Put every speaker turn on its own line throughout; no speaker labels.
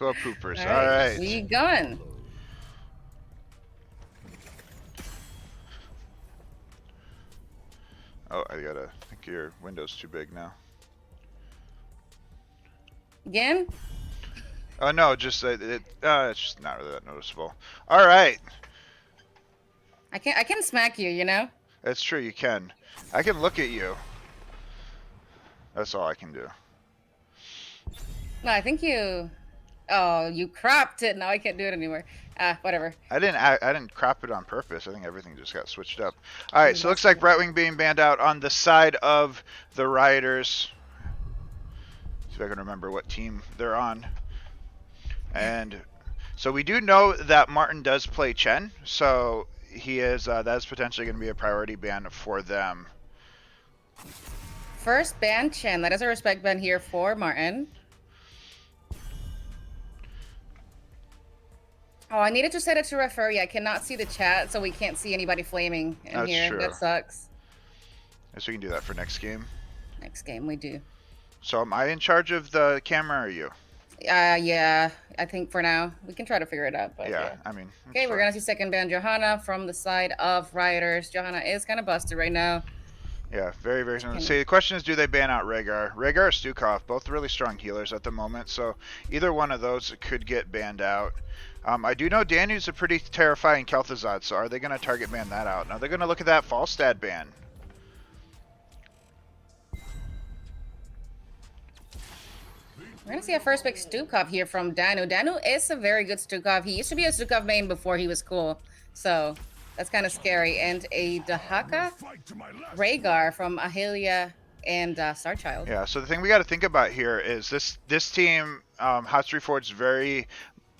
Aqua poopers.
All
All
right,
right.
we going.
Oh, I think your window's too big now.
Again?
Oh no, just it's just not really that noticeable. All right,
I can smack you, you know?
that's true. You can. I can look at you. That's all I can do.
No, I think you. Oh, you cropped it. Now I can't do it anymore. Whatever.
I didn't crop it on purpose. I think everything just got switched up. All right, so it looks like right wing being banned out on the side of the Rioters. See if I can remember what team they're on. And so we do know that Martin does play Chen, so he is that's potentially going to be a priority ban for them.
First ban Chen. That is a respect ban here for Martin. Oh, I needed to set it to referee. I cannot see the chat, so we can't see anybody flaming in
That's
here.
true.
That sucks.
So we can do that for next game.
Next game we do.
So am I in charge of the camera or are you?
Yeah, I think for now. We can try to figure it out. But
Yeah, I mean.
Okay, we're going to see second ban Johanna from the side of Rioters. Johanna is kind of busted right now.
Yeah, very, very soon. See, the question is, do they ban out Rhaegar? Rhaegar or Stukov, both really strong healers at the moment, so either one of those could get banned out. I do know Danu's a pretty terrifying Kel'Thuzad, so are they going to target ban that out? Now they're going to look at that Falstad ban.
We're going to see a first pick Stukov here from Danu. Danu is a very good Stukov. He used to be a Stukov main before he was cool, so that's kind of scary. And a Dahaka Rhaegar from Ahelia and Starchild.
Yeah, so the thing we got to think about here is this team, Hot Street Forge, very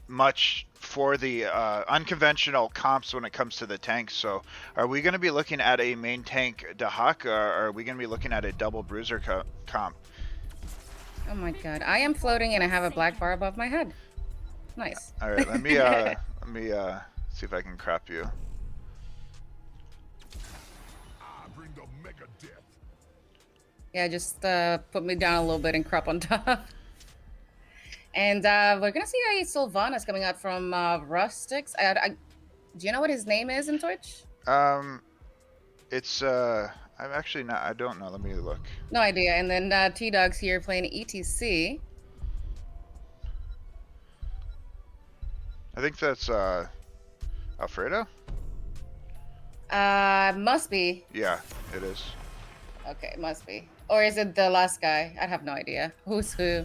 much for the unconventional comps when it comes to the tanks. So are we going to be looking at a main tank Dahaka, or are we going to be looking at a double bruiser comp?
Oh my god, I am floating and I have a black bar above my head. Nice.
All right, let me see if I can crop you.
Yeah, just put me down a little bit and crop on top. And we're gonna see a Sylvanas coming out from Rustics. Do you know what his name is in Twitch?
It's I'm actually not. I don't know. Let me look.
No idea. And then T-Dog's here playing ETC.
I think that's Alfredo.
Must be.
Yeah, it is.
Okay, must be. Or is it the last guy? I have no idea. Who's who?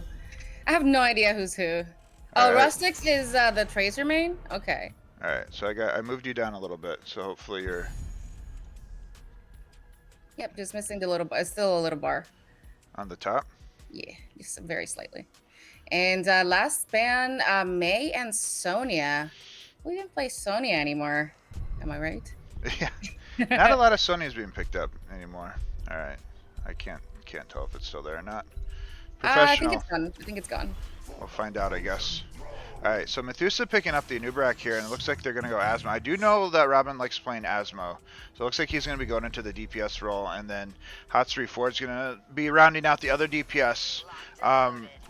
I have no idea who's who. Oh,
right.
Rustics is the Tracer main? Okay.
All right, so I moved you down a little bit, so hopefully you're.
Yep, just missing the little bar. Still a little bar.
On the top?
Yeah, just very slightly. And last ban, May and Sonya. We didn't play Sonya anymore. Am I right?
Yeah. Not a lot of Sonya's being picked up anymore. All right. I can't tell if it's still there or not. Professional.
I think it's gone. I think it's gone.
We'll find out, I guess. All right, so Methusa picking up the Anubrak here, and it looks like they're going to go Asmo. I do know that Robin likes playing Asmo, so it looks like he's going to be going into the DPS role, and then Hot Street Ford is going to be rounding out the other DPS.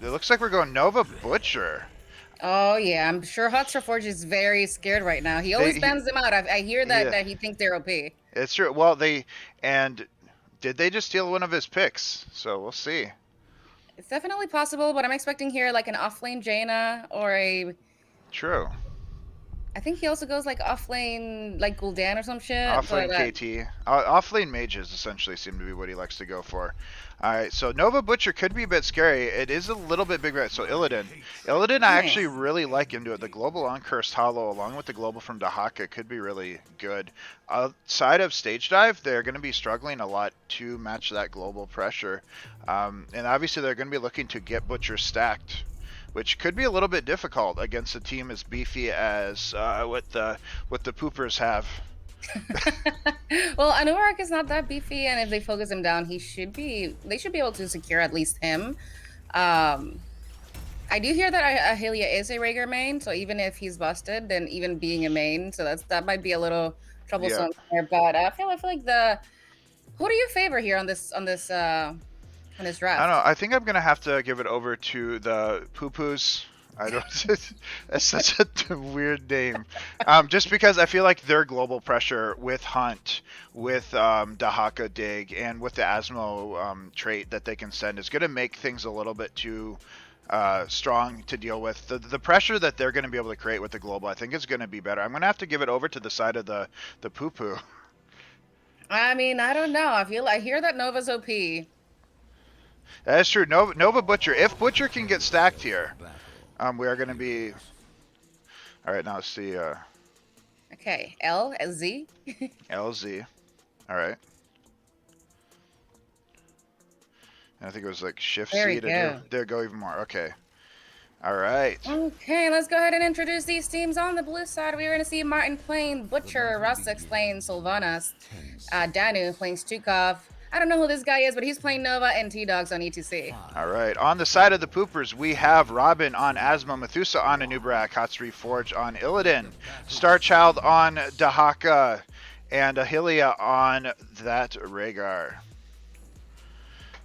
It looks like we're going Nova Butcher.
Oh, yeah, I'm sure Hot Street Forge is very scared right now. He always bans them out. I hear that, that he thinks they're OP.
It's true. Well, did they just steal one of his picks? So we'll see.
It's definitely possible, but I'm expecting here like an offlane Jaina or a...
True.
I think he also goes like offlane, like Gul'dan or some shit.
Offlane KT. Offlane mages essentially seem to be what he likes to go for. Alright, so Nova Butcher could be a bit scary. It is a little bit big. So Illidan. Illidan, I actually really like him to it. The global on Cursed Hollow along with the global from Dahaka could be really good. Outside of Stage Dive, they're going to be struggling a lot to match that global pressure. And obviously they're going to be looking to get Butcher stacked, which could be a little bit difficult against a team as beefy as what the Poopers have.
Well, Anurak is not that beefy, and if they focus him down, they should be able to secure at least him. I do hear that Ahelia is a Rhaegar main, so even if he's busted, then even being a main, so that might be a little troublesome there. But I feel like who do you favor here on this draft?
I don't know. I think I'm gonna have to give it over to the Poo-Poos. I don't. That's such a weird name. Just because I feel like their global pressure with Hunt, with Dahaka Dig, and with the Asmo trait that they can send is going to make things a little bit too strong to deal with. The pressure that they're going to be able to create with the global, I think, is going to be better. I'm going to have to give it over to the side of the poo poo.
I mean, I don't know. I hear that Nova's OP.
That's true. Nova Butcher. If Butcher can get stacked here, we are going to be. All right, now let's see.
Okay, L S Z.
LZ. All right. I think it was like Shift
There we
C to do.
go.
There go even more. Okay. All right.
Okay, let's go ahead and introduce these teams. On the blue side, we're going to see Martin playing Butcher, Rustic playing Sylvanas, Danu playing Stukov. I don't know who this guy is, but he's playing Nova and T-Dogs on ETC.
All right. On the side of the poopers, we have Robin on Asmo, Methusa on Anubrak, Hatsuri Forge on Illidan, Starchild on Dahaka, and Ahilia on that Rhaegar.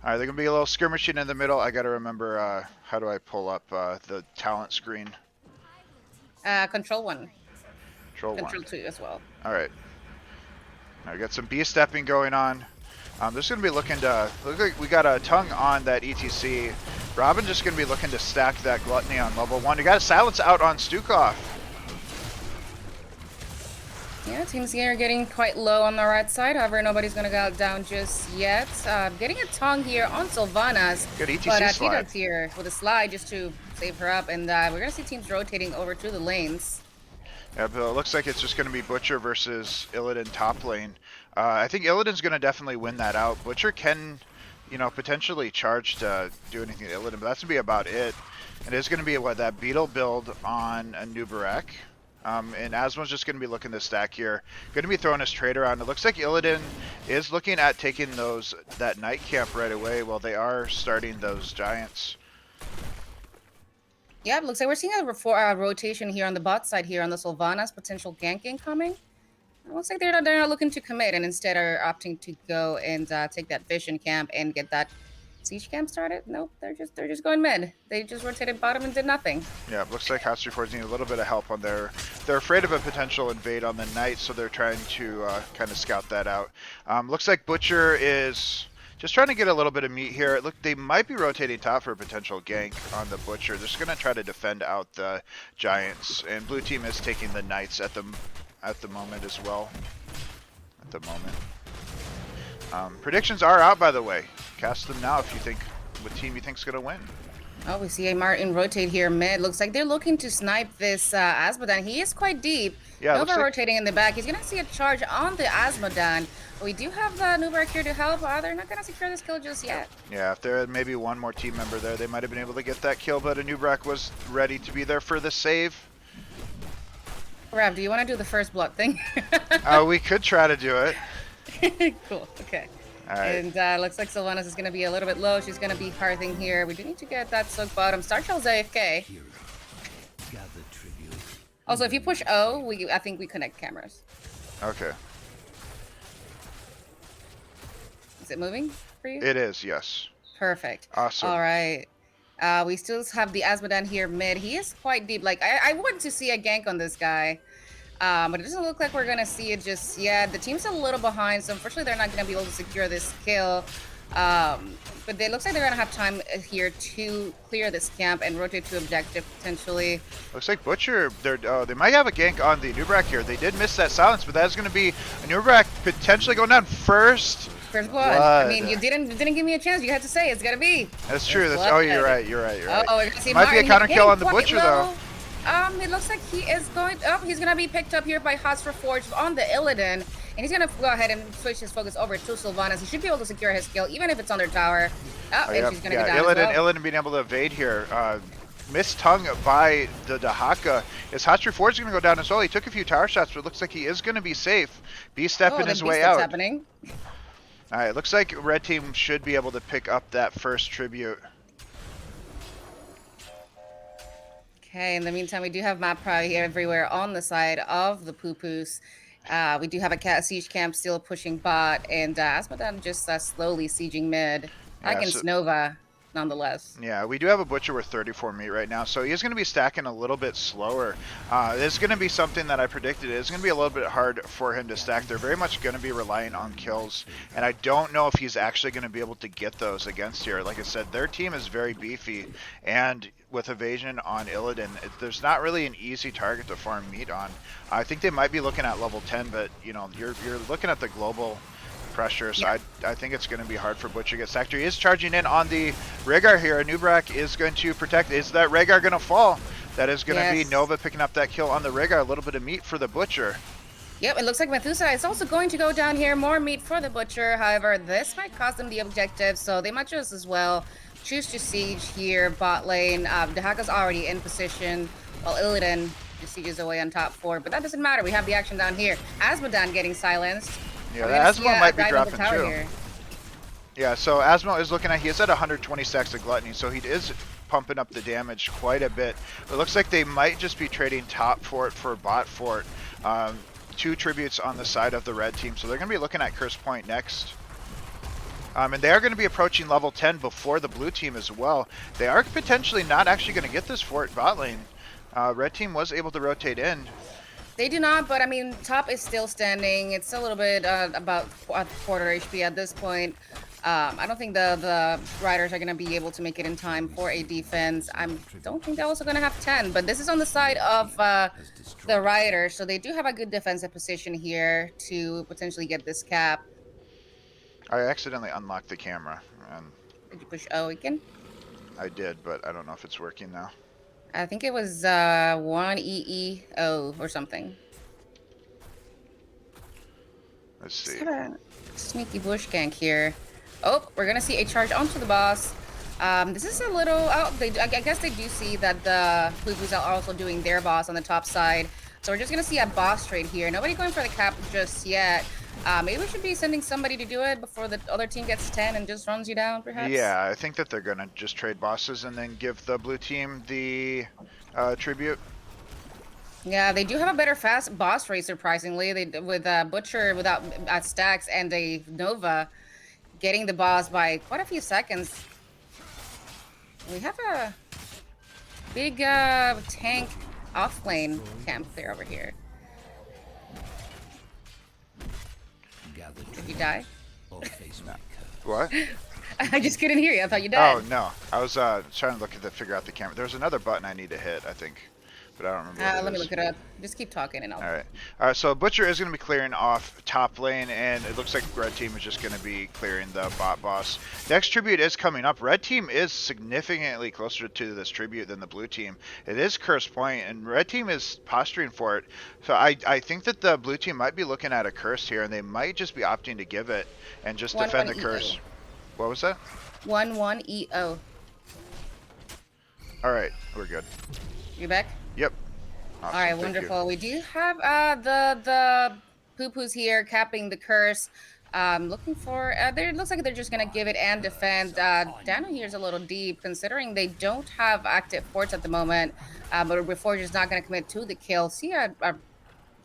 All right, they're going to be a little skirmishing in the middle. I got to remember, how do I pull up the talent screen?
Control 1.
Control 1.
Control 2 as well.
All right. Now we got some B-stepping going on. This is going to be looking to, look like we got a tongue on that ETC. Robin just going to be looking to stack that Gluttony on level 1. You got a silence out on Stukov.
Yeah, teams here are getting quite low on the right side. However, nobody's going to go down just yet. Getting a tongue here on Sylvanas.
Good ETC
but
slide.
T-Dogs here with a slide just to save her up. And we're going to see teams rotating over to the lanes.
Yeah, but it looks like it's just going to be Butcher versus Illidan top lane. I think Illidan's going to definitely win that out. Butcher can, potentially charge to do anything to Illidan, but that's going to be about it. And it's going to be, that Beetle build on a Nubarak. And Asmo's just going to be looking to stack here. Going to be throwing his trade around. It looks like Illidan is looking at taking that night camp right away while they are starting those giants.
Yeah, it looks like we're seeing a rotation here on the bot side here on the Sylvanas, potential gank incoming. It looks like they're not looking to commit and instead are opting to go and take that vision camp and get that siege camp started. Nope, they're just going mid. They just rotated bottom and did nothing.
Yeah, it looks like Hatsuri Forge need a little bit of help on their. They're afraid of a potential invade on the night, so they're trying to kind of scout that out. Looks like Butcher is just trying to get a little bit of meat here. Look, they might be rotating top for a potential gank on the Butcher. They're just going to try to defend out the Giants, and blue team is taking the Knights at the moment as well. At the moment. Predictions are out, by the way. Cast them now if you think what team you think's going to win.
Oh, we see a Martin rotate here mid. Looks like they're looking to snipe this Asmodan. He is quite deep.
Yeah,
Nova
like...
rotating in the back. He's going to see a charge on the Asmodan. We do have the Nubarak here to help. They're not going to secure this kill just yet.
Yeah, if there had maybe one more team member there, they might have been able to get that kill, but Anubrak was ready to be there for the save.
Rav, do you want to do the first blood thing?
We could try to do it.
Cool, okay.
All right.
And looks like Sylvanas is going to be a little bit low. She's going to be hearthing here. We do need to get that soak bottom. Starchild's AFK. Also, if you push O, I think we connect cameras.
Okay.
Is it moving for you?
It is, yes.
Perfect.
Awesome.
All right. We still have the Asmodan here mid. He is quite deep. Like, I want to see a gank on this guy. But it doesn't look like we're going to see it just yet. The team's a little behind, so unfortunately they're not going to be able to secure this kill. But it looks like they're going to have time here to clear this camp and rotate to objective potentially.
Looks like Butcher, they might have a gank on the Nubrak here. They did miss that silence, but that's going to be a Nubrak potentially going down first.
First blood. I mean, you didn't give me a chance. You had to say it's got to be.
That's true. Oh, you're right.
Oh, we're going to see
might
Martin
be a counter kill on the Butcher, though.
It looks like he is going. Oh, he's gonna be picked up here by Hatsuri Forge on the Illidan, and he's gonna go ahead and switch his focus over to Sylvanas. He should be able to secure his kill, even if it's on their tower. And she's gonna go down as well.
Illidan being able to evade here. Missed tongue by the Dahaka. Is Hatsuri Forge gonna go down as well? He took a few tower shots, but it looks like he is gonna be safe. B-stepping his way out.
Happening.
All right, looks like red team should be able to pick up that first tribute.
Okay, in the meantime, we do have map probably everywhere on the side of the poo-poos. We do have a siege camp still pushing bot, and Asmodan just slowly sieging mid. Against Nova. nonetheless.
Yeah, we do have a Butcher with 34 meat right now, so he is going to be stacking a little bit slower. It's going to be something that I predicted. It's going to be a little bit hard for him to stack. They're very much going to be relying on kills, and I don't know if he's actually going to be able to get those against here. Like I said, their team is very beefy, and with evasion on Illidan, there's not really an easy target to farm meat on. I think they might be looking at level 10, but you know, you're looking at the global pressure, so
Yeah.
I think it's going to be hard for Butcher to get sacked. He is charging in on the Rhaegar here. Nubrak is going to protect. Is that Rhaegar going to fall? That is going to be Nova picking up that kill on the Rhaegar. A little bit of meat for the Butcher.
Yep, it looks like Methuselah is also going to go down here. More meat for the Butcher. However, this might cost them the objective, so they might just as well choose to siege here, bot lane. Dahaka's already in position, while Illidan just sieges away on top 4. But that doesn't matter. We have the action down here. Asmodan getting silenced.
Yeah, the Asmo might be dropping too.
Here.
Yeah, so Asmo is looking at, he is at 120 stacks of Gluttony, so he is pumping up the damage quite a bit. It looks like they might just be trading top fort for bot fort. 2 tributes on the side of the red team, so they're going to be looking at Curse Point next. And they are going to be approaching level 10 before the blue team as well. They are potentially not actually going to get this fort bot lane. Red team was able to rotate in.
They do not, but I mean, top is still standing. It's a little bit about quarter HP at this point. I don't think the riders are going to be able to make it in time for a defense. I don't think they're also going to have 10, but this is on the side of the riders, so they do have a good defensive position here to potentially get this cap.
I accidentally unlocked the camera, and
Did you push O again?
I did, but I don't know if it's working now.
I think it was 1EEO or something.
Let's see.
Just got a sneaky bush gank here. Oh, we're gonna see a charge onto the boss. This is a little. Oh, I guess they do see that the Blues are also doing their boss on the top side. So we're just gonna see a boss trade here. Nobody going for the cap just yet. Maybe we should be sending somebody to do it before the other team gets 10 and just runs you down, perhaps?
Yeah, I think that they're going to just trade bosses and then give the blue team the tribute.
Yeah, they do have a better fast boss rate, surprisingly. With Butcher without stacks and a Nova getting the boss by quite a few seconds. We have a big tank off lane camp there over here. Did you die?
What?
I just couldn't hear you. I thought you died.
Oh, no. I was trying to look at figure out the camera. There's another button I need to hit, I think. But I don't remember what
Let me
is.
look it up. Just keep talking and I'll...
Alright. So Butcher is going to be clearing off top lane, and it looks like red team is just going to be clearing the bot boss. Next tribute is coming up. Red team is significantly closer to this tribute than the blue team. It is Curse Point, and red team is posturing for it. So I think that the blue team might be looking at a curse here, and they might just be opting to give it and just defend the curse. What was that?
1-1-EO.
Alright, we're good.
You back?
Yep. Awesome,
All right, wonderful. We do have the poo-poos here capping the curse. Looking for, it looks like they're just going to give it and defend. Dano here is a little deep considering they don't have active forts at the moment, but Reforge is not going to commit to the kill. See a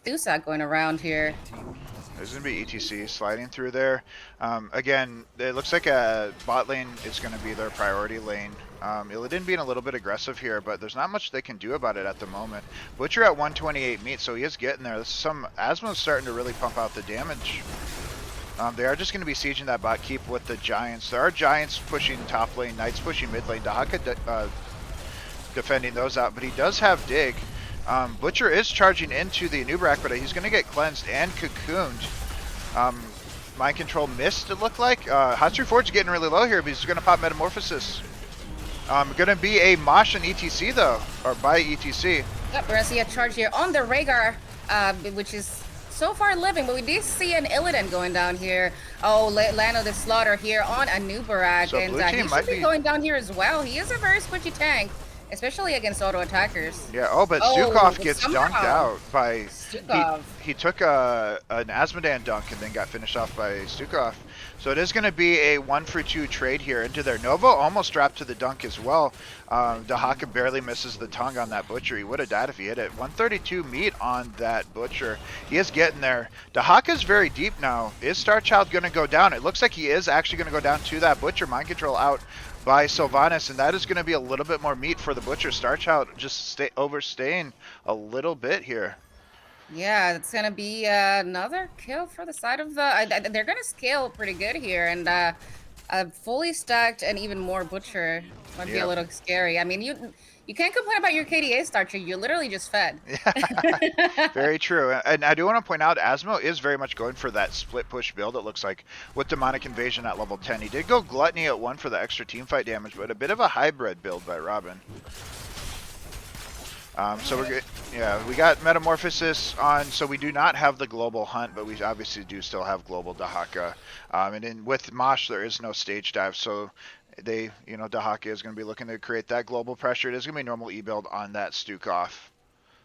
Thusa going around here.
There's going to be ETC sliding through there. Again, it looks like a bot lane is going to be their priority lane. Illidan being a little bit aggressive here, but there's not much they can do about it at the moment. Butcher at 128 meat, so he is getting there. Asmo's starting to really pump out the damage. They are just going to be sieging that bot keep with the Giants. There are Giants pushing top lane, Knights pushing mid lane, Dahaka defending those out, but he does have Dig. Butcher is charging into the Nubrak, but he's going to get cleansed and cocooned. Mind Control missed, it looked like. Hatsuri Forge getting really low here, but he's going to pop Metamorphosis. Going to be a Mosh and ETC, though, or by ETC.
Yep, we're going to see a charge here on the Rhaegar, which is so far living, but we did see an Illidan going down here. Oh, Lano the Slaughter here on a Nubarak,
So
and
blue
he should be going down here as well. He is a very squishy tank, especially against auto attackers.
Yeah, but Stukov gets dunked out by...
Stukov.
He took an Asmodan dunk and then got finished off by Stukov. So it is going to be a 1-for-2 trade here into there. Nova almost dropped to the dunk as well. Dahaka barely misses the tongue on that Butcher. He would have died if he hit it. 132 meat on that Butcher. He is getting there. Dahaka is very deep now. Is Starchild going to go down? It looks like he is actually going to go down to that Butcher. Mind Control out by Sylvanas, and that is going to be a little bit more meat for the Butcher. Starchild just overstaying a little bit here.
Yeah, it's gonna be another kill for the side of the. They're gonna scale pretty good here, and a fully stacked and even more butcher might be a
Yep.
little scary. I mean, you can't complain about your KDA starter. You literally just fed.
Very true. And I do want to point out, Asmo is very much going for that split push build, it looks like, with Demonic Invasion at level 10. He did go Gluttony at 1 for the extra team fight damage, but a bit of a hybrid build by Robin. We got Metamorphosis on, so we do not have the global hunt, but we obviously do still have global Dahaka. And then with Mosh, there is no stage dive, so Dahaka is going to be looking to create that global pressure. It is going to be normal E-build on that Stuk off.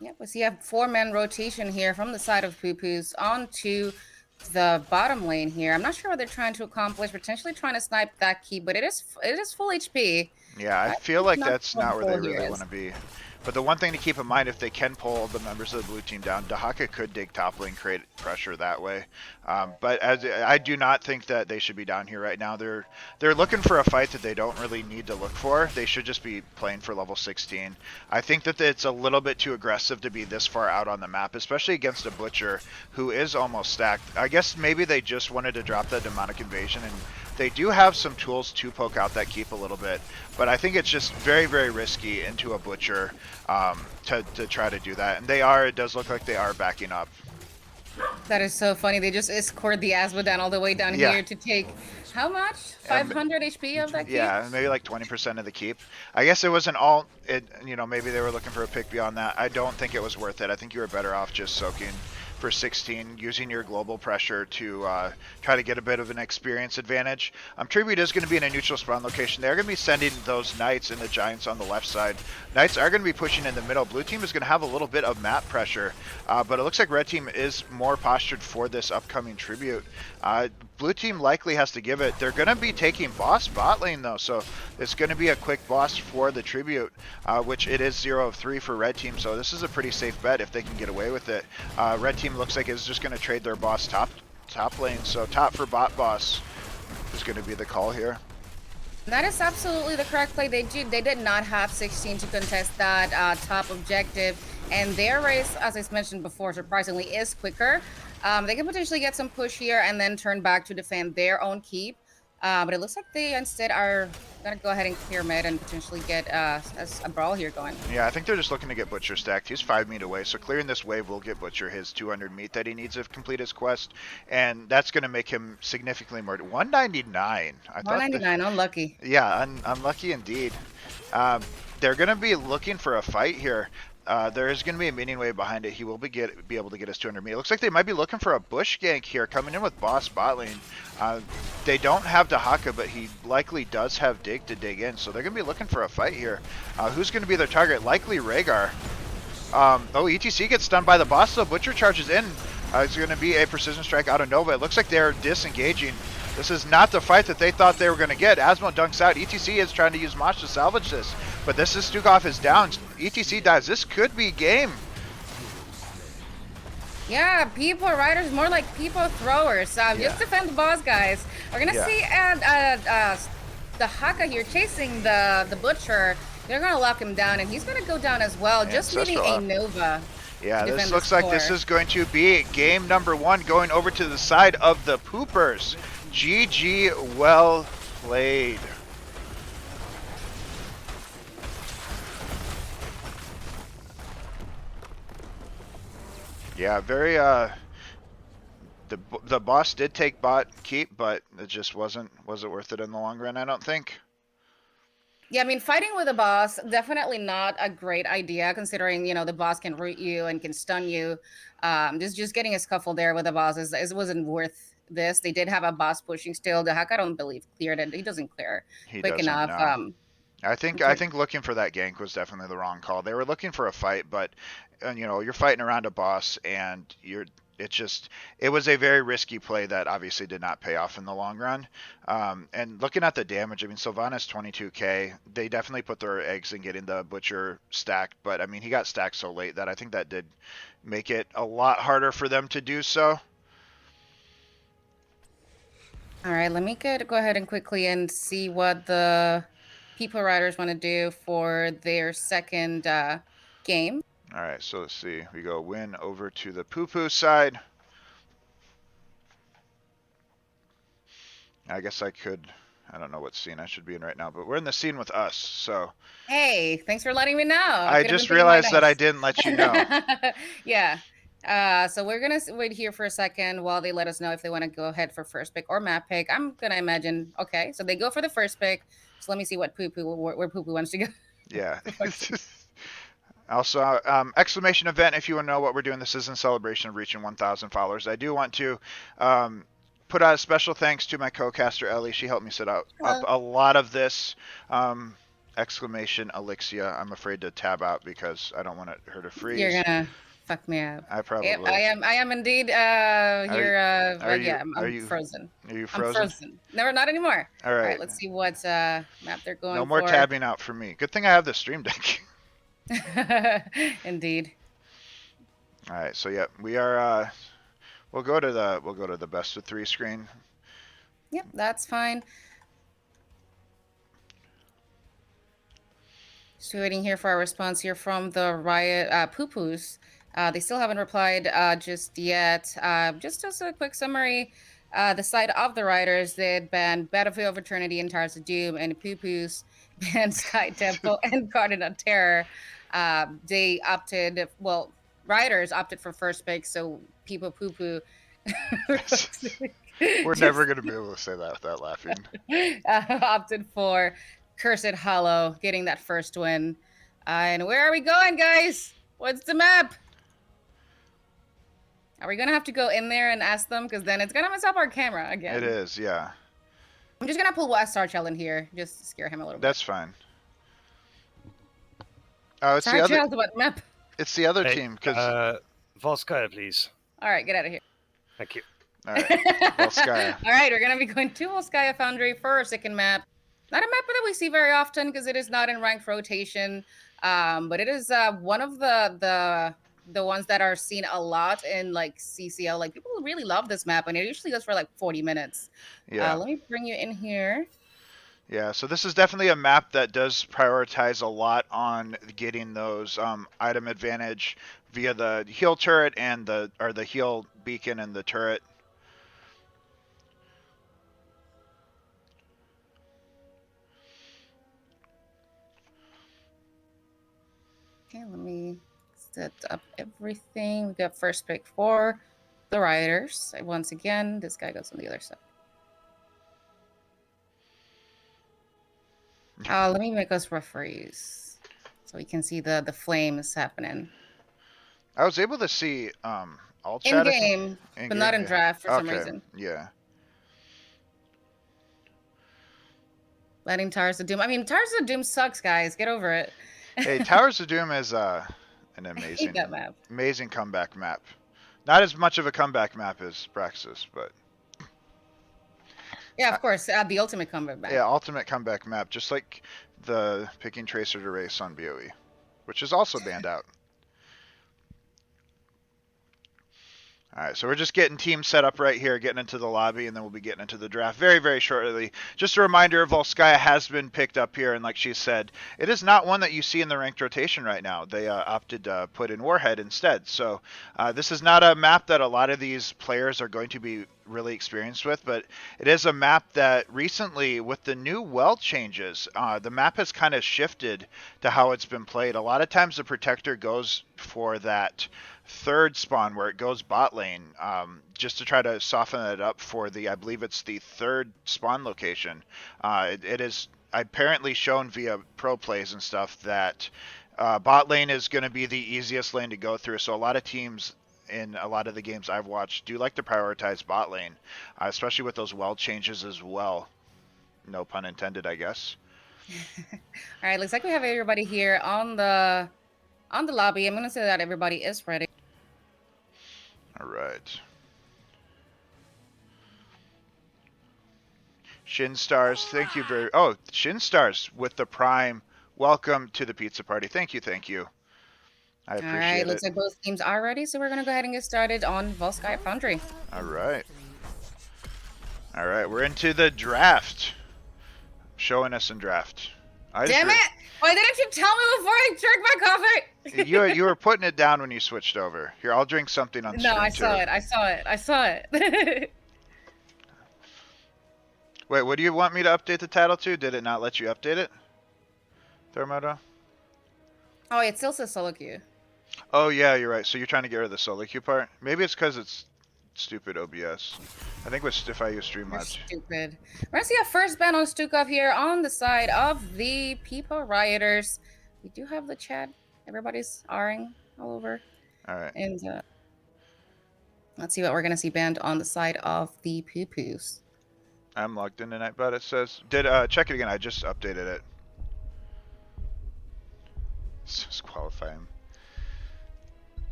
Yeah, but you have 4-man rotation here from the side of Poo-Poo's onto the bottom lane here. I'm not sure what they're trying to accomplish, potentially trying to snipe that key, but it is full HP.
Yeah, I
I
feel
think
like
not
that's
what the
not where they
goal here
really
is.
want to be. But the one thing to keep in mind, if they can pull the members of the blue team down, Dahaka could dig top lane, create pressure that way. But as I do not think that they should be down here right now. They're looking for a fight that they don't really need to look for. They should just be playing for level 16. I think that it's a little bit too aggressive to be this far out on the map, especially against a Butcher who is almost stacked. I guess maybe they just wanted to drop that Demonic Invasion, and they do have some tools to poke out that keep a little bit, but I think it's just very, very risky into a Butcher to try to do that. And it does look like they are backing up.
That is so funny. They just escort the Asmodan all the way down
Yeah.
here to take how much?
Um,
500 HP of that keep?
yeah, maybe like 20% of the keep. I guess it wasn't all, maybe they were looking for a pick beyond that. I don't think it was worth it. I think you were better off just soaking for 16, using your global pressure to try to get a bit of an experience advantage. Tribute is going to be in a neutral spawn location. They're going to be sending those Knights and the Giants on the left side. Knights are going to be pushing in the middle. Blue team is going to have a little bit of map pressure, but it looks like red team is more postured for this upcoming Tribute. Blue team likely has to give it. They're going to be taking boss bot lane though, so it's going to be a quick boss for the Tribute, which it is 0 of 3 for red team, so this is a pretty safe bet if they can get away with it. Red team looks like it's just going to trade their boss top lane, so top for bot boss is going to be the call here.
That is absolutely the correct play. They did not have 16 to contest that top objective, and their race, as I mentioned before, surprisingly is quicker. They can potentially get some push here and then turn back to defend their own keep. But it looks like they instead are going to go ahead and clear mid and potentially get a brawl here going.
Yeah, I think they're just looking to get Butcher stacked. He's 5 meat away, so clearing this wave will get Butcher his 200 meat that he needs to complete his quest, and that's going to make him significantly more. 199.
199, unlucky.
Yeah, unlucky indeed. They're going to be looking for a fight here. There is going to be a minion wave behind it. He will be able to get his 200 meat. It looks like they might be looking for a bush gank here, coming in with boss bot lane. They don't have Dahaka, but he likely does have dig to dig in, so they're going to be looking for a fight here. Who's going to be their target? Likely Rhaegar. ETC gets stunned by the boss, so Butcher charges in. It's going to be a precision strike out of Nova. It looks like they're disengaging. This is not the fight that they thought they were going to get. Asmo dunks out. ETC is trying to use Mosh to salvage this, but this is Stukov is down. ETC dies. This could be game.
Yeah, people riders, more like people throwers. Just defend the boss, guys. We're gonna see the Haka here chasing the Butcher. They're gonna lock him down, and he's gonna go down as well, just leaving a Nova.
Yeah, this looks like this is going to be game number 1 going over to the side of the Poopers. GG, well played. Yeah, very the boss did take bot keep, but it just wasn't worth it in the long run, I don't think.
Yeah, I mean, fighting with a boss, definitely not a great idea, considering, the boss can root you and can stun you. Just getting a scuffle there with the boss wasn't worth this. They did have a boss pushing still. The hack, I don't believe, cleared it. He doesn't clear quick enough.
No. I think looking for that gank was definitely the wrong call. They were looking for a fight, but you're fighting around a boss, and it was a very risky play that obviously did not pay off in the long run. And looking at the damage, I mean, Sylvanas 22k. They definitely put their eggs in getting the Butcher stacked, but I mean, he got stacked so late that I think that did make it a lot harder for them to do so.
All right, let me go ahead and quickly and see what the people riders want to do for their second game.
All right, so let's see. We go win over to the poo-poo side. I guess I could. I don't know what scene I should be in right now, but we're in the scene with us. So
Hey, thanks for letting me know. I
I
could have been
just
picking my
realized that I
dice.
didn't let you know.
Yeah. So we're gonna wait here for a second while they let us know if they want to go ahead for first pick or map pick. I'm gonna imagine. Okay, so they go for the first pick. So let me see what where poo poo wants to go.
Yeah. Also, exclamation event if you want to know what we're doing. This is in celebration of reaching 1,000 followers. I do want to put out a special thanks to my co-caster Ellie. She helped me set up a lot of this. Exclamation Elixia. I'm afraid to tab out because I don't want her to freeze.
You're gonna fuck me up.
I probably.
Yep, I am indeed here.
Are you?
Yeah, I'm frozen.
Are you
I'm
frozen?
frozen. Never, not anymore.
All
All
right.
right, let's see what map they're going
No more
for.
tabbing out for me. Good thing I have the stream deck.
Indeed.
All right, so yeah, we are. We'll go to the best of 3 screen.
Yep, that's fine. Just waiting here for our response here from the riot poo-poos. They still haven't replied just yet. Just as a quick summary, the side of the writers did ban Battlefield of Eternity and Towers of Doom, and poo-poos banned Sky Temple and Garden of Terror. They opted, well, writers opted for first pick, so people poo-poo.
We're never going to be able to say that without laughing.
Opted for Cursed Hollow, getting that first win. And where are we going, guys? What's the map? Are we gonna have to go in there and ask them? Because then it's gonna mess up our camera again.
It is, yeah.
I'm just gonna pull Sarchel in here, just to scare him a little bit.
That's fine. Oh, it's
Sarchel's
the other.
about map.
It's the other team because.
Volskaya, please.
All right, get out of here.
Thank you.
All right, Volskaya.
All right, we're gonna be going to Volskaya Foundry for our second map. Not a map that we see very often because it is not in ranked rotation, but it is one of the ones that are seen a lot in like CCL. Like people really love this map, and it usually goes for like 40 minutes.
Yeah.
Let me bring you in here.
Yeah, so this is definitely a map that does prioritize a lot on getting those item advantage via the heal turret and the heal beacon and the turret.
Okay, let me set up everything. We got first pick for the riders. Once again, this guy goes on the other side. Let me make us referees so we can see the flames happening.
I was able to see all
in
chat
game, but not in draft for some reason.
Yeah.
Letting Towers of Doom. I mean, Towers of Doom sucks, guys. Get over it.
Hey, Towers of Doom is an amazing comeback map. Not as much of a comeback map as Praxis, but
yeah, of course, the ultimate comeback map.
Yeah, ultimate comeback map, just like the picking Tracer to race on BOE, which is also banned out. All right, so we're just getting teams set up right here, getting into the lobby, and then we'll be getting into the draft very, very shortly. Just a reminder, Volskaya has been picked up here, and like she said, it is not one that you see in the ranked rotation right now. They opted to put in Warhead instead. So this is not a map that a lot of these players are going to be really experienced with, but it is a map that recently, with the new well changes, the map has kind of shifted to how it's been played. A lot of times the Protector goes for that third spawn where it goes bot lane, just to try to soften it up for I believe it's the third spawn location. It is apparently shown via pro plays and stuff that bot lane is going to be the easiest lane to go through. So a lot of teams in a lot of the games I've watched do like to prioritize bot lane, especially with those well changes as well. No pun intended, I guess.
All right, looks like we have everybody here on the lobby. I'm going to say that everybody is ready.
All right. Shin Stars, thank you very. Oh, Shin Stars with the Prime. Welcome to the pizza party. Thank you, thank you. I appreciate it.
All right, looks like both teams are ready, so we're going to go ahead and get started on Volskaya Foundry.
All right. All right, we're into the draft. Showing us in draft.
Damn it! Why didn't you tell me before I drank my coffee?
You were putting it down when you switched over. Here, I'll drink something on
No,
stream
I
too.
saw it. I saw it. I saw it.
Wait, what do you want me to update the title to? Did it not let you update it? Thermodo?
Oh, it still says solo queue.
Oh yeah, you're right. So you're trying to get rid of the solo queue part? Maybe it's because it's stupid OBS. I think if I use
You're
Streamlabs.
stupid. We're gonna see a first ban on Stukov here on the side of the People Rioters. We do have the chat. Everybody's R-ing all over.
All right.
And let's see what we're gonna see banned on the side of the Poo-Poos.
I'm logged in tonight, but it says check it again. I just updated it. Disqualify him.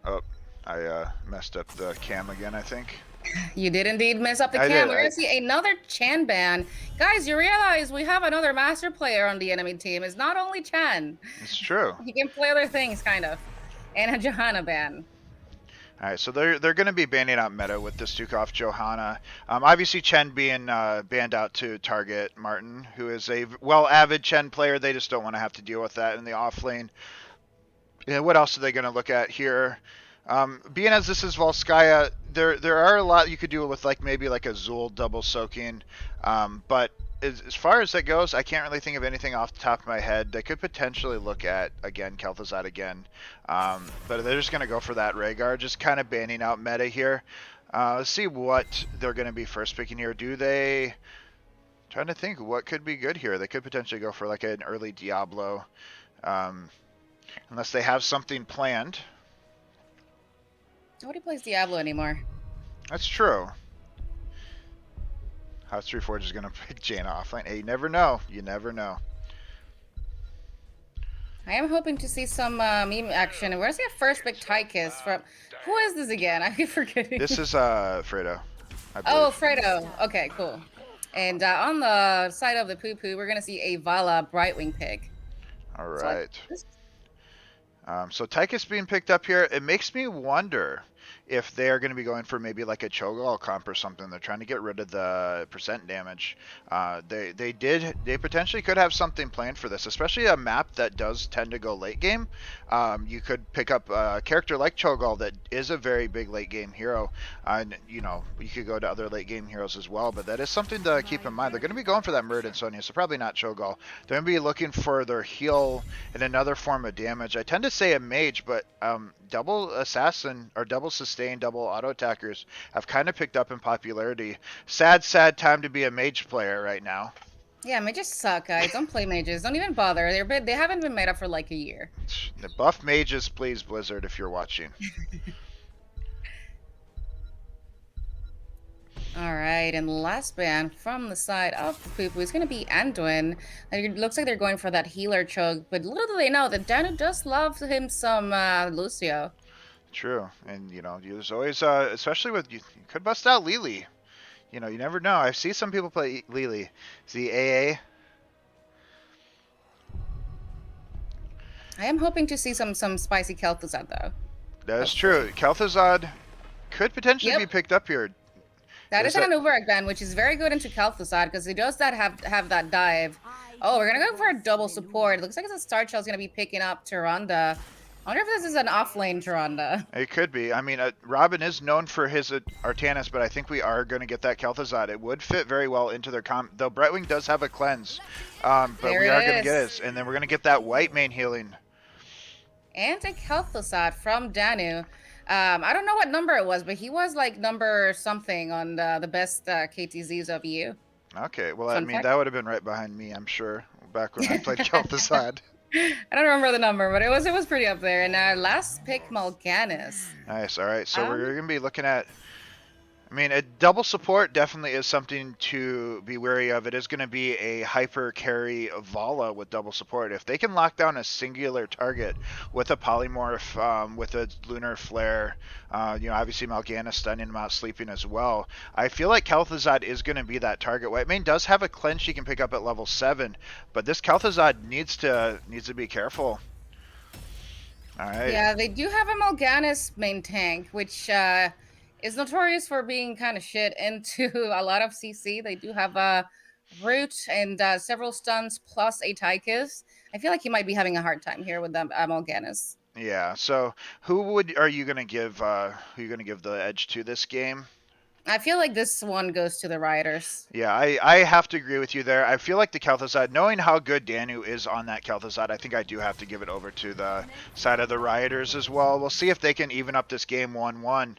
Oh, I messed up the cam again, I think.
You did indeed mess up the
I
cam.
did,
We're gonna see another Chan ban. Guys, you realize we have another master player on the enemy team. It's not only Chan.
It's true.
He can play other things, kind of. And a Johanna ban.
All right, so they're going to be banning out meta with the Stukov Johanna. Obviously, Chen being banned out to target Martin, who is a avid Chen player. They just don't want to have to deal with that in the off lane. Yeah, what else are they going to look at here? Being as this is Volskaya, there are a lot you could do with maybe a Zul double soaking, but as far as that goes, I can't really think of anything off the top of my head. They could potentially look at again Kel'Thuzad again, but they're just going to go for that Rhaegar, just kind of banning out meta here. Let's see what they're going to be first picking here. Do they? Trying to think what could be good here. They could potentially go for an early Diablo, unless they have something planned.
Nobody plays Diablo anymore.
That's true. House 3 Forge is going to pick Jaina offline. Hey, you never know. You never know.
I am hoping to see some meme action. We're gonna see a first big tie kiss from. Who is this again? I keep forgetting.
This is Fredo.
Oh, Fredo. Okay, cool. And on the side of the Poo-Poo, we're gonna see a Vala Brightwing pick.
All right. So Tychus being picked up here, it makes me wonder if they're going to be going for maybe a Cho'Gall comp or something. They're trying to get rid of the percent damage. They potentially could have something planned for this, especially a map that does tend to go late game. You could pick up a character like Cho'Gall that is a very big late game hero, and you could go to other late game heroes as well. But that is something to keep in mind. They're going to be going for that Murid and Sonya, so probably not Cho'Gall. They're going to be looking for their heal and another form of damage. I tend to say a mage, but double assassin or double sustain, double auto attackers have kind of picked up in popularity. Sad time to be a mage player right now.
Yeah, mages suck, guys. Don't play mages. Don't even bother. They haven't been made up for a year.
Buff mages, please, Blizzard, if you're watching.
All right, and last ban from the side of the Poo-Poo is going to be Anduin. It looks like they're going for that healer choke, but little do they know that Danu does love him some Lucio.
True, and there's always, especially with you could bust out Lily. You never know. I see some people play Lily. The AA.
I am hoping to see some spicy Kel'Thuzad though.
That is true. Kel'Thuzad could potentially be picked up here.
That is an Uberak ban, which is very good into Kel'Thuzad because he does have that dive. Oh, we're gonna go for a double support. It looks like it's a Starchill is gonna be picking up Tyrande. I wonder if this is an off-lane Tyrande.
It could be. I mean, Robin is known for his Artanis, but I think we are going to get that Kel'Thuzad. It would fit very well into their comp. Though Brightwing does have a cleanse, but we are going to get it. And then we're going to get that white main healing.
And a Kel'Thuzad from Danu. I don't know what number it was, but he was number something on the best KTZs of EU.
Okay, well, I mean, that would have been right behind me, I'm sure, back when I played Kel'Thuzad.
I don't remember the number, but it was pretty up there. And our last pick, Mal'Ganis.
Nice. All right. So we're going to be looking at. I mean, a double support definitely is something to be wary of. It is going to be a hyper carry Vala with double support. If they can lock down a singular target with a polymorph, with a lunar flare, obviously Mal'Ganis stunning him out, sleeping as well. I feel like Kel'Thuzad is going to be that target. Whitemane does have a cleanse she can pick up at level 7, but this Kel'Thuzad needs to be careful. All right.
Yeah, they do have a Mal'Ganis main tank, which is notorious for being kind of shit into a lot of CC. They do have Root and several stuns plus a Tychus. I feel like he might be having a hard time here with them Mal'Ganis.
Yeah. So are you gonna give who you gonna give the edge to this game?
I feel like this one goes to the Rioters.
Yeah, I have to agree with you there. I feel like the Kel'Thuzad, knowing how good Danu is on that Kel'Thuzad, I think I do have to give it over to the side of the Rioters as well. We'll see if they can even up this game 1-1.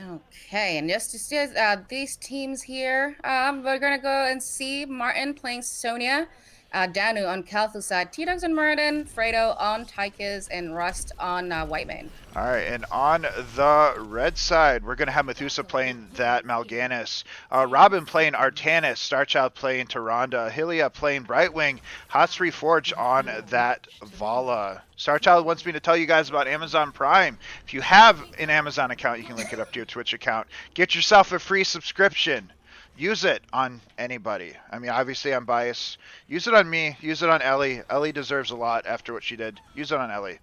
Okay, and just to see these teams here, we're gonna go and see Martin playing Sonya, Danu on Kel'Thuzad, T-Dugs on Muradin, Fredo on Tychus, and Rust on Whitemane.
All right, and on the red side, we're going to have Methusa playing that Mal'Ganis, Robin playing Artanis, Starchild playing Tyrande, Hylia playing Brightwing, Hot3 Forge on that Vala. Starchild wants me to tell you guys about Amazon Prime. If you have an Amazon account, you can link it up to your Twitch account. Get yourself a free subscription. Use it on anybody. I mean, obviously I'm biased. Use it on me. Use it on Ellie. Ellie deserves a lot after what she did. Use it on Ellie.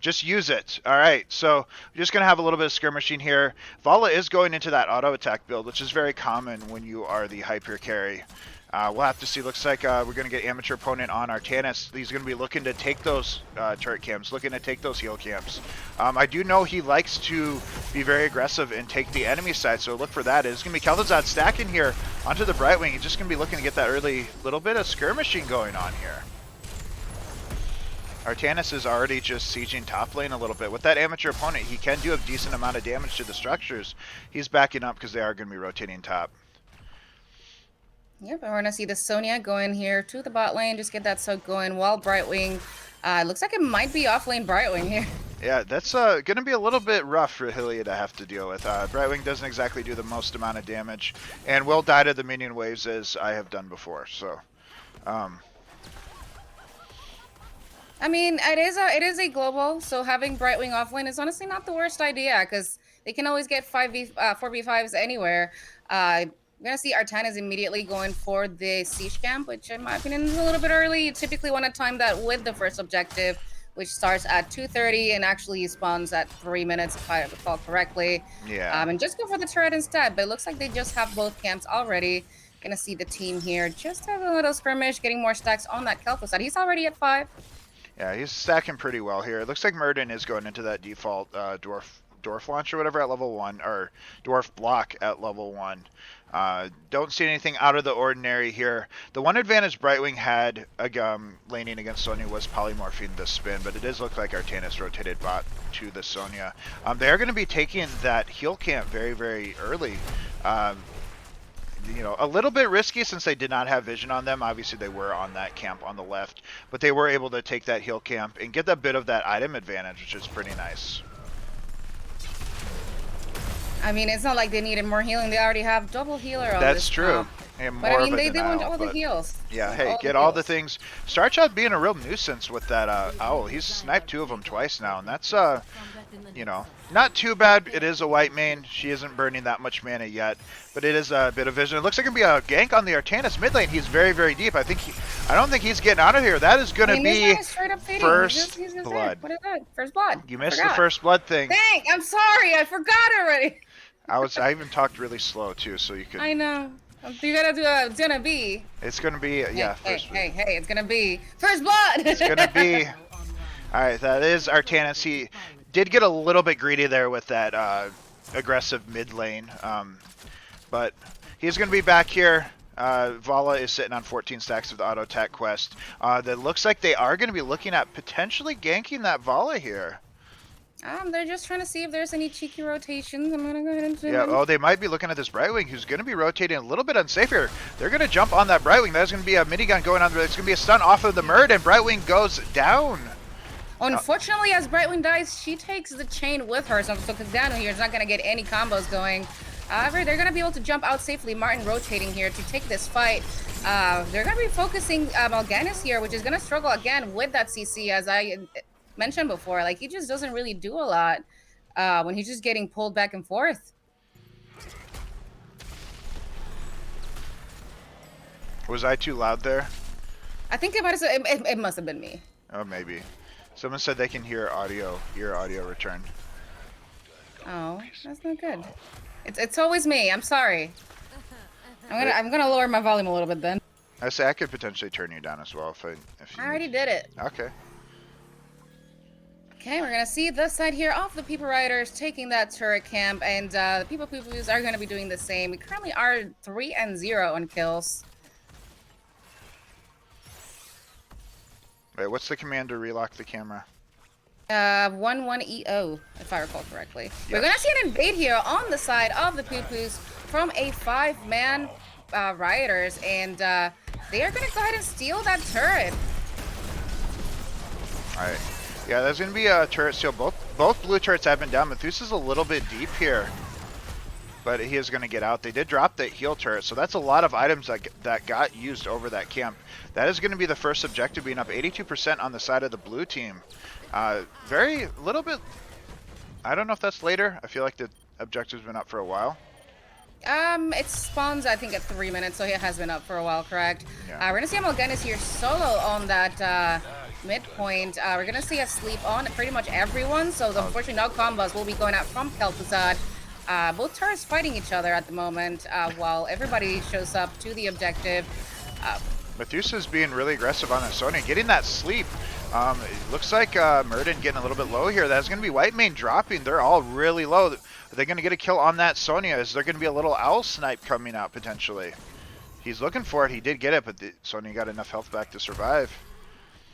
Just use it. All right, so we're just going to have a little bit of skirmishing here. Vala is going into that auto attack build, which is very common when you are the hyper carry. We'll have to see. Looks like we're going to get amateur opponent on Artanis. He's going to be looking to take those turret camps, looking to take those heal camps. I do know he likes to be very aggressive and take the enemy side, so look for that. It's going to be Kel'Thuzad stacking here onto the Brightwing. He's just going to be looking to get that early little bit of skirmishing going on here. Artanis is already just sieging top lane a little bit. With that amateur opponent, he can do a decent amount of damage to the structures. He's backing up because they are going to be rotating top.
Yep, and we're going to see the Sonya going here to the bot lane, just get that soak going while Brightwing, looks like it might be off lane Brightwing here.
Yeah, that's going to be a little bit rough for Hylia to have to deal with. Brightwing doesn't exactly do the most amount of damage, and will die to the minion waves as I have done before, so...
I mean, it is a global, so having Brightwing offlane is honestly not the worst idea because they can always get 4v5s anywhere. We're gonna see Artanis immediately going for the siege camp, which in my opinion is a little bit early. You typically want to time that with the first objective, which starts at 2:30 and actually spawns at 3 minutes if I recall correctly.
Yeah.
And just go for the turret instead. But it looks like they just have both camps already. Gonna see the team here just have a little skirmish, getting more stacks on that Kel'Thuzad. He's already at 5.
Yeah, he's stacking pretty well here. It looks like Muradin is going into that default dwarf launch or whatever at level 1, or dwarf block at level 1. Don't see anything out of the ordinary here. The one advantage Brightwing had laning against Sonya was polymorphing the spin, but it does look like Artanis rotated bot to the Sonya. They are going to be taking that heal camp very, very early. You know, a little bit risky since they did not have vision on them. Obviously, they were on that camp on the left, but they were able to take that heal camp and get a bit of that item advantage, which is pretty nice.
I mean, it's not like they needed more healing. They already have double healer on
That's
this
true.
comp.
And
But
more
I mean,
of a
they want
denial,
all the
but-
heals.
Yeah, hey,
All
get
the
all the
heals.
things. Starchild being a real nuisance with that owl. He's sniped 2 of them twice now, and that's, you know, not too bad. It is a white main. She isn't burning that much mana yet, but it is a bit of vision. It looks like it'll be a gank on the Artanis mid lane. He's very, very deep. I don't think he's getting out of here. That is going to
I mean, this
be
guy is straight up fading.
first
He's just
blood.
there. What is that? First blood.
You missed the
Forgot.
first blood thing.
Dang, I'm sorry. I forgot already.
I even talked really slow too, so you could.
I know. You gotta do a, it's gonna be.
It's gonna be yeah.
Hey,
First,
hey, it's gonna be first blood.
It's gonna be. All right, that is Artanis. He did get a little bit greedy there with that aggressive mid lane, but he's gonna be back here. Vala is sitting on 14 stacks of the auto attack quest. That looks like they are gonna be looking at potentially ganking that Vala here.
They're just trying to see if there's any cheeky rotations. I'm gonna go ahead and zoom
Yeah,
in.
oh, they might be looking at this Brightwing, who's going to be rotating a little bit unsafe here. They're going to jump on that Brightwing. There's going to be a minigun going on. There's going to be a stun off of the Murd, and Brightwing goes down.
Unfortunately, as Brightwing dies, she takes the chain with her, so Danu here is not gonna get any combos going. However, they're gonna be able to jump out safely. Martin rotating here to take this fight. They're gonna be focusing Mal'Ganis here, which is gonna struggle again with that CC, as I mentioned before. Like, he just doesn't really do a lot when he's just getting pulled back and forth.
Was I too loud there?
I think it might have. It must have been me.
Oh, maybe. Someone said they can hear audio, your audio return.
Oh, that's not good. It's always me. I'm sorry. I'm gonna lower my volume a little bit then.
I say I could potentially turn you down as well if you
I already
need.
did it.
Okay.
Okay, we're gonna see this side here of the People Riders taking that turret camp, and the People Poo-Poos are gonna be doing the same. We currently are 3-0 on kills.
Wait, what's the command to relock the camera?
1-1-EO, if I recall correctly.
Yes.
We're gonna see an invade here on the side of the Poo-Poos from a 5-man Rioters, and they are gonna go ahead and steal that turret.
Alright. Yeah, there's going to be a turret steal. Both blue turrets have been down. Methuselah's a little bit deep here, but he is going to get out. They did drop that heal turret, so that's a lot of items that got used over that camp. That is going to be the first objective, being up 82% on the side of the blue team. Very little bit. I don't know if that's later. I feel like the objective's been up for a while.
It spawns, I think, at 3 minutes, so it has been up for a while, correct?
Yeah.
We're gonna see Morganis here solo on that midpoint. We're gonna see a sleep on pretty much everyone, so unfortunately no combos will be going out from Kel'Thuzad. Both turrets fighting each other at the moment, while everybody shows up to the objective.
Methuselah's being really aggressive on that Sonya, getting that sleep. It looks like Murden getting a little bit low here. That's going to be White Mane dropping. They're all really low. Are they going to get a kill on that Sonya? Is there going to be a little owl snipe coming out potentially? He's looking for it. He did get it, but Sonya got enough health back to survive.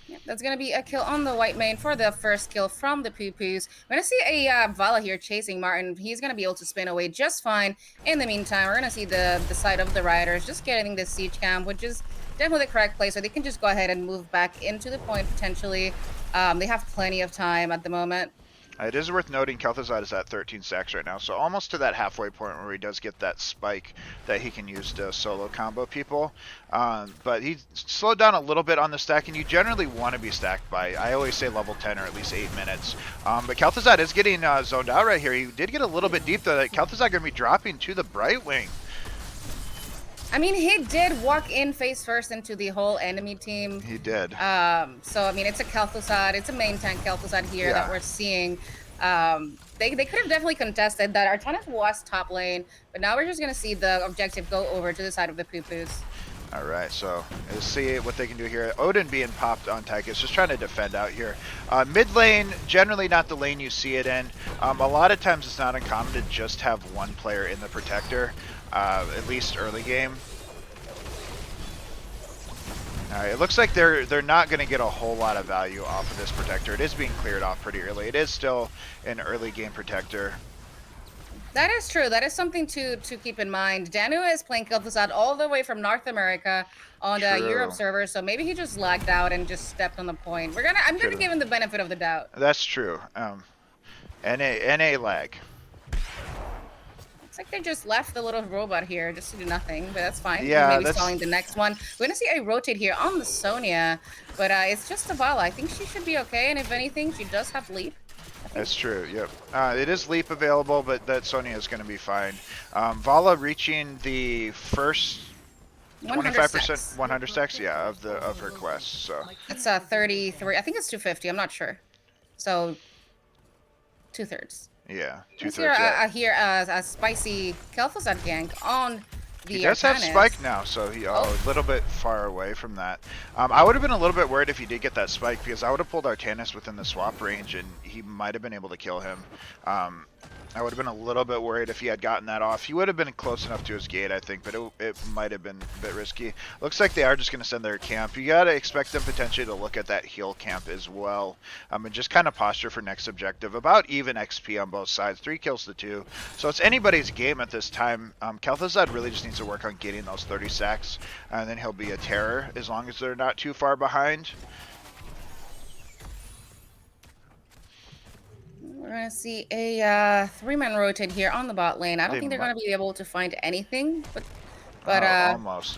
Yep, that's gonna be a kill on the White Mane for the first kill from the Poo-Poos. We're gonna see a Vala here chasing Martin. He's gonna be able to spin away just fine. In the meantime, we're gonna see the side of the Rioters just getting the siege camp, which is definitely the correct place, so they can just go ahead and move back into the point potentially. They have plenty of time at the moment.
It is worth noting Kel'Thuzad is at 13 stacks right now, so almost to that halfway point where he does get that spike that he can use to solo combo people. But he slowed down a little bit on the stacking. You generally want to be stacked by, I always say, level 10 or at least 8 minutes. But Kel'Thuzad is getting zoned out right here. He did get a little bit deep, though. That Kel'Thuzad going to be dropping to the Bright Wing.
I mean, he did walk in face first into the whole enemy team.
He did.
So, I mean, it's a Kel'Thuzad. It's a main tank Kel'Thuzad here that we're seeing. They could have definitely contested that. Artanis was top lane, but now we're just going to see the objective go over to the side of the Poo-Poos.
All right, so let's see what they can do here. Odin being popped on Tychus, just trying to defend out here. Mid lane, generally not the lane you see it in. A lot of times it's not uncommon to just have one player in the protector, at least early game. All right, it looks like they're not going to get a whole lot of value off of this protector. It is being cleared off pretty early. It is still an early game protector.
That is true. That is something to keep in mind. Danu is playing Kel'Thuzad all the way from North America on the Europe server, so maybe he just lagged out and just stepped on the point. I'm gonna give him the benefit of the doubt.
That's true. NA lag.
Looks like they just left the little robot here just to do nothing, but that's fine.
Yeah,
Maybe stalling the next one. We're gonna see a rotate here on the Sonya, but it's just a Vala. I think she should be okay, and if anything, she does have leap.
That's true, yep. It is leap available, but that Sonya is going to be fine. Vala reaching the first 25%, 100 stacks, yeah, of her quest. So
it's 33. I think it's 250. I'm not sure. So 2/3.
Yeah, 2/3.
Here, a spicy Kel'Thuzad gank on the
He does have spike now, so he a little bit far away from that. I would have been a little bit worried if he did get that spike, because I would have pulled Artanis within the swap range, and he might have been able to kill him. I would have been a little bit worried if he had gotten that off. He would have been close enough to his gate, I think, but it might have been a bit risky. Looks like they are just going to send their camp. You got to expect them potentially to look at that heal camp as well. And just kind of posture for next objective. About even XP on both sides. 3 kills to 2. So it's anybody's game at this time. Kel'Thuzad really just needs to work on getting those 30 sacks, and then he'll be a terror as long as they're not too far behind.
We're going to see a 3-man rotate here on the bot lane. I don't think they're going to be able to find anything, but
almost.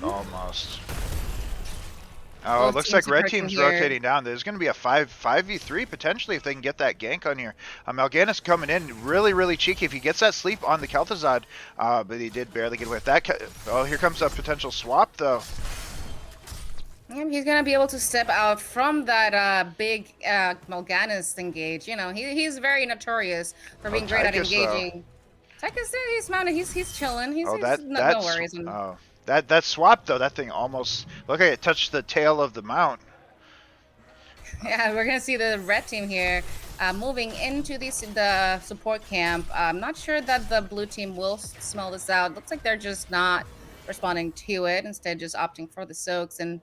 Oh, it looks like red team's rotating down. There's going to be a 5v3 potentially if they can get that gank on here. Mal'Ganis coming in really cheeky if he gets that sleep on the Kel'Thuzad, but he did barely get away with that. Oh, here comes a potential swap though.
He's gonna be able to step out from that big Mal'Ganis engage. You know, he's very notorious for being great at engaging Tychus, he's mounted. He's chilling.
Oh,
He's no worries.
that swap though. That thing almost look like it touched the tail of the mount.
Yeah, we're gonna see the red team here moving into the support camp. I'm not sure that the blue team will smell this out. Looks like they're just not responding to it. Instead, just opting for the soaks. And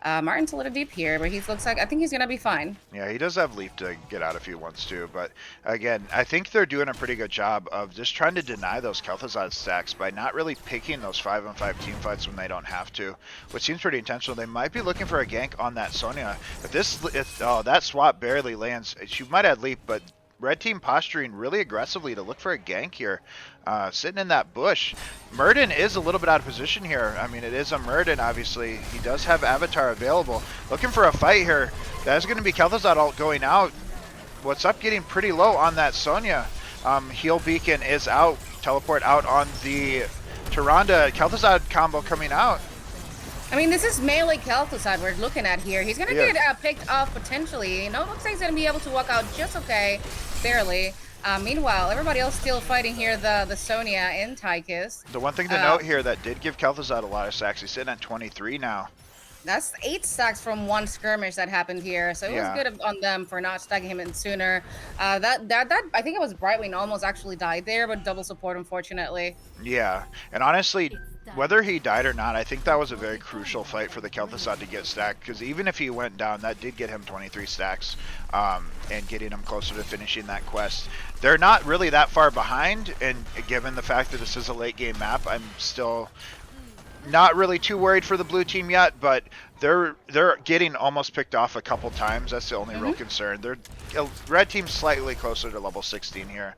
Martin's a little deep here, but he looks like I think he's gonna be fine.
Yeah, he does have leap to get out if he wants to, but again, I think they're doing a pretty good job of just trying to deny those Kel'Thuzad stacks by not really picking those 5-on-5 team fights when they don't have to, which seems pretty intentional. They might be looking for a gank on that Sonya. If that swap barely lands, she might have leap, but red team posturing really aggressively to look for a gank here. Sitting in that bush. Murden is a little bit out of position here. I mean, it is a Murden, obviously. He does have Avatar available. Looking for a fight here. That is going to be Kel'Thuzad ult going out. What's up getting pretty low on that Sonya. Heal Beacon is out. Teleport out on the Tyrande. Kel'Thuzad combo coming out.
I mean, this is melee Kel'Thuzad we're looking at here. He's gonna get picked off potentially. You know, looks like he's gonna be able to walk out just okay, barely. Meanwhile, everybody else still fighting here. The Sonya and Tychus.
The one thing to note here that did give Kel'Thuzad a lot of stacks. He's sitting at 23 now.
That's 8 stacks from one skirmish that happened here, so it was good on them for not stacking him in sooner. That I think it was Brightwing almost actually died there, but double support unfortunately.
Yeah, and honestly, whether he died or not, I think that was a very crucial fight for the Kel'Thuzad to get stacked, because even if he went down, that did get him 23 stacks and getting him closer to finishing that quest. They're not really that far behind, and given the fact that this is a late game map, I'm still not really too worried for the blue team yet, but they're getting almost picked off a couple times. That's the only real concern. They're red team's slightly closer to level 16 here.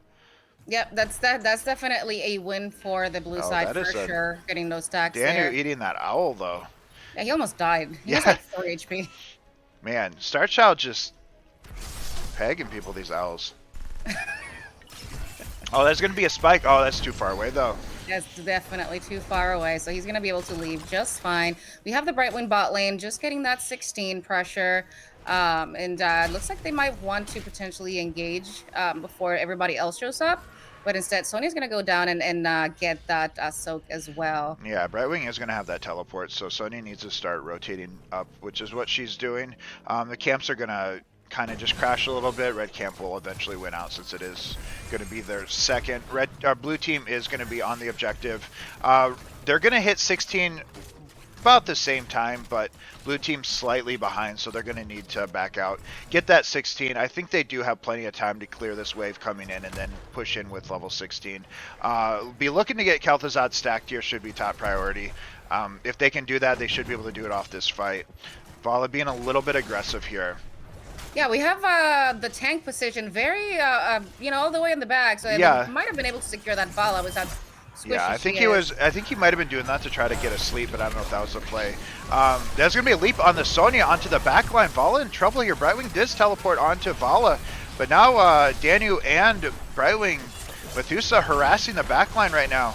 Yep, that's definitely a win for the blue side for sure. Getting those stacks.
Daniel eating that owl though.
Yeah, he almost died. He has like 4 HP.
Man, Starchild just pegging people, these owls. Oh, there's gonna be a spike. Oh, that's too far away though.
That's definitely too far away, so he's gonna be able to leave just fine. We have the Brightwing bot lane just getting that 16 pressure. And looks like they might want to potentially engage before everybody else shows up. But instead, Sonya's going to go down and get that soak as well.
Yeah, Brightwing is going to have that teleport, so Sonya needs to start rotating up, which is what she's doing. The camps are going to kind of just crash a little bit. Red camp will eventually win out since it is going to be their second. Blue team is going to be on the objective. They're going to hit 16 about the same time, but blue team's slightly behind, so they're going to need to back out, get that 16. I think they do have plenty of time to clear this wave coming in and then push in with level 16. Be looking to get Kel'Thuzad stacked here should be top priority. If they can do that, they should be able to do it off this fight. Vala being a little bit aggressive here.
Yeah, we have the tank position very, all the way in the back, so they might have been able to secure that Vala without.
Yeah, I think he might have been doing that to try to get a sleep, but I don't know if that was the play. There's going to be a leap on the Sonya onto the backline. Vala in trouble here. Brightwing does teleport onto Vala, but now Danu and Brightwing, Methusa harassing the backline right now.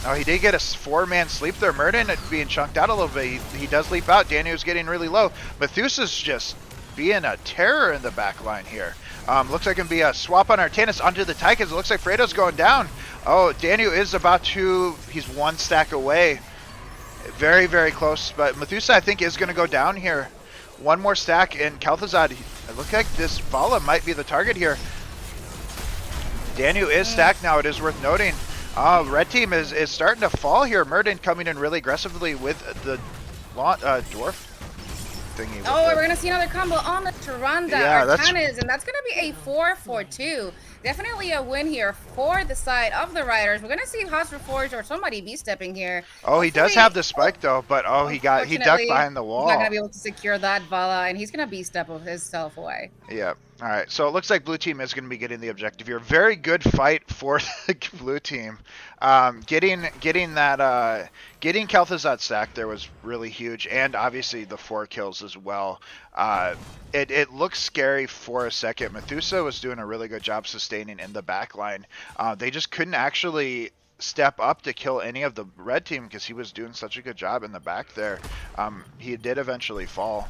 Oh, he did get a 4-man sleep there. Murden being chunked out a little bit. He does leap out. Danu's getting really low. Methusa's just being a terror in the backline here. Looks like it can be a swap on Artanis onto the Tychus. It looks like Fredo's going down. Oh, Danu is about to, he's 1 stack away. Very, very close, but Methusa I think is going to go down here. 1 more stack and Kel'Thuzad, it looks like this Vala might be the target here. Danu is stacked now, it is worth noting. Red team is starting to fall here. Murden coming in really aggressively with the dwarf thingy.
Oh, we're gonna see another combo on the Tyrande Artanis, and that's gonna be a 4-4-2. Definitely a win here for the side of the Riders. We're gonna see Hoss Reforged or somebody be stepping here.
Oh, he does have the spike though, but he ducked behind the wall.
He's not gonna be able to secure that Vala, and he's gonna beast step himself away.
Yeah. All right. So it looks like blue team is going to be getting the objective here. Very good fight for the blue team. Getting Kel'Thuzad stacked there was really huge, and obviously the 4 kills as well. It looked scary for a second. Methusa was doing a really good job sustaining in the back line. They just couldn't actually step up to kill any of the red team because he was doing such a good job in the back there. He did eventually fall,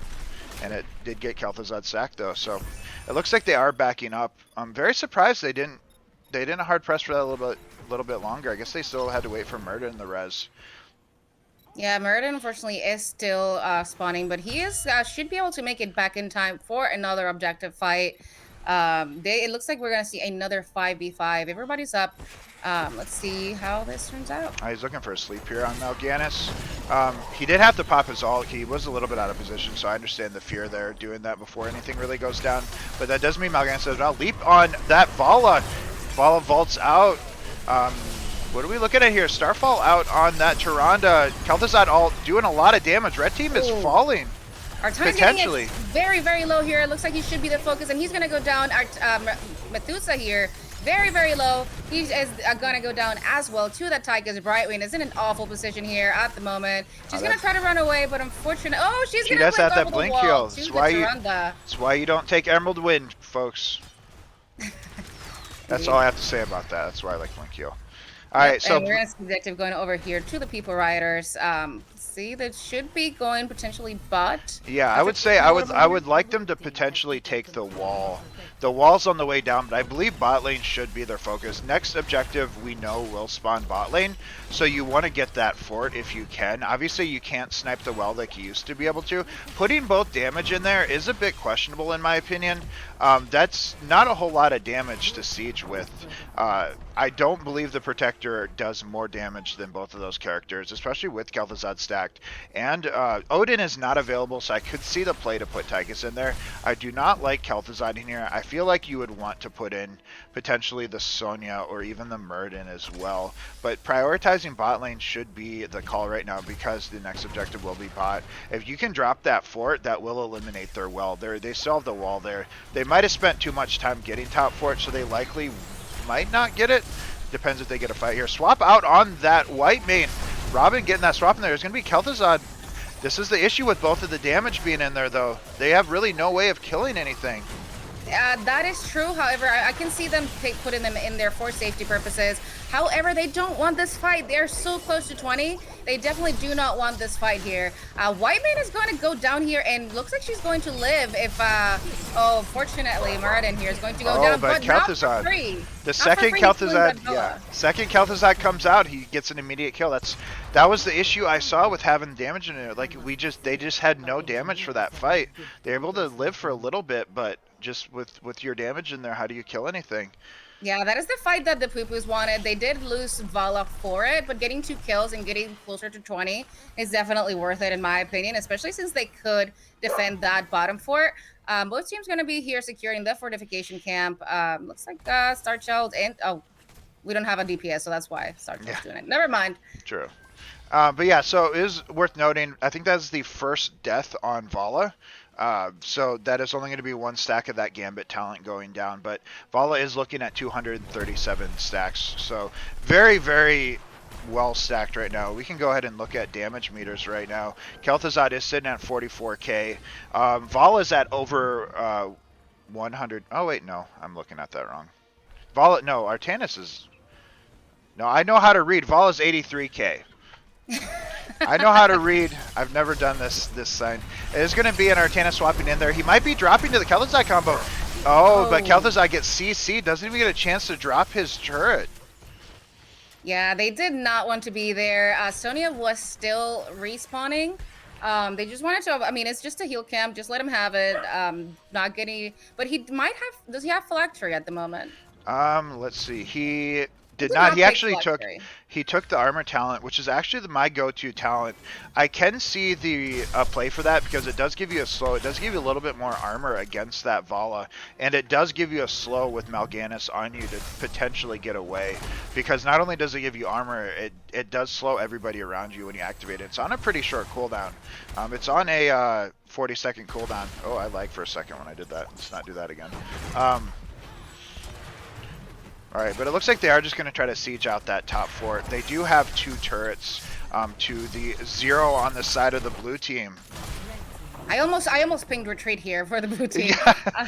and it did get Kel'Thuzad sacked though. So it looks like they are backing up. I'm very surprised they didn't they didn't hard press for that a little bit longer. I guess they still had to wait for Murda in the res.
Yeah, Meriden unfortunately is still spawning, but he is should be able to make it back in time for another objective fight. It looks like we're gonna see another 5v5. Everybody's up. Let's see how this turns out.
He's looking for a sleep here on Mal'Ganis. He did have to pop his ult. He was a little bit out of position, so I understand the fear there, doing that before anything really goes down. But that does mean Mal'Ganis says, I'll leap on that Vala. Vala vaults out. What are we looking at here? Starfall out on that Tyrande. Kel'Thuzad ult doing a lot of damage. Red team is falling.
Our time's getting very, very low here. It looks like he should be the focus, and he's going to go down. Methusa here, very, very low. He is going to go down as well to that Tychus. Brightwing is in an awful position here at the moment. She's going to try to run away, but unfortunately... Oh, she's going to
does have that blink heal. That's why you don't take Emerald Wind, folks. That's all I have to say about that. That's why I like blink heal. All right, so
we're going to see objective going over here to the People Riders. See, that should be going potentially bot.
Yeah, I would say I would like them to potentially take the wall. The wall's on the way down, but I believe bot lane should be their focus. Next objective we know will spawn bot lane, so you want to get that fort if you can. Obviously you can't snipe the well like you used to be able to. Putting both damage in there is a bit questionable in my opinion. That's not a whole lot of damage to siege with. I don't believe the Protector does more damage than both of those characters, especially with Kel'Thuzad stacked. And Odin is not available, so I could see the play to put Tychus in there. I do not like Kel'Thuzad in here. I feel like you would want to put in potentially the Sonya or even the Muradin as well. But prioritizing bot lane should be the call right now because the next objective will be bot. If you can drop that fort, that will eliminate their well. They still have the wall there. They might have spent too much time getting top fort, so they likely might not get it. Depends if they get a fight here. Swap out on that white main. Robin getting that swap in there. There's going to be Kel'Thuzad. This is the issue with both of the damage being in there, though. They have really no way of killing anything.
That is true. However, I can see them putting them in there for safety purposes. However, they don't want this fight. They're so close to 20. They definitely do not want this fight here. White Man is going to go down here, and looks like she's going to live if, oh, fortunately, Muradin here is going to go down, but
Kel'Thuzad,
not for free.
The second Kel'Thuzad comes out, he gets an immediate kill. That was the issue I saw with having damage in it. Like, they just had no damage for that fight. They're able to live for a little bit, but just with your damage in there, how do you kill anything?
Yeah, that is the fight that the Poo-Poos wanted. They did lose Vala for it, but getting 2 kills and getting closer to 20 is definitely worth it in my opinion, especially since they could defend that bottom fort. Both teams going to be here securing the fortification camp. Looks like Starchild and... Oh, we don't have a DPS, so that's why Starchild's doing it. Never mind.
True. But yeah, so it is worth noting, I think that's the first death on Vala. So that is only going to be 1 stack of that Gambit talent going down, but Vala is looking at 237 stacks, so very, very well stacked right now. We can go ahead and look at damage meters right now. Kel'Thuzad is sitting at 44k. Vala's at over 100. Oh wait, no, I'm looking at that wrong. Vala, no, Artanis is... No, I know how to read. Vala's 83k. I know how to read. I've never done this sign. There's going to be an Artana swapping in there. He might be dropping to the Kel'Thuzad combo. Oh, but Kel'Thuzad gets CC. Doesn't even get a chance to drop his turret.
Yeah, they did not want to be there. Sonya was still respawning. They just wanted to... I mean, it's just a heal camp. Just let him have it. Not getting... But he might have... Does he have Phylactery at the moment?
Let's see. He... Did not. He actually took the armor talent, which is actually my go-to talent. I can see the play for that because it does give you a slow. It does give you a little bit more armor against that Vala, and it does give you a slow with Mal'Ganis on you to potentially get away. Because not only does it give you armor, it does slow everybody around you when you activate it. It's on a pretty short cooldown. It's on a 40-second cooldown. Oh, I lagged for a second when I did that. Let's not do that again. Alright, but it looks like they are just going to try to siege out that top fort. They do have 2 turrets to the 0 on the side of the blue team.
I almost pinged retreat here for the blue team.
Yeah.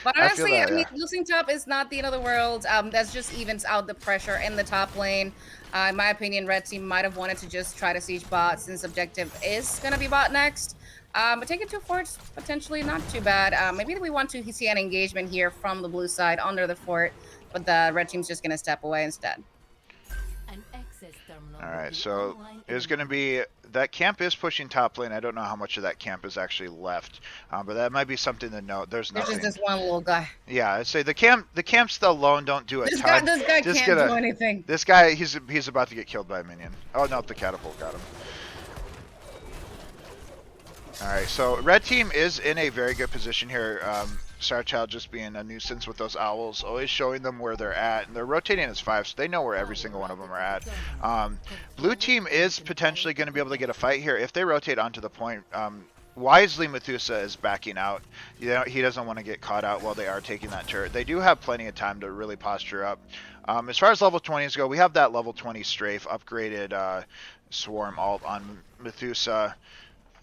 But honestly, I mean, losing top is not the end of the world. That just evens out the pressure in the top lane. In my opinion, red team might have wanted to just try to siege bot since objective is going to be bot next. But taking 2 forts, potentially not too bad. Maybe we want to see an engagement here from the blue side under the fort. but the red team's just gonna step away instead.
Alright, so there's going to be... That camp is pushing top lane. I don't know how much of that camp is actually left. But that might be something to note. There's
There's
nothing.
just this one little guy.
Yeah, I'd say the camps alone don't do a
This
ton.
guy can't do anything.
This guy, he's about to get killed by a minion. Oh no, the catapult got him. Alright, so red team is in a very good position here. Starchild just being a nuisance with those owls, always showing them where they're at, and they're rotating as 5, so they know where every single one of them are at. Blue team is potentially going to be able to get a fight here if they rotate onto the point. Wisely, Methusa is backing out. You know, he doesn't want to get caught out while they are taking that turret. They do have plenty of time to really posture up. As far as level 20s go, we have that level 20 strafe upgraded swarm alt on Methusa,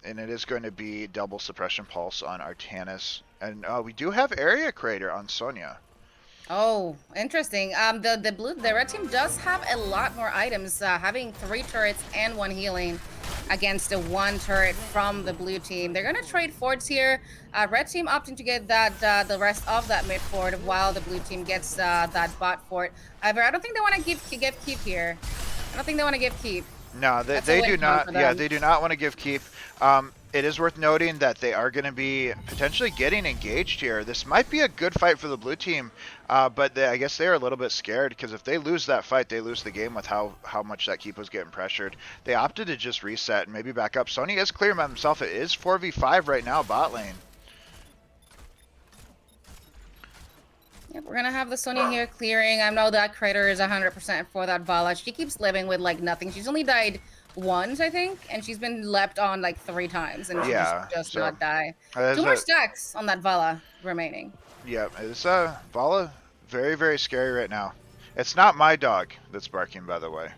and it is going to be double suppression pulse on Artanis. And we do have area crater on Sonya.
Oh, interesting. The red team does have a lot more items, having 3 turrets and 1 healing against the 1 turret from the blue team. They're gonna trade forts here. Red team opting to get that the rest of that mid fort while the blue team gets that bot fort. However, I don't think they want to give keep here. I don't think they want to give keep.
No, they do not. Yeah, they do not want to give keep. It is worth noting that they are going to be potentially getting engaged here. This might be a good fight for the blue team, but I guess they are a little bit scared because if they lose that fight, they lose the game with how much that keep was getting pressured. They opted to just reset and maybe back up. Sony is clear by himself. It is 4v5 right now, bot lane.
Yep, we're gonna have the Sonya here clearing. I know that crater is 100% for that Vala. She keeps living with like nothing. She's only died once, I think, and she's been leapt on like 3 times, and she just not die. 2 more stacks on that Vala remaining.
Yeah, it's Vala very, very scary right now. It's not my dog that's barking, by the way.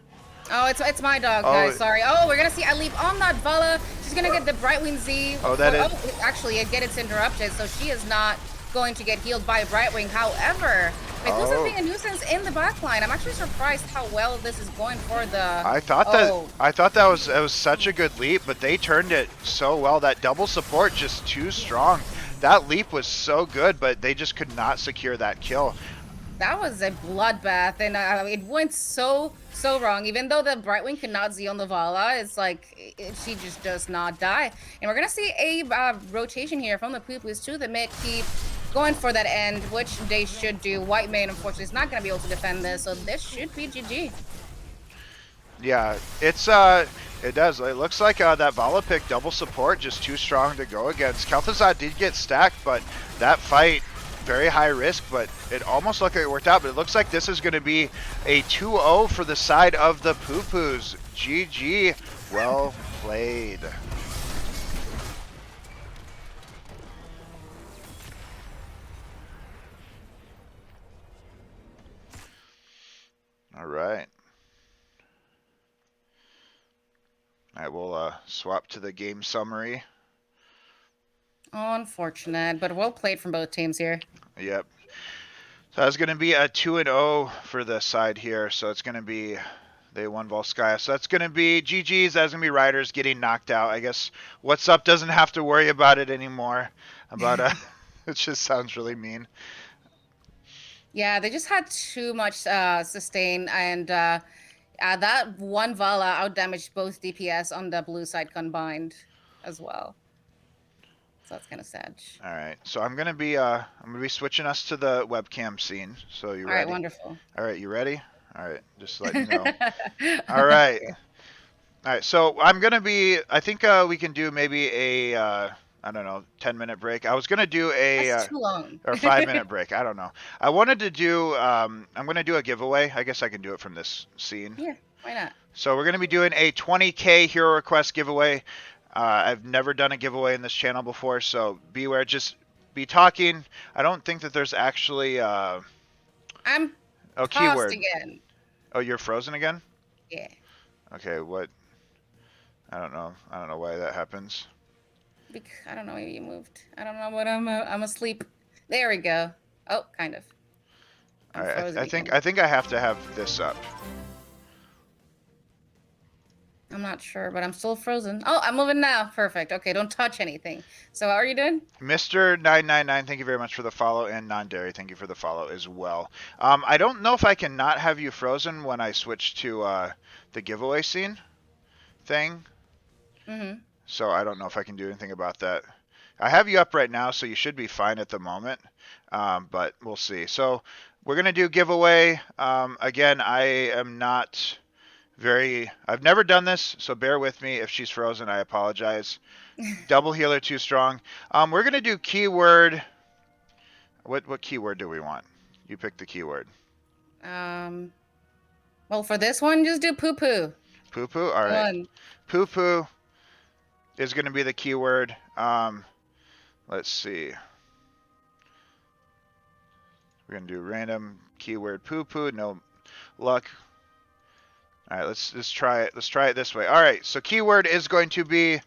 Oh, it's my dog, guys. Sorry. Oh, we're gonna see I leap on that Vala. She's gonna get the Brightwing Z.
Oh, that is.
Oh, actually, again, it's interrupted, so she is not going to get healed by Brightwing. However, Methusa's being a nuisance in the backline. I'm actually surprised how well this is going for the...
I thought that was such a good leap, but they turned it so well. That double support just too strong. That leap was so good, but they just could not secure that kill.
That was a bloodbath, and it went so wrong. Even though the Brightwing could not Z on the Vala, it's like she just does not die. And we're gonna see a rotation here from the Poo-Poos to the mid keep, going for that end, which they should do. White Mane, unfortunately, is not gonna be able to defend this, so this should be GG.
Yeah, it does. It looks like that Vala pick double support just too strong to go against. Kel'Thuzad did get stacked, but that fight, very high risk, but it almost looked like it worked out. But it looks like this is going to be a 2-0 for the side of the Poo-Poos. GG. Well played. All right. All right, we'll swap to the game summary.
Unfortunate, but well played from both teams here.
Yep. So that's going to be a 2-0 for the side here. So it's going to be, they won Volskaya. So that's going to be GG's. That's going to be Riders getting knocked out. I guess What's Up doesn't have to worry about it anymore. It just sounds really mean.
Yeah, they just had too much sustain, and that one Vala outdamaged both DPS on the blue side combined as well. So that's kind of sad.
All right, so I'm gonna be switching us to the webcam scene. So you ready?
All right, wonderful.
All right, you ready? All right, just let you know. All right, all right. So I'm gonna be. I think we can do maybe a I don't know 10-minute break. I was gonna do a
That's too long.
or 5-minute break. I don't know. I wanted to do. I'm gonna do a giveaway. I guess I can do it from this scene.
Yeah, why not?
So we're gonna be doing a 20K hero request giveaway. I've never done a giveaway in this channel before, so beware. Just be talking. I don't think that there's actually
I'm
keyword
again.
Oh, you're frozen again?
Yeah.
Okay, what? I don't know why that happens.
I don't know where you moved. I don't know what I'm asleep. There we go. Oh, kind of.
All right, I think I have to have this up.
I'm not sure, but I'm still frozen. Oh, I'm moving now. Perfect. Okay, don't touch anything. So how are you doing?
Mr. 999, thank you very much for the follow, and Non-Dairy, thank you for the follow as well. I don't know if I can not have you frozen when I switch to the giveaway scene thing,
Mm-hmm.
so I don't know if I can do anything about that. I have you up right now, so you should be fine at the moment, but we'll see. So we're going to do giveaway. Again, I am not I've never done this, so bear with me. If she's frozen, I apologize. Double healer too strong. We're going to do keyword. What keyword do we want? You pick the keyword.
Um, well, for this one, just do poo-poo.
Poo poo? All right.
One.
Poo poo is going to be the keyword. Let's see. We're going to do random keyword poo poo. No luck. All right, let's try it. Let's try it this way. All right, so keyword is going to be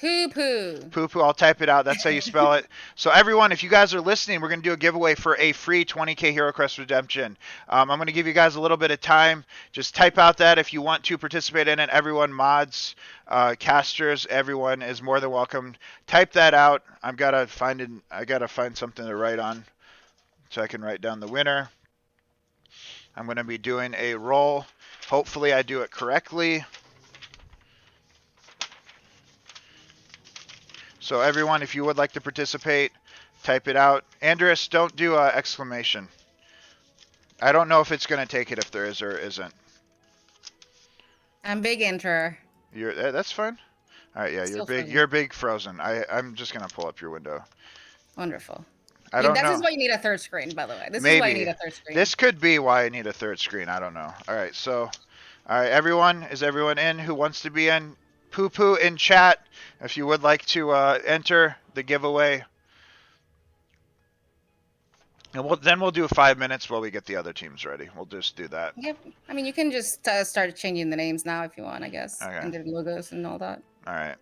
Poo-poo.
poo poo. I'll type it out. That's how you spell it. So everyone, if you guys are listening, we're going to do a giveaway for a free 20k Hero Quest redemption. I'm going to give you guys a little bit of time. Just type out that if you want to participate in it. Everyone, mods, casters, everyone is more than welcome. Type that out. I gotta find something to write on so I can write down the winner. I'm going to be doing a roll. Hopefully I do it correctly. So everyone, if you would like to participate, type it out. Andreas, don't do exclamation. I don't know if it's going to take it if there is or isn't.
I'm big enterer.
That's fine. All right, yeah,
Still
you're big.
frozen.
You're big frozen. I'm just going to pull up your window.
Wonderful.
I don't
This
know.
is why you need a third screen, by the way. This is why you
Maybe.
need a third screen.
This could be why I need a third screen. I don't know. All right, so, all right, everyone, is everyone in who wants to be in? Poo poo in chat if you would like to enter the giveaway. And then we'll do 5 minutes while we get the other teams ready. We'll just do that.
Yep. I mean, you can just start changing the names now if you want, I guess,
Okay.
and the logos and all that.
All right.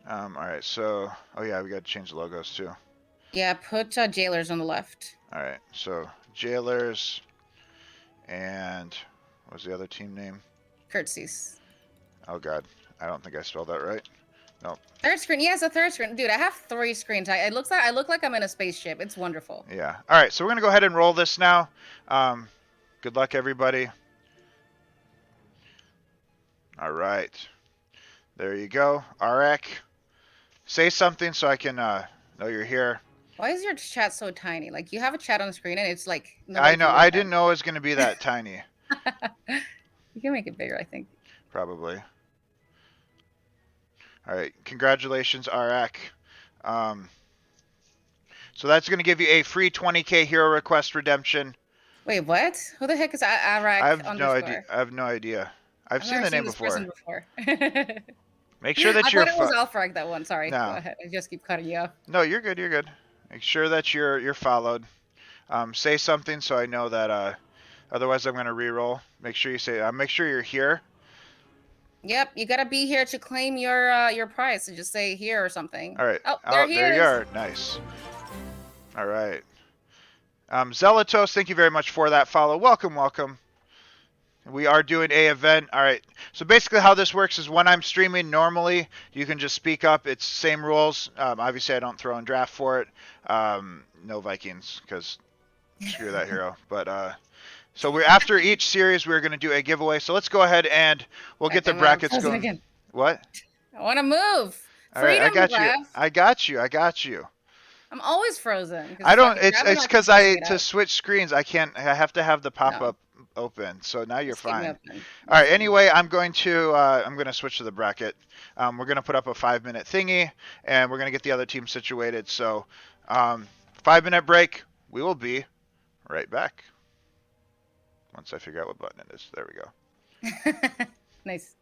All right. So, oh yeah, we got to change the logos too.
Yeah, put jailers on the left.
All right. So jailers, and what was the other team name?
Curtsies.
Oh God, I don't think I spelled that right. Nope.
Third screen. Yes, a third screen. Dude, I have 3 screens. I look like I'm in a spaceship. It's wonderful.
Yeah. All right. So we're gonna go ahead and roll this now. Good luck, everybody. All right. There you go. Arek, say something so I can know you're here.
Why is your chat so tiny? Like, you have a chat on screen and it's like
I know. I didn't know it was gonna be that tiny.
You can make it bigger, I think.
Probably. All right. Congratulations, Arek. So that's going to give you a free 20k Hero Request redemption.
Wait, what? Who the heck is Arak
I have
underscore?
no idea. I have no idea. I've seen the name before.
Before.
Make sure that
I
you're.
thought it was Alfrag, that one. Sorry.
No.
Go ahead. I just keep cutting you off.
No, you're good. You're good. Make sure that you're followed. Say something so I know that. Otherwise, I'm going to re-roll. Make sure you say. Make sure you're here.
Yep, you gotta be here to claim your prize. So just say here or something.
All right.
Oh,
there you are. Nice. All right. Zelatos, thank you very much for that follow. Welcome, welcome. We are doing a event. All right. So basically how this works is when I'm streaming normally, you can just speak up. It's same rules. Obviously, I don't throw in draft for it. No Vikings because screw that hero. But so we're after each series, we're going to do a giveaway. So let's go ahead and we'll get the brackets going.
Again.
What?
I want to move.
All right, I got you.
Raph.
I got you.
I'm always frozen.
I don't. It's because to switch screens, I can't. I have to have the pop up open. So now you're fine. All right. Anyway, I'm going to switch to the bracket. We're going to put up a 5-minute thingy, and we're going to get the other team situated. So, 5-minute break. We will be right back. Once I figure out what button it is. There we
go. Nice.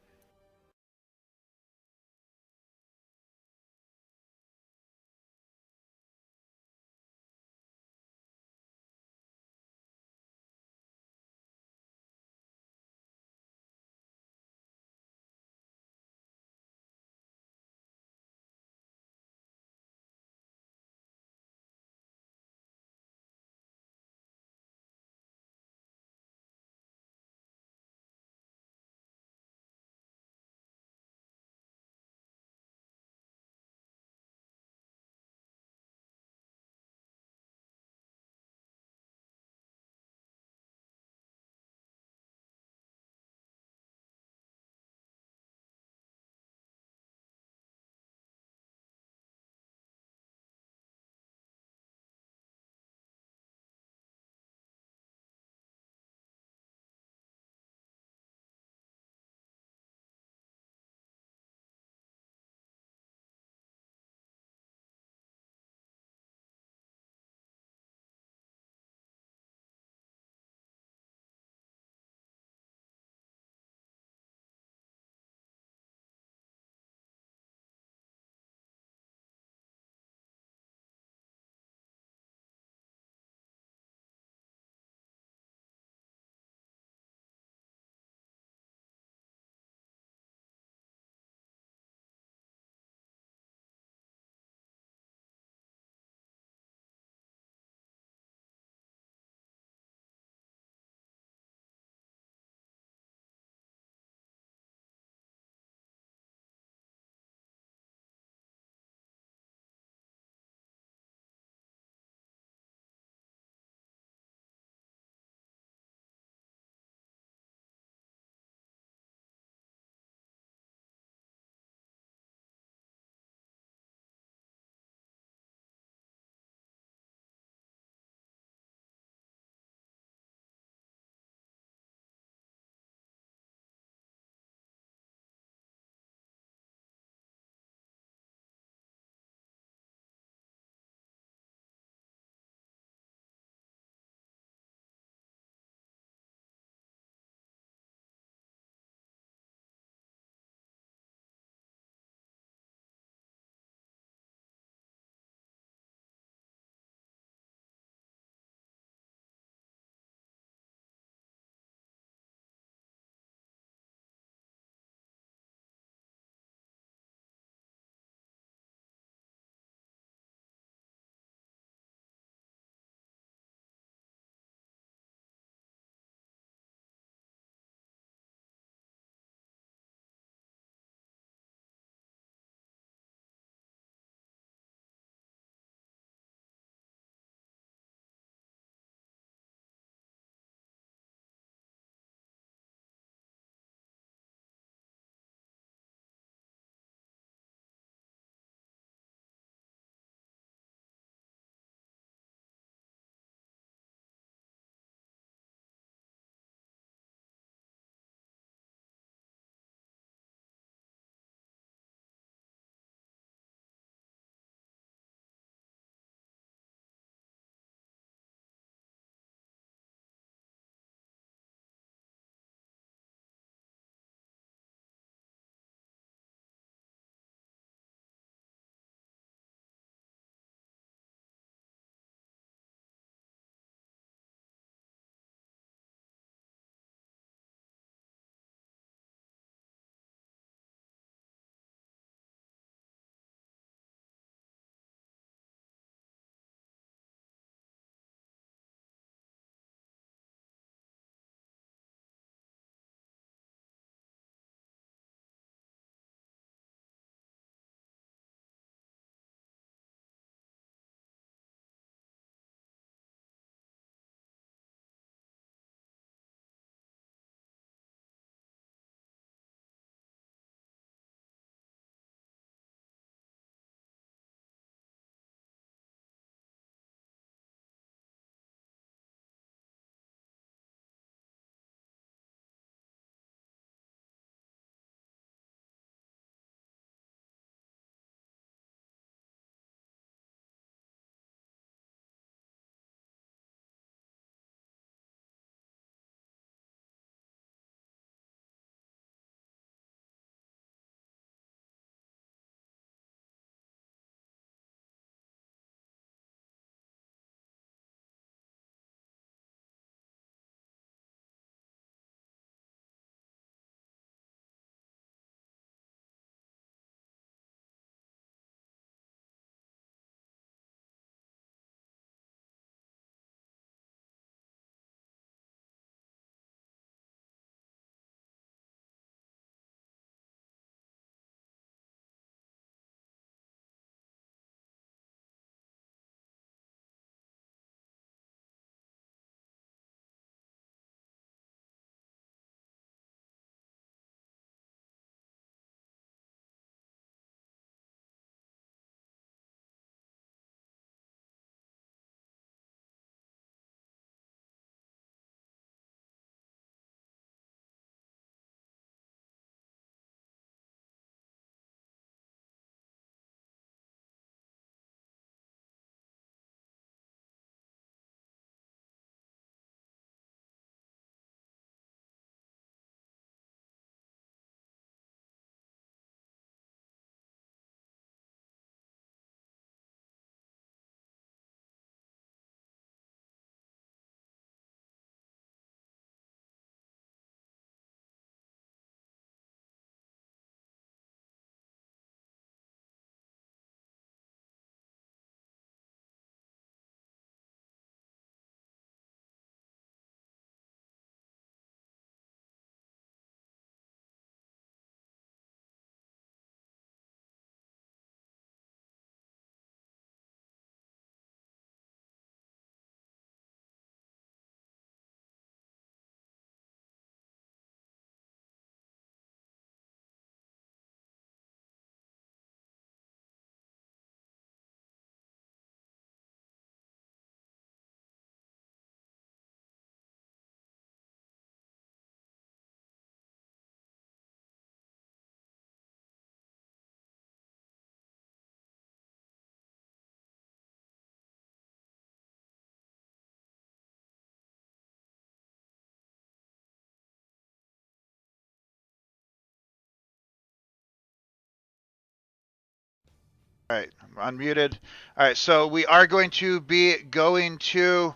All right, I'm unmuted. All right, so we are going to be going to,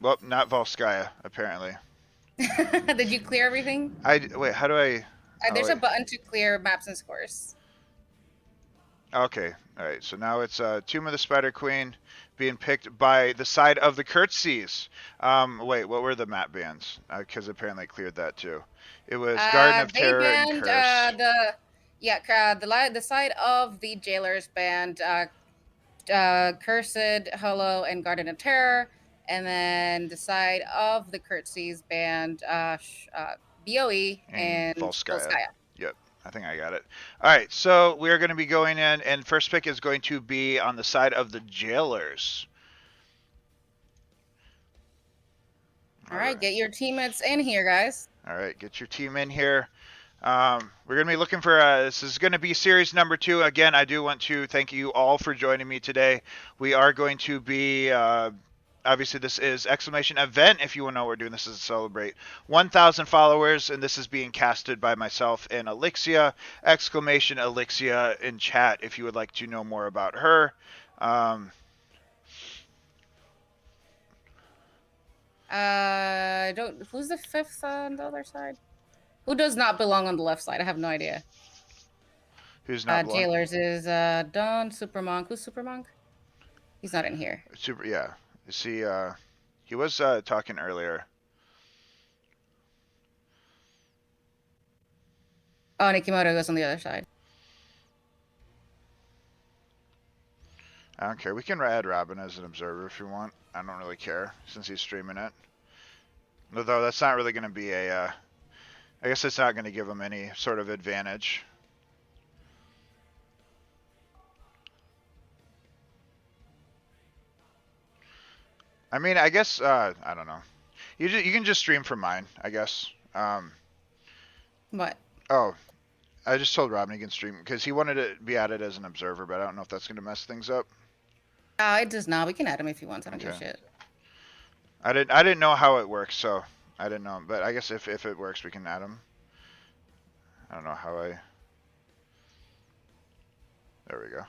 well, not Volskaya, apparently.
Did you clear everything?
Wait, how do I, oh,
There's a
wait.
button to clear maps and scores.
Okay, all right, so now it's Tomb of the Spider Queen being picked by the side of the Curtsies. Wait, what were the map bans? Because apparently I cleared that too. It was Garden of
They
Terror and
banned
Curse.
the side of the jailers banned Cursed, Hollow, and Garden of Terror, and then the side of the Curtsies banned BOE
And
and
Volskaya.
Volskaya.
Yep, I think I got it. All right, so we are going to be going in, and first pick is going to be on the side of the Jailers.
All right, get your teammates in here, guys.
All right, get your team in here. We're going to be looking for, this is going to be series number 2. Again, I do want to thank you all for joining me today. We are going to be, obviously this is exclamation event. If you want to know what we're doing, this is to celebrate 1,000 followers, and this is being casted by myself and Elixia, exclamation Elixia in chat if you would like to know more about her.
Who's the fifth on the other side? Who does not belong on the left side? I have no idea.
Who's not belong?
Jailers is Don Supermonk. Who's Supermonk? He's not in here.
Yeah. See, he was talking earlier.
Oh, Nikimoto goes on the other side.
I don't care. We can add Robin as an observer if you want. I don't really care since he's streaming it. Although that's not really going to be a, I guess it's not going to give him any sort of advantage. I mean, I guess, I don't know. You can just stream from mine, I guess.
What?
Oh, I just told Robin he can stream because he wanted to be added as an observer, but I don't know if that's going to mess things up.
It does not. We can add him if he wants. I don't give a shit.
I didn't know how it works, so I didn't know. But I guess if it works, we can add him. I don't know how I. There we go.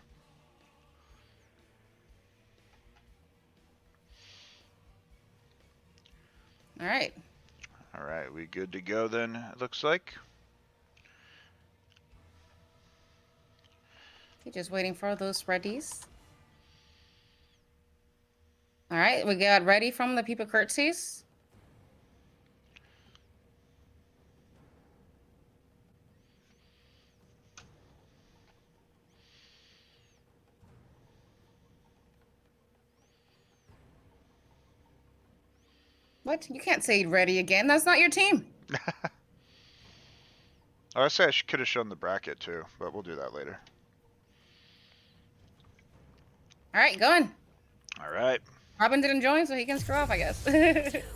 All right.
All right, we good to go then, it looks like.
Okay, just waiting for those readies. All right, we got ready from the people curtsies. What? You can't say ready again. That's not your team.
Oh, I say I could have shown the bracket too, but we'll do that later.
All right, going.
All right.
Robin didn't join, so he can screw off, I guess.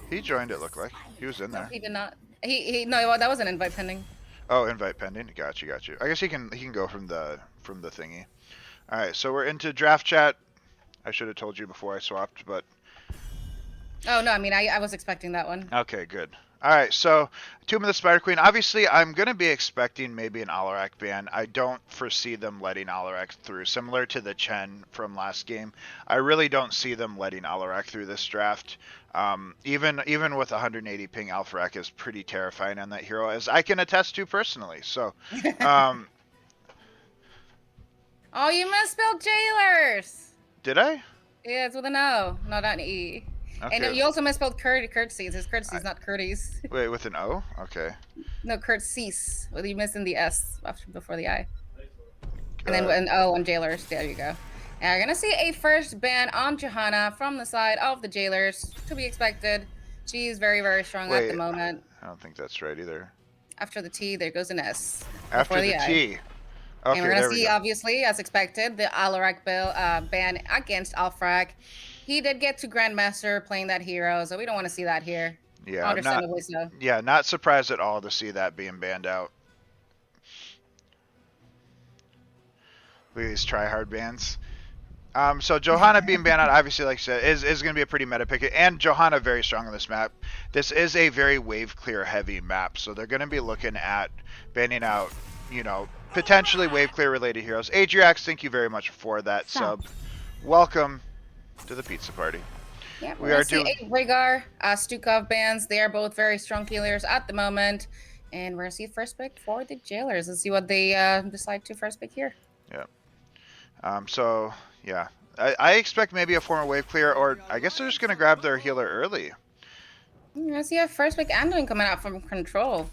He joined, it looked like. He was in there.
He did not. No, that was an invite pending.
Oh, invite pending. Got you. I guess he can go from the thingy. All right, so we're into draft chat. I should have told you before I swapped, but
Oh no, I mean I was expecting that one.
okay, good. All right, so Tomb of the Spider Queen. Obviously, I'm going to be expecting maybe an Alarak ban. I don't foresee them letting Alarak through. Similar to the Chen from last game, I really don't see them letting Alarak through this draft. Even with 180 ping, Alpharak is pretty terrifying on that hero, as I can attest to personally. So,
Oh, you misspelled jailers.
did I?
Yeah, it's with an O, not an E.
Okay.
And you also misspelled curtsies. It's curtsies, not curties.
Wait, with an O? Okay.
No, curtsies. Well, you missing the S before the I. And then an O on jailers. There you go. And we're gonna see a first ban on Johanna from the side of the jailers. To be expected. She's very, very strong at the moment.
I don't think that's right either.
After the T, there goes an S.
After the T. Okay,
and we're gonna see, obviously, as expected, the Alarak ban against Alfrak. He did get to Grandmaster playing that hero, so we don't want to see that here.
Yeah,
understandably so.
Yeah, not surprised at all to see that being banned out. Look at these try-hard bans. So Johanna being banned out, obviously, like I said, is going to be a pretty meta pick. And Johanna very strong on this map. This is a very wave clear heavy map, so they're going to be looking at banning out, potentially wave clear related heroes. Adriax, thank you very much for that sub. Welcome to the pizza party.
Yeah,
We are doing
a Rhaegar, Stukov bands. They are both very strong healers at the moment. And we're going to see first pick for the Jailers and see what they decide to first pick here.
Yeah. So, yeah. I expect maybe a form of wave clear, or I guess they're just going to grab their healer early.
We're going to see a first pick Anduin coming out from Control.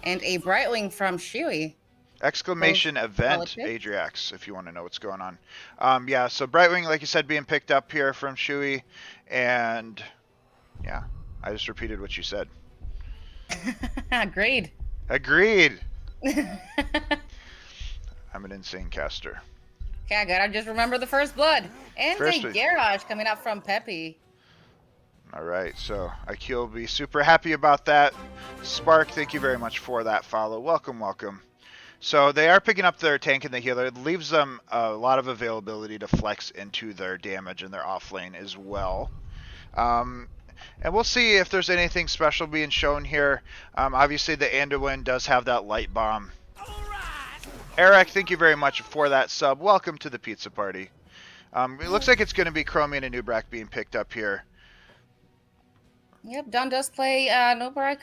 And a Brightwing from Shuey.
Exclamation
Both
event
solid picks.
Adriax, if you want to know what's going on. Yeah, so Brightwing, like you said, being picked up here from Shuey. And, yeah, I just repeated what you said.
Agreed.
Agreed. I'm an insane caster.
Okay, I gotta just remember the first blood. And
First
a Garage coming up from Peppy.
All right, so IQ will be super happy about that. Spark, thank you very much for that follow. Welcome, welcome. So they are picking up their tank and the healer. It leaves them a lot of availability to flex into their damage and their off lane as well. And we'll see if there's anything special being shown here. Obviously, the Anduin does have that light bomb. Eric, thank you very much for that sub. Welcome to the pizza party. It looks like it's going to be Chromium and Nubrak being picked up here.
Yep, Don does play Nobrak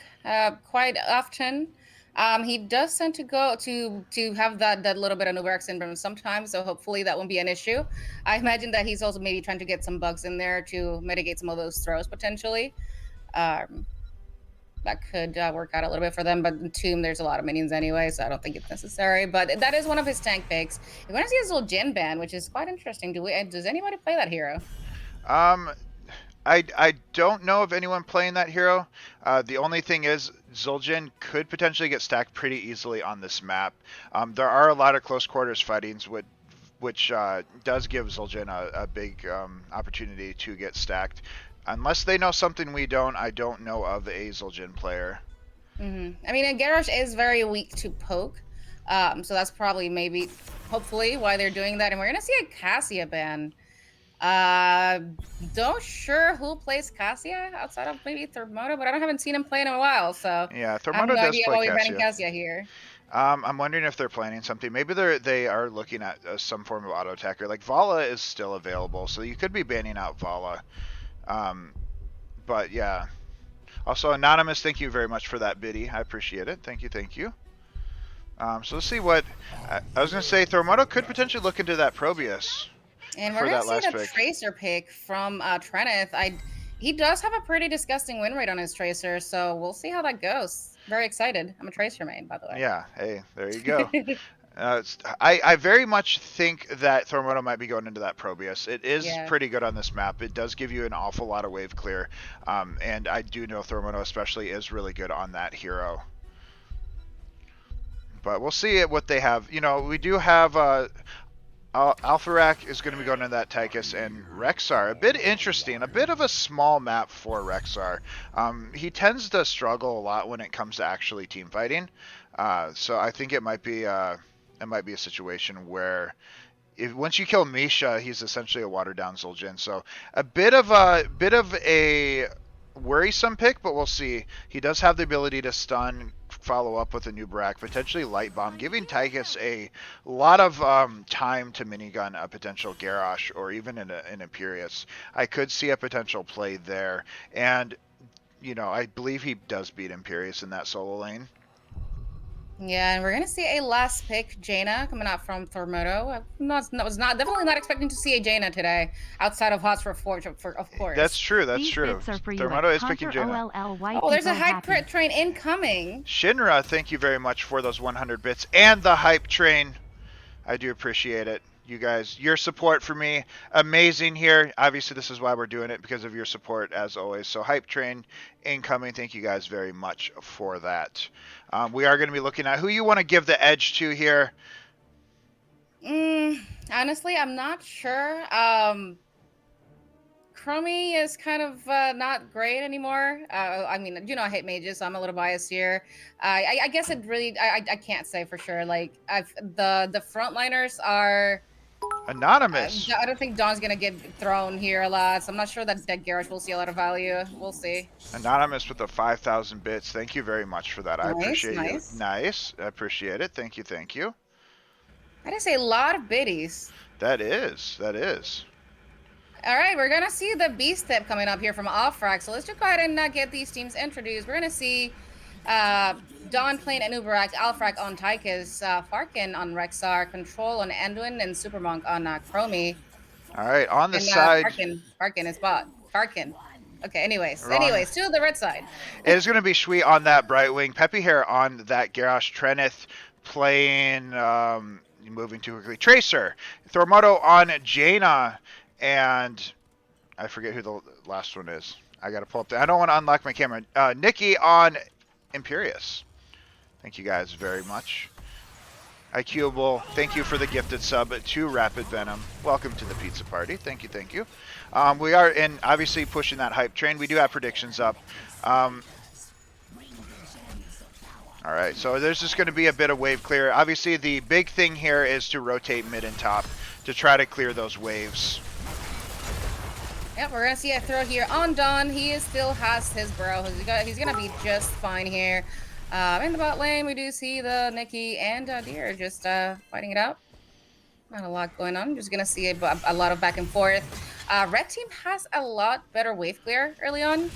quite often. He does tend to go to have that little bit of Nubrak syndrome sometimes, so hopefully that won't be an issue. I imagine that he's also maybe trying to get some bugs in there to mitigate some of those throws potentially. That could work out a little bit for them, but in Tomb there's a lot of minions anyway, so I don't think it's necessary. But that is one of his tank picks. We're going to see his little Jin ban, which is quite interesting. Does anybody play that hero?
I don't know of anyone playing that hero. The only thing is Zul'jin could potentially get stacked pretty easily on this map. There are a lot of close quarters fightings, which does give Zul'jin a big opportunity to get stacked. Unless they know something we don't, I don't know of a Zul'jin player.
I mean, Garrosh is very weak to poke, so that's probably hopefully why they're doing that. And we're going to see a Cassia ban. Don't sure who plays Cassia outside of maybe Thermoto, but I haven't seen him play in a while, so
Yeah,
I have
Thermoto
no
does
idea
play
why we're
Cassia.
banning Cassia here.
I'm wondering if they're planning something. Maybe they are looking at some form of auto attacker. Like Vala is still available, so you could be banning out Vala. But yeah. Also, Anonymous, thank you very much for that biddy. I appreciate it. Thank you, thank you. So let's see what I was gonna say. Thermoto could potentially look into that Probius.
And we're going to see the Tracer pick from Treneth. He does have a pretty disgusting win rate on his Tracer, so we'll see how that goes. Very excited. I'm a Tracer main, by the way.
Yeah, hey, there you go. I very much think that Thermoto might be going into that Probius. It is pretty good on this map. It does give you an awful lot of wave clear, and I do know Thermoto especially is really good on that hero. But we'll see what they have. You know, we do have... Alpharak is going to be going into that Tychus, and Rexar, a bit interesting, a bit of a small map for Rexar. He tends to struggle a lot when it comes to actually team fighting, so I think it might be a situation where once you kill Misha, he's essentially a watered down Zul'jin. So a bit of a worrisome pick, but we'll see. He does have the ability to stun, follow up with a new Brack, potentially light bomb, giving Tychus a lot of time to minigun a potential Garrosh or even an Imperius. I could see a potential play there, and you know, I believe he does beat Imperius in that solo lane.
Yeah, and we're gonna see a last pick, Jaina, coming out from Thermoto. I was definitely not expecting to see a Jaina today, outside of Hots of course.
That's true. That's true. Thermoto is picking Jaina.
Oh, there's a hype train incoming.
Shinra, thank you very much for those 100 bits and the hype train. I do appreciate it. You guys, your support for me, amazing here. Obviously, this is why we're doing it, because of your support, as always. So, hype train incoming. Thank you guys very much for that. We are going to be looking at who you want to give the edge to here.
Honestly, I'm not sure. Chromie is kind of not great anymore. I mean, you know, I hate mages, so I'm a little biased here. I guess it really, I can't say for sure. Like, the frontliners are...
Anonymous.
I don't think Dawn's gonna get thrown here a lot, so I'm not sure that Garrosh will see a lot of value. We'll see.
Anonymous with the 5,000 bits. Thank you very much for that. I appreciate
nice.
you. Nice. I appreciate it. Thank you. Thank you.
I just say a lot of biddies.
That is. That is.
All right, we're gonna see the B step coming up here from Offrack. So let's just go ahead and get these teams introduced. We're gonna see Dawn playing Anubarak, Alfrak on Tychus, Farkin on Rexar, Control on Anduin, and Supermonk on Chromie.
All right, on the
And
side.
Farkin is bot. Farkin. Okay, anyways,
Wrong.
to the red side.
It is going to be Shui on that Brightwing. Peppy Hair on that Garrosh. Trenith playing, moving too quickly, Tracer. Thormoto on Jaina. And I forget who the last one is. I got to pull up I don't want to unlock my camera. Nikki on Imperious. Thank you guys very much. IQable, thank you for the gifted sub to Rapid Venom. Welcome to the pizza party. Thank you, thank you. We are in obviously pushing that hype train. We do have predictions up. All right, so there's just going to be a bit of wave clear. Obviously, the big thing here is to rotate mid and top to try to clear those waves.
Yep, we're gonna see a throw here on Dawn. He still has his burrow. He's gonna be just fine here. In the bot lane, we do see the Nikki and Deer just fighting it out. Not a lot going on. Just gonna see a lot of back and forth. Red team has a lot better wave clear early on.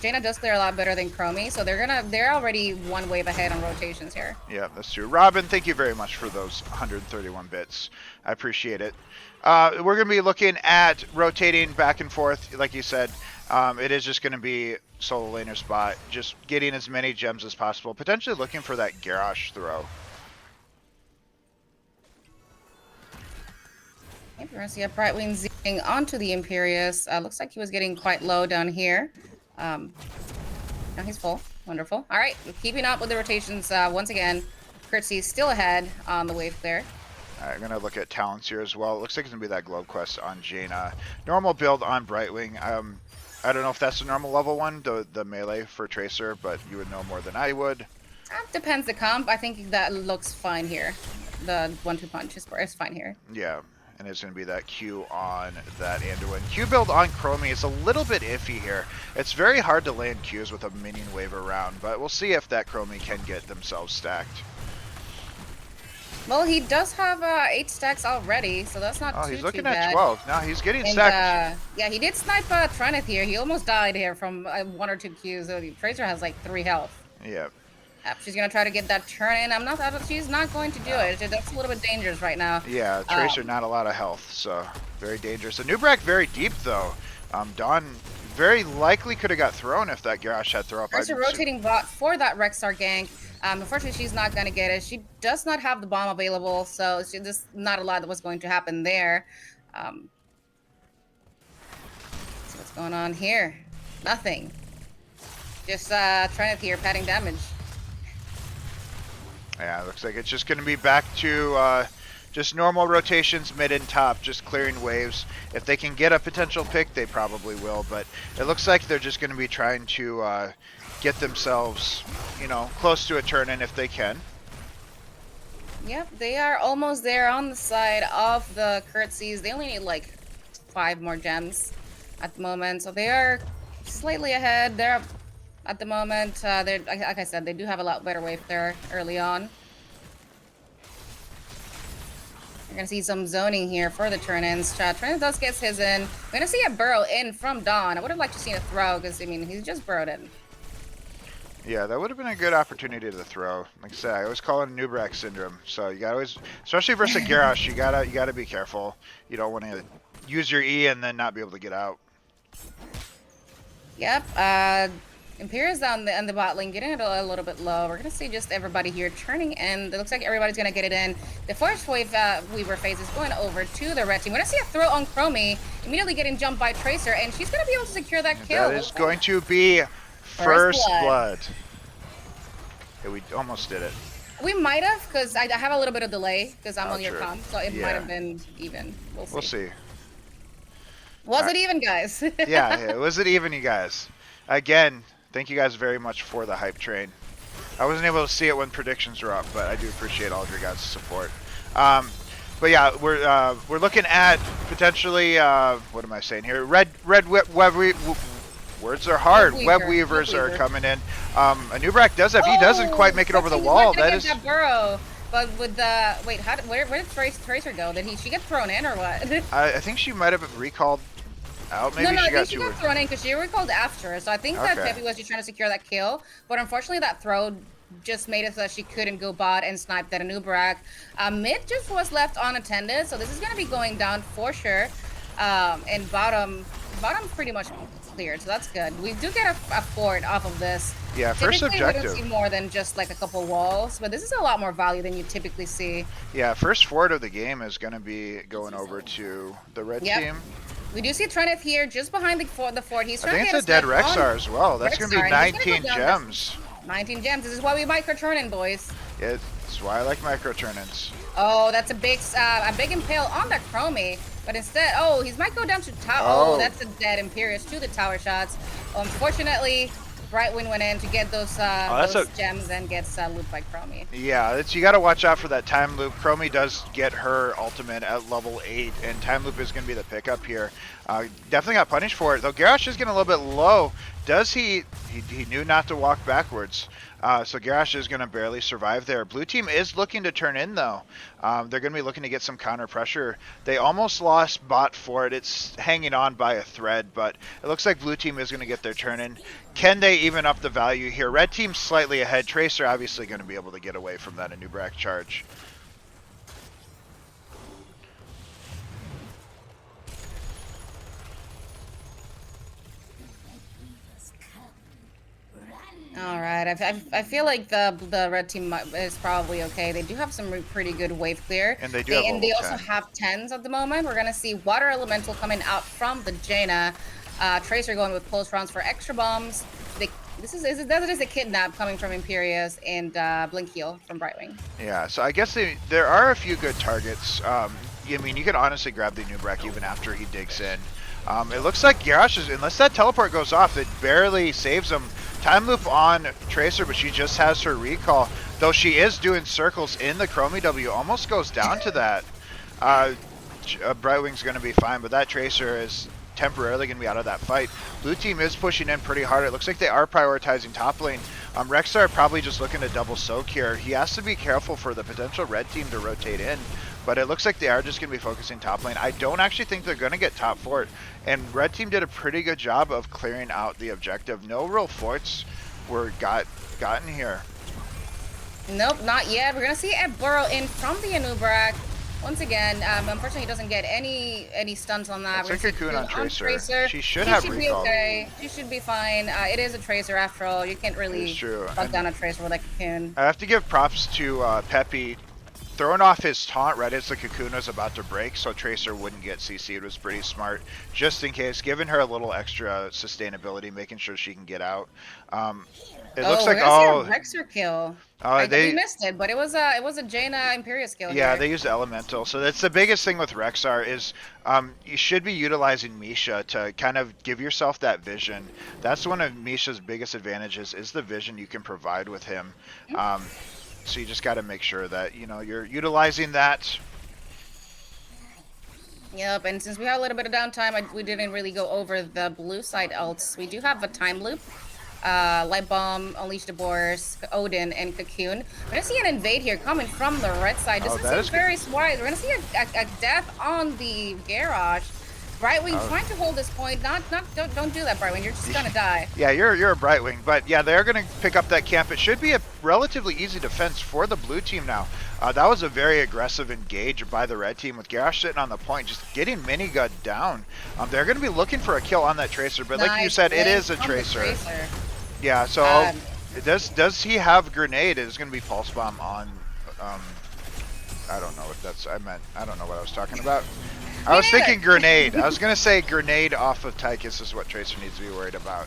Jaina does clear a lot better than Chromie, so they're already one wave ahead on rotations here.
Yeah, that's true. Robin, thank you very much for those 131 bits. I appreciate it. We're going to be looking at rotating back and forth, like you said. It is just going to be solo laner spot, just getting as many gems as possible, potentially looking for that Garrosh throw.
Yep, we're going to see a Brightwing zing onto the Imperious. Looks like he was getting quite low down here. Now he's full. Wonderful. All right, keeping up with the rotations once again. Curtsy still ahead on the wave clear.
All right, I'm going to look at talents here as well. It looks like it's going to be that Globe Quest on Jaina. Normal build on Brightwing. I don't know if that's the normal level one, the melee for Tracer, but you would know more than I would.
Depends the comp. I think that looks fine here. The 1-2 punch is fine here.
Yeah, and it's going to be that Q on that Anduin. Q build on Chromie is a little bit iffy here. It's very hard to land Qs with a minion wave around, but we'll see if that Chromie can get themselves stacked.
Well, he does have 8 stacks already, so that's not
he's looking
too
at
bad.
12. No, he's getting stacked.
Yeah, he did snipe Trenith here. He almost died here from 1 or 2 Qs. So the Tracer has like 3 health.
Yeah.
She's gonna try to get that turn in. She's not going to do it. That's a little bit dangerous right now.
Yeah, Tracer not a lot of health, so very dangerous. Anubrak very deep though. Dawn very likely could have got thrown if that Garrosh had throw up.
Tracer rotating bot for that Rexar gank. Unfortunately, she's not going to get it. She does not have the bomb available, so there's not a lot that was going to happen there. Let's see what's going on here. Nothing. Just trying to hear padding damage.
Yeah, looks like it's just going to be back to just normal rotations mid and top, just clearing waves. If they can get a potential pick, they probably will, but it looks like they're just going to be trying to get themselves, close to a turn-in if they can.
Yep, they are almost there on the side of the Curtsies. They only need like 5 more gems at the moment, so they are slightly ahead. They're at the moment. They're like I said, they do have a lot better wave there early on. We're gonna see some zoning here for the turn-ins. Trenith does get his in. We're gonna see a burrow in from Dawn. I would have liked to see a throw because he's just burrowed in.
Yeah, that would have been a good opportunity to throw. Like I said, I always call it a Nubrak syndrome. So you gotta always, especially versus Garrosh, you gotta be careful. You don't want to use your E and then not be able to get out.
Yep. Imperia's on the bot lane, getting it a little bit low. We're gonna see just everybody here turning in. It looks like everybody's gonna get it in. The first wave Weaver phase is going over to the red team. We're gonna see a throw on Chromie, immediately getting jumped by Tracer, and she's gonna be able to secure that kill.
That is going to be First blood. Yeah, we almost did it.
We might have, because I have a little bit of delay, because I'm on your
true.
comp, so it might have been even. We'll see. Was it even, guys?
Yeah, was it even, you guys? Again, thank you guys very much for the hype train. I wasn't able to see it when predictions were up, but I do appreciate all of your guys' support. But yeah, we're looking at potentially what am I saying here? Words are hard. Web Weavers are coming in. Anubrak does, if he doesn't quite make it over the wall, that is.
That burrow. But with the wait, where did Tracer go? Did she get thrown in or what?
I think she might have recalled out.
No,
Maybe
I
she
think
got
she
too.
got thrown in because she recalled after. So I think that
Okay.
Peppy was just trying to secure that kill. But unfortunately, that throw just made it so that she couldn't go bot and snipe that Anubrak. Mid just was left unattended. So this is going to be going down for sure. And bottom pretty much cleared. So that's good. We do get a fort off of this.
Yeah, first
Typically, we don't
objective.
see more than just like a couple walls. But this is a lot more value than you typically see.
Yeah, first fort of the game is going to be going over to the red team.
We do see Trinith here, just behind the fort. He's
I
trying
think
to
it's
get
a dead Rexar as well. That's going to be
Rexar, and he's gonna
19
go down
gems.
19 gems. This is why we micro turn in, boys.
Yeah, that's why I like micro turn-ins.
Oh, that's a big impale on that Chromie. But instead, he might go down to tower.
Oh.
That's a dead Imperious to the tower shots. Unfortunately, Brightwing went in to get those gems and gets looped by Chromie.
Yeah, you got to watch out for that time loop. Chromie does get her ultimate at level 8, and time loop is going to be the pickup here. Definitely got punished for it, though. Garrosh is getting a little bit low. Does he knew not to walk backwards. So Garrosh is going to barely survive there. Blue team is looking to turn in, though. They're going to be looking to get some counter pressure. They almost lost bot for it. It's hanging on by a thread, but it looks like blue team is going to get their turn in. Can they even up the value here? Red team's slightly ahead. Tracer obviously going to be able to get away from that Anubrak charge.
All right, I feel like the red team is probably okay. They do have some pretty good wave clear,
and they
also have 10s at the moment. We're gonna see Water Elemental coming out from the Jaina. Tracer going with pulse rounds for extra bombs. This is a kidnap coming from Imperius and Blink Heal from Brightwing.
Yeah, so I guess there are a few good targets. I mean, you can honestly grab the Nubrak even after he digs in. It looks like Garrosh is, unless that teleport goes off, it barely saves him. Time loop on Tracer, but she just has her recall. Though she is doing circles in the Chromie W, almost goes down to that. Brightwing's going to be fine, but that Tracer is temporarily going to be out of that fight. Blue team is pushing in pretty hard. It looks like they are prioritizing top lane. Rexar probably just looking to double soak here. He has to be careful for the potential red team to rotate in, but it looks like they are just going to be focusing top lane. I don't actually think they're going to get top fort, and red team did a pretty good job of clearing out the objective. No real forts were gotten here.
Nope, not yet. We're going to see a burrow in from the Anubrak. Once again, unfortunately, he doesn't get any stuns on that.
It's a cocoon on Tracer. She should have recall.
Be okay. She should be fine. It is a Tracer after all. You can't really bug down a Tracer with a cocoon.
I have to give props to Peppy. Throwing off his taunt right as the cocoon was about to break so Tracer wouldn't get CC'd was pretty smart. Just in case, giving her a little extra sustainability, making sure she can get out. It looks like
Rexar kill.
They
missed it, but it was a Jaina Imperius kill.
Yeah,
here.
they used Elemental. So that's the biggest thing with Rexar is you should be utilizing Misha to kind of give yourself that vision. That's one of Misha's biggest advantages is the vision you can provide with him. So you just got to make sure that you're utilizing that.
Yep, and since we have a little bit of downtime, we didn't really go over the blue side ults. We do have a time loop. Light Bomb, Unleash the Boars, Odin, and Cocoon. We're gonna see an invade here coming from the red side. This is very wise. We're gonna see a death on the Garrosh. Brightwing trying to hold this point. Don't do that, Brightwing. You're just gonna die.
Yeah, you're a Brightwing, but yeah, they're gonna pick up that camp. It should be a relatively easy defense for the blue team now. That was a very aggressive engage by the red team with Garrosh sitting on the point, just getting minigun down. They're gonna be looking for a kill on that Tracer, but like you said, it is a Tracer. Yeah, so does he have grenade? It's gonna be pulse bomb on. I don't know if that's. I don't know what I was talking about. I was thinking grenade. I was going to say grenade off of Tychus is what Tracer needs to be worried about.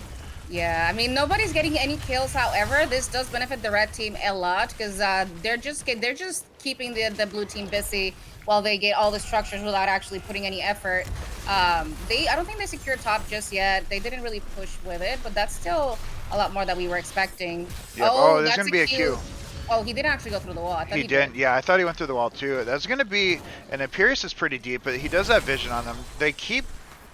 Yeah, I mean, nobody's getting any kills. However, this does benefit the red team a lot because they're just keeping the blue team busy while they get all the structures without actually putting any effort. I don't think they secured top just yet. They didn't really push with it, but that's still a lot more than we were expecting.
Yep. There's going to be a Q.
Oh, he didn't actually go through the wall. I thought
he didn't. Yeah, I thought he went through the wall too. That's going to be, and Imperius is pretty deep, but he does have vision on them. They keep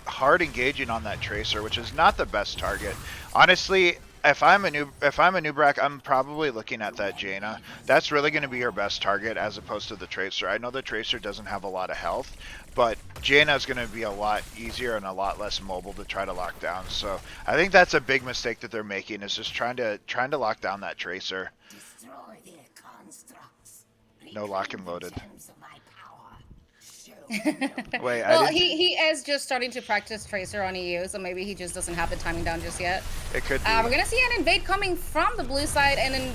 hard engaging on that Tracer, which is not the best target. Honestly, if I'm a Nubrak, I'm probably looking at that Jaina. That's really going to be your best target as opposed to the Tracer. I know the Tracer doesn't have a lot of health, but Jaina is going to be a lot easier and a lot less mobile to try to lock down. So I think that's a big mistake that they're making, is just trying to lock down that Tracer. No lock and loaded. Wait,
well, he is just starting to practice Tracer on EU, so maybe he just doesn't have the timing down just yet.
It could be.
We're gonna see an invade coming from the blue side, and then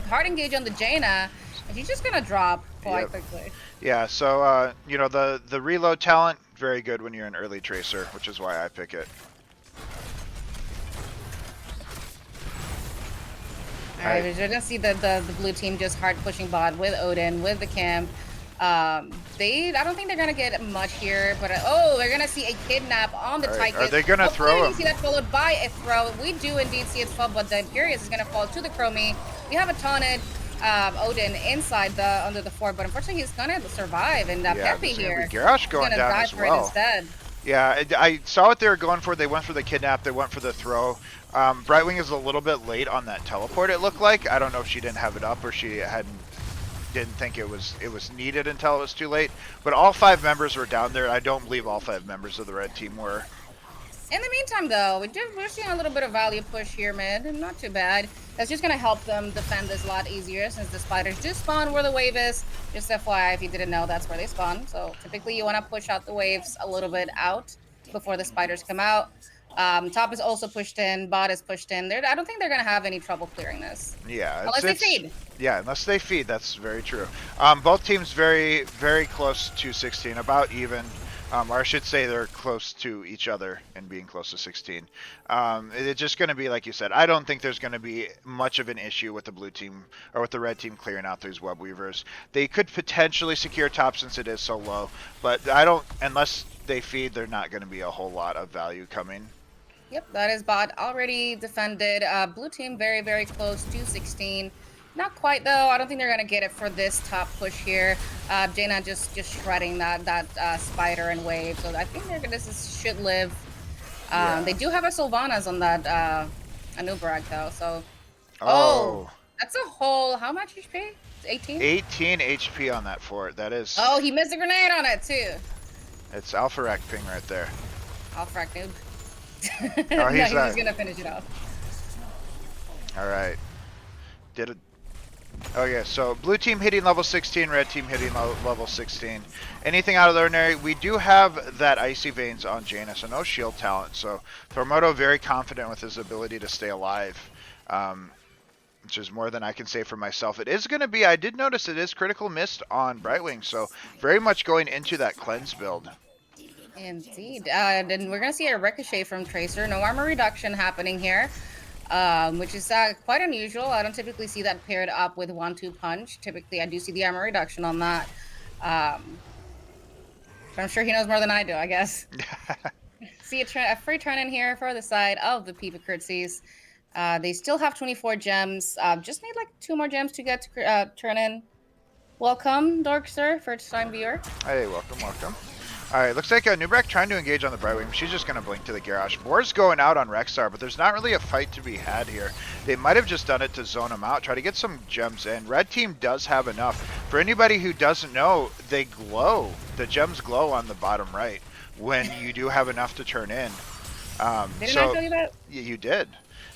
hard engage on the Jaina, and she's just gonna drop quite quickly.
Yeah, so you know, the reload talent, very good when you're an early Tracer, which is why I pick it.
Alright, we're gonna see the blue team just hard pushing bot with Odin, with the camp. I don't think they're gonna get much here, but they're gonna see a kidnap on the Titan.
Are they gonna throw him?
We see that followed by a throw. We do indeed see it fall, but the Imperius is gonna fall to the Chromie. We have a taunted Odin inside under the fort, but unfortunately he's gonna survive. And Peppy here,
Garrosh going down as well.
Instead.
Yeah, I saw what they were going for. They went for the kidnap. They went for the throw. Brightwing is a little bit late on that teleport. It looked like. I don't know if she didn't have it up or she didn't think it was needed until it was too late. But all 5 members were down there. I don't believe all 5 members of the red team were.
In the meantime, though, we're seeing a little bit of value push here mid. Not too bad. That's just going to help them defend this a lot easier since the spiders do spawn where the wave is. Just FYI, if you didn't know, that's where they spawn. So typically you want to push out the waves a little bit out before the spiders come out. Top is also pushed in. Bot is pushed in. I don't think they're going to have any trouble clearing this.
Yeah.
Unless they feed.
Yeah, unless they feed. That's very true. Both teams very, very close to 16. About even. Or I should say they're close to each other and being close to 16. It's just going to be like you said. I don't think there's going to be much of an issue with the blue team or with the red team clearing out these web weavers. They could potentially secure top since it is so low, but unless they feed, there's not going to be a whole lot of value coming.
Yep, that is bot already defended. Blue team very, very close to 16. Not quite though. I don't think they're gonna get it for this top push here. Jaina just shredding that spider and wave. So I think should live. They do have a Sylvanas on that Anubrak though. So that's a whole how much HP? 18?
18 HP on that fort. That is.
Oh, he missed a grenade on it too.
It's Alpha Rack ping right there.
Alpha Rack noob.
Oh, he's
just gonna finish it off.
All right. Oh yeah, so blue team hitting level 16, red team hitting level 16. Anything out of the ordinary? We do have that Icy Veins on Jaina, so no shield talent. So Thormoto very confident with his ability to stay alive, which is more than I can say for myself. It is going to be, I did notice it is critical mist on Brightwing, so very much going into that cleanse build.
Indeed. Then we're going to see a ricochet from Tracer. No armor reduction happening here. Which is quite unusual. I don't typically see that paired up with 1-2 punch. Typically, I do see the armor reduction on that. But I'm sure he knows more than I do, I guess. See a free turn in here for the side of the Pipa Curtsies. They still have 24 gems. Just need like 2 more gems to get to turn in. Welcome, Dork Sir, first time viewer.
Hey, welcome. Alright, looks like Nubrak trying to engage on the Brightwing. She's just going to blink to the Garrosh. Boar's going out on Rexar, but there's not really a fight to be had here. They might have just done it to zone him out, try to get some gems in. Red team does have enough. For anybody who doesn't know, they glow. The gems glow on the bottom right when you do have enough to turn in.
Didn't I tell you that?
You did.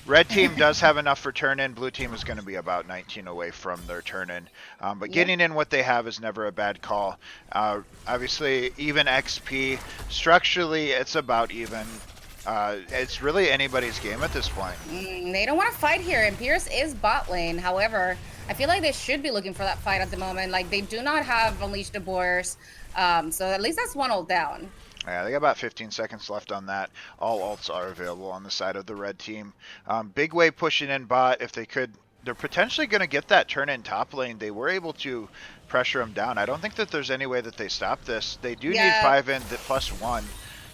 Red team does have enough for turn in. Blue team is going to be about 19 away from their turn in. But getting in what they have is never a bad call. Obviously, even XP. Structurally, it's about even. It's really anybody's game at this point.
They don't want to fight here, and Pierce is bot lane. However, I feel like they should be looking for that fight at the moment. Like, they do not have Unleash the Boars. So at least that's one ult down.
Yeah, they got about 15 seconds left on that. All ults are available on the side of the red team. Big wave pushing in bot. If they could, they're potentially going to get that turn in top lane. They were able to pressure them down. I don't think that there's any way that they stop this. They do need 5 in the +1.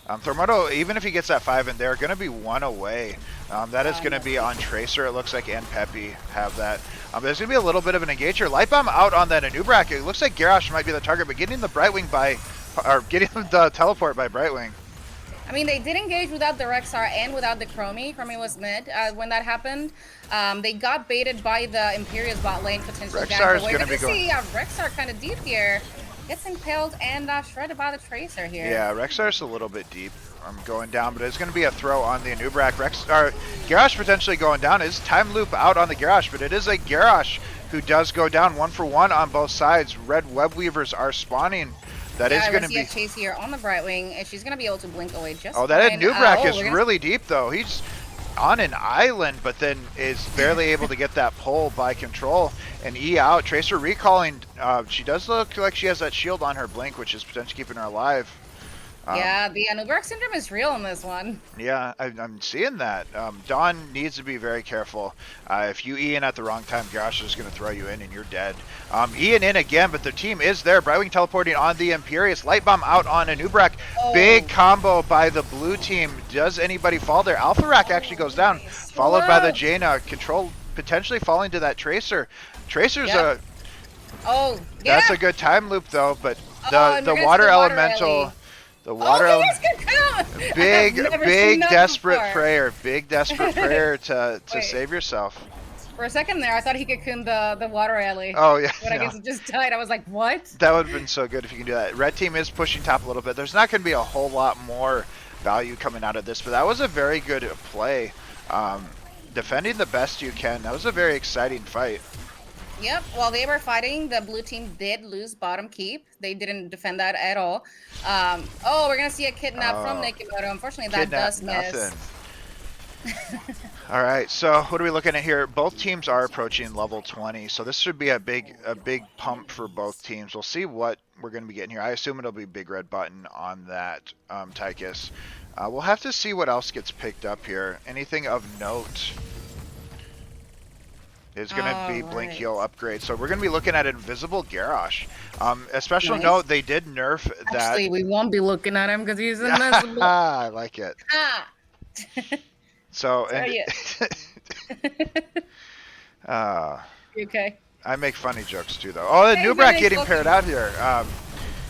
Thormoto, even if he gets that 5 in, they're going to be 1 away. That is going to be on Tracer, it looks like, and Peppy have that. There's going to be a little bit of an engager. Lightbomb out on that Anubrak. It looks like Garrosh might be the target, but getting the Brightwing by... Or getting the teleport by Brightwing.
I mean, they did engage without the Rexar and without the Chromie. Chromie was mid when that happened. They got baited by the Imperious bot lane potential gank.
Rexar is
But we're
going to
gonna
be going.
see Rexar kind of deep here. Gets impaled and shredded by the Tracer here.
Yeah, Rexar's a little bit deep. I'm going down, but it's going to be a throw on the Anubrak. Garrosh potentially going down. Is time loop out on the Garrosh, but it is a Garrosh who does go down 1-for-1 on both sides. Red Web Weavers are spawning. That is going to be
a chase here on the Brightwing, and she's going to be able to blink away just
Oh, that
fine.
Anubrak is really deep, though. He's on an island, but then is barely able to get that pull by control. And E out. Tracer recalling. She does look like she has that shield on her blink, which is potentially keeping her alive.
Yeah, the Anubrak syndrome is real in this one.
Yeah, I'm seeing that. Dawn needs to be very careful. If you Ian at the wrong time, Garrosh is going to throw you in and you're dead. Ian in again, but the team is there. Brightwing teleporting on the Imperious. Light Bomb out on Anubrak.
Oh.
Big combo by the blue team. Does anybody fall there? Alpha Rack actually goes down, followed by the Jaina. Control potentially falling to that Tracer. Tracer's
Oh, yeah.
That's a good time loop, though, but the water elemental... The water big desperate prayer to save yourself.
For a second there, I thought he could kun the water alley.
Oh yeah.
But I guess it just died. I was like, what?
That would have been so good if you can do that. Red team is pushing top a little bit. There's not going to be a whole lot more value coming out of this, but that was a very good play. Defending the best you can. That was a very exciting fight.
Yep, while they were fighting, the blue team did lose bottom keep. They didn't defend that at all. Oh, we're going to see a kidnap from Nikimoto. Unfortunately, that does miss.
All right, so what are we looking at here? Both teams are approaching level 20, so this should be a big pump for both teams. We'll see what we're going to be getting here. I assume it'll be big red button on that Tychus. We'll have to see what else gets picked up here. Anything of note is going to be Blink Heal upgrade. So we're going to be looking at Invisible Garrosh. A special note, they did nerf that.
Actually, we won't be looking at him because he's invisible.
I like it. So,
okay.
I make funny jokes too, though. Oh, Nubrak getting paired out here.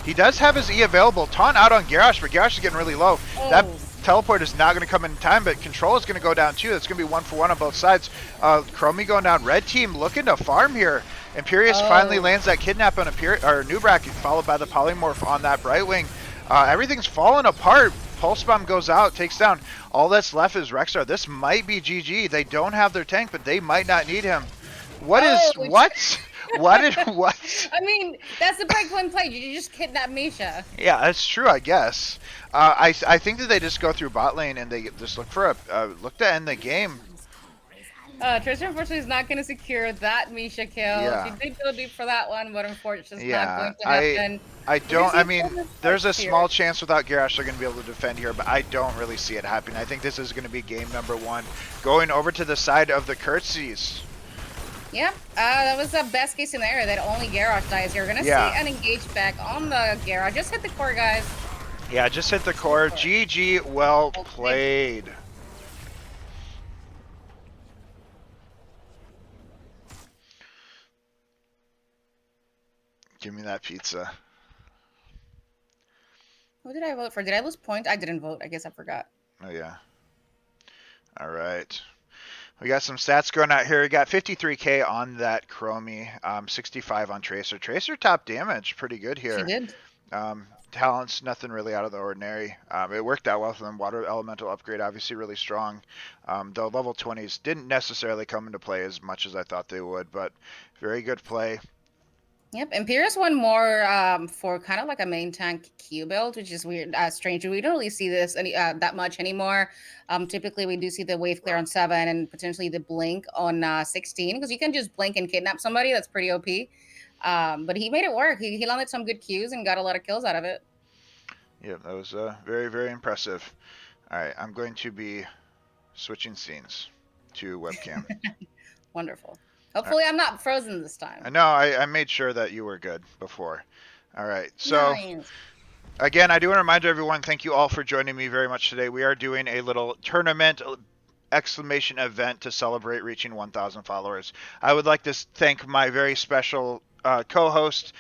He does have his E available. Taunt out on Garrosh, but Garrosh is getting really low. That teleport is not going to come in time, but control is going to go down too. It's going to be 1-for-1 on both sides. Chromie going down. Red team looking to farm here. Imperious finally lands that kidnap on Nubrak, followed by the polymorph on that Brightwing. Everything's falling apart. Pulse Bomb goes out, takes down. All that's left is Rexar. This might be GG. They don't have their tank, but they might not need him. What?
I mean, that's the Breakpoint play. You just kidnap Misha.
Yeah, that's true, I guess. I think that they just go through bot lane and they just look for look to end the game.
Tracer unfortunately is not going to secure that Misha kill.
Yeah.
She did go deep for that one, but unfortunately it's not going to happen.
I mean, there's a small chance without Garrosh they're going to be able to defend here, but I don't really see it happening. I think this is going to be game number 1. Going over to the side of the Curtsies.
Yep, that was the best case scenario that only Garrosh dies here. We're going to see an engage back on the Garrosh. Just hit the core, guys.
Yeah, just hit the core. GG, well played. Give me that pizza.
Who did I vote for? Did I lose points? I didn't vote. I guess I forgot.
Oh, yeah. All right. We got some stats going out here. We got 53k on that Chromie, 65 on Tracer. Tracer top damage, pretty good here.
She did.
Talents, nothing really out of the ordinary. It worked out well for them. Water Elemental upgrade, obviously really strong. Though level 20s didn't necessarily come into play as much as I thought they would, but very good play.
Yep, Imperious won more for kind of like a main tank Q build, which is weird, strange. We don't really see this that much anymore. Typically, we do see the wave clear on 7 and potentially the blink on 16, because you can just blink and kidnap somebody. That's pretty OP. But he made it work. He landed some good Qs and got a lot of kills out of it.
Yeah, that was very, very impressive. All right, I'm going to be switching scenes to webcam.
Wonderful. Hopefully I'm not frozen this time.
No, I made sure that you were good before. All right, so again, I do want to remind everyone, thank you all for joining me very much today. We are doing a little tournament exclamation event to celebrate reaching 1,000 followers. I would like to thank my very special co-host,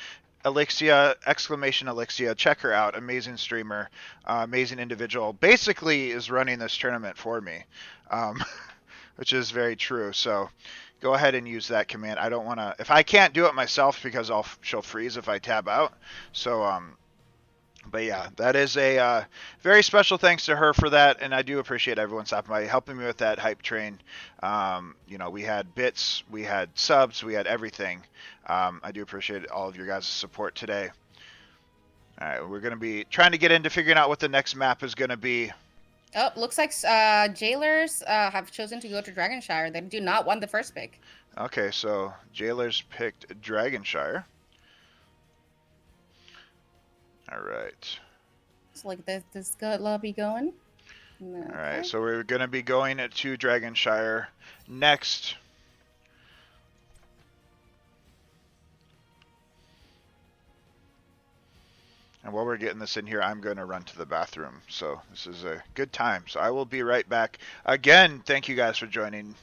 Elixia, exclamation Elixia, check her out. Amazing streamer, amazing individual. Basically is running this tournament for me, um, which is very true. So go ahead and use that command. I don't want to, if I can't do it myself because she'll freeze if I tab out. So, but yeah, that is a very special thanks to her for that, and I do appreciate everyone stopping by, helping me with that hype train. We had bits, we had subs, we had everything. I do appreciate all of your guys' support today. All right, we're going to be trying to get into figuring out what the next map is going to be.
Oh, looks like Jailers have chosen to go to Dragonshire. They do not want the first pick.
Okay, so Jailers picked Dragonshire. All right.
It's like this good lobby going.
Okay. All right, so we're going to be going to Dragonshire next. And while we're getting this in here, I'm going to run to the bathroom. So this is a good time. So I will be right back. Again, thank you guys for joining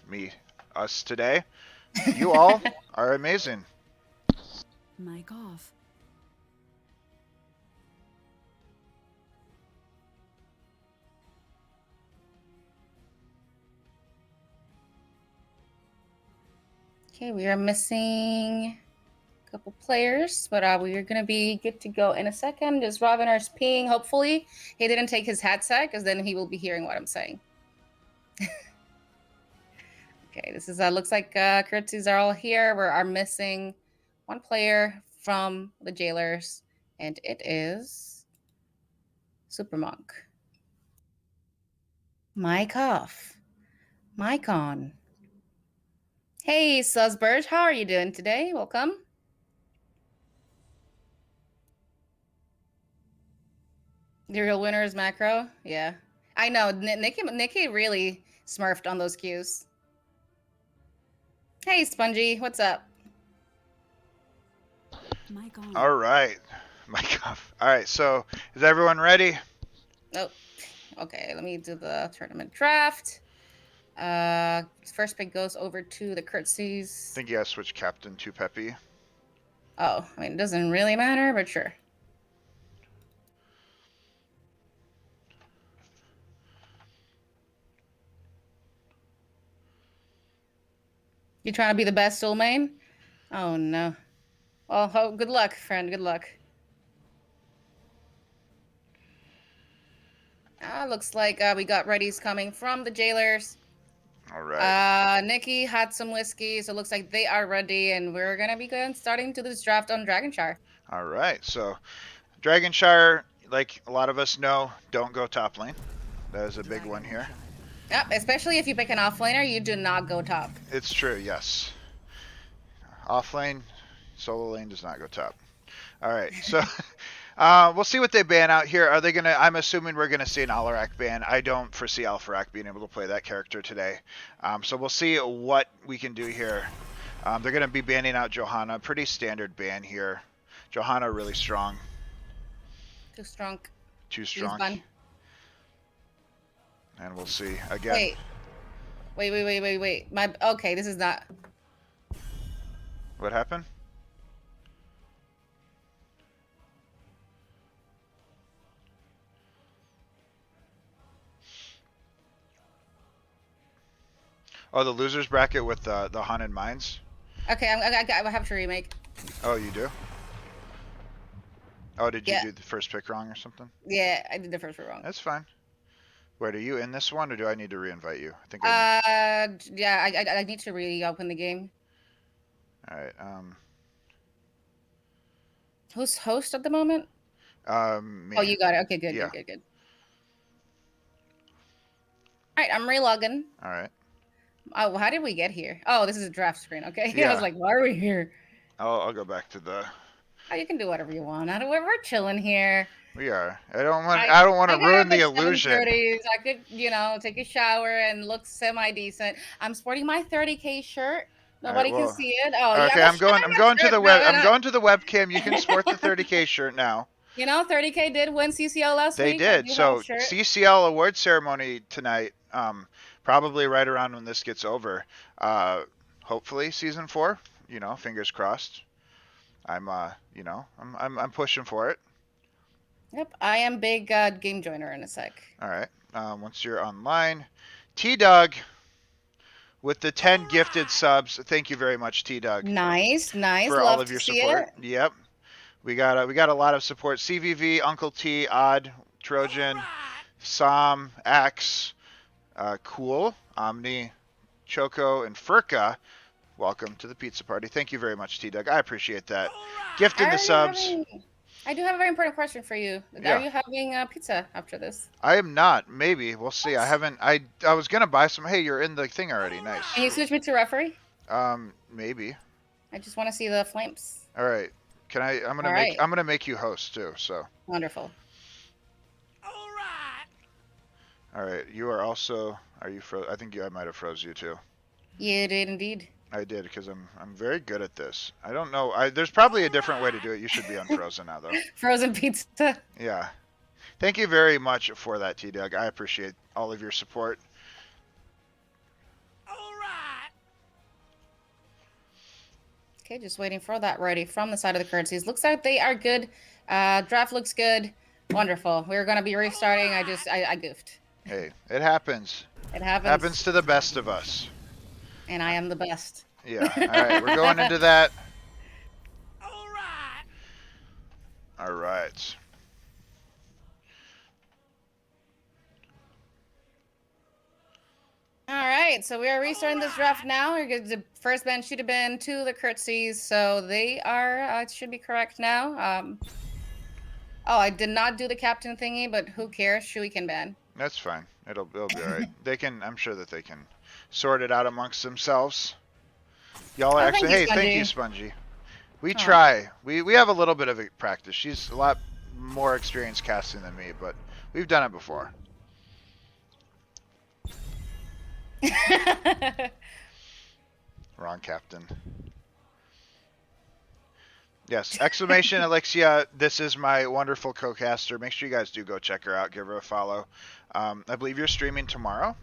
us today. You all are amazing.
Mic off.
Okay, we are missing a couple players, but we are going to be good to go in a second. Just Raviment peeing. Hopefully, he didn't take his headset, because then he will be hearing what I'm saying. Okay, this is looks like currencies are all here. We are missing one player from the Jailers, and it is Super Monk. Mic off. Mic on. Hey, Sussburge, how are you doing today? Welcome. The real winner is Macro. Yeah, I know. Nikki really smurfed on those cues. Hey, Spongy, what's up?
Mic on.
All right. Mic off. All right, so is everyone ready?
Oh, okay. Let me do the tournament draft. First pick goes over to the curtsies.
I think you guys switch captain to Peppy.
Oh, I mean, it doesn't really matter, but sure. You trying to be the best soul main? Oh no. Well, good luck, friend. Good luck. Looks like we got readies coming from the Jailers.
All right.
Nikki had some whiskey, so it looks like they are ready, and we're gonna be starting to this draft on Dragonshire.
All right. So Dragonshire, like a lot of us know, don't go top lane. That is a big one here.
Yep, especially if you pick an offlaner, you do not go top.
It's true, yes. Off lane, solo lane does not go top. All right, so we'll see what they ban out here. Are they gonna? I'm assuming we're gonna see an Alarak ban. I don't foresee Alpharak being able to play that character today. So we'll see what we can do here. They're gonna be banning out Johanna. Pretty standard ban here. Johanna really strong.
Too strong.
Too strong. And we'll see again.
Wait. Okay, this is not.
What happened? Oh, the losers bracket with the haunted mines.
Okay, I have to remake.
Oh, you do? Oh, did you do the first pick wrong or something?
Yeah, I did the first one wrong.
That's fine. Wait, are you in this one, or do I need to reinvite you? I think.
Yeah, I need to reopen the game.
All right.
Who's host at the moment?
Me.
Oh, you got it. Okay, good,
Yeah.
good. All right, I'm relogging.
All right.
Oh, how did we get here? Oh, this is a draft screen. Okay,
Yeah.
I was like, why are we here?
I'll go back to the.
Oh, you can do whatever you want. We're chilling here.
We are. I don't want to ruin the illusion.
7:30s. I could, take a shower and look semi-decent. I'm sporting my 30K shirt. Nobody can see it. Oh,
okay,
yeah.
I'm going to the web. I'm going to the webcam. You can sport the 30K shirt now.
30K did win CCL last week.
They did. So CCL award ceremony tonight. Probably right around when this gets over. Hopefully season 4. Fingers crossed. I'm I'm pushing for it.
Yep, I am big game joiner in a sec.
All right. Once you're online, T-Dug with the 10 gifted subs. Thank you very much, T-Dug,
Nice, nice.
for all
Love
of
to
your
see
support.
it.
Yep. We got a lot of support. CVV, Uncle T, Odd, Trojan, Sam, Axe, Cool, Omni, Choco, and Furka. Welcome to the pizza party. Thank you very much, T-Dug. I appreciate that. Gifting the subs.
I do have a very important question for you.
Yeah.
Are you having pizza after this?
I am not. Maybe. We'll see. I haven't. I was going to buy some. Hey, you're in the thing already. Nice.
Can you switch me to referee?
Maybe.
I just want to see the flames.
All right. Can I? I'm gonna make you host too. So.
Wonderful.
All right. You are also. Are you I think I might have froze you too.
You did indeed.
I did because I'm very good at this. I don't know. There's probably a different way to do it. You should be unfrozen now though.
Frozen pizza.
Yeah. Thank you very much for that, T-Dug. I appreciate all of your support.
Okay, just waiting for that ready from the side of the currencies. Looks like they are good. Draft looks good. Wonderful. We're gonna be restarting. I goofed.
Hey, it happens.
It happens.
Happens to the best of us.
And I am the best.
Yeah. All right, we're going into that. All right.
All right, so we are restarting this draft now. The first band should have been to the curtsies, so they are. It should be correct now. Oh, I did not do the captain thingy, but who cares? Shui can ban.
That's fine. It'll be all right. They can. I'm sure that they can sort it out amongst themselves. Y'all are actually. Hey, thank you, Spongy. We try. We have a little bit of practice. She's a lot more experienced casting than me, but we've done it before. Wrong captain. Yes, exclamation Alexia. This is my wonderful co-caster. Make sure you guys do go check her out. Give her a follow. I believe you're streaming tomorrow.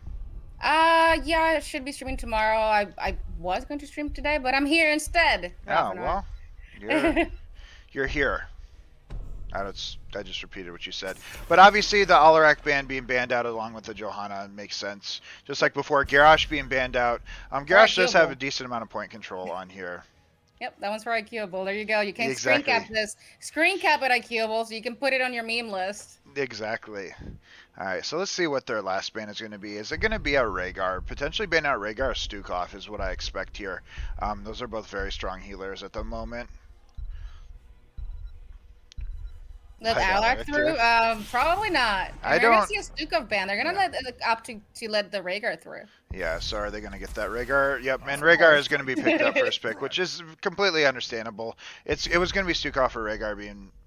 Yeah, I should be streaming tomorrow. I was going to stream today, but I'm here instead.
Oh well, you're here. I just repeated what you said. But obviously the Alarak ban being banned out along with the Johanna makes sense. Just like before, Garrosh being banned out. Garrosh does have a decent amount of point control on here.
Yep, that one's for IQable. There you go. You can screen cap this. Screen cap it IQable so you can put it on your meme list.
Exactly. All right, so let's see what their last ban is going to be. Is it going to be a Rhaegar? Potentially ban out Rhaegar or Stukov is what I expect here. Those are both very strong healers at the moment.
Let Alak through? Probably not. They're gonna see a Stukov ban. They're gonna opt to let the Rhaegar through.
Yeah, so are they gonna get that Rhaegar? Yep, and Rhaegar is gonna be picked up first pick, which is completely understandable. It was gonna be Stukov or Rhaegar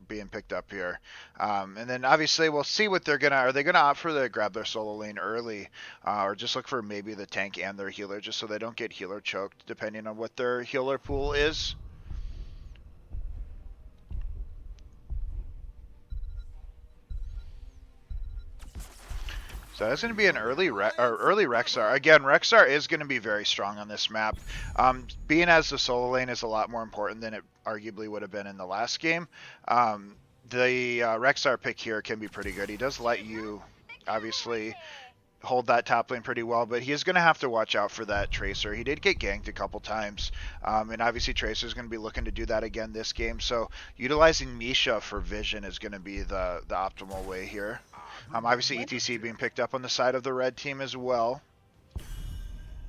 being picked up here. And then obviously we'll see what are they gonna opt for the grab their solo lane early, or just look for maybe the tank and their healer just so they don't get healer choked depending on what their healer pool is. So that's going to be an early Rexar. Again, Rexar is going to be very strong on this map. Being as the solo lane is a lot more important than it arguably would have been in the last game. The Rexar pick here can be pretty good. He does let you, obviously, hold that top lane pretty well, but he is going to have to watch out for that Tracer. He did get ganked a couple times, and obviously Tracer is going to be looking to do that again this game. So utilizing Misha for vision is going to be the optimal way here. Obviously ETC being picked up on the side of the red team as well.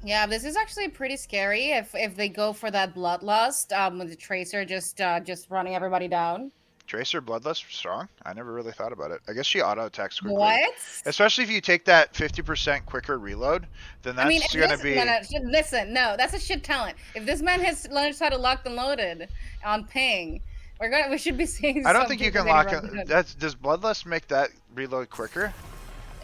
Yeah, this is actually pretty scary if they go for that bloodlust with the Tracer just running everybody down.
Tracer bloodlust strong? I never really thought about it. I guess she auto attacks quickly.
What?
Especially if you take that 50% quicker reload, then that's going to be.
Listen, no, that's a shit talent. If this man has learned how to locked and loaded on ping, we should be seeing.
I don't think you can lock it. Does bloodlust make that reload quicker?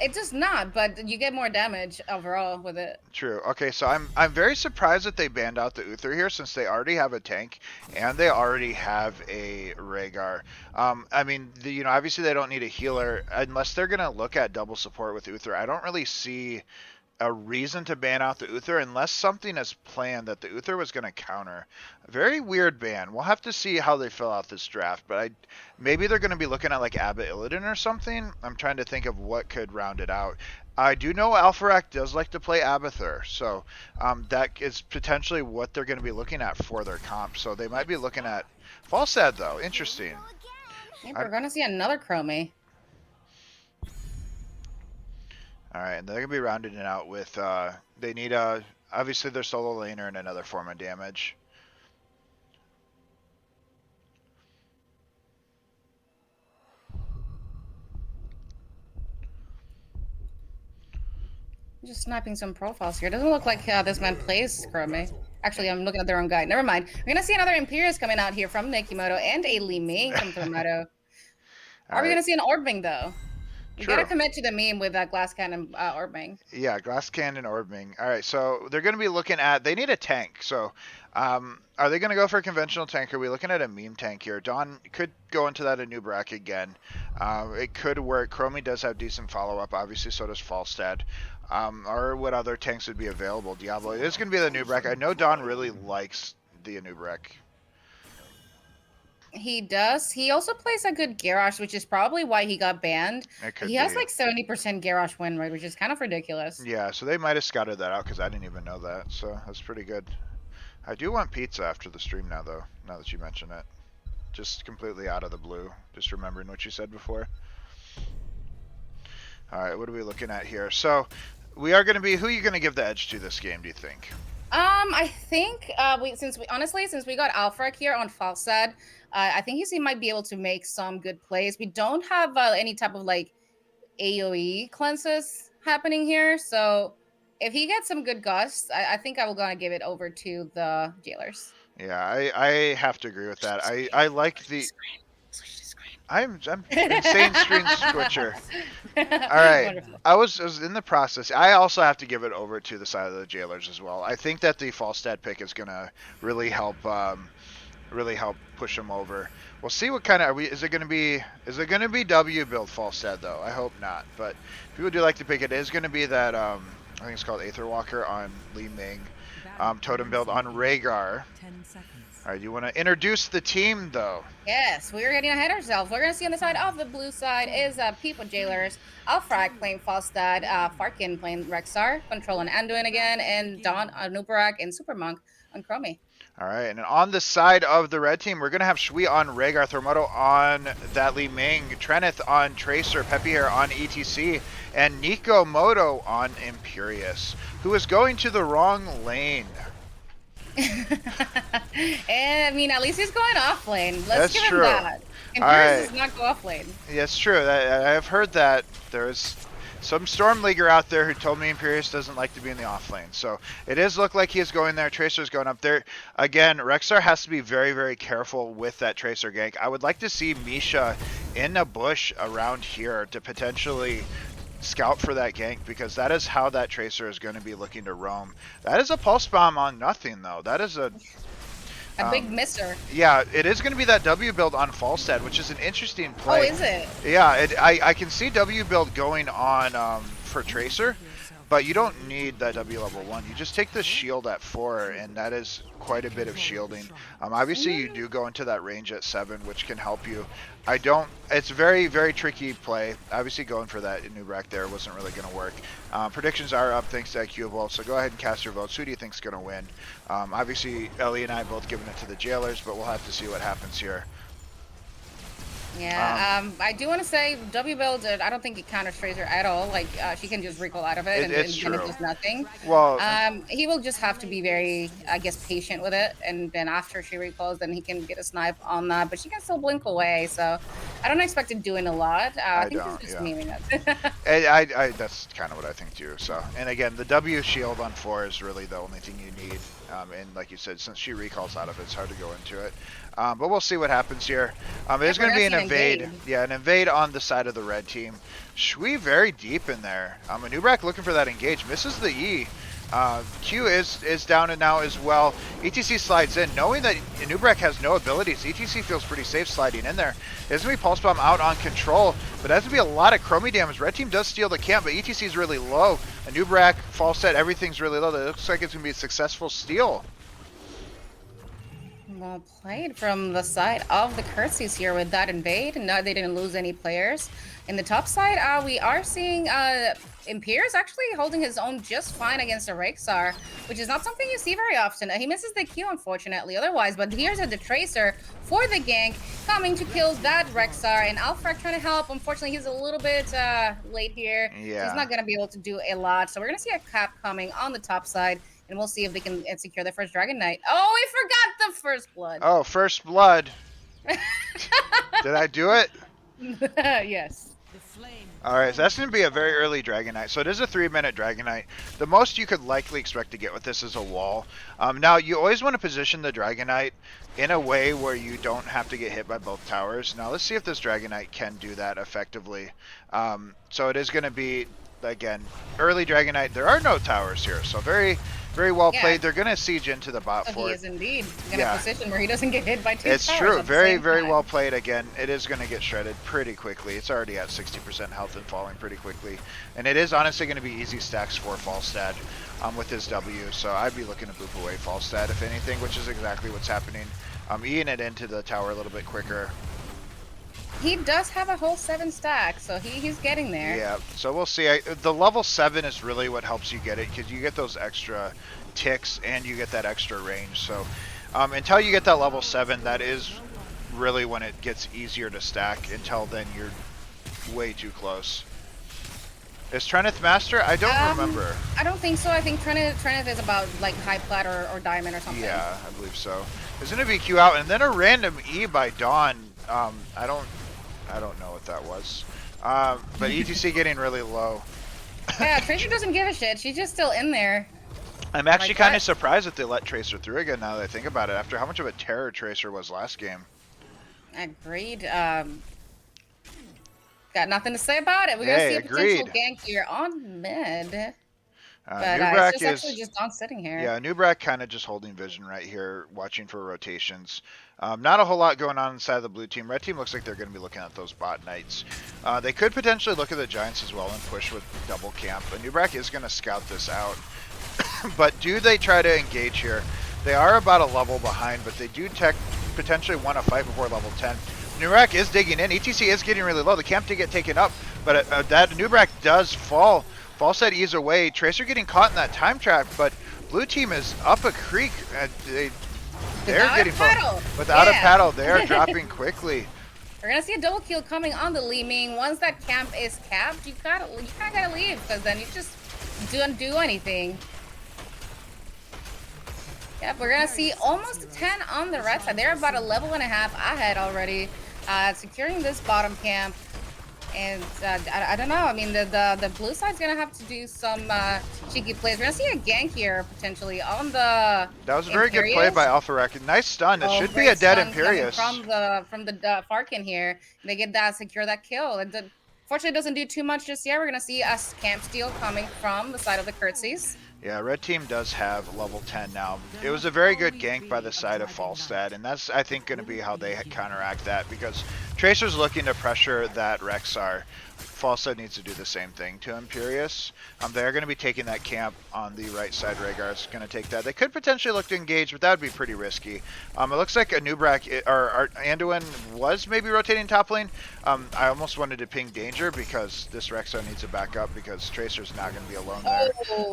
It does not, but you get more damage overall with it.
True. Okay, so I'm very surprised that they banned out the Uther here since they already have a tank and they already have a Rhaegar. I mean, obviously they don't need a healer unless they're gonna look at double support with Uther. I don't really see a reason to ban out the Uther unless something is planned that the Uther was going to counter. A very weird ban. We'll have to see how they fill out this draft, but maybe they're going to be looking at like Abbott Illidan or something. I'm trying to think of what could round it out. I do know Alpharak does like to play Abathur, so that is potentially what they're going to be looking at for their comp. So they might be looking at Falstad though. Interesting.
Yeah, we're going to see another Chromie.
All right, and they're going to be rounding it out with, they need obviously their solo laner and another form of damage.
Just sniping some profiles here. Doesn't look like this man plays Chromie. Actually, I'm looking at the wrong guy. Never mind. We're going to see another Imperius coming out here from Nikimoto and a Li Ming from Tormato. Are we going to see an Orbing, though? We got to commit to the meme with that glass cannon Orbing.
Yeah, glass cannon Orbing. All right, so they're going to be looking at, they need a tank. So are they going to go for a conventional tank? Are we looking at a meme tank here? Dawn could go into that Anubrak again. It could work. Chromie does have decent follow-up. Obviously, so does Falstad. Or what other tanks would be available? Diablo. It is going to be the Anubrak. I know Dawn really likes the Anubrak.
He does. He also plays a good Garrosh, which is probably why he got banned. He has like 70% Garrosh win rate, which is kind of ridiculous.
Yeah, so they might have scouted that out because I didn't even know that. So that's pretty good. I do want pizza after the stream now, though, now that you mention it. Just completely out of the blue. Just remembering what you said before. All right, what are we looking at here? So we are going to be, who are you going to give the edge to this game, do you think?
I think since we got Alfred here on Falstad, I think he might be able to make some good plays. We don't have any type of like AoE cleanses happening here, so if he gets some good gusts, I think I will gonna give it over to the jailers.
Yeah, I have to agree with that. I like the. I'm insane screen switcher. All right, wonderful. I was in the process. I also have to give it over to the side of the jailers as well. I think that the Falstad pick is gonna really help push them over. We'll see what kind of is it gonna be W build Falstad though? I hope not. But people do like to pick it. It is gonna be that I think it's called Aetherwalker on Li Ming, totem build on Rhaegar.
10 seconds.
All right, you want to introduce the team, though?
Yes, we're getting ahead of ourselves. We're going to see on the side of the blue side is People Jailers, Alfrak playing Falstad, Farkin playing Rexar, Control and Anduin again, and Dawn, Nubarak, and Supermonk on Chromie.
All right, and on the side of the red team, we're going to have Shui on Rhaegar, Thormoto on that Li Ming, Treneth on Tracer, Pepier on ETC, and Nico Moto on Imperius, who is going to the wrong lane.
And I mean, at least he's going off lane. Let's give him that. Imperius does not go off lane.
Yeah, it's true. I've heard that there's some Storm Leaguer out there who told me Imperius doesn't like to be in the off lane. So it does look like he is going there. Tracer's going up there. Again, Rexar has to be very, very careful with that Tracer gank. I would like to see Misha in a bush around here to potentially scout for that gank, because that is how that Tracer is going to be looking to roam. That is a pulse bomb on nothing, though. That is a
big misser.
Yeah, it is going to be that W build on Falstad, which is an interesting play.
Oh, is it?
Yeah, I can see W build going on for Tracer, but you don't need that W level 1. You just take the shield at 4, and that is quite a bit of shielding. Obviously, you do go into that range at 7, which can help you. It's a very, very tricky play. Obviously, going for that Nubrak there wasn't really going to work. Predictions are up thanks to IQ Vault, so go ahead and cast your votes. Who do you think is going to win? Obviously, Ellie and I both giving it to the Jailers, but we'll have to see what happens here.
Yeah, I do want to say W build, I don't think it counters Tracer at all. Like, she can just recoil out of it and it does nothing.
Well,
he will just have to be very, I guess, patient with it. And then after she recoils, then he can get a snipe on that. But she can still blink away. So I don't expect it doing a lot. I think he's just memeing it.
That's kind of what I think too. So, and again, the W shield on 4 is really the only thing you need. And like you said, since she recalls out of it, it's hard to go into it. But we'll see what happens here. It is going to be an invade. Yeah, an invade on the side of the red team. Shui very deep in there. Anubrak looking for that engage. Misses the E. Q is down and now as well. ETC slides in. Knowing that Anubrak has no abilities, ETC feels pretty safe sliding in there. There's going to be Pulse Bomb out on Control, but that's going to be a lot of Chromie damage. Red team does steal the camp, but ETC is really low. A Nubrak, false set, everything's really low. It looks like it's going to be a successful steal.
Well played from the side of the Curtsies here with that invade. No, they didn't lose any players. In the top side, we are seeing Imperius actually holding his own just fine against a Rexar, which is not something you see very often. He misses the Q, unfortunately, otherwise, but here's a Tracer for the gank coming to kill that Rexar, and Alfred trying to help. Unfortunately, he's a little bit late here.
Yeah.
So he's not going to be able to do a lot. So we're going to see a cap coming on the top side. And we'll see if they can secure the first Dragon Knight. Oh, we forgot the first blood.
Oh, first blood. Did I do it?
Yes.
Alright, so that's going to be a very early Dragon Knight. So it is a 3-minute Dragon Knight. The most you could likely expect to get with this is a wall. Now, you always want to position the Dragon Knight in a way where you don't have to get hit by both towers. Now, let's see if this Dragon Knight can do that effectively. So it is going to be, again, early Dragon Knight. There are no towers here, so very well played. They're going to siege into the bot fort.
He is indeed in a position where he doesn't get hit by two
It's
towers
true.
at the
Very
same time.
well played. Again, it is going to get shredded pretty quickly. It's already at 60% health and falling pretty quickly. And it is honestly going to be easy stacks for Falstad with his W. So I'd be looking to boop away Falstad, if anything, which is exactly what's happening. Eating it into the tower a little bit quicker.
He does have a whole 7 stack, so he's getting there.
Yeah, so we'll see. The level 7 is really what helps you get it, because you get those extra ticks and you get that extra range. So until you get that level 7, that is really when it gets easier to stack. Until then, you're way too close. Is Trinith Master? I don't remember.
I don't think so. I think Trinith is about like high plat or diamond or something.
Yeah, I believe so. There's gonna be Q out, and then a random E by Dawn. I don't know what that was. But ETC getting really low.
Yeah, Tracer doesn't give a shit. She's just still in there.
I'm actually kind of surprised that they let Tracer through again now that I think about it, after how much of a terror Tracer was last game.
Agreed. Got nothing to say about it. We're gonna see a potential gank here on mid. But it's just actually just Dawn sitting here.
Yeah, Nubrak kind of just holding vision right here, watching for rotations. Not a whole lot going on inside of the blue team. Red team looks like they're going to be looking at those bot knights. They could potentially look at the Giants as well and push with double camp. But Nubrak is going to scout this out. But do they try to engage here? They are about a level behind, but they do potentially want to fight before level 10. Nubrak is digging in. ETC is getting really low. The camp did get taken up, but that Nubrak does fall. Falset ease away. Tracer getting caught in that time trap, but blue team is up a creek. They're getting without a paddle. They are dropping quickly.
We're gonna see a double kill coming on the Li Ming. Once that camp is capped, you kind of gotta leave, because then you just don't do anything. Yep, we're gonna see almost a 10 on the red side. They're about a level and a half ahead already, securing this bottom camp. And I don't know. I mean, the blue side's gonna have to do some cheeky plays. We're gonna see a gank here potentially on the.
That was a very good play by Alpha Rack. Nice stun. It should be a dead Imperius.
From the Farkin here, they get that secure that kill. Fortunately, it doesn't do too much just yet. We're gonna see a camp steal coming from the side of the Curtsies.
Yeah, red team does have level 10 now. It was a very good gank by the side of Falstad, and that's, I think, going to be how they counteract that, because Tracer's looking to pressure that Rexar. Falstad needs to do the same thing to Imperius. They're going to be taking that camp on the right side. Rhaegar's going to take that. They could potentially look to engage, but that would be pretty risky. It looks like a Nubrak, or Anduin was maybe rotating top lane. I almost wanted to ping danger, because this Rexar needs to back up, because Tracer's not going to be alone there.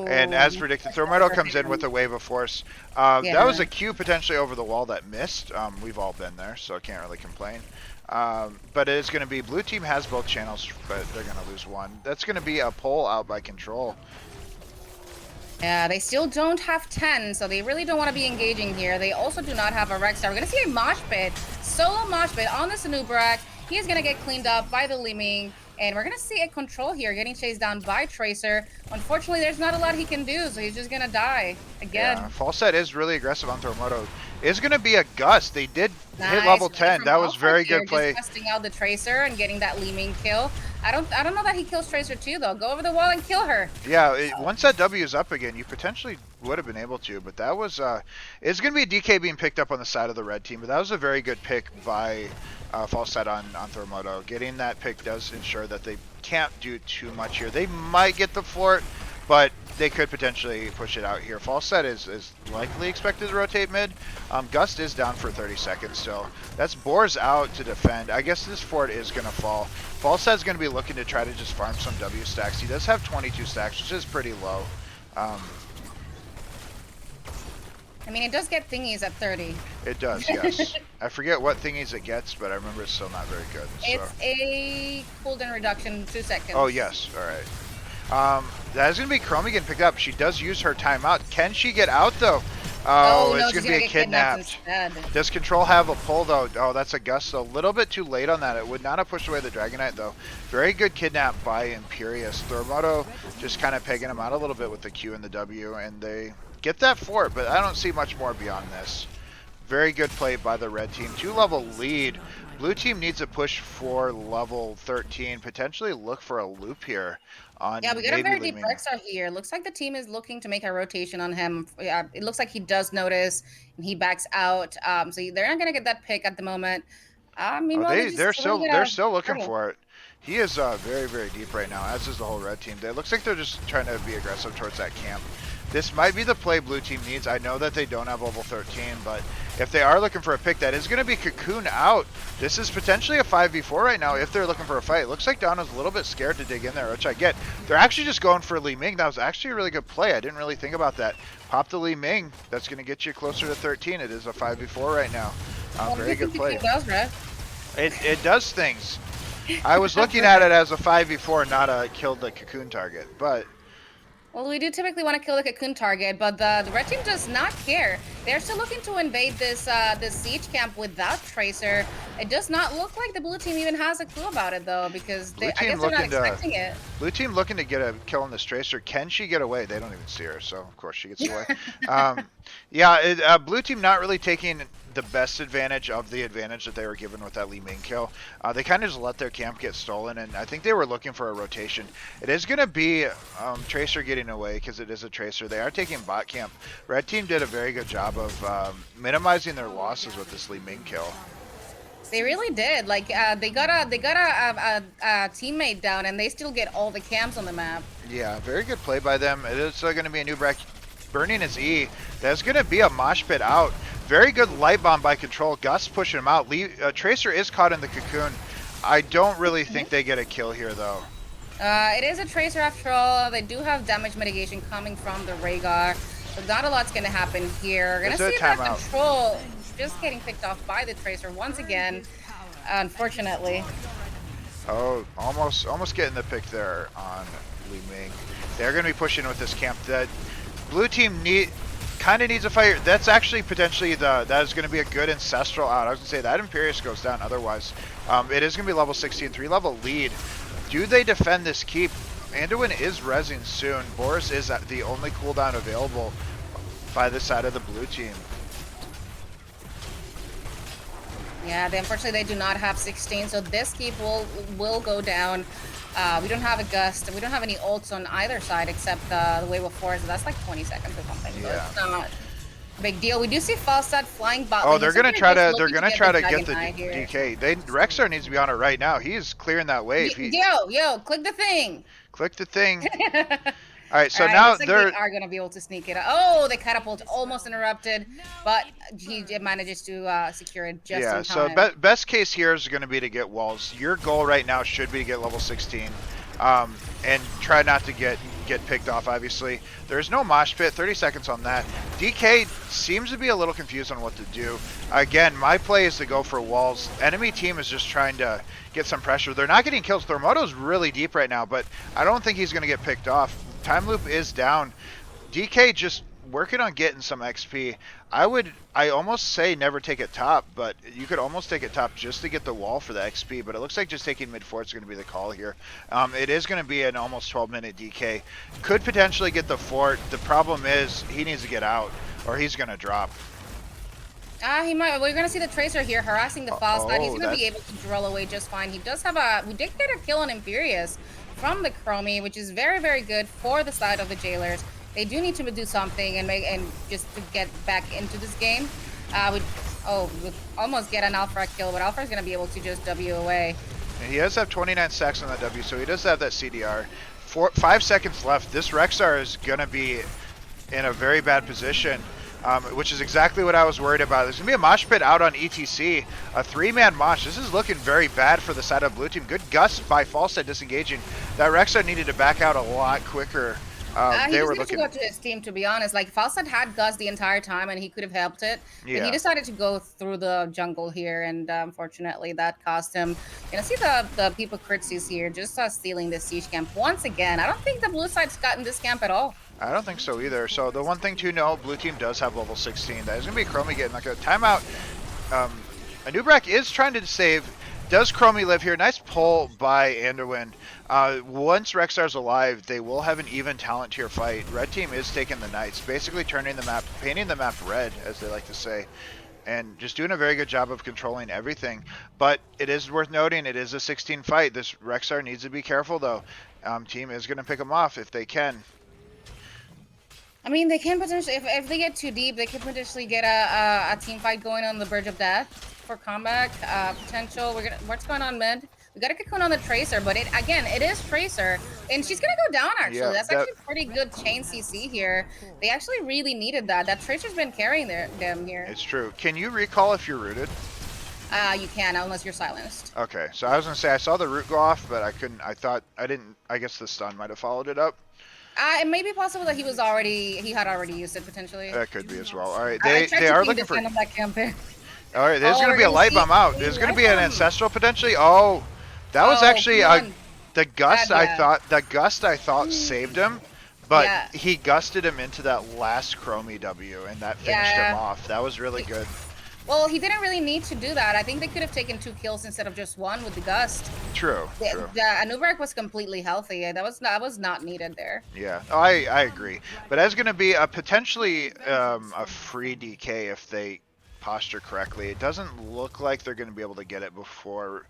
And as predicted, Thormedo comes in with a wave of force. That was a Q potentially over the wall that missed. We've all been there, so I can't really complain. But it is going to be, blue team has both channels, but they're going to lose one. That's going to be a pull out by Control.
Yeah, they still don't have 10, so they really don't want to be engaging here. They also do not have a Rexar. We're going to see a mosh pit, solo mosh pit on the Sanubrak. He is going to get cleaned up by the Li Ming. And we're going to see a Control here getting chased down by Tracer. Unfortunately, there's not a lot he can do, so he's just going to die again.
Yeah, Falset is really aggressive on Thormoto. It's going to be a gust. They did hit level 10. That was very good play.
Just testing out the Tracer and getting that Li Ming kill. I don't know that he kills Tracer too, though. Go over the wall and kill her.
Yeah, once that W is up again, you potentially would have been able to. But that was, it's going to be a DK being picked up on the side of the red team. But that was a very good pick by Falset on Thormoto. Getting that pick does ensure that they can't do too much here. They might get the fort, but they could potentially push it out here. False set is likely expected to rotate mid. Gust is down for 30 seconds still. That's Boar's out to defend. I guess this fort is going to fall. False set's going to be looking to try to just farm some W stacks. He does have 22 stacks, which is pretty low.
I mean, it does get thingies at 30.
It does, yes. I forget what thingies it gets, but I remember it's still not very good. So.
It's a cooldown reduction, 2 seconds.
Oh, yes. All right. That is going to be Chromie getting picked up. She does use her timeout. Can she get out, though? Oh,
no,
it's going to be a kidnapped. Does Control have a pull, though? Oh, that's a Gust. A little bit too late on that. It would not have pushed away the Dragonite, though. Very good kidnap by Imperious. Thormoto just kind of pegging him out a little bit with the Q and the W, and they get that fort, but I don't see much more beyond this. Very good play by the red team. 2-level lead. Blue team needs a push for level 13. Potentially look for a loop here.
Yeah, we got a very deep Rexar here. Looks like the team is looking to make a rotation on him. It looks like he does notice, and he backs out. So they're not gonna get that pick at the moment. Meanwhile,
they're still looking for it. He is very, very deep right now, as is the whole red team. It looks like they're just trying to be aggressive towards that camp. This might be the play blue team needs. I know that they don't have level 13, but if they are looking for a pick, that is going to be Cocoon out. This is potentially a 5v4 right now if they're looking for a fight. It looks like Donna's a little bit scared to dig in there, which I get. They're actually just going for Li Ming. That was actually a really good play. I didn't really think about that. Pop the Li Ming. That's going to get you closer to 13. It is a 5v4 right now. Very good play. It does things. I was looking at it as a 5v4, not a kill the Cocoon target, but...
Well, we do typically want to kill the Cocoon target, but the red team does not care. They're still looking to invade this this siege camp without Tracer. It does not look like the blue team even has a clue about it, though, because I guess they're not expecting it.
Blue team looking to get a kill on this Tracer. Can she get away? They don't even see her, so of course she gets away. Blue team not really taking the best advantage of the advantage that they were given with that Li Ming kill. They kind of just let their camp get stolen, and I think they were looking for a rotation. It is going to be Tracer getting away because it is a Tracer. They are taking bot camp. Red team did a very good job of minimizing their losses with this Li Ming kill.
They really did. Like they got a teammate down, and they still get all the camps on the map.
Yeah, very good play by them. It is going to be a new bracket. Burning his E. That's going to be a mosh pit out. Very good light bomb by Control. Gus pushing him out. Tracer is caught in the Cocoon. I don't really think they get a kill here, though.
It is a Tracer after all. They do have damage mitigation coming from the Rhaegar. So not a lot's going to happen here. We're going to see that Control just getting picked off by the Tracer once again, unfortunately.
Oh, almost getting the pick there on Li Ming. They're going to be pushing with this camp. That blue team kind of needs a fight. That's actually potentially that is going to be a good ancestral out. I was going to say that Imperious goes down otherwise. It is going to be level 16, 3-level lead. Do they defend this keep? Anduin is rezzing soon. Boris is the only cooldown available by the side of the blue team.
Yeah, unfortunately they do not have 16, so this keep will go down. We don't have a Gust. We don't have any ults on either side except the Wave of Force. So that's like 20 seconds or something.
Yeah.
So it's not a big deal. We do see Falstad flying bot.
Oh, they're gonna try to get the DK. Rexar needs to be on it right now. He's clearing that wave.
Yo, click the thing.
Click the thing. All right, so now
they are going to be able to sneak it. Oh, the catapult almost interrupted, but he manages to secure it just in time.
So best case here is going to be to get walls. Your goal right now should be to get level 16, and try not to get picked off, obviously. There's no mosh pit, 30 seconds on that. DK seems to be a little confused on what to do. Again, my play is to go for walls. Enemy team is just trying to get some pressure. They're not getting kills. Thormoto's really deep right now, but I don't think he's going to get picked off. Time loop is down. DK just working on getting some XP. I almost say never take it top, but you could almost take it top just to get the wall for the XP, but it looks like just taking mid fort is going to be the call here. It is going to be an almost 12-minute DK. Could potentially get the fort. The problem is he needs to get out or he's going to drop.
He might. We're going to see the Tracer here harassing the Falstad. He's going to be able to drill away just fine. He does have we did get a kill on Imperious from the Chromie, which is very, very good for the side of the Jailers. They do need to do something and just to get back into this game. We almost get an Alpha kill, but Alpha is going to be able to just W away.
He does have 29 stacks on that W, so he does have that CDR. 5 seconds left. This Rexar is going to be in a very bad position, which is exactly what I was worried about. There's going to be a mosh pit out on ETC, a 3-man mosh. This is looking very bad for the side of blue team. Good gust by Falstad disengaging. That Rexar needed to back out a lot quicker.
He
They
just
were
needed
looking.
to go to his team, to be honest. Like, Falstad had Gus the entire time, and he could have helped it. But
Yeah.
he decided to go through the jungle here, and unfortunately, that cost him. See the people curtsies here, just stealing this siege camp once again. I don't think the blue side's gotten this camp at all.
I don't think so either. So the one thing to know, blue team does have level 16. That is going to be Chromie getting like a timeout. Anubrak is trying to save. Does Chromie live here? Nice pull by Anderwind. Once Rexar's alive, they will have an even talent tier fight. Red team is taking the Knights, basically turning the map, painting the map red, as they like to say, and just doing a very good job of controlling everything. But it is worth noting, it is a 16 fight. This Rexar needs to be careful, though. Team is going to pick him off if they can.
I mean, they can potentially, if they get too deep, they could potentially get a team fight going on the Bridge of Death for comeback potential. What's going on mid? We got a cocoon on the Tracer, but it is Tracer, and she's gonna go down. Actually,
Yeah,
that's actually pretty good chain CC here. They actually really needed that. That Tracer's been carrying them here.
It's true. Can you recall if you're rooted?
You can, unless you're silenced.
Okay, so I was gonna say I saw the root go off, but I couldn't. I guess the stun might have followed it up.
It may be possible that he had already used it potentially.
That could be as well. All right,
I tried
they
to
are
ping
looking
this
for.
end of that campaign.
All right, there's
Oh,
gonna
we're
be a
gonna
light
see
bomb out.
a
There's gonna
light
be an
bomb.
ancestral potentially. Oh, that was actually the gust.
Bad,
I
yeah.
thought the gust saved him, but
Yeah.
he gusted him into that last Chromie W, and that finished him
Yeah.
off. That was really good.
Well, he didn't really need to do that. I think they could have taken 2 kills instead of just 1 with the gust.
True.
Anubrak was completely healthy. That was not needed there.
Yeah, oh, I agree. But that's going to be a potentially a free DK if they posture correctly. It doesn't look like they're going to be able to get it before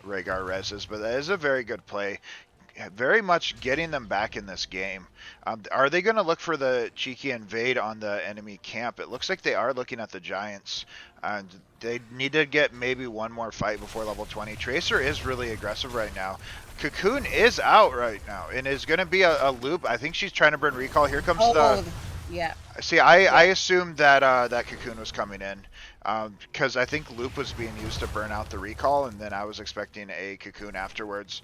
Rhaegar reses, but that is a very good play. Very much getting them back in this game. Are they going to look for the cheeky invade on the enemy camp? It looks like they are looking at the Giants. They need to get maybe one more fight before level 20. Tracer is really aggressive right now. Cocoon is out right now and is going to be a loop. I think she's trying to burn recall. Here comes
yeah.
See, I assumed that that Cocoon was coming in because I think loop was being used to burn out the recall, and then I was expecting a Cocoon afterwards.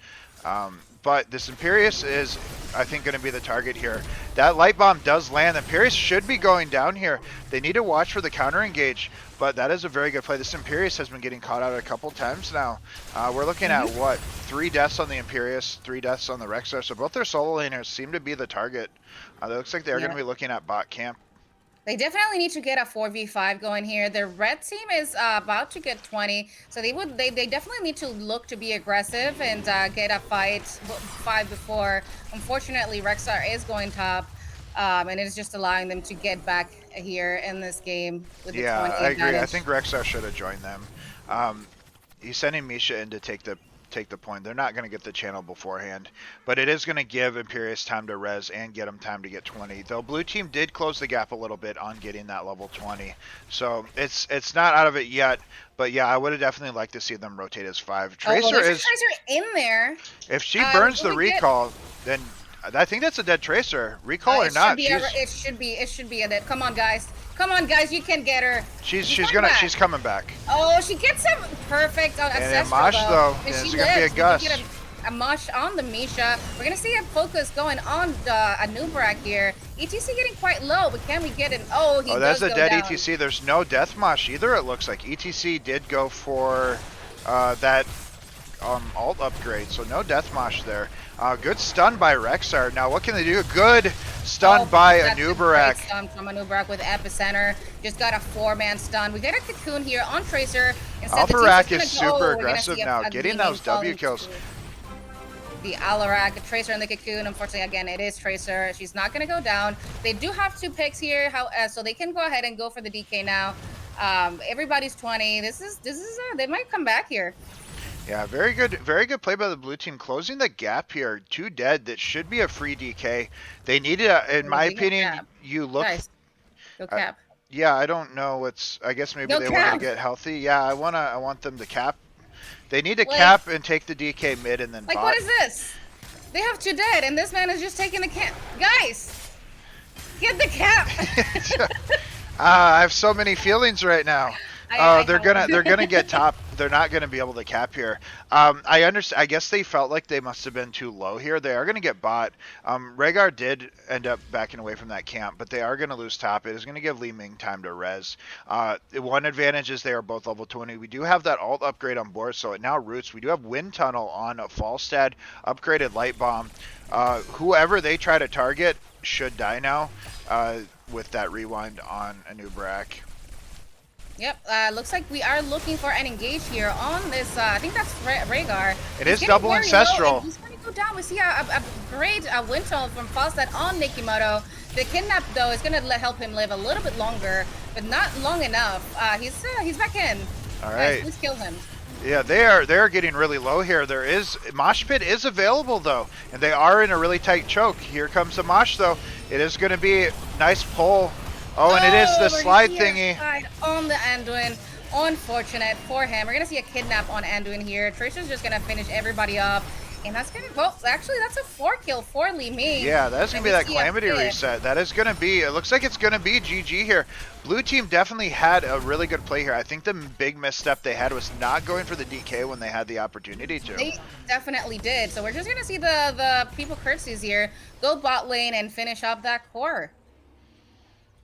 But this Imperius is, I think, going to be the target here. That light bomb does land. Imperius should be going down here. They need to watch for the counter engage, but that is a very good play. This Imperius has been getting caught out a couple times now. We're looking at, what, 3 deaths on the Imperius, 3 deaths on the Rexar, so both their solo laners seem to be the target. It looks like they're going to be looking at bot camp.
They definitely need to get a 4v5 going here. The red team is about to get 20, so they definitely need to look to be aggressive and get a fight before. Unfortunately, Rexar is going top, and it is just allowing them to get back here in this game with the 20
I agree.
advantage.
I think Rexar should have joined them. He's sending Misha in to take the point. They're not going to get the channel beforehand, but it is going to give Imperius time to res and get him time to get 20. Though blue team did close the gap a little bit on getting that level 20, so it's not out of it yet. But yeah, I would have definitely liked to see them rotate as 5. Tracer
Tracer in there.
If she burns the recall, then I think that's a dead Tracer. Recall or not?
It should be a dead. Come on, guys. Come on, guys. You can get her.
She's coming back.
Oh, she gets him perfect on
And Mosh though,
and
it's
she
gonna be a
lives.
gust.
We can get a Mosh on the Misha. We're gonna see a focus going on the Anubrak here. ETC getting quite low, but can we get it? Oh, he
that's
does
a
go
dead
down.
ETC. There's no death Mosh either. It looks like ETC did go for that alt upgrade, so no death Mosh there. Good stun by Rexar. Now what can they do? Good stun by
That's a great
Anubrak.
stun from Anubrak with Epicenter. Just got a 4-man stun. We get a Cocoon here on Tracer.
Alpha Rack is super aggressive now, getting those W kills.
The Alarak, Tracer and the Cocoon. Unfortunately, again, it is Tracer. She's not going to go down. They do have 2 picks here, so they can go ahead and go for the DK now. Everybody's 20. This is they might come back here.
Yeah, very good play by the blue team, closing the gap here. 2 dead. That should be a free DK. They needed, in my opinion, you look.
Guys, go cap.
Yeah, I don't know what's. I guess maybe they want to get healthy. Yeah, I want them to cap. They need to cap and take the DK mid and then
Like,
bot.
what is this? They have 2 dead, and this man is just taking the cap. Guys, get the cap.
I have so many feelings right now.
I
They're
have
gonna get top. They're not gonna be able to cap here. I understand. I guess they felt like they must have been too low here. They are gonna get bot. Rhaegar did end up backing away from that camp, but they are gonna lose top. It is gonna give Li Ming time to res. One advantage is they are both level 20. We do have that alt upgrade on board, so it now roots. We do have Wind Tunnel on a Falstad, upgraded Light Bomb. Whoever they try to target should die now. With that rewind on a new Brack.
Yep, looks like we are looking for an engage here on this, I think that's Rhaegar.
It
He's
is
getting
double
very
ancestral.
low, and he's going to go down. We see a great wind tunnel from Falstad on Nikimoto. The kidnap, though, is going to help him live a little bit longer, but not long enough. He's back in.
All
Guys,
right.
please kill him.
Yeah, they are getting really low here. There is Mosh Pit is available though, and they are in a really tight choke. Here comes the Mosh though. It is going to be nice pull. Oh, and it is the slide thingy.
Slide on the Anduin. Unfortunate for him. We're gonna see a kidnap on Anduin here. Trisha's just gonna finish everybody up. And that's gonna, well, actually that's a 4 kill for Li Ming.
Yeah, that's gonna be that Calamity reset. That is gonna be, it looks like it's gonna be GG here. Blue team definitely had a really good play here. I think the big misstep they had was not going for the DK when they had the opportunity to.
They definitely did. So we're just gonna see the people curtsies here go bot lane and finish up that core.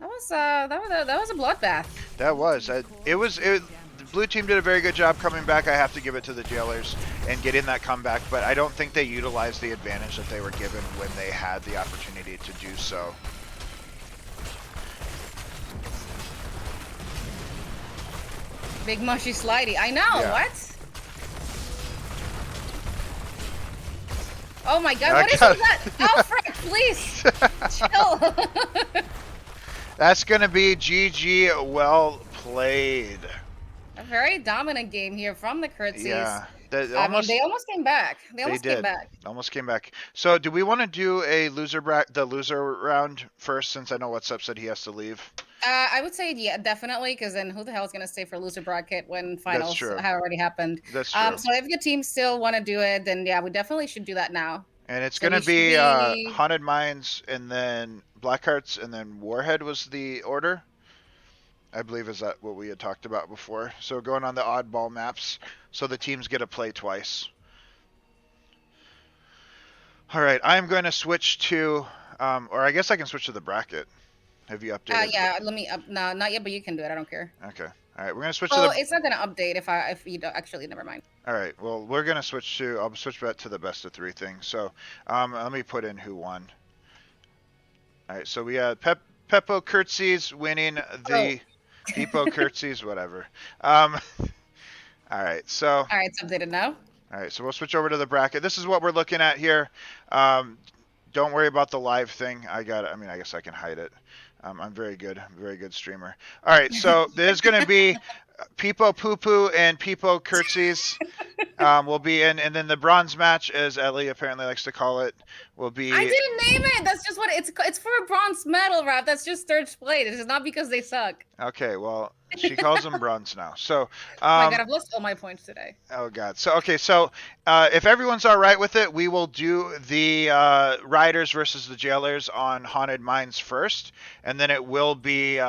That was a bloodbath.
That was. The blue team did a very good job coming back. I have to give it to the Jailers and getting that comeback, but I don't think they utilized the advantage that they were given when they had the opportunity to do so.
Big mushy slidey. I know,
Yeah.
what? Oh my god, what is that? Alfred, please! Chill.
That's going to be GG. Well played.
A very dominant game here from the curtsies.
Yeah.
They almost came back. They almost came back.
Almost came back. So do we want to do a the loser round first, since I know What's Up said he has to leave?
I would say, yeah, definitely, because then who the hell is going to stay for loser bracket when finals have already happened?
That's true.
So if the team still want to do it, then yeah, we definitely should do that now.
And it's going to be Haunted Mines, and then Blackhearts, and then Warhead was the order. I believe is that what we had talked about before. So going on the oddball maps, so the teams get to play twice. All right, I'm going to switch to, or I guess I can switch to the bracket. Have you updated?
Yeah, let me no, not yet, but you can do it. I don't care.
Okay. All right, we're gonna switch
to the.
to
Oh, it's not gonna update if you don't, actually. Never mind.
All right. Well, we're gonna switch to. I'll switch back to the best of 3 thing. So, let me put in who won. All right. So we had Peppo Curtsies winning the Peepo Curtsies, whatever. All right. So.
All right, it's updated now.
All right. So we'll switch over to the bracket. This is what we're looking at here. Don't worry about the live thing. I mean, I guess I can hide it. I'm very good streamer. All right, so there's going to be Peepo Poo Poo and Peepo Curtsies will be in, and then the bronze match, as Ellie apparently likes to call it, will be.
I didn't name it. That's just what it's for a bronze medal, Rap. That's just third place. It is not because they suck.
Okay, well, she calls them bronze now. So.
Oh my god, I've lost all my points today.
Oh god. So okay, so if everyone's all right with it, we will do the Riders versus the Jailers on Haunted Mines first, and then it will be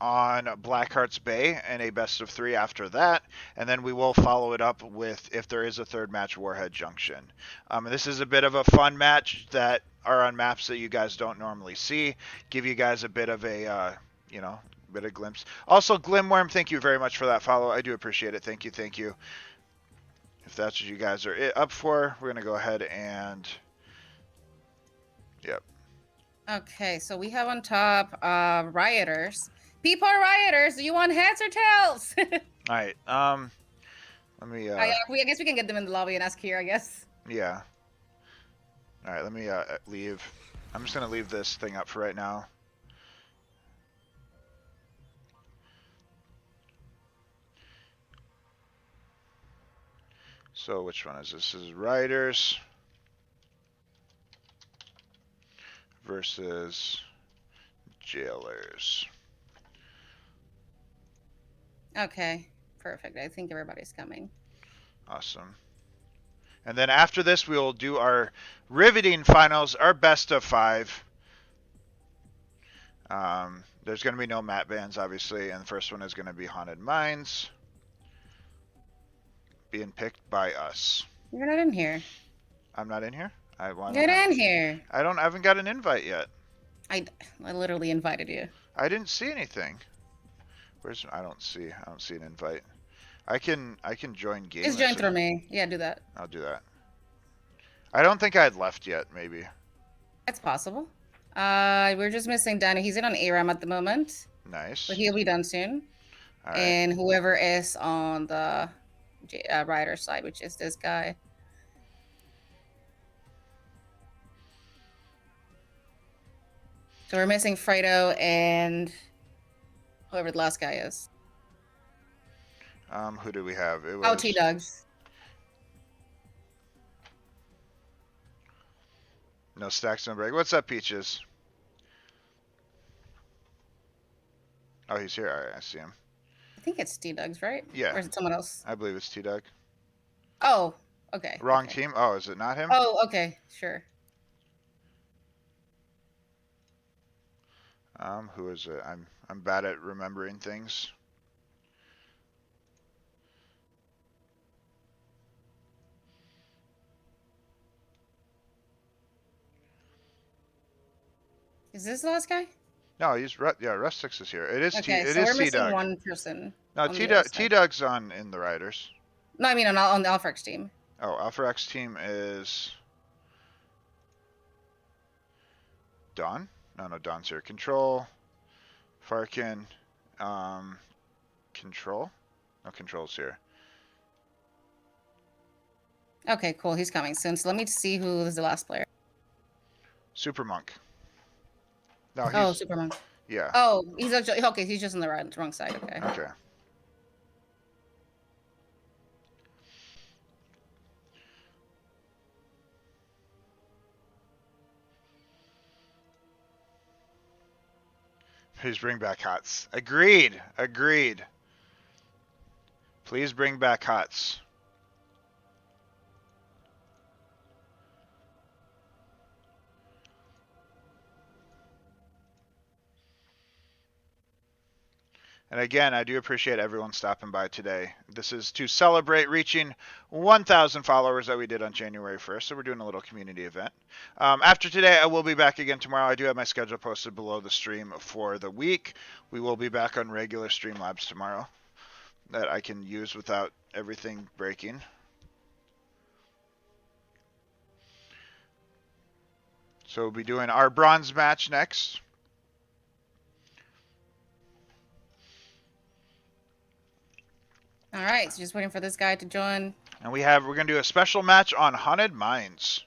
on Blackheart's Bay and a best of 3 after that, and then we will follow it up with, if there is a third match, Warhead Junction. This is a bit of a fun match that are on maps that you guys don't normally see. Give you guys a bit of a bit of glimpse. Also, Glimworm, thank you very much for that follow. I do appreciate it. Thank you. If that's what you guys are up for, we're gonna go ahead and yep.
Okay, so we have on top Rioters. People are Rioters. Do you want heads or tails?
All right. Let me.
I guess we can get them in the lobby and ask here. I guess.
Yeah. All right. Let me leave. I'm just gonna leave this thing up for right now. So which one is this? This is Riders versus Jailers.
Okay, perfect. I think everybody's coming.
Awesome. And then after this, we will do our riveting finals, our best of 5. There's going to be no mat bans, obviously, and the first one is going to be Haunted Mines, being picked by us.
You're not in here.
I'm not in here? I
Get in here.
I haven't got an invite yet.
I literally invited you.
I didn't see anything. I don't see an invite. I can join game.
Just join through me. Yeah, do that.
I'll do that. I don't think I had left yet, maybe.
That's possible. We're just missing Danny. He's in on ARAM at the moment,
Nice.
but he'll be done soon.
All right.
And whoever is on the rider side, which is this guy. So we're missing Fredo and whoever the last guy is.
Who do we have? It was
Oh, T-Dogs.
No stacks, no break. What's up, Peaches? Oh, he's here. All right, I see him.
I think it's T-Dogs, right?
Yeah.
Or is it someone else?
I believe it's T-Dog.
Oh, okay.
Wrong
okay.
team? Oh, is it not him?
Oh, okay. Sure.
Who is it? I'm bad at remembering things.
Is this the last guy?
No, Rustix is here. It is
Okay,
It
so
is
we're missing
T-Dog.
one person.
No,
on the other side.
T-Dog's in the Riders.
No, I mean on the Alphax team.
Oh, Alpha X team is Dawn? No, Dawn's here. Control. Farkin. Control? No, Control's here.
Okay, cool. He's coming soon. So let me see who is the last player.
Super Monk. No, he's...
Oh, Superman.
Yeah.
Oh, he's actually okay. He's just on the wrong side. Okay.
Okay. Please bring back Hots. Agreed. Please bring back Hots. And again, I do appreciate everyone stopping by today. This is to celebrate reaching 1,000 followers that we did on January 1st, so we're doing a little community event. After today, I will be back again tomorrow. I do have my schedule posted below the stream for the week. We will be back on regular Streamlabs tomorrow that I can use without everything breaking. So we'll be doing our bronze match next.
All right, so just waiting for this guy to join.
And we're going to do a special match on Haunted Mines.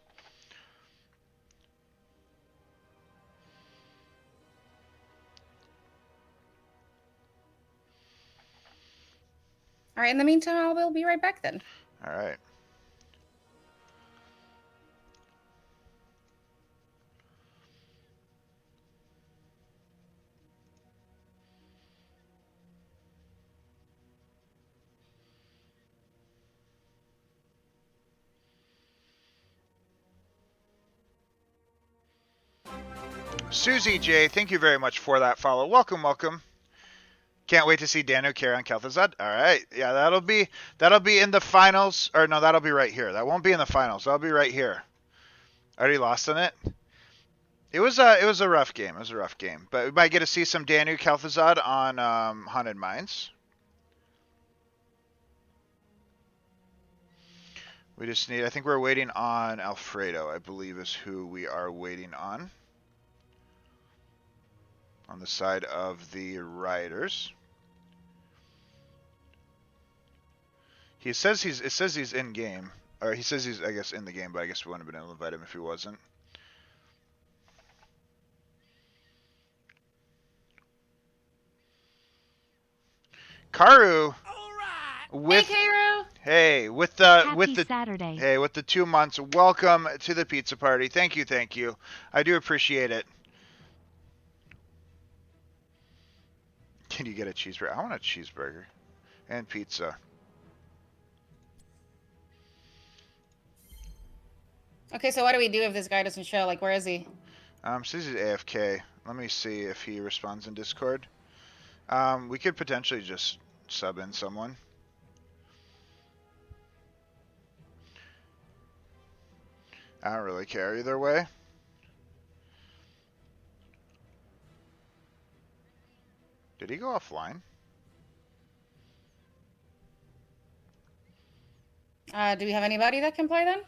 All right, in the meantime, I will be right back then.
All right. Susie J, thank you very much for that follow. Welcome. Can't wait to see Dano carry on Kel'Thuzad. All right, yeah, that'll be in the finals, or no, that'll be right here. That won't be in the finals. That'll be right here. I already lost on it. It was a rough game. But we might get to see some Danu Kel'Thuzad on Haunted Mines. We just need. I think we're waiting on Alfredo. I believe is who we are waiting on. On the side of the Riders. It says he's in game. Or he says he's, I guess, in the game, but I guess we wouldn't have been able to invite him if he wasn't. Karu with
Hey, Karu.
hey with the
Saturday.
Hey, with the 2 months. Welcome to the pizza party. Thank you. I do appreciate it. Can you get a cheeseburger? I want a cheeseburger and pizza.
Okay, so what do we do if this guy doesn't show? Like, where is he?
Says he's AFK. Let me see if he responds in Discord. We could potentially just sub in someone. I don't really care either way. Did he go offline?
Do we have anybody that can play then?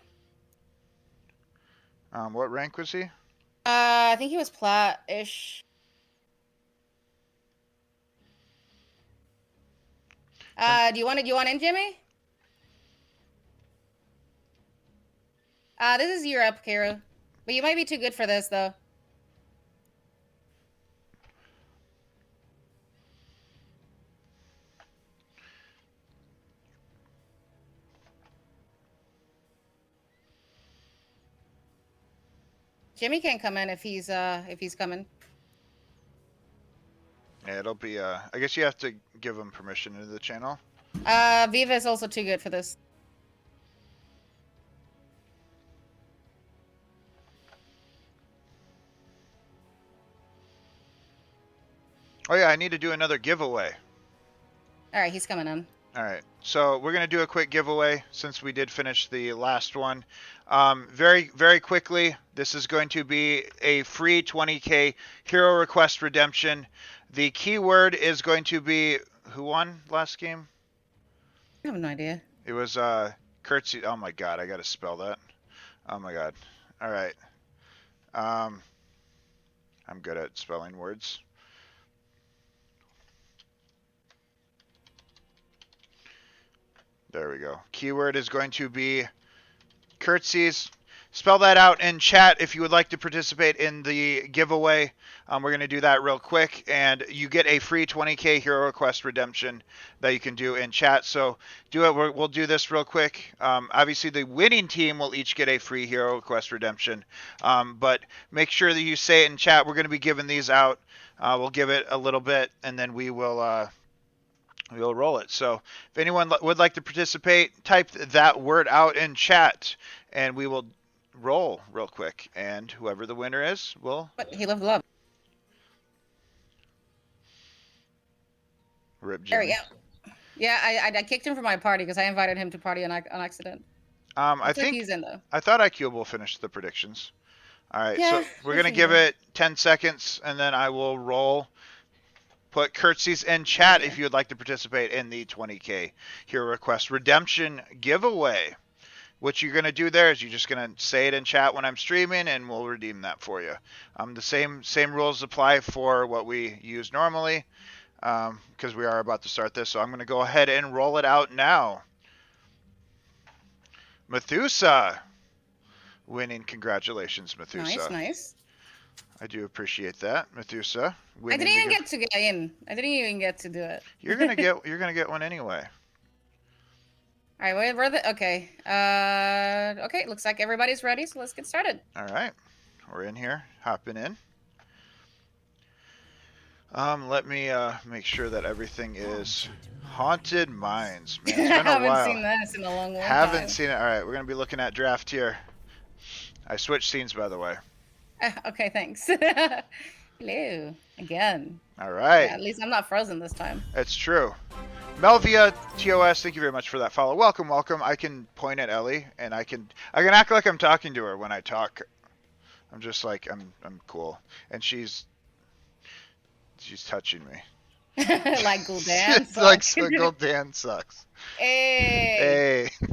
What rank was he?
I think he was plat-ish. Do you want in, Jimmy? This is Europe, Kara. But you might be too good for this, though. Jimmy can't come in if he's coming.
Yeah, it'll be, I guess you have to give him permission into the channel.
Viva is also too good for this.
Oh yeah, I need to do another giveaway.
Alright, he's coming in.
Alright, so we're going to do a quick giveaway since we did finish the last one. Very, very quickly, this is going to be a free 20k Hero Request Redemption. The keyword is going to be, who won last game?
I have no idea.
It was Curtsy. Oh my god, I got to spell that. Oh my god. Alright. I'm good at spelling words. There we go. Keyword is going to be curtsies. Spell that out in chat if you would like to participate in the giveaway. We're going to do that real quick, and you get a free 20k Hero Request Redemption that you can do in chat. So do it. We'll do this real quick. Obviously, the winning team will each get a free Hero Request Redemption, but make sure that you say it in chat. We're going to be giving these out. We'll give it a little bit, and then we will we'll roll it. So if anyone would like to participate, type that word out in chat, and we will roll real quick. And whoever the winner is will...
But he leveled up.
Rip Jimmy.
There we go. Yeah, I kicked him from my party because I invited him to party on accident.
I think
he's in, though.
I thought IQ will finish the predictions. All right,
Yeah,
so we're going to give it 10 seconds, and then I will roll. Put curtsies in chat if you would like to participate in the 20k Hero Request Redemption giveaway. What you're going to do there is you're just going to say it in chat when I'm streaming, and we'll redeem that for you. The same rules apply for what we use normally, because we are about to start this. So I'm going to go ahead and roll it out now. Methusa winning. Congratulations, Methusa.
Nice, nice.
I do appreciate that, Methusa.
I didn't even get to get in. I didn't even get to do it.
You're gonna get one anyway.
All right, where the okay? Okay, looks like everybody's ready, so let's get started.
All right, we're in here, hopping in. Let me make sure that everything is Haunted Mines. Man, it's been a while.
I haven't seen this in a long time.
Haven't seen it. All right, we're gonna be looking at draft here. I switched scenes, by the way.
Okay, thanks. Hello again.
All right.
Yeah, at least I'm not frozen this time.
It's true. Melvia TOS, thank you very much for that follow. Welcome, welcome. I can point at Ellie, and I can act like I'm talking to her when I talk. I'm just like I'm cool, and she's touching me.
Like Gul'dan sucks.
Like Gul'dan sucks.
Hey.
Hey.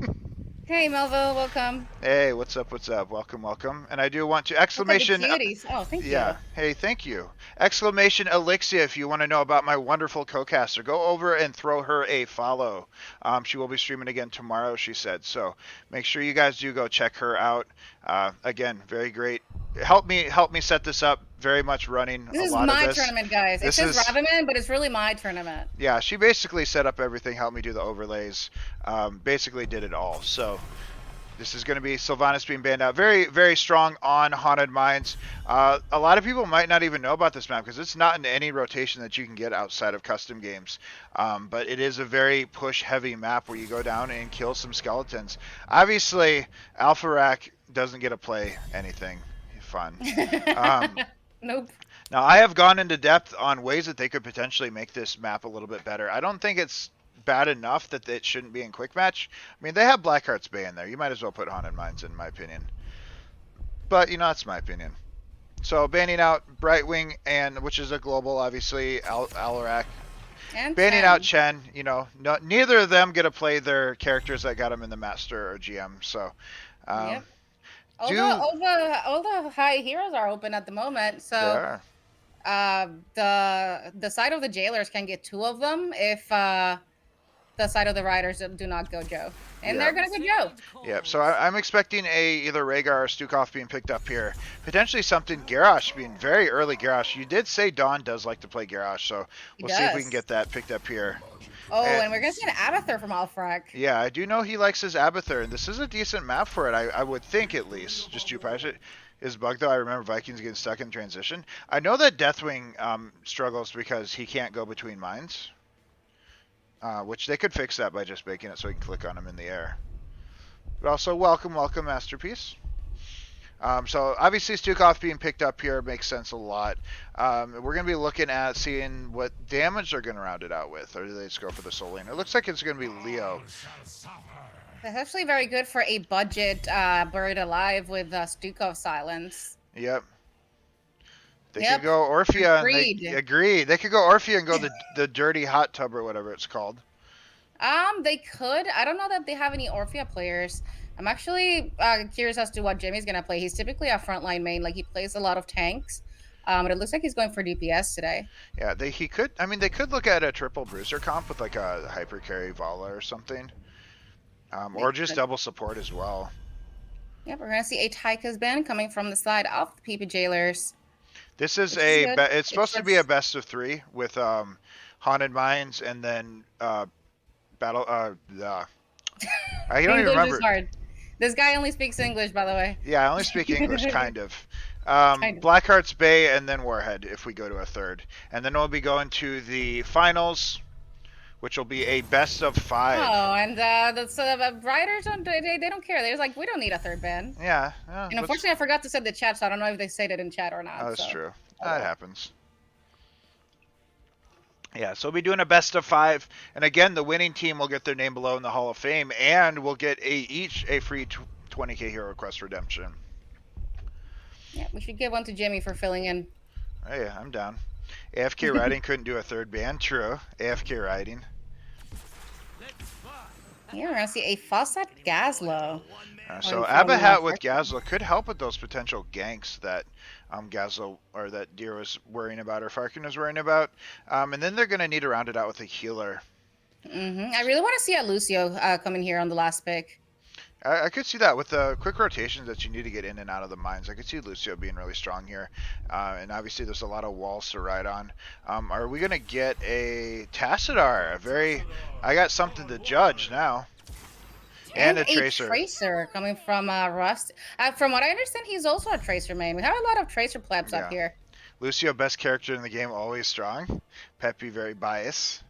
Hey, Melville, welcome.
Hey, what's up? What's up? Welcome, welcome. And I do want to exclamation.
Oh, thank you.
Yeah. Hey, thank you. Exclamation Elixia, if you want to know about my wonderful co-caster, go over and throw her a follow. She will be streaming again tomorrow, she said. So make sure you guys do go check her out. Again, very great. Help me set this up. Very much running
this
a lot of this.
This is my tournament, guys. It says Raviment, but it's really my tournament.
Yeah, she basically set up everything, helped me do the overlays, basically did it all. So This is going to be Sylvanas being banned out. Very, very strong on Haunted Mines. A lot of people might not even know about this map because it's not in any rotation that you can get outside of custom games. But it is a very push-heavy map where you go down and kill some skeletons. Obviously, Alpha Rack doesn't get to play anything fun.
Nope.
Now, I have gone into depth on ways that they could potentially make this map a little bit better. I don't think it's bad enough that it shouldn't be in quick match. I mean, they have Blackheart's Bay in there. You might as well put Haunted Mines in my opinion. But, you know, that's my opinion. So, banning out Brightwing, and which is a global, obviously, Alarak.
And
Banning
Chen.
out Chen, you know, neither of them get to play their characters that got them in the Master or GM. So,
Yep. All
do-
the high heroes are open at the moment,
they
so
are.
the side of the jailers can get 2 of them if the side of the riders do not go Joe, and
Yeah.
they're gonna go Joe.
Yep, so I'm expecting either Rhaegar or Stukov being picked up here. Potentially something Garrosh being very early Garrosh. You did say Dawn does like to play Garrosh, so
He
we'll see if we
does.
can get that picked up here.
Oh,
And-
and we're gonna see an Abathur from Alfrak.
Yeah, I do know he likes his Abathur, and this is a decent map for it, I would think at least. Just to patch it. Is bug though, I remember Vikings getting stuck in transition. I know that Deathwing struggles because he can't go between mines. Which they could fix that by just making it so you can click on him in the air. But also, welcome, Masterpiece. So obviously Stukov being picked up here makes sense a lot. We're going to be looking at seeing what damage they're going to round it out with. Or do they just go for the Soul Lane? It looks like it's going to be Leo.
That's actually very good for a budget Buried Alive with Stukov Silence.
Yep. They
Yep.
could go Orphea.
Agreed.
And agreed. They could go Orphea and go the dirty hot tub or whatever it's called.
They could. I don't know that they have any Orphea players. I'm actually curious as to what Jimmy's gonna play. He's typically a frontline main. Like he plays a lot of tanks. But it looks like he's going for DPS today.
Yeah, they could look at a triple bruiser comp with like a hyper carry Vala or something. Or just
could.
double support as well.
Yep, we're gonna see a Tyka's ban coming from the side of the PP Jailers.
This is
Which is good.
it's supposed to be a
It's-
best of 3 with Haunted Mines and then battle I don't even
English
remember.
is hard. This guy only speaks English, by the way.
Yeah, I only speak English kind of.
Kind of.
Blackheart's Bay and then Warhead if we go to a third. And then we'll be going to the finals, which will be a best of 5.
Oh, and the riders they don't care. They're like, we don't need a third ban.
Yeah.
And unfortunately, I forgot to set the chat, so I don't know if they said it in chat or not.
Oh, that's
so.
true.
Oh,
That
well.
happens. Yeah, so we'll be doing a best of 5, and again, the winning team will get their name below in the Hall of Fame, and we'll get each a free 20k hero quest redemption.
Yeah, we should give one to Jimmy for filling in.
Oh yeah, I'm down. AFK Riding couldn't do a third ban. True. AFK Riding.
Yeah, we're gonna see a Fawcett Gazlo.
So
from,
Abahat with
Farkon.
Gazla could help with those potential ganks that Gazla or that Deer was worrying about or Farkin was worrying about. And then they're going to need to round it out with a healer.
I really want to see a Lucio come in here on the last pick.
I could see that with the quick rotations that you need to get in and out of the mines. I could see Lucio being really strong here. And obviously there's a lot of walls to ride on. Are we going to get a Tassadar? I got something to judge now. And a Tracer.
Tracer coming from Rust. From what I understand, he's also a Tracer main. We have a lot of Tracer plebs up here.
Lucio, best character in the game, always strong. Peppy, very biased.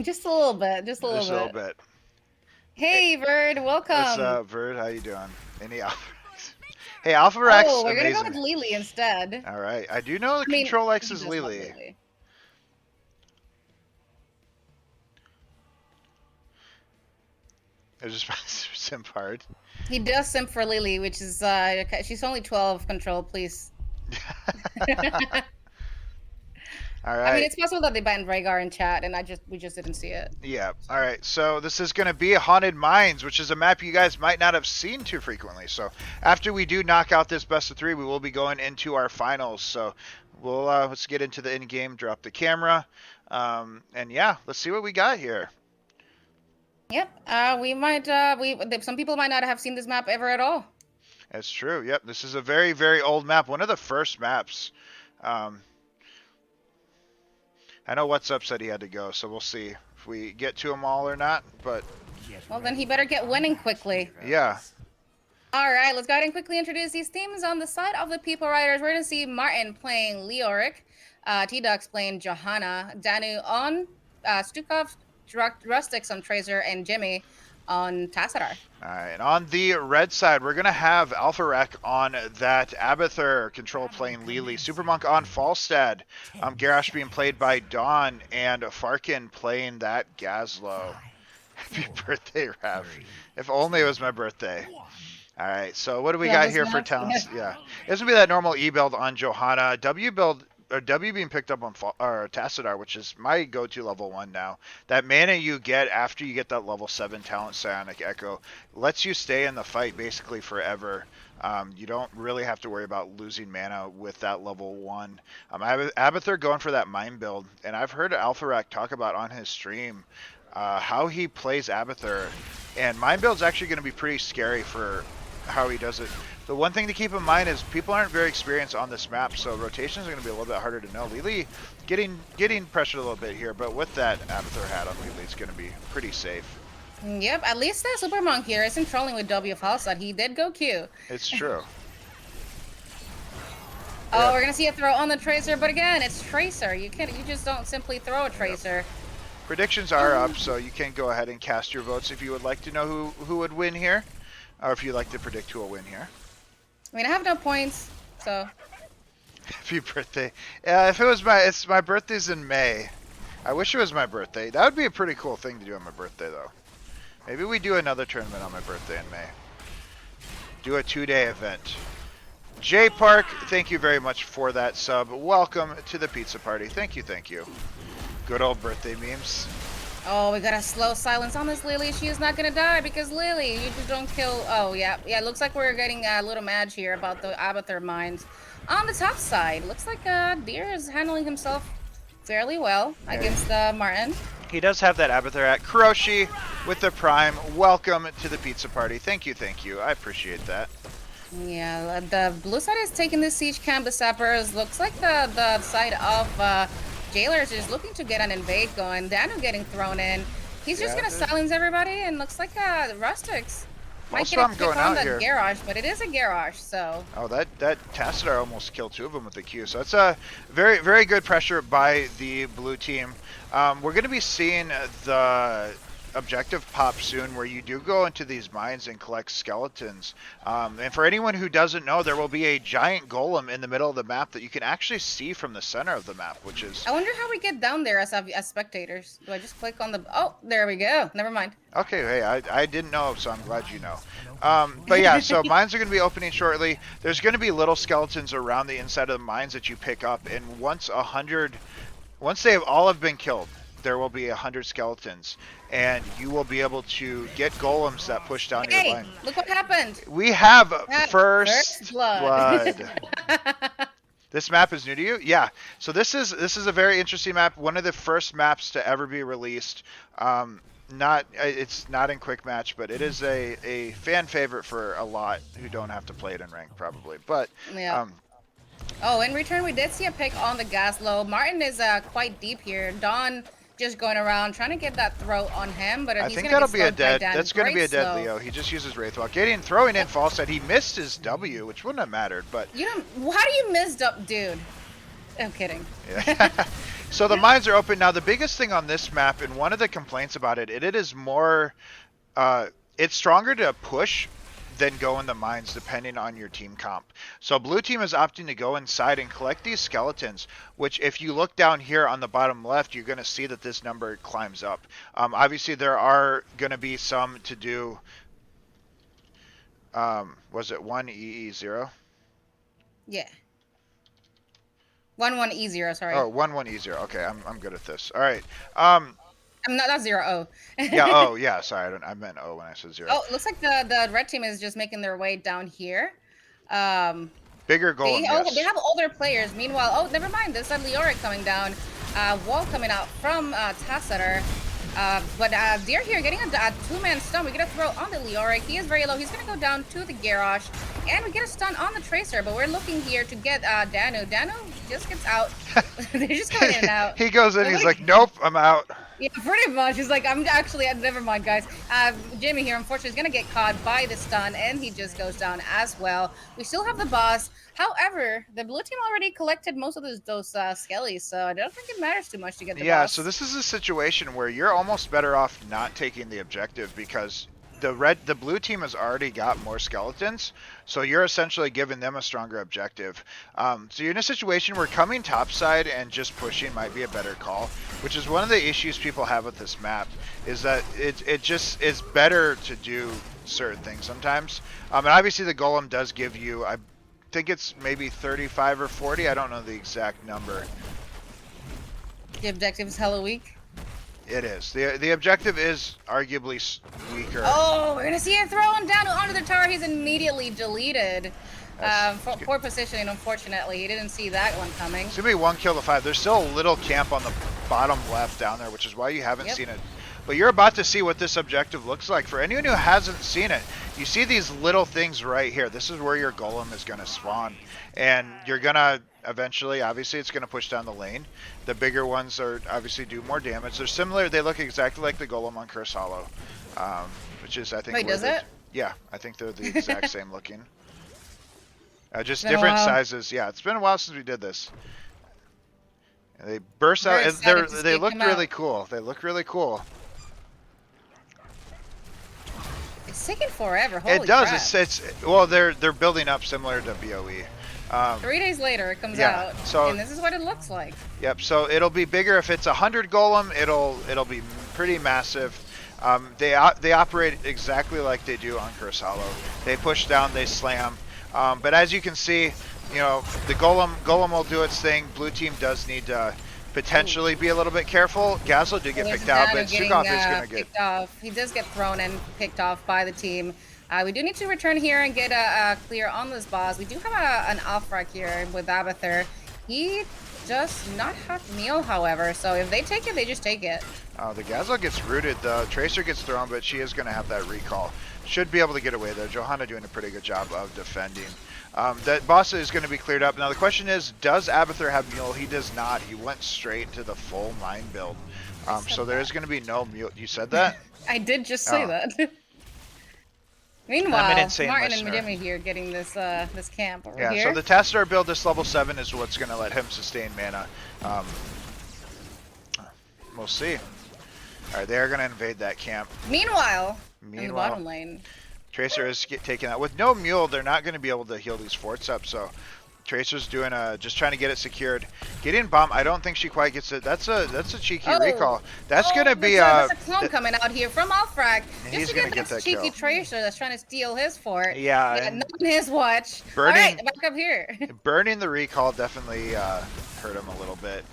Just a little bit. Just a little bit. Hey, Verd, welcome.
What's up, Verd? How you doing? Any Alpha Rex? Hey, Alpha Rex,
Oh, we're
amazing.
gonna go with Lily instead.
All right, I do know the Control X is Lily. It's just simp hard.
He does simp for Lily, which is she's only 12. Control, please.
All right.
I mean, it's possible that they banned Rhaegar in chat, and we just didn't see it.
Yeah. All right. So this is going to be Haunted Mines, which is a map you guys might not have seen too frequently. So after we do knock out this best of 3, we will be going into our finals. So we'll let's get into the end game. Drop the camera, and yeah, let's see what we got here.
Yep. We might. Some people might not have seen this map ever at all.
That's true. Yep. This is a very, very old map. One of the first maps. I know What's Up said he had to go, so we'll see if we get to them all or not. But
Well, then he better get winning quickly.
Yeah.
All right, let's go ahead and quickly introduce these teams. On the side of the People Riders, we're going to see Martin playing Leoric, T-Dux playing Johanna, Danu on Stukov, Rustics on Tracer, and Jimmy on Tassadar.
All right, and on the red side, we're going to have Alpha Rec on that Abathur control playing Lily, Supermonk on Falstad, Garrosh being played by Dawn, and Farkin playing that Gazlo. Happy birthday, Rav. If only it was my birthday. All right, so what do we got here for talents? Yeah, it's going to be that normal E build on Johanna, W build, or W being picked up on Tassadar, which is my go-to level 1 now. That mana you get after you get that level 7 talent, Psionic Echo, lets you stay in the fight basically forever. You don't really have to worry about losing mana with that level 1. Abathur going for that Mind build, and I've heard Alpharak talk about on his stream how he plays Abathur, and Mind build's actually going to be pretty scary for how he does it. The one thing to keep in mind is people aren't very experienced on this map, so rotations are going to be a little bit harder to know. Lily getting pressured a little bit here, but with that Abathur hat on Lily, it's going to be pretty safe.
Yep, at least that Supermonk here isn't trolling with W Falstad. He did go Q.
It's true.
Oh,
Yeah.
we're gonna see a throw on the Tracer, but again, it's Tracer. You just don't simply throw a Tracer.
Predictions are up, so you can go ahead and cast your votes if you would like to know who would win here, or if you'd like to predict who will win here.
I mean, I have no points, so.
Happy birthday. If it was my birthday's in May. I wish it was my birthday. That would be a pretty cool thing to do on my birthday, though. Maybe we do another tournament on my birthday in May. Do a 2-day event. J Park, thank you very much for that sub. Welcome to the pizza party. Thank you, thank you. Good old birthday memes.
Oh, we got a slow silence on this Lily. She is not gonna die because Lily, you just don't kill. Oh, yeah. Yeah, it looks like we're getting a little mad here about the Abathur mines. On the top side, looks like Deer is handling himself fairly well against Martin.
He does have that Abathur at Kuroshi with the Prime. Welcome to the pizza party. Thank you, thank you. I appreciate that.
Yeah, the blue side is taking the siege camp. The sappers looks like the side of Jailers is looking to get an invade going. Daniel getting thrown in. He's just gonna silence everybody, and looks like Rustics might get a pick on the Garrosh, but it is a Garrosh, so.
Oh, that Tassadar almost killed 2 of them with the Q. So that's a very, very good pressure by the blue team. We're going to be seeing the objective pop soon, where you do go into these mines and collect skeletons. And for anyone who doesn't know, there will be a giant golem in the middle of the map that you can actually see from the center of the map, which is...
I wonder how we get down there as spectators. Do I just click on the... Oh, there we go. Never mind.
Okay, hey, I didn't know, so I'm glad you know. But yeah, so mines are going to be opening shortly. There's going to be little skeletons around the inside of the mines that you pick up, and once they have all been killed, there will be 100 skeletons, and you will be able to get golems that push down your line.
Look what happened.
We have first blood. This map is new to you? Yeah. So this is a very interesting map. One of the first maps to ever be released. It's not in quick match, but it is a fan favorite for a lot who don't have to play it in rank probably. But
yeah. Oh, in return, we did see a pick on the Gazlo. Martin is quite deep here. Dawn just going around trying to get that throw on him, but
I think that'll be a dead. That's going to be a dead Leo. He just uses Wraithwalk. Throwing in Falstad. He missed his W, which wouldn't have mattered. But
you don't. How do you miss up, dude? I'm kidding.
Yeah. So the mines are open now. The biggest thing on this map, and one of the complaints about it is more. It's stronger to push than go in the mines depending on your team comp. So blue team is opting to go inside and collect these skeletons, which if you look down here on the bottom left, you're going to see that this number climbs up. Obviously there are going to be some to do, was it 1EE0?
Yeah. 11E0, sorry.
Oh, 11E0. Okay, I'm good at this. All right.
I'm not, that's 0-0.
Yeah, oh, yeah, sorry, I meant O when I said 0.
Oh, looks like the red team is just making their way down here.
Bigger goal, yes.
They have older players. Meanwhile, oh, never mind, there's a Leoric coming down. Wall coming out from Tassadar. But Deer here getting a two-man stun. We get a throw on the Leoric. He is very low. He's going to go down to the Garrosh. And we get a stun on the Tracer, but we're looking here to get Danu. Danu just gets out. They're just going in and out.
He goes in, he's like, nope, I'm out.
Yeah, pretty much. He's like, I'm actually, never mind, guys. Jimmy here, unfortunately, is going to get caught by the stun, and he just goes down as well. We still have the boss. However, the blue team already collected most of those skellies, so I don't think it matters too much to get the
Yeah,
boss.
so this is a situation where you're almost better off not taking the objective because the blue team has already got more skeletons, so you're essentially giving them a stronger objective. So you're in a situation where coming topside and just pushing might be a better call, which is one of the issues people have with this map, is that it just is better to do certain things sometimes. And obviously the golem does give you, I think it's maybe 35 or 40, I don't know the exact number.
The objective is hella weak.
It is. The objective is arguably weaker.
Oh, we're gonna see it thrown down onto the tower. He's immediately deleted. Poor positioning, unfortunately. He didn't see that one coming.
It's gonna be 1 kill to 5. There's still a little camp on the bottom left down there, which is why you haven't seen it. But you're about to see what this objective looks like. For anyone who hasn't seen it, you see these little things right here. This is where your golem is gonna spawn. And you're gonna eventually, obviously, it's gonna push down the lane. The bigger ones are obviously do more damage. They're similar. They look exactly like the golem on Curse Hollow, which is, I think.
Wait, does it?
Yeah, I think they're the exact same looking. Just different sizes. Yeah, it's been a while since we did this. And they burst out. And they look really cool. They look really cool.
It's taking forever. Holy
It does.
Crap.
It's well, they're building up similar to BOE.
3 days later, it comes out,
so,
and this is what it looks like.
Yep. So it'll be bigger if it's 100 golem. It'll be pretty massive. They operate exactly like they do on Curse Hollow. They push down, they slam. But as you can see, you know, the golem will do its thing. Blue team does need to potentially be a little bit careful. Gazlo did get picked out, but Sukov is going to get
picked off. He does get thrown and picked off by the team. We do need to return here and get a clear on this boss. We do have an off-rack here with Abathur. He does not have meal, however, so if they take it, they just take it.
The Gazlo gets rooted. The Tracer gets thrown, but she is going to have that recall. Should be able to get away there. Johanna doing a pretty good job of defending. That boss is going to be cleared up. Now the question is, does Abathur have mule? He does not. He went straight to the full mine build. So there is going to be no mule. You said that?
I did just say that. Meanwhile, Martin and Jimmy here getting this this camp over here.
Yeah, so the Tassadar build, this level 7 is what's going to let him sustain mana. We'll see. Alright, they are going to invade that camp.
Meanwhile, in the bottom lane.
Tracer is taking that. With no mule, they're not going to be able to heal these forts up, so Tracer's doing just trying to get it secured. Getting bomb, I don't think she quite gets it. That's a cheeky recall. That's going to be
there's a clone coming out here from Alfrak.
He's going to get that
cheeky
kill.
Tracer that's trying to steal his fort.
Yeah,
not on his watch.
Burning,
all right, back up here.
Burning the recall definitely hurt him a little bit.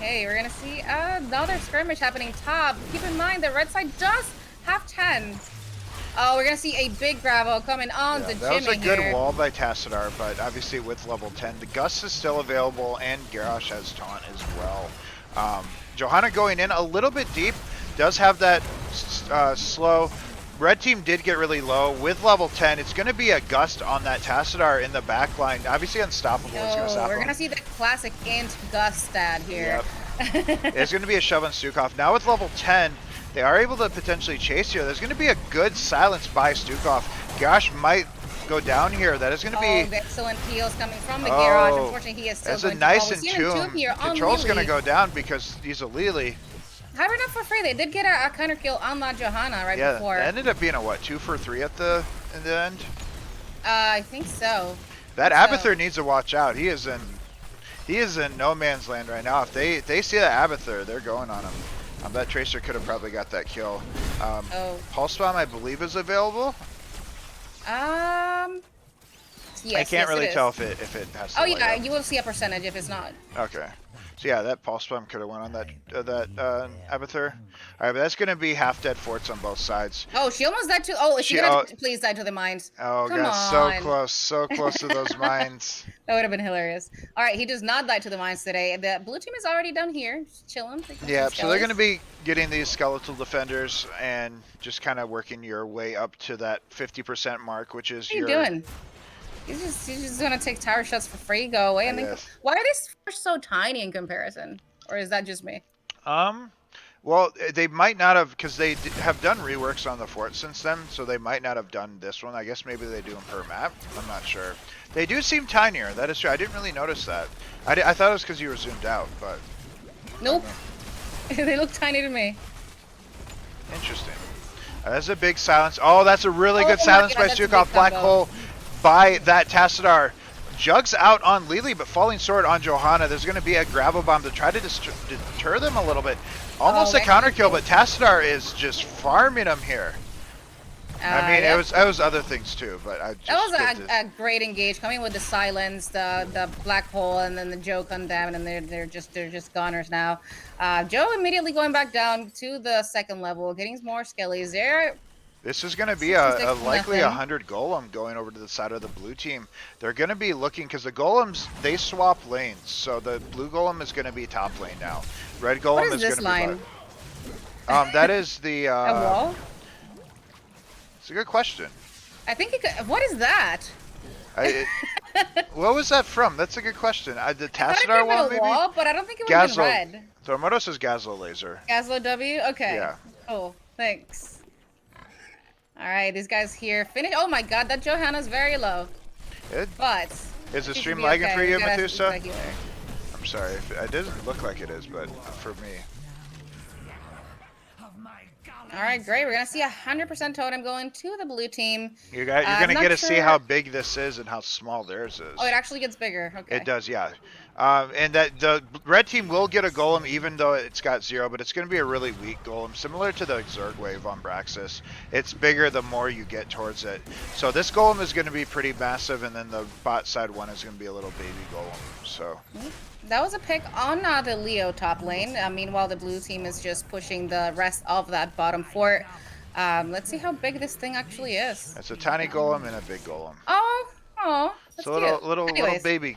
Hey, we're going to see another skirmish happening top. Keep in mind that red side does have 10. Oh, we're going to see a big Bravo coming on to Jimmy
That was a good
here.
wall by Tassadar, but obviously with level 10. The Gus is still available, and Garrosh has taunt as well. Johanna going in a little bit deep, does have that slow. Red team did get really low. With level 10, it's going to be a Gust on that Tassadar in the back line. Obviously unstoppable. It's going to stop
we're
him.
going to see the classic int Gust stat here.
Yep. There's going to be a shove on Stukov. Now with level 10, they are able to potentially chase here. There's going to be a good silence by Stukov. Gosh might go down here. That is going to be
excellent heals coming from the Garage. Unfortunately, he is still
that's
going
a nice
to
entomb. Control's going to go down because he's a Lily.
However, not for free. They did get a counter kill on La Johanna before.
Yeah, it ended up being a what, 2 for 3 in the end?
I think so.
That Abathur needs to watch out. He is in no man's land right now. If they see that Abathur, they're going on him. That Tracer could have probably got that kill. Pulse Bomb, I believe, is available.
Yes,
I can't really tell if it has to light up.
You will see a percentage if it's not.
Okay. So yeah, that Pulse Bomb could have went on that Abathur. All right, but that's going to be half dead forts on both sides.
Oh, she almost died to. Oh, is she gonna please die to the mines?
Oh
Come
god,
on.
so close to those mines.
That would have been hilarious. All right, he does not die to the mines today. The blue team is already down here, just chilling.
Yeah, so they're going to be getting these skeletal defenders and just kind of working your way up to that 50% mark, which is
what are you doing? He's just gonna take tower shots for free, go away, and then why are these forts so tiny in comparison? or is that just me?
Well, they might not have, because they have done reworks on the fort since then, so they might not have done this one. I guess maybe they do them per map. I'm not sure. They do seem tinier. That is true. I didn't really notice that. I thought it was because you were zoomed out, but
Nope. They look tiny to me.
interesting. That's a big silence. Oh, that's a really good
Oh my
silence
God,
by
that's a
Stukov.
big
Black
combo.
hole by that Tassadar. Jugs out on Lily, but falling sword on Johanna. There's going to be a gravel bomb to try to deter them a little bit. Almost a
that's
counter kill, but Tassadar is just farming him here. I mean,
Yep.
it was other things too, but I just
That was
get to-
a great engage, coming with the silence, the black hole, and then the Joe on them, and they're just goners now. Joe immediately going back down to the second level, getting more skellies there.
This is going to be
66
a
to
likely
nothing.
100 golem going over to the side of the blue team. They're going to be looking, because the golems, they swap lanes, so the blue golem is going to be top lane now. Red golem
What is
is
this
going to be
line?
bottom. That is the
A wall?
it's a good question.
I think it could. What is that?
What was that from? That's a good question. The
I thought it
Tassadar
could have
one,
been a
maybe?
wall, but I don't think it would have been
Gazlo.
red.
Tormodo says Gazlo laser.
Gazlo W? Okay.
Yeah.
Cool. Thanks. Alright, these guys here finish. Oh my god, that Johanna's very low.
It,
But.
is the
she
stream
should be
lagging
okay.
for you,
We gotta
Methusa?
keep that healer.
I'm sorry. It doesn't look like it is, but for me.
Alright, great. We're gonna see 100% totem going to the blue team.
You're
I'm
going to
not
get to see
sure-
how big this is and how small theirs is.
Oh, it actually gets bigger. Okay.
It does, yeah. And that the red team will get a golem even though it's got 0, but it's going to be a really weak golem, similar to the Zerg wave on Braxis. It's bigger the more you get towards it. So this golem is going to be pretty massive, and then the bot side one is going to be a little baby golem. So
That was a pick on the Leo top lane. Meanwhile, the blue team is just pushing the rest of that bottom fort. Let's see how big this thing actually is.
it's a tiny golem and a big golem.
Oh, that's
So
cute.
little
Anyways.
baby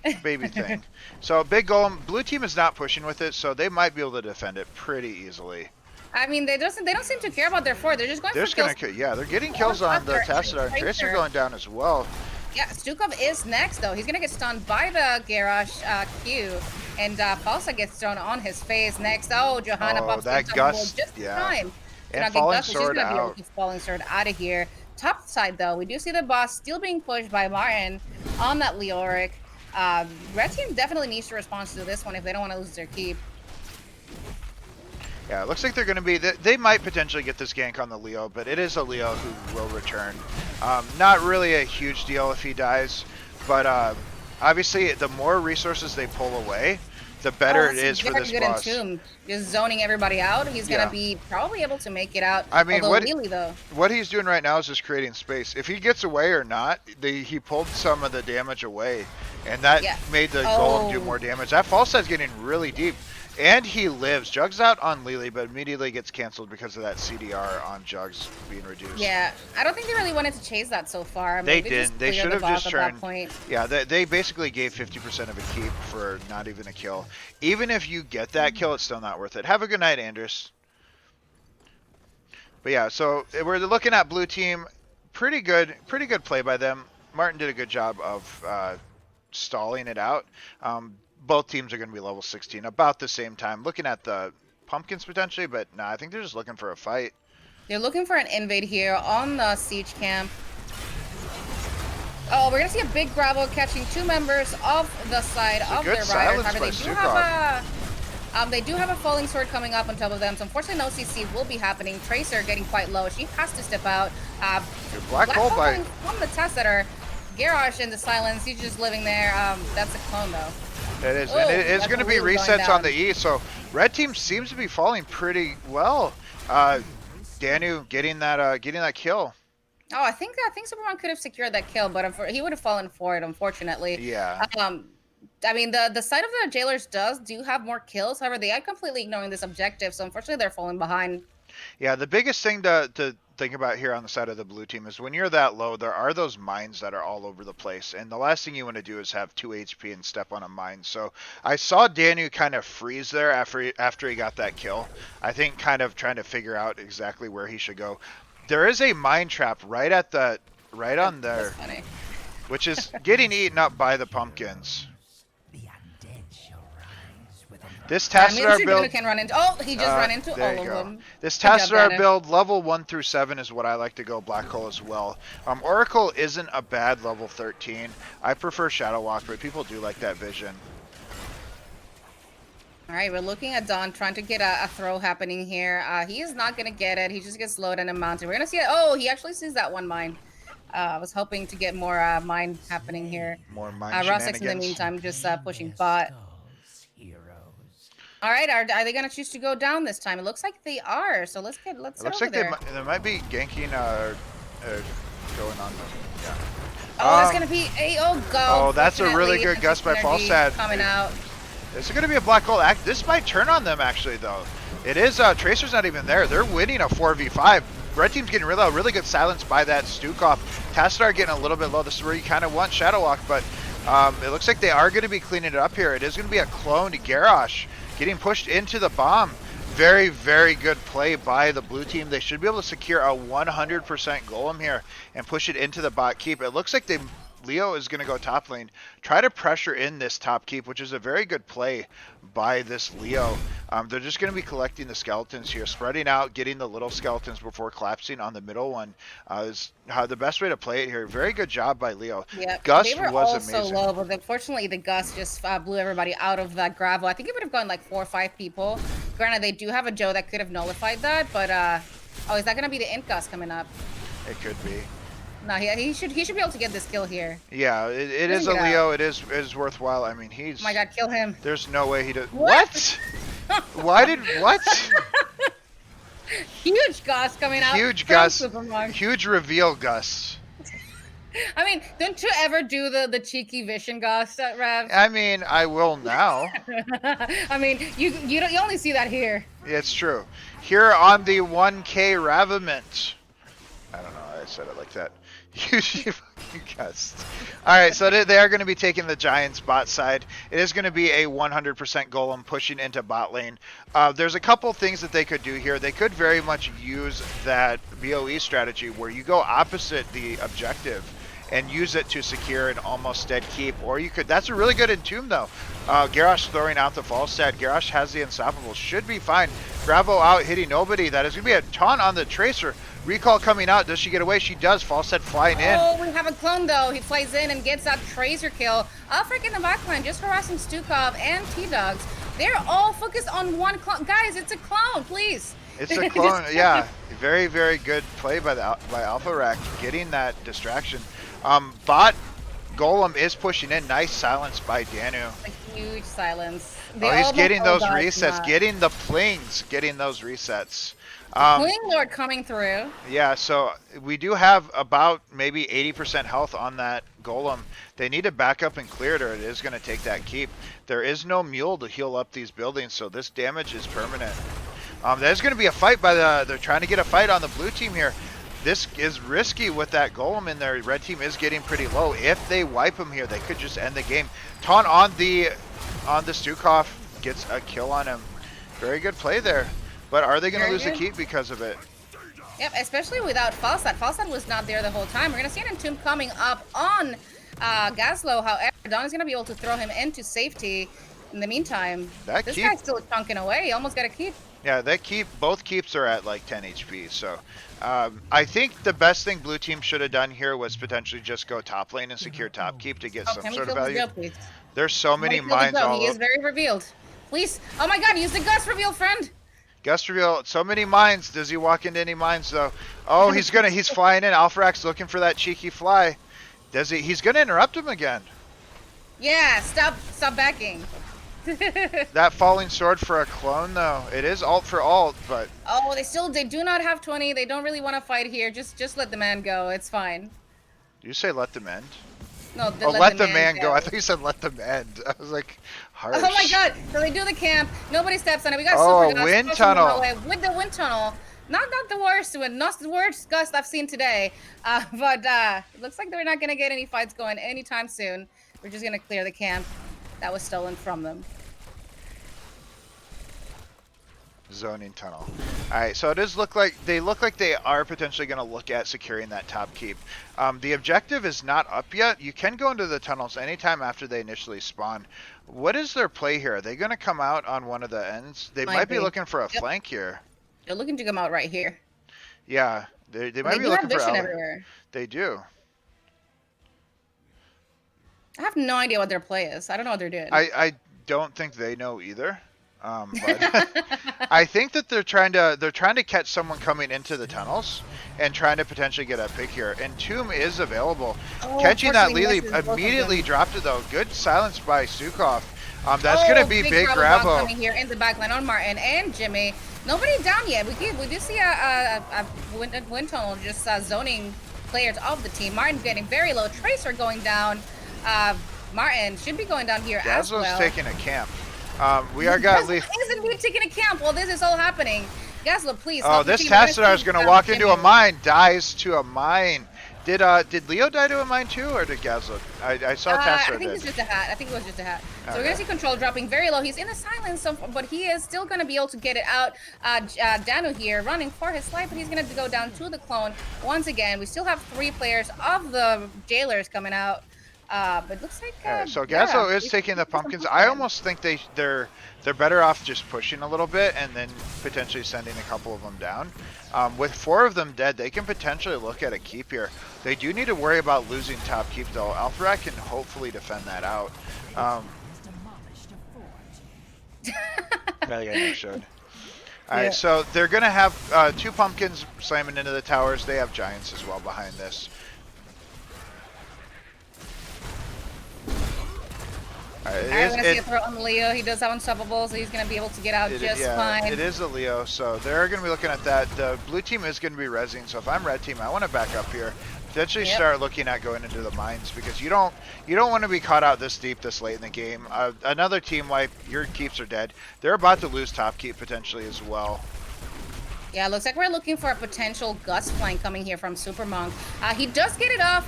thing. So big golem. Blue team is not pushing with it, so they might be able to defend it pretty easily.
I mean, they don't seem to care about their fort. They're just going
They're
for
just
kills.
gonna, yeah, they're getting kills on the Tassadar. And Tracer going down as well.
Yeah, Stukov is next though. He's gonna get stunned by the Garrosh Q, and Falsa gets thrown on his face next. Oh, Johanna
Oh,
pops
that
into
gust,
just in
yeah.
time.
And
Not getting
falling
busted. She's
sword
gonna be able
out.
to keep falling sword out of here. Top side though, we do see the boss still being pushed by Martin on that Leoric. Red team definitely needs to respond to this one if they don't want to lose their keep.
Yeah, it looks like they're going to be... They might potentially get this gank on the Leo, but it is a Leo who will return. Not really a huge deal if he dies, but obviously the more resources they pull away, the better it is for this
good
boss.
Entomb. Just zoning everybody out. He's
Yeah.
gonna be probably able to make it out.
I mean,
although really though.
what he's doing right now is just creating space. If he gets away or not, he pulled some of the damage away, and that made the golem do more damage. That false side's getting really deep. And he lives. Jugs out on Lily, but immediately gets canceled because of that CDR on Jugs being reduced.
Yeah, I don't think they really wanted to chase that so far.
They
Maybe
didn't. They
clear
should
the
have
boss
just
at that
turned.
point.
Yeah, they basically gave 50% of a keep for not even a kill. Even if you get that kill, it's still not worth it. Have a good night, Anders. But yeah, so we're looking at blue team. Pretty good play by them. Martin did a good job of stalling it out. Both teams are going to be level 16 about the same time. Looking at the pumpkins potentially, but no, I think they're just looking for a fight.
They're looking for an invade here on the siege camp. Oh, we're gonna see a big gravel catching two members of the side of
good
their riders.
silence
However,
by
they do have a falling sword coming up on top of them, so unfortunately no CC will be happening. Tracer getting quite low. She has to step out.
Black hole by
from the Tassadar. Garrosh in the silence. He's just living there. That's a clone though.
It is,
Ooh,
and it is
that's
going to be
really going
resets on
down.
the E, so red team seems to be falling pretty well. Danu getting that kill.
Oh, I think Superman could have secured that kill, but he would have fallen for it, unfortunately.
Yeah.
I mean, the side of the jailers do have more kills. However, they are completely ignoring this objective, so unfortunately they're falling behind.
Yeah, the biggest thing to think about here on the side of the blue team is when you're that low, there are those mines that are all over the place, and the last thing you want to do is have 2 HP and step on a mine. So I saw Danu kind of freeze there after he got that kill. I think kind of trying to figure out exactly where he should go. There is a mine trap right on there,
That's funny.
which is getting eaten up by the pumpkins. This
Mr.
Tassadar build.
Can run into. Oh, he just ran into
there
all
you
of
go.
them.
This
Good job,
Tassadar
Dana.
build, level 1 through 7 is what I like to go Black Hole as well. Oracle isn't a bad level 13. I prefer Shadow Walk, but people do like that vision.
All right, we're looking at Don trying to get a throw happening here. He is not going to get it. He just gets slowed in a mountain. We're going to see it. Oh, he actually sees that one mine. I was hoping to get more mine happening here.
More mine
Rossex, in the
shenanigans.
meantime, just pushing bot. All right, are they going to choose to go down this time? It looks like they are. So let's
It
head
looks
over
like
there.
they might be ganking going on. Yeah.
Oh, that's going to be a go.
Oh, that's a really
Fortunately,
good gust by
energy
Falstad.
coming out.
This is going to be a Black Hole act. This might turn on them, actually, though. It is, Tracer's not even there. They're winning a 4v5. Red team's getting really good silence by that Stukov. Tassadar getting a little bit low. This is where you kind of want Shadow Walk, but it looks like they are going to be cleaning it up here. It is going to be a clone to Garrosh getting pushed into the bomb. Very, very good play by the blue team. They should be able to secure a 100% golem here and push it into the bot keep. It looks like Leo is going to go top lane, try to pressure in this top keep, which is a very good play by this Leo. They're just going to be collecting the skeletons here, spreading out, getting the little skeletons before collapsing on the middle one. Is how the best way to play it here. Very good job by Leo.
Yeah,
Gust
they were
was
also
amazing.
low, but unfortunately the gust just blew everybody out of that gravel. I think it would have gone like 4 or 5 people. Granted, they do have a Joe that could have nullified that, but oh, is that going to be the int gust coming up?
It could be.
No, he should be able to get this kill here.
Yeah, it is a Leo. It is worthwhile. I mean, he's.
Oh my God, kill him!
There's no way he does.
What?
Why did what?
Huge gust coming out.
Huge
from
gust.
Supermark.
Huge reveal gust.
I mean, don't you ever do the cheeky vision gust, Rev?
I mean, I will now.
I mean, you only see that here.
It's true. Here on the 1K Raviment. I don't know. I said it like that. Huge fucking gust. All right, so they are going to be taking the Giants bot side. It is going to be a 100% golem pushing into bot lane. There's a couple things that they could do here. They could very much use that BOE strategy where you go opposite the objective and use it to secure an almost dead keep. Or you could, that's a really good entomb though. Garrosh throwing out the false stat. Garrosh has the unstoppable, should be fine. Bravo out hitting nobody. That is going to be a taunt on the Tracer. Recall coming out. Does she get away? She does. False set flying in.
Oh, we have a clone though. He flies in and gets that Tracer kill. Alfric in the backline just harassing Stukov and T-Dogs. They're all focused on one clone. Guys, it's a clone, please.
It's a clone. Yeah, very, very good play by Alpha Rack getting that distraction. Bot Golem is pushing in. Nice silence by Danu.
A huge silence.
Oh, he's getting those resets. Getting the plings. Getting those resets.
Queen Lord coming through.
Yeah, so we do have about maybe 80% health on that Golem. They need to back up and clear it, or it is going to take that keep. There is no mule to heal up these buildings, so this damage is permanent. There's going to be a fight by they're trying to get a fight on the blue team here. This is risky with that Golem in there. Red team is getting pretty low. If they wipe him here, they could just end the game. Taunt on the Stukov, gets a kill on him. Very good play there. But are they going to lose the keep because of it?
Yep, especially without Falstad. Falstad was not there the whole time. We're going to see an entomb coming up on Gaslow. However, Don is going to be able to throw him into safety. In the meantime, this guy's still chunking away. He almost got a keep.
Yeah, both keeps are at like 10 HP. So I think the best thing blue team should have done here was potentially just go top lane and secure top keep to get some sort of value. There's so many mines all over.
He is very revealed. Please. Oh my God, use the gust reveal, friend.
Gust reveal, so many mines. Does he walk into any mines though? Oh, he's flying in. Alpharak's looking for that cheeky fly. Does he? He's gonna interrupt him again.
Yeah, stop backing.
That falling sword for a clone though. It is alt for alt, but
oh, they do not have 20. They don't really want to fight here. Just let the man go. It's fine.
Do you say let them end?
No,
let the man go. I thought you said let them end. I was like, harsh.
Oh my God! So they do the camp. Nobody steps on it. We got super
wind tunnel
with the wind tunnel. Not the worst one. Not the worst gust I've seen today. But it looks like they're not gonna get any fights going anytime soon. We're just gonna clear the camp that was stolen from them.
Zoning tunnel. Alright, so it does look like they are potentially going to look at securing that top keep. The objective is not up yet. You can go into the tunnels anytime after they initially spawn. What is their play here? Are they going to come out on one of the ends? They might be looking for a flank here.
They're looking to come out right here.
Yeah, they might
They
be
do
looking
have
for
vision
alley.
everywhere.
They do.
I have no idea what their play is. I don't know what they're doing.
I don't think they know either. But I think that they're trying to catch someone coming into the tunnels and trying to potentially get a pick here. And Tomb is available.
Oh,
Catching that
unfortunately,
Lily
misses both of
immediately
them.
dropped it though. Good silence by Sukov. That's gonna be big
Bravo
grabo.
coming here in the backline on Martin and Jimmy. Nobody down yet. We do see a wind tunnel just zoning players of the team. Martin getting very low. Tracer going down. Martin should be going down here as
Gazlo's
well.
taking a camp. We are got
Gazlo is indeed taking a camp while this is all happening. Gazlo, please.
Oh,
help the
this
team. We're gonna
Tassadar is
see
gonna
down
walk into a
Jimmy.
mine. Dies to a mine. Did Leo die to a mine too, or did Gazlo? I saw
I
Tassadar
think it's
did.
just a hat. I think it was just a hat. So we're
Okay.
gonna see control dropping very low. He's in the silence, but he is still gonna be able to get it out. Danu here running for his life, but he's gonna go down to the clone once again. We still have 3 players of the jailers coming out. But it looks like
So Gazlo is taking the pumpkins. I almost think they're better off just pushing a little bit and then potentially sending a couple of them down. With 4 of them dead, they can potentially look at a keep here. They do need to worry about losing top keep though. Alpharat can hopefully defend that out. Yeah, you showed. Alright, so they're gonna have 2 pumpkins slamming into the towers. They have giants as well behind this.
I'm gonna see a throw on Leo. He does have unstoppable, so he's gonna be able to get out just fine.
It is a Leo, so they're going to be looking at that. The blue team is going to be rezzing, so if I'm red team, I want to back up here. Potentially start looking at going into the mines because you don't want to be caught out this deep this late in the game. Another team wipe, your keeps are dead. They're about to lose top keep potentially as well.
Yeah, looks like we're looking for a potential gust flank coming here from Super Monk. He does get it off.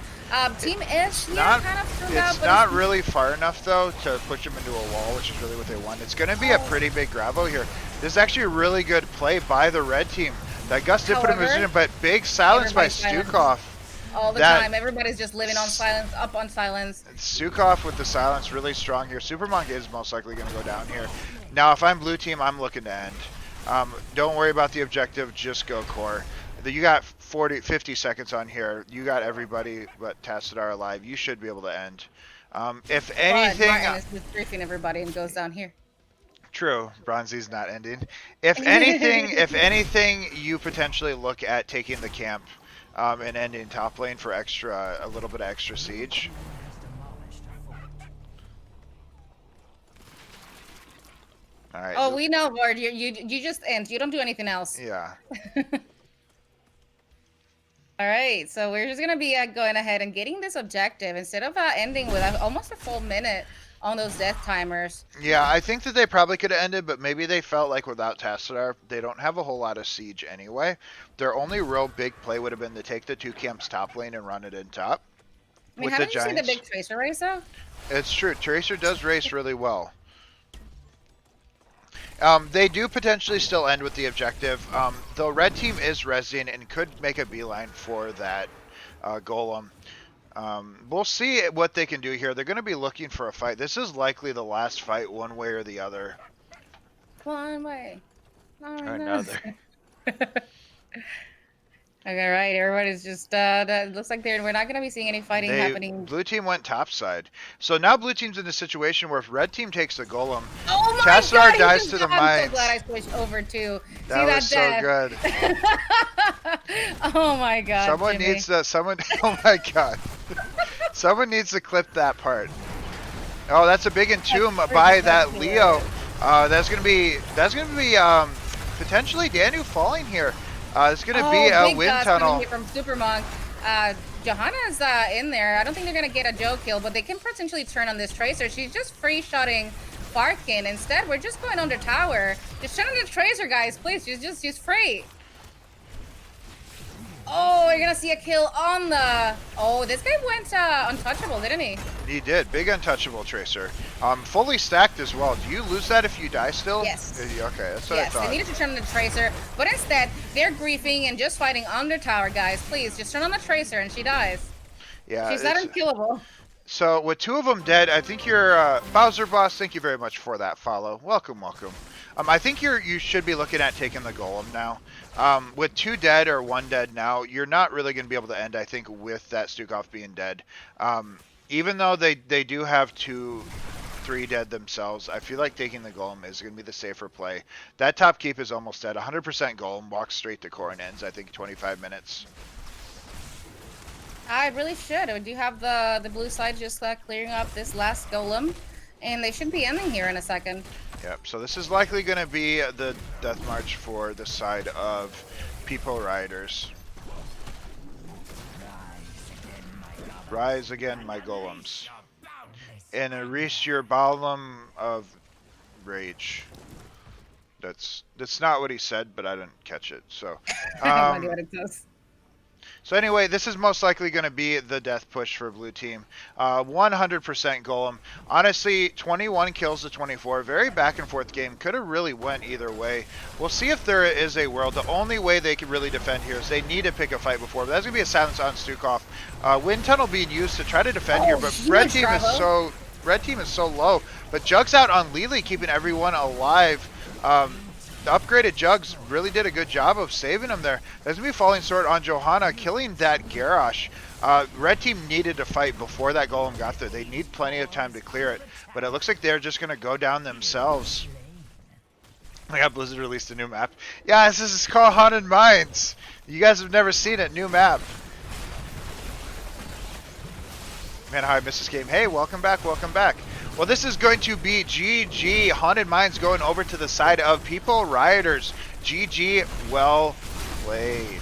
Team Ish here kind of threw out,
It's
but
not really far enough though to push them into a wall, which is really what they want. It's going to be a pretty big grabo here. This is actually a really good play by the red team. That gust did put him in position, but big silence by Stukov.
All the time, everybody's just living on silence, up on silence.
Sukov with the silence really strong here. Supermonk is most likely going to go down here. Now, if I'm blue team, I'm looking to end. Don't worry about the objective, just go core. You got 50 seconds on here. You got everybody but Tassadar alive. You should be able to end. If anything,
Martin is just briefing everybody and goes down here.
True, Bronzy's not ending. If anything, you potentially look at taking the camp and ending top lane for a little bit of extra siege. All right.
Oh, we know, Ward. You just end. You don't do anything else.
Yeah.
All right, so we're just gonna be going ahead and getting this objective instead of ending with almost a full minute on those death timers.
Yeah, I think that they probably could have ended, but maybe they felt like without Tassadar, they don't have a whole lot of siege anyway. Their only real big play would have been to take the 2 camps top lane and run it in top.
I mean, haven't you seen the big Tracer race though?
It's true. Tracer does race really well. They do potentially still end with the objective. The red team is rezzing and could make a beeline for that golem. We'll see what they can do here. They're going to be looking for a fight. This is likely the last fight one way or the other.
One way.
Another.
Okay, right. Everybody's just that looks like we're not gonna be seeing any fighting happening.
Blue team went topside. So now blue team's in a situation where if red team takes the golem,
Oh my
Tassadar
God,
dies to the
I'm
mines.
so glad I switched over to
That was so good.
Oh my God.
Someone
Jimmy.
needs to. Oh my God. Someone needs to clip that part. Oh, that's a big entomb by that Leo. That's gonna be potentially Danu falling here. It's gonna be a wind tunnel.
Here from Supermonk. Johanna's in there. I don't think they're gonna get a Joe kill, but they can potentially turn on this Tracer. She's just free shotting Farkin. Instead, we're just going under tower. Just turn on the Tracer, guys, please. She's free. Oh, we're gonna see a kill on the. Oh, this guy went untouchable, didn't he?
He did. Big untouchable tracer. Fully stacked as well. Do you lose that if you die still?
Yes.
Okay, that's what I
Yes,
thought.
they needed to turn on the tracer, but instead they're griefing and just fighting on their tower, guys. Please, just turn on the tracer and she dies.
Yeah,
She's not unkillable.
So with 2 of them dead, I think you're Bowser boss. Thank you very much for that follow. Welcome, welcome. I think you should be looking at taking the golem now. With 2 dead or 1 dead now, you're not really going to be able to end. I think with that Stukov being dead, even though they do have 3 dead themselves, I feel like taking the golem is going to be the safer play. That top keep is almost dead. 100% golem walks straight to core and ends. I think 25 minutes.
I really should. We do have the blue side just clearing up this last golem, and they should be ending here in a second.
Yep, so this is likely going to be the death march for the side of People Riders. Rise again, my golems. And erase your golem of rage. That's not what he said, but I didn't catch it. So,
I have no idea what it does.
So anyway, this is most likely going to be the death push for blue team. 100% golem. Honestly, 21 kills to 24. Very back and forth game. Could have really went either way. We'll see if there is a world. The only way they can really defend here is they need to pick a fight before. But that's going to be a silence on Stukov. Wind tunnel being used to try to defend here, but red team is so low. But Jug's out on Lily, keeping everyone alive. The upgraded Jugs really did a good job of saving him there. There's going to be Falling Sword on Johanna, killing that Garrosh. Red team needed to fight before that golem got there. They need plenty of time to clear it. But it looks like they're just going to go down themselves. Oh my god, Blizzard released a new map. Yeah, this is called Haunted Mines. You guys have never seen it. New map. Man, how I missed this game. Hey, welcome back, welcome back. Well, this is going to be GG. Haunted Mines going over to the side of People Rioters. GG, well played.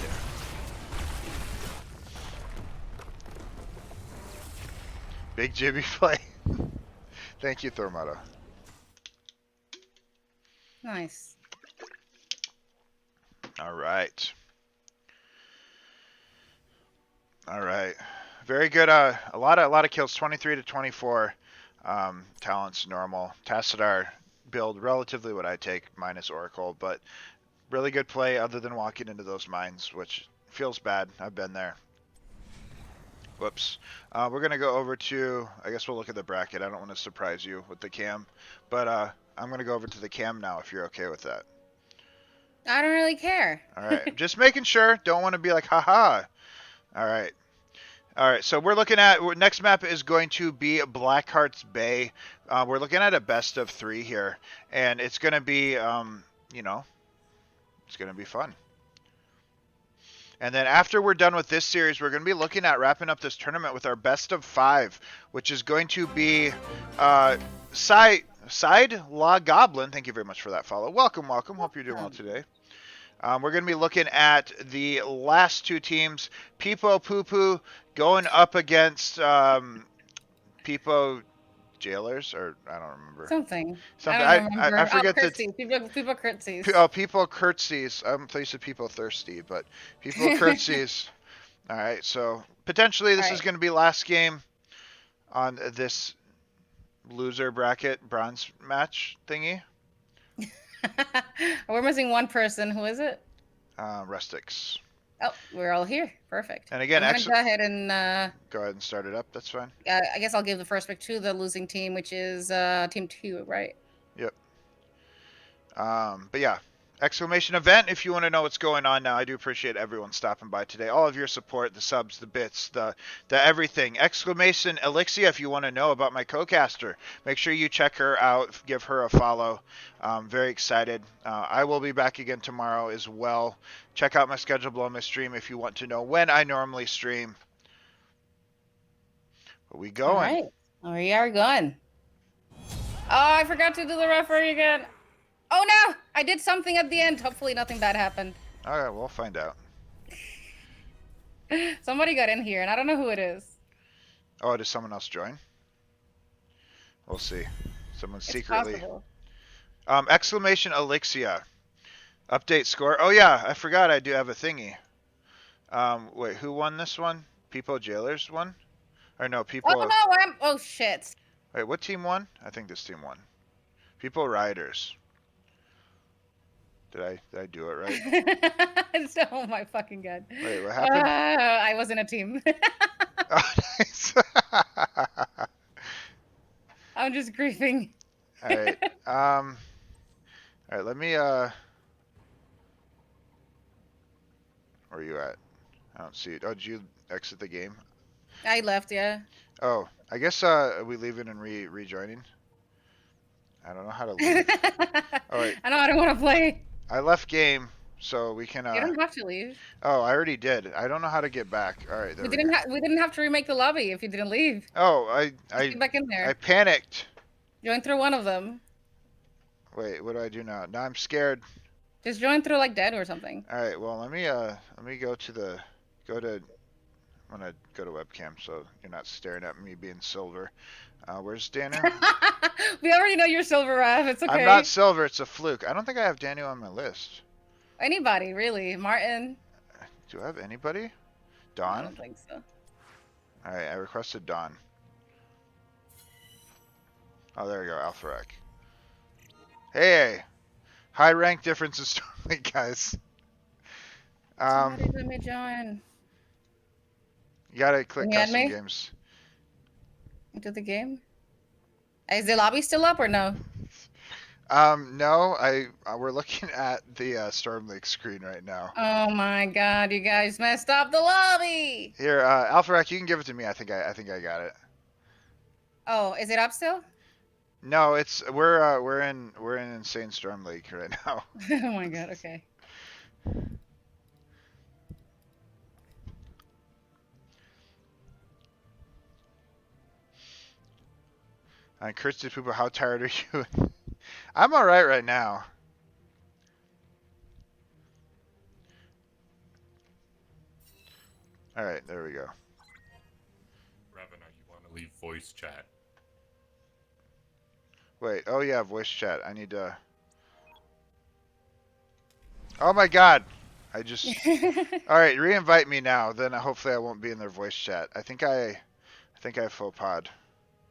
Big Jimmy play. Thank you, Thormata.
Nice.
All right. All right. Very good. A lot of kills. 23 to 24. Talents normal. Tassadar build relatively what I take minus Oracle, but really good play other than walking into those mines, which feels bad. I've been there. Whoops. We're going to go over to, I guess we'll look at the bracket. I don't want to surprise you with the cam, but I'm going to go over to the cam now if you're okay with that.
I don't really care.
All right. Just making sure. Don't want to be like, haha. All right. All right, so we're looking at, next map is going to be Blackheart's Bay. We're looking at a best of 3 here, and it's going to be, you know, it's going to be fun. And then after we're done with this series, we're going to be looking at wrapping up this tournament with our best of 5, which is going to be Side La Goblin. Thank you very much for that follow. Welcome, welcome. Hope you're doing well today. We're going to be looking at the last 2 teams. Peepo Poo Poo going up against Peepo Jailers, or I don't remember.
Something.
I forget
the people curtsies.
Oh, People Curtsies. I'm placed with People Thirsty, but People Curtsies. All right, so potentially this is going to be last game on this loser bracket bronze match thingy.
We're missing one person. Who is it?
Rustics.
Oh, we're all here. Perfect.
And again,
I'm gonna go ahead and
start it up. That's fine.
I guess I'll give the first pick to the losing team, which is team 2, right?
Yep. But yeah, exclamation event if you want to know what's going on now. I do appreciate everyone stopping by today. All of your support, the subs, the bits, the everything. Exclamation Elixia if you want to know about my co-caster. Make sure you check her out. Give her a follow. Very excited. I will be back again tomorrow as well. Check out my schedule below my stream if you want to know when I normally stream. Are we going?
All right. We are going. Oh, I forgot to do the referee again. Oh no! I did something at the end. Hopefully nothing bad happened.
All right, we'll find out.
Somebody got in here, and I don't know who it is.
Oh, did someone else join? We'll see. Someone
It's
secretly.
possible.
Exclamation Elixia. Update score. Oh yeah, I forgot I do have a thingy. Wait, who won this one? Peepo Jailers won? Or no,
Oh
people.
no! Oh shit!
Wait, what team won? I think this team won. People riders. Did I do it right?
Oh my fucking god!
Wait, what happened?
I was in a team.
Oh, nice.
I'm just grieving.
All right. All right. Let me. Where are you at? I don't see it. Oh, did you exit the game?
I left, yeah.
Oh, I guess are we leaving and rejoining? I don't know how to leave. Oh wait,
I know I don't want to play.
I left game, so we can.
You don't have to leave.
Oh, I already did. I don't know how to get back. All right, there
We
we
didn't
go.
we didn't have to remake the lobby if you didn't leave.
Oh,
Just get back in
I
there.
panicked.
Join through one of them.
Wait, what do I do now? Now I'm scared.
Just join through like dead or something.
All right, well let me go to I'm gonna go to webcam so you're not staring at me being silver. Where's Danu?
We already know you're silver, Rav. It's okay.
I'm not silver. It's a fluke. I don't think I have Danu on my list.
Anybody, really. Martin.
Do I have anybody?
I
Dawn?
don't think so.
Alright, I requested Dawn. Oh, there we go, Alpharek. Hey! High rank difference in Stormlight, guys.
Somebody let me join.
You gotta click
Can you add
custom
me?
games.
Into the game? Is the lobby still up or no?
No, we're looking at the Stormlake screen right now.
Oh my god, you guys messed up the lobby!
Here, Alpharek, you can give it to me. I think I got it.
Oh, is it up still?
No, it's we're in Insane Stormlake right now.
Oh my god, okay.
And Kirsty Poopa, how tired are you? I'm alright right now. Alright, there we go.
Raviment, you want to leave voice chat?
Wait, oh yeah, voice chat. I need to... Oh my god! I just... Alright, re-invite me now, then hopefully I won't be in their voice chat. I think I have faux pod.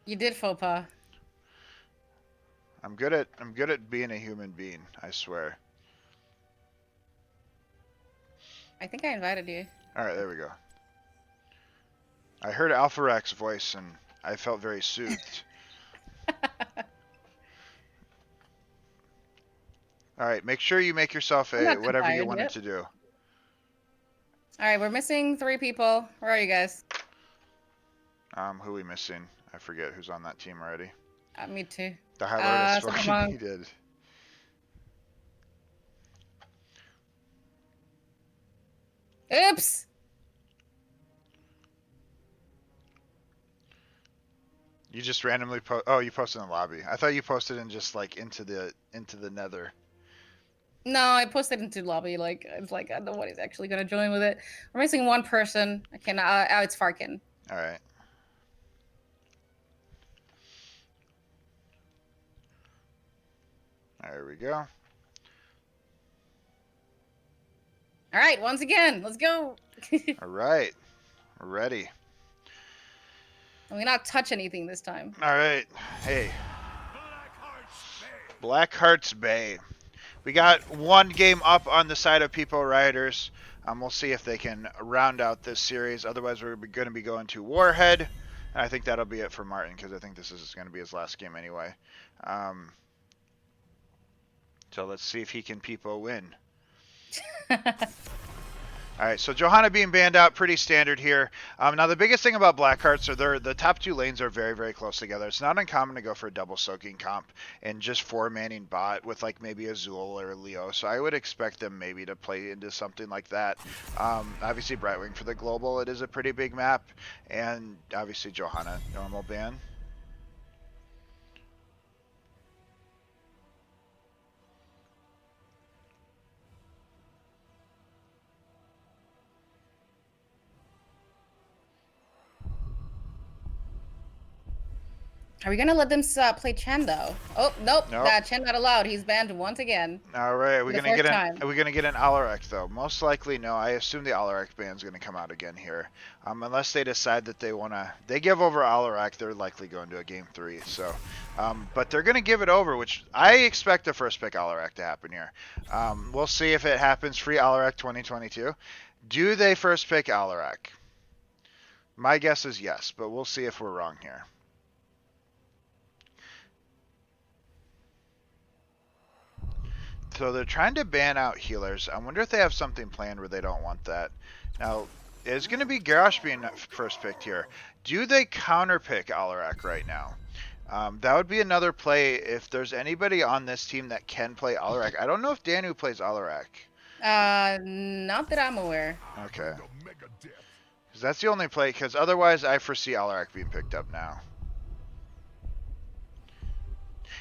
You did faux pas.
I'm good at being a human being, I swear.
I think I invited you.
Alright, there we go. I heard Alpharak's voice and I felt very soothed. Alright, make sure you make yourself
I'm
a
not too
whatever you
tired
wanted
yet.
to do.
Alright, we're missing 3 people. Where are you guys?
Who are we missing? I forget who's on that team already.
Me too.
The High Lord is
Super
fucking
Monk.
needed.
Oops!
You just randomly oh, you posted in the lobby. I thought you posted in just like into the nether.
No, I posted into lobby. Like, it's like, I don't know what he's actually gonna join with it. We're missing 1 person. I can, oh, it's Farkin.
Alright. There we go.
Alright, once again, let's go!
Alright. We're ready.
Let me not touch anything this time.
Alright. Hey. Blackheart's Bay. We got 1 game up on the side of People Riders. We'll see if they can round out this series. Otherwise, we're going to be going to Warhead. And I think that'll be it for Martin, because I think this is going to be his last game anyway. So let's see if he can People win. Alright, so Johanna being banned out, pretty standard here. Now the biggest thing about Blackhearts are the top 2 lanes are very, very close together. It's not uncommon to go for a double soaking comp and just 4-manning bot with like maybe Azul or Leo. So I would expect them maybe to play into something like that. Obviously Brightwing for the global, it is a pretty big map. And obviously Johanna, normal ban.
Are we gonna let them play Chen though? Oh nope,
Nope.
Chen not allowed. He's banned once again.
All right,
For the first time.
are we gonna get an Alarak though? Most likely no. I assume the Alarak ban's gonna come out again here, unless they decide that they give over Alarak, they're likely going to a game 3. So, but they're gonna give it over, which I expect the first pick Alarak to happen here. We'll see if it happens. Free Alarak 2022. Do they first pick Alarak? My guess is yes, but we'll see if we're wrong here. So they're trying to ban out healers. I wonder if they have something planned where they don't want that. Now, it's going to be Garrosh being first picked here. Do they counter pick Alarak right now? That would be another play if there's anybody on this team that can play Alarak. I don't know if Danu plays Alarak.
Not that I'm aware.
Okay. Because that's the only play, because otherwise I foresee Alarak being picked up now.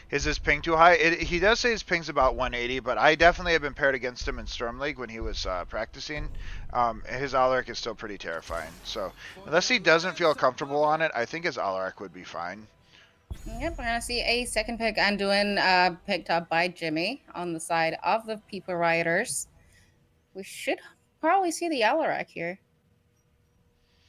Is his ping too high? He does say his ping's about 180, but I definitely have been paired against him in Storm League when he was practicing. His Alarak is still pretty terrifying. So unless he doesn't feel comfortable on it, I think his Alarak would be fine.
Yep, we're gonna see a second pick Anduin picked up by Jimmy on the side of the People Riders. We should probably see the Alarak here.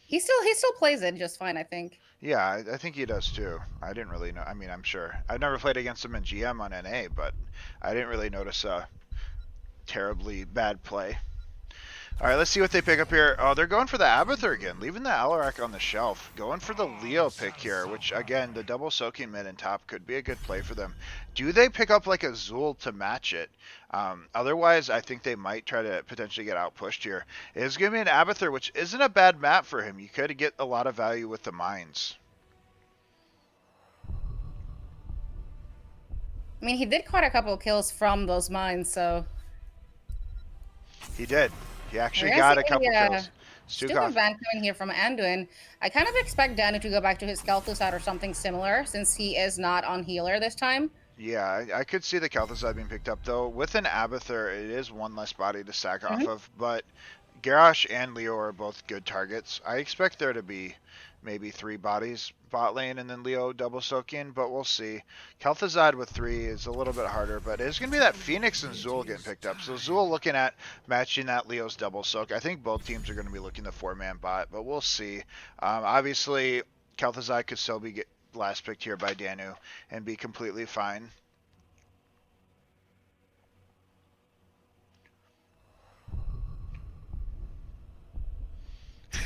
He still plays it just fine, I think.
Yeah, I think he does too. I didn't really know. I mean, I'm sure. I've never played against him in GM on NA, but I didn't really notice a terribly bad play. All right, let's see what they pick up here. Oh, they're going for the Abathur again, leaving the Alarak on the shelf. Going for the Leo pick here, which, again, the double soaking mid and top could be a good play for them. Do they pick up like a Zul to match it? Otherwise, I think they might try to potentially get out-pushed here. It's going to be an Abathur, which isn't a bad map for him. You could get a lot of value with the mines.
I mean, he did quite a couple of kills from those mines, so...
He did. He actually got a couple kills.
Stupid ban coming here from Anduin. I kind of expect Danu to go back to his Kel'Thuzad or something similar, since he is not on healer this time.
Yeah, I could see the Kel'Thuzad being picked up, though. With an Abathur, it is one less body to sack off of, but Garrosh and Leo are both good targets. I expect there to be maybe 3 bodies bot lane and then Leo double soaking, but we'll see. Kel'Thuzad with 3 is a little bit harder, but it's going to be that Phoenix and Zul getting picked up. So Zul looking at matching that Leo's double soak. I think both teams are going to be looking the 4-man bot, but we'll see. Obviously, Kel'Thuzad could still be last picked here by Danu and be completely fine.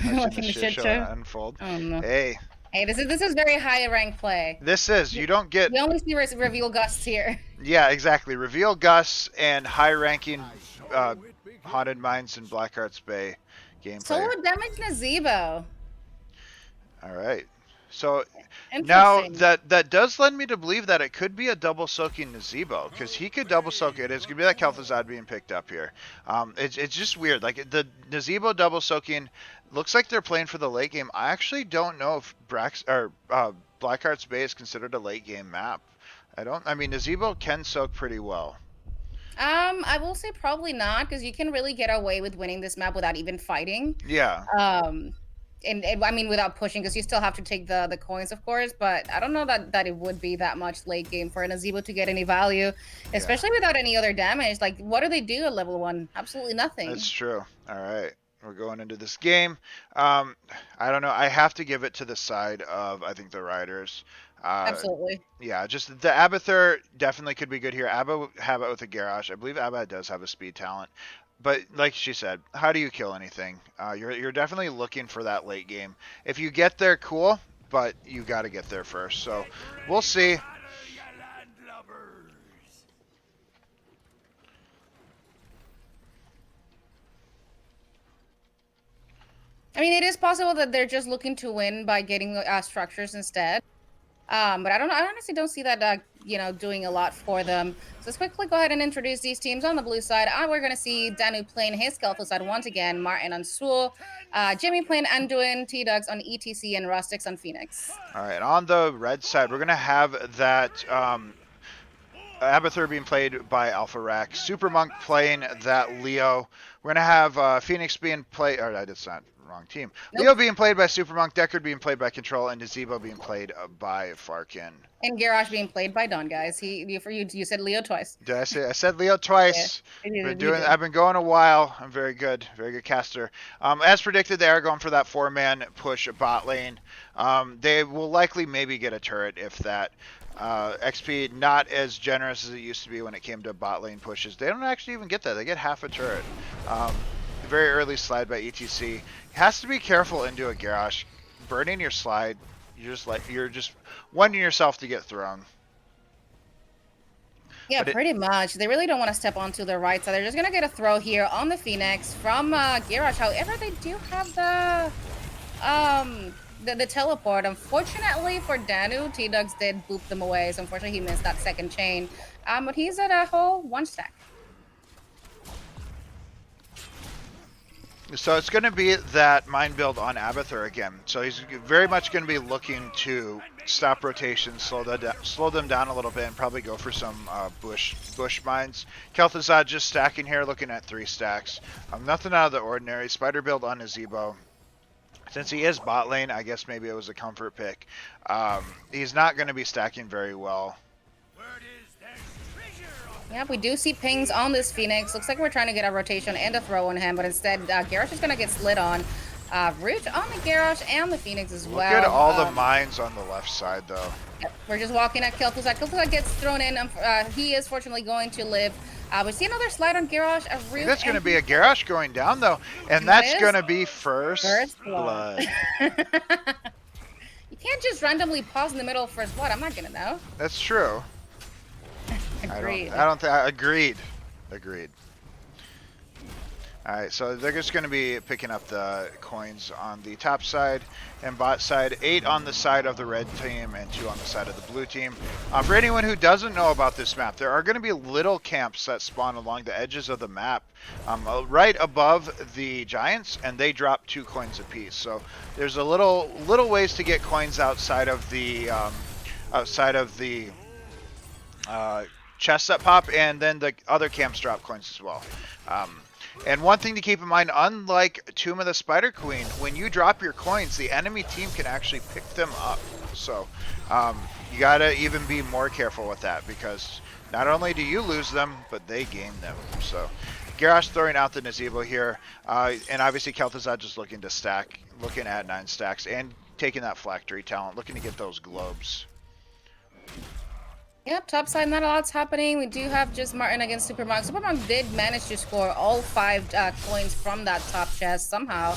Watching the shit show
unfold.
Oh no.
Hey,
this is very high rank play.
This is, you don't get...
We only see reveal Gusts here.
Yeah, exactly. Reveal Gus and high-ranking Haunted Mines and Blackheart's Bay gameplay.
Solo damage Nazebo.
All right. So now that does lend me to believe that it could be a double soaking Nazebo, because he could double soak it. It's gonna be that Kel'Thuzad being picked up here. It's just weird. Like the Nazebo double soaking looks like they're playing for the late game. I actually don't know if Blackheart's Bay is considered a late game map. I mean, Nazebo can soak pretty well.
I will say probably not, because you can really get away with winning this map without even fighting.
Yeah.
And I mean, without pushing, because you still have to take the coins, of course. But I don't know that it would be that much late game for a Nazebo to get any value, especially without any other damage. Like, what do they do at level 1? Absolutely nothing.
That's true. All right. We're going into this game. I don't know. I have to give it to the side of, I think, the Riders.
Absolutely.
Yeah, just the Abathur definitely could be good here. Abba have it with a Garrosh. I believe Abba does have a speed talent. But like she said, how do you kill anything? You're definitely looking for that late game. If you get there, cool, but you got to get there first. So we'll see.
I mean, it is possible that they're just looking to win by getting structures instead. But I honestly don't see that, doing a lot for them. So let's quickly go ahead and introduce these teams. On the blue side, we're going to see Danu playing his Kel'Thuzad once again, Martin on Swole, Jimmy playing Anduin, T-Dugs on ETC, and Rustix on Phoenix.
All right, on the red side, we're going to have that Abathur being played by Alpha Rack, Super Monk playing that Leo. We're going to have Phoenix being played, or that's not wrong team.
Nope.
Leo being played by Supermonk, Deckard being played by Control, and Nazebo being played by Farkin.
And Garrosh being played by Don, guys. You said Leo twice.
Did I say? I said Leo twice.
Yeah,
Been
you
doing.
did.
I've been going a while. I'm very good caster. As predicted, they are going for that 4-man push bot lane. They will likely maybe get a turret if that. XP not as generous as it used to be when it came to bot lane pushes. They don't actually even get that. They get half a turret. Very early slide by ETC. Has to be careful into a Garrosh. Burning your slide. You're just wanting yourself to get thrown.
Yeah, pretty much. They really don't want to step onto the right side. They're just going to get a throw here on the Phoenix from Garrosh. However, they do have the teleport. Unfortunately for Danu, T-Dugs did boop them away. So unfortunately, he missed that second chain. But he's at a whole 1 stack.
So it's going to be that mind build on Abathur again. So he's very much going to be looking to stop rotation, slow them down a little bit, and probably go for some bush mines. Kel'Thuzad just stacking here, looking at 3 stacks. Nothing out of the ordinary. Spider build on Nazebo. Since he is bot lane, I guess maybe it was a comfort pick. He's not going to be stacking very well.
Yep, we do see pings on this Phoenix. Looks like we're trying to get a rotation and a throw on him, but instead Garrosh is going to get slid on. Root on the Garrosh and the Phoenix as well.
Look at all the mines on the left side, though.
Yep, we're just walking at Kel'Thuzad. Kel'Thuzad gets thrown in. He is fortunately going to live. We see another slide on Garrosh.
That's going to be a Garrosh going down, though, and that's going to be first blood.
You can't just randomly pause in the middle of first blood. I'm not going to know.
That's true.
Agreed.
Agreed. Alright, so they're just going to be picking up the coins on the top side and bot side. 8 on the side of the red team and 2 on the side of the blue team. For anyone who doesn't know about this map, there are going to be little camps that spawn along the edges of the map right above the giants, and they drop 2 coins apiece. So there's a little ways to get coins outside of the chests that pop, and then the other camps drop coins as well. And one thing to keep in mind, unlike Tomb of the Spider Queen, when you drop your coins, the enemy team can actually pick them up. So you gotta even be more careful with that, because not only do you lose them, but they gain them. So Garrosh throwing out the Nazebo here, and obviously Kel'Thuzad just looking to stack, looking at 9 stacks, and taking that Phylactery talent, looking to get those globes.
Yep, top side, not a lot's happening. We do have just Martin against Supermonk. Supermonk did manage to score all 5 coins from that top chest somehow.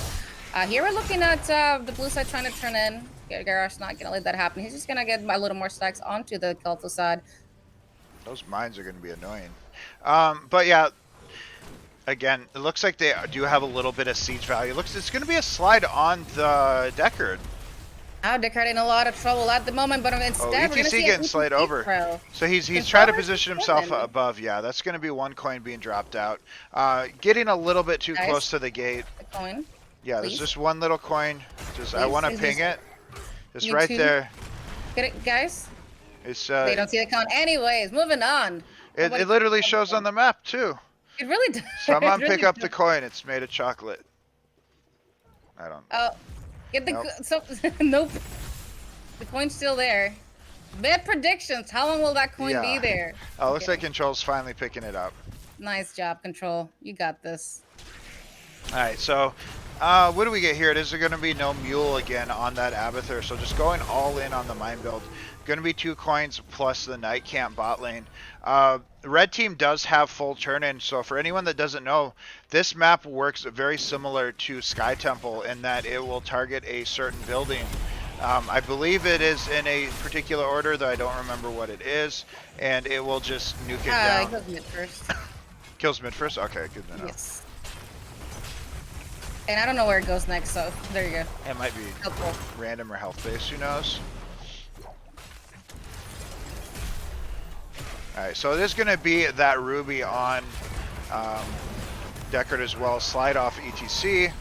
Here we're looking at the blue side trying to turn in. Garrosh's not going to let that happen. He's just going to get a little more stacks onto the Kel'Thuzad.
Those mines are going to be annoying. But yeah, again, it looks like they do have a little bit of siege value. It's going to be a slide on the Deckard.
Now Deckard in a lot of trouble at the moment, but instead we're going to see
getting slid over.
Pro.
So he's trying to position himself above. Yeah, that's going to be 1 coin being dropped out. Getting a little bit too close to the gate.
The coin.
Yeah,
please.
there's just 1 little coin. I want to ping it. Just right
2.
there.
Get it, guys?
It's
they don't see the count. Anyways, moving on.
It literally shows on the map too.
It really does.
Someone pick up the coin. It's made of chocolate. I don't.
Oh. Get the nope. The coin's still there. Bad predictions. How long will that coin be there?
Oh, looks like Control's finally picking it up.
Nice job, Control. You got this.
All right, so what do we get here? It is going to be no mule again on that Abathur, so just going all in on the mine build. Going to be 2 coins plus the night camp bot lane. The red team does have full turn-in, so for anyone that doesn't know, this map works very similar to Sky Temple in that it will target a certain building. I believe it is in a particular order, though I don't remember what it is, and it will just nuke it down.
It goes mid first.
Kills mid first? Okay, good to know.
Yes. And I don't know where it goes next, so there you go.
It might be
helpful.
Random or health based, who knows? Alright, so it is going to be that Ruby on Deckard as well. Slide off ETC.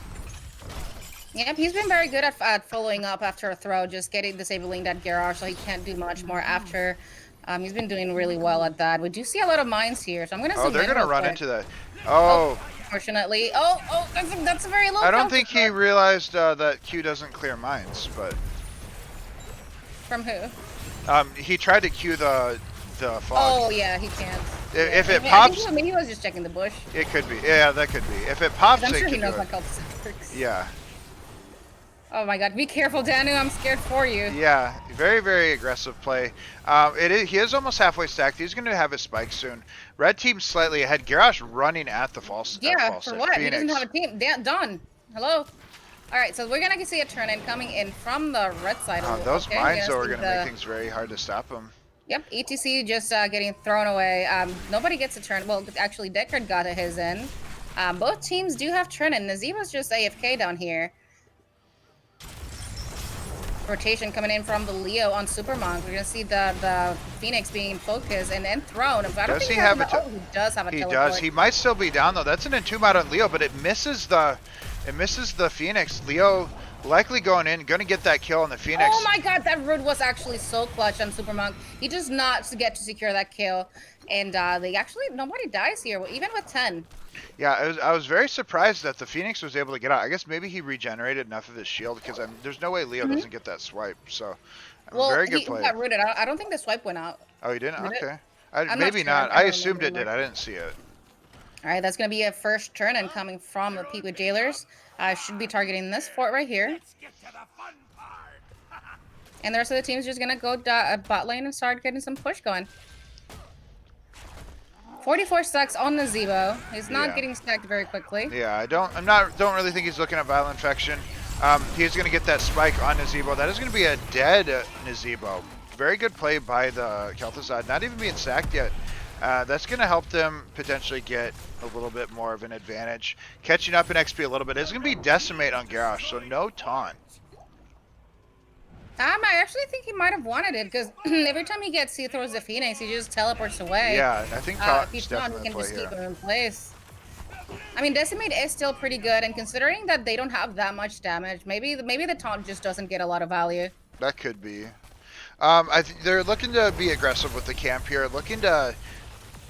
Yep, he's been very good at following up after a throw, just disabling that Garrosh so he can't do much more after. He's been doing really well at that. We do see a lot of mines here, so I'm going to
Oh, they're going to run into that. Oh.
unfortunately. Oh, that's a very low
I don't
counter
think he
threat.
realized that Q doesn't clear mines, but
From who?
he tried to Q the fog.
Oh, yeah, he can't.
If it
I think
pops,
maybe he was just checking the bush.
it could be. Yeah, that could be. If it
'Cause
pops,
I'm
it
sure he
could do
knows
it.
how Celtic works.
Yeah.
Oh my god, be careful, Danu. I'm scared for you.
Yeah, very, very aggressive play. He is almost halfway stacked. He's going to have his spike soon. Red team's slightly ahead. Garrosh running at the false.
Yeah, for what? He doesn't
Phoenix.
have a team. Done. Hello? Alright, so we're gonna see a turn in coming in from the red side.
Those
Okay,
mines though are
see
going to make things very hard to stop him.
Yep, ETC just getting thrown away. Nobody gets a turn. Well, actually, Deckard got his in. Both teams do have turn in. Nazeema's just AFK down here. Rotation coming in from the Leo on Super Monk. We're gonna see the Phoenix being focused and then thrown. I don't
Does
think
he have a
he does have a
He
teleport.
does. He might still be down though. That's an entomb out on Leo, but it misses the Phoenix. Leo likely going in, going to get that kill on the Phoenix.
Oh my god, that root was actually so clutch on Super Monk. He does not get to secure that kill. And they actually, nobody dies here, even with 10.
Yeah, I was very surprised that the Phoenix was able to get out. I guess maybe he regenerated enough of his shield because there's no way Leo doesn't get that swipe. So,
Well,
very good
he
play.
got rooted. I don't think the swipe went out.
Oh, he didn't?
Did it?
Okay.
I'm
Maybe
not
not.
sure. I
I
don't
assumed it
remember.
did. I didn't see it.
All right, that's going to be a first turn and coming from the Peakwood Jailers. Should be targeting this fort right here. And the rest of the team is just going to go bot lane and start getting some push going. 44 stacks on the Zebo. He's not
Yeah.
getting stacked very quickly.
Yeah, don't really think he's looking at Violent Infection. He's going to get that spike on Nazebo. That is going to be a dead Nazebo. Very good play by the Kel'Thuzad. Not even being sacked yet. That's going to help them potentially get a little bit more of an advantage. Catching up in XP a little bit. It's going to be Decimate on Garrosh, so no taunt.
I actually think he might have wanted it because every time he throws the Phoenix, he just teleports away.
Yeah, I think
If
taunt's
he's not, he
definitely
can
a play
just keep
here.
him in place. I mean, Decimate is still pretty good, and considering that they don't have that much damage, maybe the taunt just doesn't get a lot of value.
That could be. They're looking to be aggressive with the camp here, looking to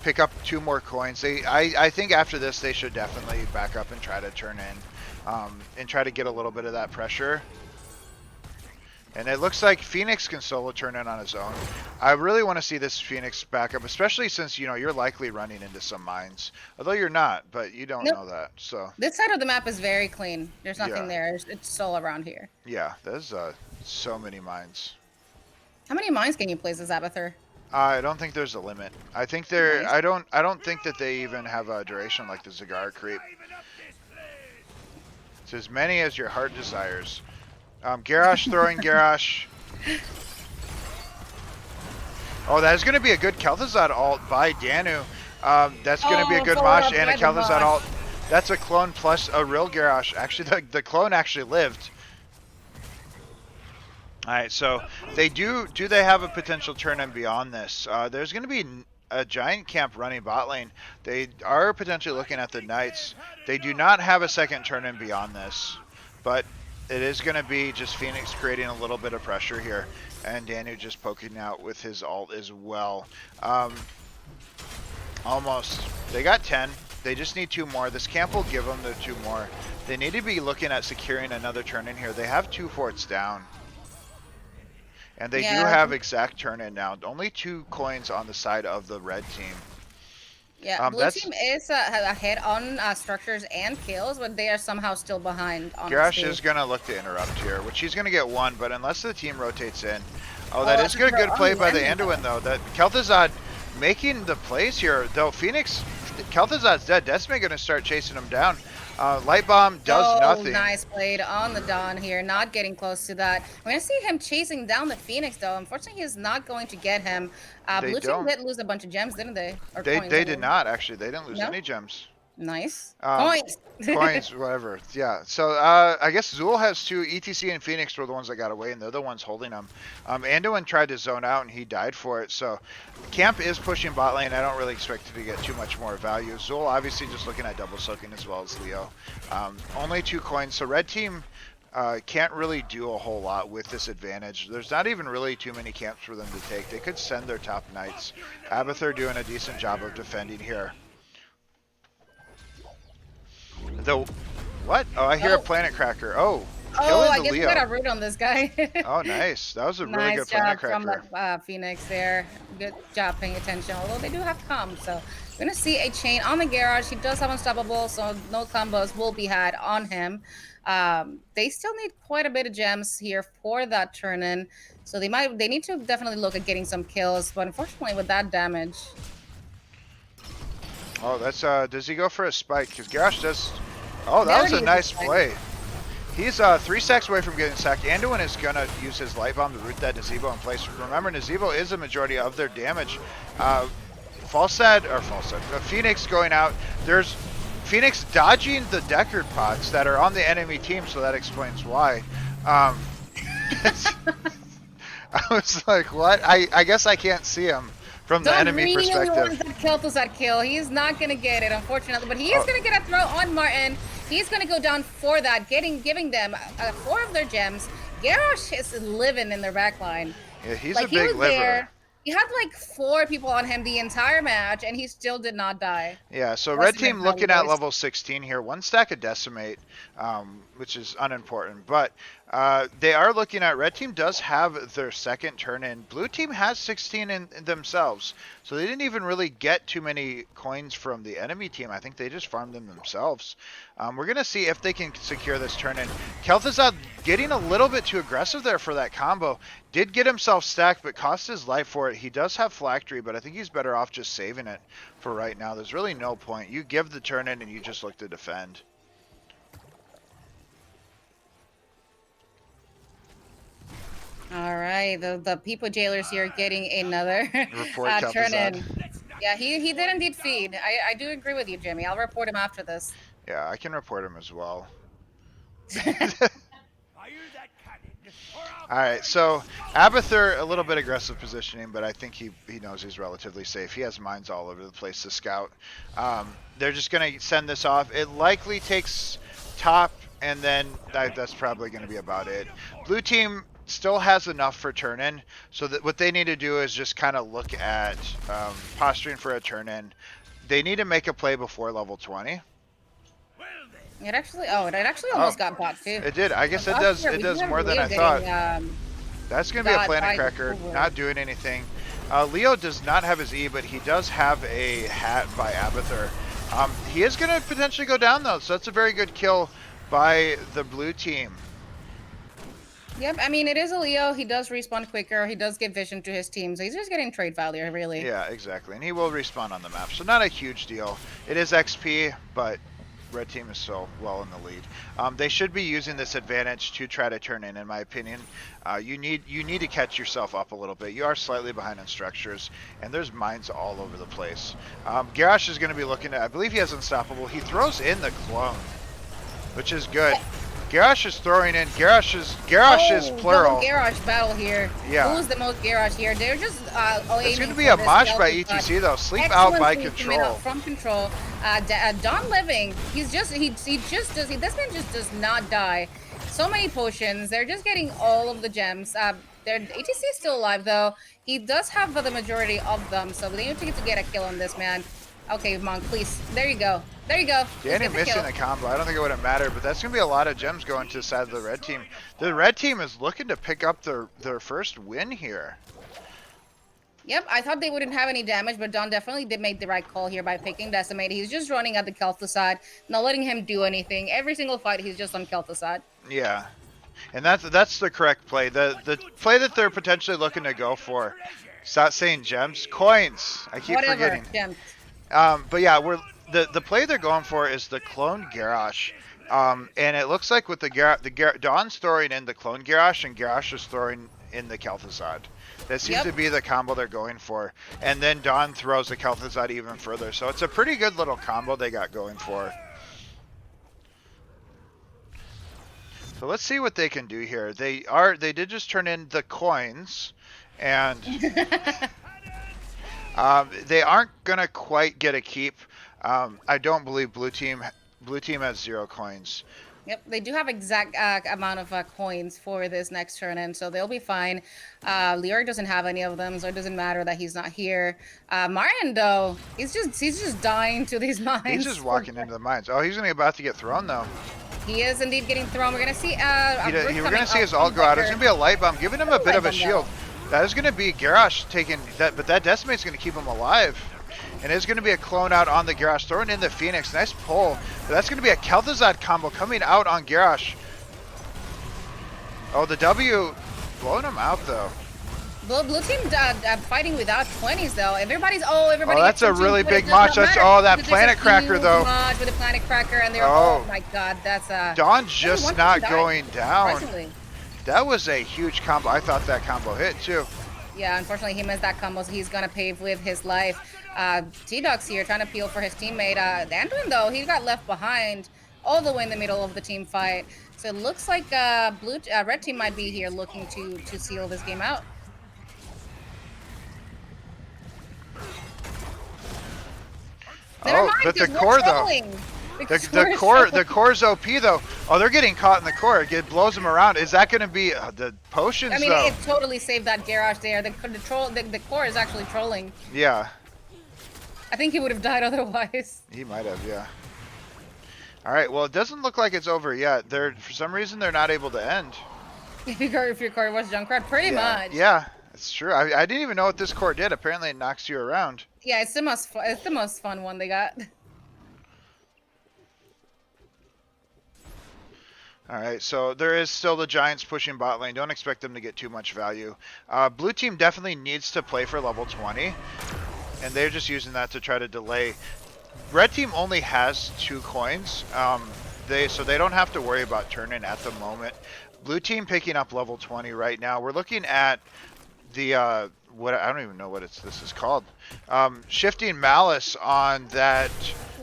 pick up 2 more coins. I think after this they should definitely back up and try to turn in, and try to get a little bit of that pressure. And it looks like Phoenix can solo turn in on his own. I really want to see this Phoenix back up, especially since, you're likely running into some mines. Although you're not, but you don't know that. So,
This side of the map is very clean. There's nothing
Yeah.
there. It's so around here.
yeah, there's so many mines.
How many mines can you place as Abathur?
I don't think there's a limit. I think they're.
Nice.
I don't think that they even have a duration like the Zagar creep. It's as many as your heart desires. Garrosh throwing Garrosh. Oh, that is going to be a good Kel'Thuzad ult by Danu. That's going to be a good
followed
mosh
up
and a
by the
Kel'Thuzad
mosh.
ult. That's a clone plus a real Garrosh. Actually, the clone actually lived. All right, so they do they have a potential turn in beyond this? There's going to be a giant camp running bot lane. They are potentially looking at the Knights. They do not have a second turn in beyond this, but it is going to be just Phoenix creating a little bit of pressure here, and Danu just poking out with his ult as well. Almost. They got 10. They just need 2 more. This camp will give them the 2 more. They need to be looking at securing another turn in here. They have 2 forts down. And they do have exact turn in now. Only 2 coins on the side of the red team.
Yeah, blue team is ahead on structures and kills, but they are somehow still behind on
Garrosh
XP.
is going to look to interrupt here, which he's going to get 1, but unless the team rotates in. Oh, that is
that's
good
right.
play by the
Anduin,
Anduin, though. That Kel'Thuzad making the plays here, though. Phoenix, Kel'Thuzad's dead. Decimate going to start chasing him down. Light Bomb does nothing.
Nice played on the Dawn here, not getting close to that. We're going to see him chasing down the Phoenix, though. Unfortunately, he is not going to get him. Blue team did lose a bunch of gems, didn't they? Or coins,
They did not, actually. They didn't lose any gems.
Nice.
Coins. Coins, whatever. Yeah. So I guess Zool has 2. ETC and Phoenix were the ones that got away, and they're the ones holding them. Anduin tried to zone out, and he died for it. So Camp is pushing bot lane. I don't really expect it to get too much more value. Zool obviously just looking at double soaking as well as Leo. Only 2 coins. So red team can't really do a whole lot with this advantage. There's not even really too many camps for them to take. They could send their top knights. Abathur doing a decent job of defending here. The what? Oh, I hear a
Oh.
planet cracker. Oh,
Oh,
killing
I
the
guess we
Leo.
got a root on this guy.
Oh, nice. That was a really
Nice
good planet
job from
cracker.
the Phoenix there. Good job paying attention. Although they do have comms, so we're gonna see a chain on the garage. He does have unstoppable, so no combos will be had on him. They still need quite a bit of gems here for that turn in, so they need to definitely look at getting some kills. But unfortunately, with that damage,
Oh, that's does he go for a spike? Because Garrosh does. Oh, that
there
was
he
a
is.
nice play. He's 3 stacks away from getting sacked. Anduin is gonna use his light bomb to root that Nazebo in place. Remember, Nazebo is a majority of their damage. Phoenix going out. There's Phoenix dodging the Deckard pods that are on the enemy team, so that explains why. I was like, what? I guess I can't see him from the
Don
enemy
really
perspective.
wants that Kel'Thuzad kill. He's not gonna get it, unfortunately, but he is gonna get a throw on Martin. He's gonna go down for that, giving them 4 of their gems. Garrosh is living in their backline.
Yeah, he's
Like,
a big
he was
liver.
there. He had like 4 people on him the entire match, and he still did not die.
Yeah, so
Wasn't
red team
even
looking
how he
at
was.
level 16 here. 1 stack of Decimate, which is unimportant. But they are looking at, red team does have their second turn in. Blue team has 16 in themselves. So they didn't even really get too many coins from the enemy team. I think they just farmed them themselves. We're going to see if they can secure this turn in. Kel'Thuzad getting a little bit too aggressive there for that combo. Did get himself stacked, but cost his life for it. He does have Phylactery, but I think he's better off just saving it for right now. There's really no point. You give the turn in and you just look to defend.
All right, the people jailers here getting another
Report
turn
Kel'Thuzad.
in. Yeah, he did indeed feed. I do agree with you, Jimmy. I'll report him after this.
Yeah, I can report him as well. Alright, so Abathur, a little bit aggressive positioning, but I think he knows he's relatively safe. He has mines all over the place to scout. They're just going to send this off. It likely takes top, and then that's probably going to be about it. Blue team still has enough for turn-in, so that what they need to do is just kind of look at posturing for a turn-in. They need to make a play before level 20.
It actually almost got bought too.
It did. I guess it does. It does more than I thought. That's going to be a planet cracker, not doing anything. Leo does not have his E, but he does have a hat by Abathur. He is going to potentially go down, though, so that's a very good kill by the blue team.
Yep, I mean, it is a Leo. He does respawn quicker. He does give vision to his team, so he's just getting trade value, really.
Yeah, exactly. And he will respawn on the map, so not a huge deal. It is XP, but red team is so well in the lead. They should be using this advantage to try to turn in my opinion. You need to catch yourself up a little bit. You are slightly behind on structures, and there's mines all over the place. Garrosh is going to be looking at, I believe he has Unstoppable. He throws in the clone, which is good. Garrosh is throwing in. Garrosh is plural.
Garrosh battle here.
Yeah.
Who's the most Garrosh here? They're just
It's going to be a mosh by ETC though. Sleep out by control.
From control. Don Living. This man just does not die. So many potions. They're just getting all of the gems. Their ETC is still alive though. He does have the majority of them, so they need to get a kill on this man. Okay, Monk, please. There you go. There you go.
Danny missing the combo. I don't think it would have mattered, but that's going to be a lot of gems going to the side of the red team. The red team is looking to pick up their first win here.
Yep, I thought they wouldn't have any damage, but Don definitely did make the right call here by picking Decimate. He's just running at the Kel'Thuzad, not letting him do anything. Every single fight, he's just on Kel'Thuzad.
Yeah, and that's the correct play. The play that they're potentially looking to go for. Stop saying gems, coins. I keep forgetting.
Gems.
But yeah, the play they're going for is the clone Garrosh. And it looks like with Don's throwing in the clone Garrosh and Garrosh is throwing in the Kel'Thuzad. That seems to be the combo they're going for. And then Don throws the Kel'Thuzad even further. So it's a pretty good little combo they got going for. So let's see what they can do here. They did just turn in the coins, and they aren't gonna quite get a keep. I don't believe blue team has 0 coins.
Yep, they do have exact amount of coins for this next turn in, so they'll be fine. Leoric doesn't have any of them, so it doesn't matter that he's not here. Martin, though, he's just dying to these mines.
He's just walking into the mines. Oh, he's about to get thrown though.
He is indeed getting thrown. We're gonna see.
We're gonna see his alt go out. It's gonna be a light bomb, giving him a bit of a shield. That is gonna be Garrosh taking that, but that decimate's gonna keep him alive. And it's going to be a clone out on the Garrosh, throwing in the Phoenix. Nice pull. But that's going to be a Kel'Thuzad combo coming out on Garrosh. Oh, the W blowing him out, though.
Blue team fighting without 20s, though. Everybody. Oh,
that's a really big match. That's that Planet Cracker, though.
With a Planet Cracker, and they're
oh
my God, that's
Dawn's just not going down.
Surprisingly.
That was a huge combo. I thought that combo hit too.
Yeah, unfortunately, he missed that combo, so he's gonna pay with his life. T-Dog's here trying to peel for his teammate. Anduin, though, he got left behind all the way in the middle of the team fight. So it looks like red team might be here looking to seal this game out. Never mind,
but the
'cause
core
we're
though.
trolling.
The core's OP though. Oh, they're getting caught in the core. It blows them around. Is that going to be the potions?
I mean,
though?
it totally saved that Garrosh there. The core is actually trolling.
Yeah.
I think he would have died otherwise.
He might have, yeah. All right. Well, it doesn't look like it's over yet. For some reason they're not able to end.
If your core was Junkrat, pretty much.
Yeah, it's true. I didn't even know what this core did. Apparently, it knocks you around.
Yeah, it's the most fun one they got.
All right, so there is still the Giants pushing bot lane. Don't expect them to get too much value. Blue team definitely needs to play for level 20, and they're just using that to try to delay. Red team only has 2 coins, so they don't have to worry about turning at the moment. Blue team picking up level 20 right now. We're looking at the what I don't even know what this is called. Shifting Malice on that.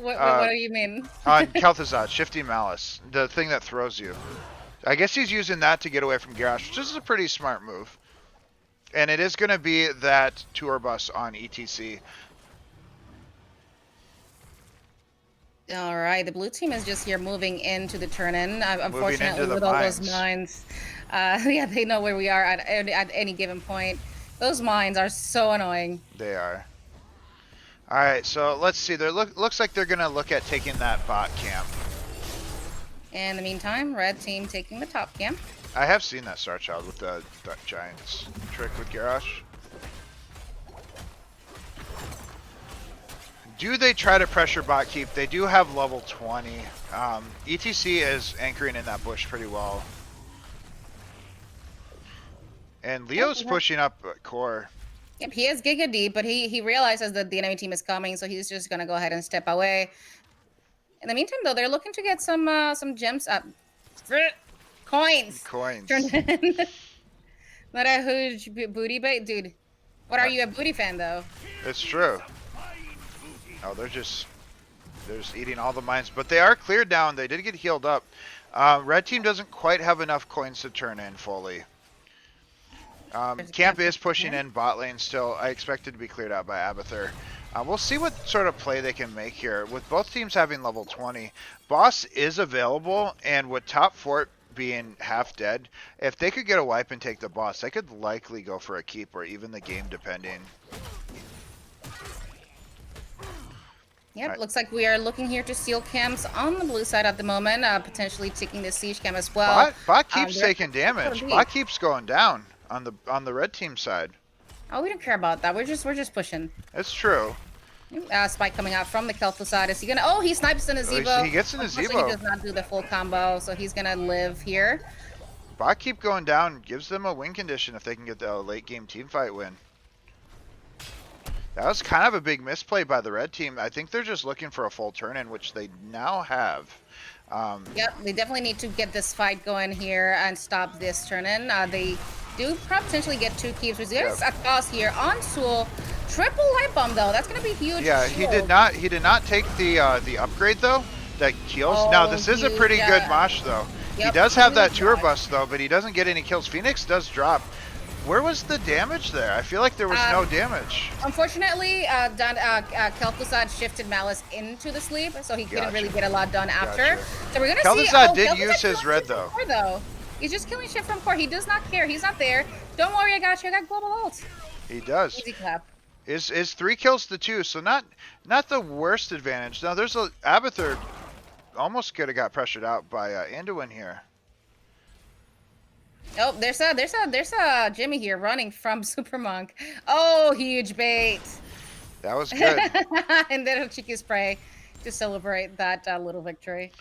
What do you mean?
On Kel'Thuzad, Shifting Malice, the thing that throws you. I guess he's using that to get away from Garrosh, which is a pretty smart move. And it is going to be that tour bus on ETC.
All right, the blue team is just here moving into the turn-in. Unfortunately,
the
with all those mines, yeah, they know where we are at any given point. Those mines are so annoying.
They are. All right, so let's see. Looks like they're going to look at taking that bot camp.
In the meantime, red team taking the top camp.
I have seen that Star Child with the Giants trick with Garrosh. Do they try to pressure bot keep? They do have level 20. ETC is anchoring in that bush pretty well. And Leo's pushing up core.
Yep, he is Giga deep, but he realizes that the enemy team is coming, so he's just gonna go ahead and step away. In the meantime, though, they're looking to get some gems up. Coins. Turned in. Not a huge booty bait, dude. What are you, a booty fan though?
It's true. Oh, they're just eating all the mines, but they are cleared down. They did get healed up. Red team doesn't quite have enough coins to turn in fully. Camp is pushing in bot lane still. I expect it to be cleared out by Abathur. We'll see what sort of play they can make here. With both teams having level 20, boss is available, and with top fort being half dead, if they could get a wipe and take the boss, they could likely go for a keep or even the game depending.
Yep, looks like we are looking here to steal camps on the blue side at the moment, potentially taking the siege camp as well.
Bot keeps taking damage. Bot keeps going down on the red team side.
Oh, we don't care about that. We're just pushing.
It's true.
Spike coming out from the Kel'Thuzad. Is he gonna? Oh, he snipes in his Evo.
He gets in his Evo.
He does not do the full combo, so he's gonna live here.
Bot keep going down gives them a win condition if they can get the late game team fight win. That was kind of a big misplay by the red team. I think they're just looking for a full turn in, which they now have.
Yep, they definitely need to get this fight going here and stop this turn in. They do potentially get 2 keeps, which is a toss here on Soul. Triple light bomb though. That's gonna be huge.
Yeah,
shield.
he did not take the upgrade though that kills.
Oh,
now this is a pretty good mosh though.
Yep,
he does have that tour bus though, but he doesn't get any kills. Phoenix does drop. Where was the damage there? I feel like there was no damage.
Unfortunately, Kel'Thuzad shifted Malice into the sleep, so he couldn't really
Gotcha.
get a lot done after.
Gotcha.
So we're gonna see.
Kel'Thuzad did
Kel'Thuzad
use his
killing
red
shit from
though.
core, though. He's just killing shit from core. He does not care. He's not there. Don't worry, I got you. I got global ult.
He does.
Easy clap.
Is 3 kills to 2, so not the worst advantage. Now there's a Abathur almost could have got pressured out by Anduin here.
Oh, there's a Jimmy here running from Super Monk. Oh, huge bait.
That was good.
And then a cheeky spray to celebrate that little victory.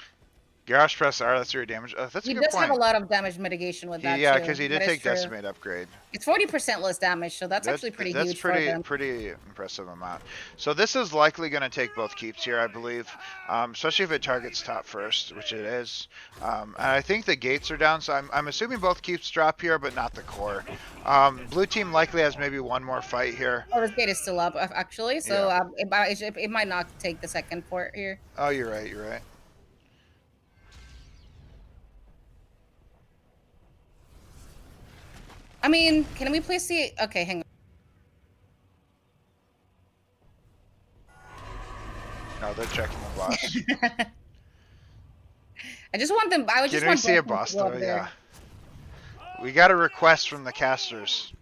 Garrosh press R, that's your damage. That's a
He
good
does
point.
have a lot of damage mitigation with that
Yeah,
too.
because he did
That is
take
true.
Decimate upgrade.
It's 40% less damage, so that's actually pretty huge for them.
Pretty impressive amount. So this is likely going to take both keeps here, I believe, especially if it targets top first, which it is. And I think the gates are down, so I'm assuming both keeps drop here, but not the core. Blue team likely has maybe one more fight here.
Oh, this gate is still up, actually, so
Yeah.
it might not take the second port here.
Oh, you're right, you're right.
I mean, can we please see? Okay, hang on.
No, they're checking the boss.
I just want them. I would just
Can we
want
see a
both of them
boss
to go up
though?
there.
Yeah. We got a request from the casters.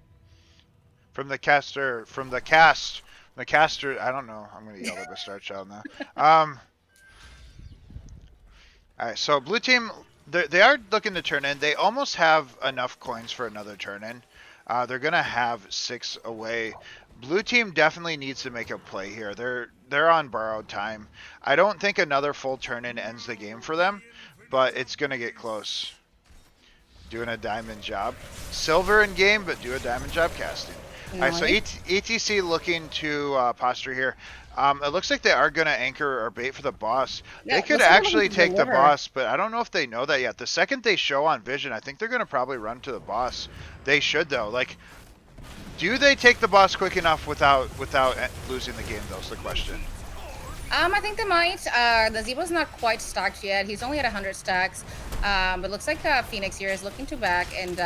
From the caster. The caster. I don't know. I'm gonna yell at the Star Child now. All right. So blue team, they are looking to turn in. They almost have enough coins for another turn in. They're gonna have 6 away. Blue team definitely needs to make a play here. They're on borrowed time. I don't think another full turn in ends the game for them, but it's gonna get close. Doing a diamond job. Silver in game, but do a diamond job casting. Alright, so ETC looking to posture here. It looks like they are going to anchor or bait for the boss.
Yeah,
they could
looks like they're
actually
looking to
take the
deliver.
boss, but I don't know if they know that yet. The second they show on vision, I think they're going to probably run to the boss. They should, though. Like, do they take the boss quick enough without losing the game, though, is the question.
I think they might. The Zeebo's not quite stacked yet. He's only at 100 stacks. But looks like Phoenix here is looking to back and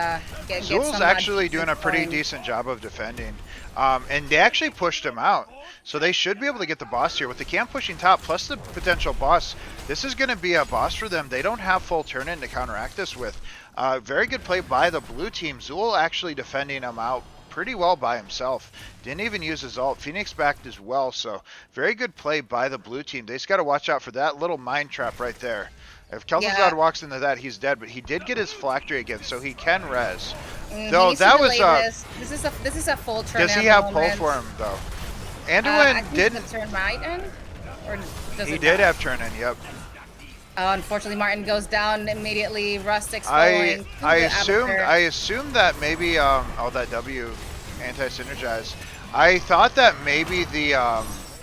get
Zool's
some
actually doing a pretty
coins.
decent job of defending. And they actually pushed him out. So they should be able to get the boss here. With the camp pushing top, plus the potential boss, this is going to be a boss for them. They don't have full turn-in to counteract this with. Very good play by the blue team. Zool actually defending him out pretty well by himself. Didn't even use his ult. Phoenix backed as well, so very good play by the blue team. They just got to watch out for that little mine trap right there. If Kel'Thuzad walks into that, he's dead, but he did get his phylactery again, so he can res. Though that was
this is a full turn.
Does he have pull for him though? Anduin didn't.
Turn right in, or does
He
it
did
not?
have turn in. Yep.
Unfortunately, Martin goes down immediately. Rustic's
I
going.
assumed that maybe that W anti-synergize. I thought that maybe the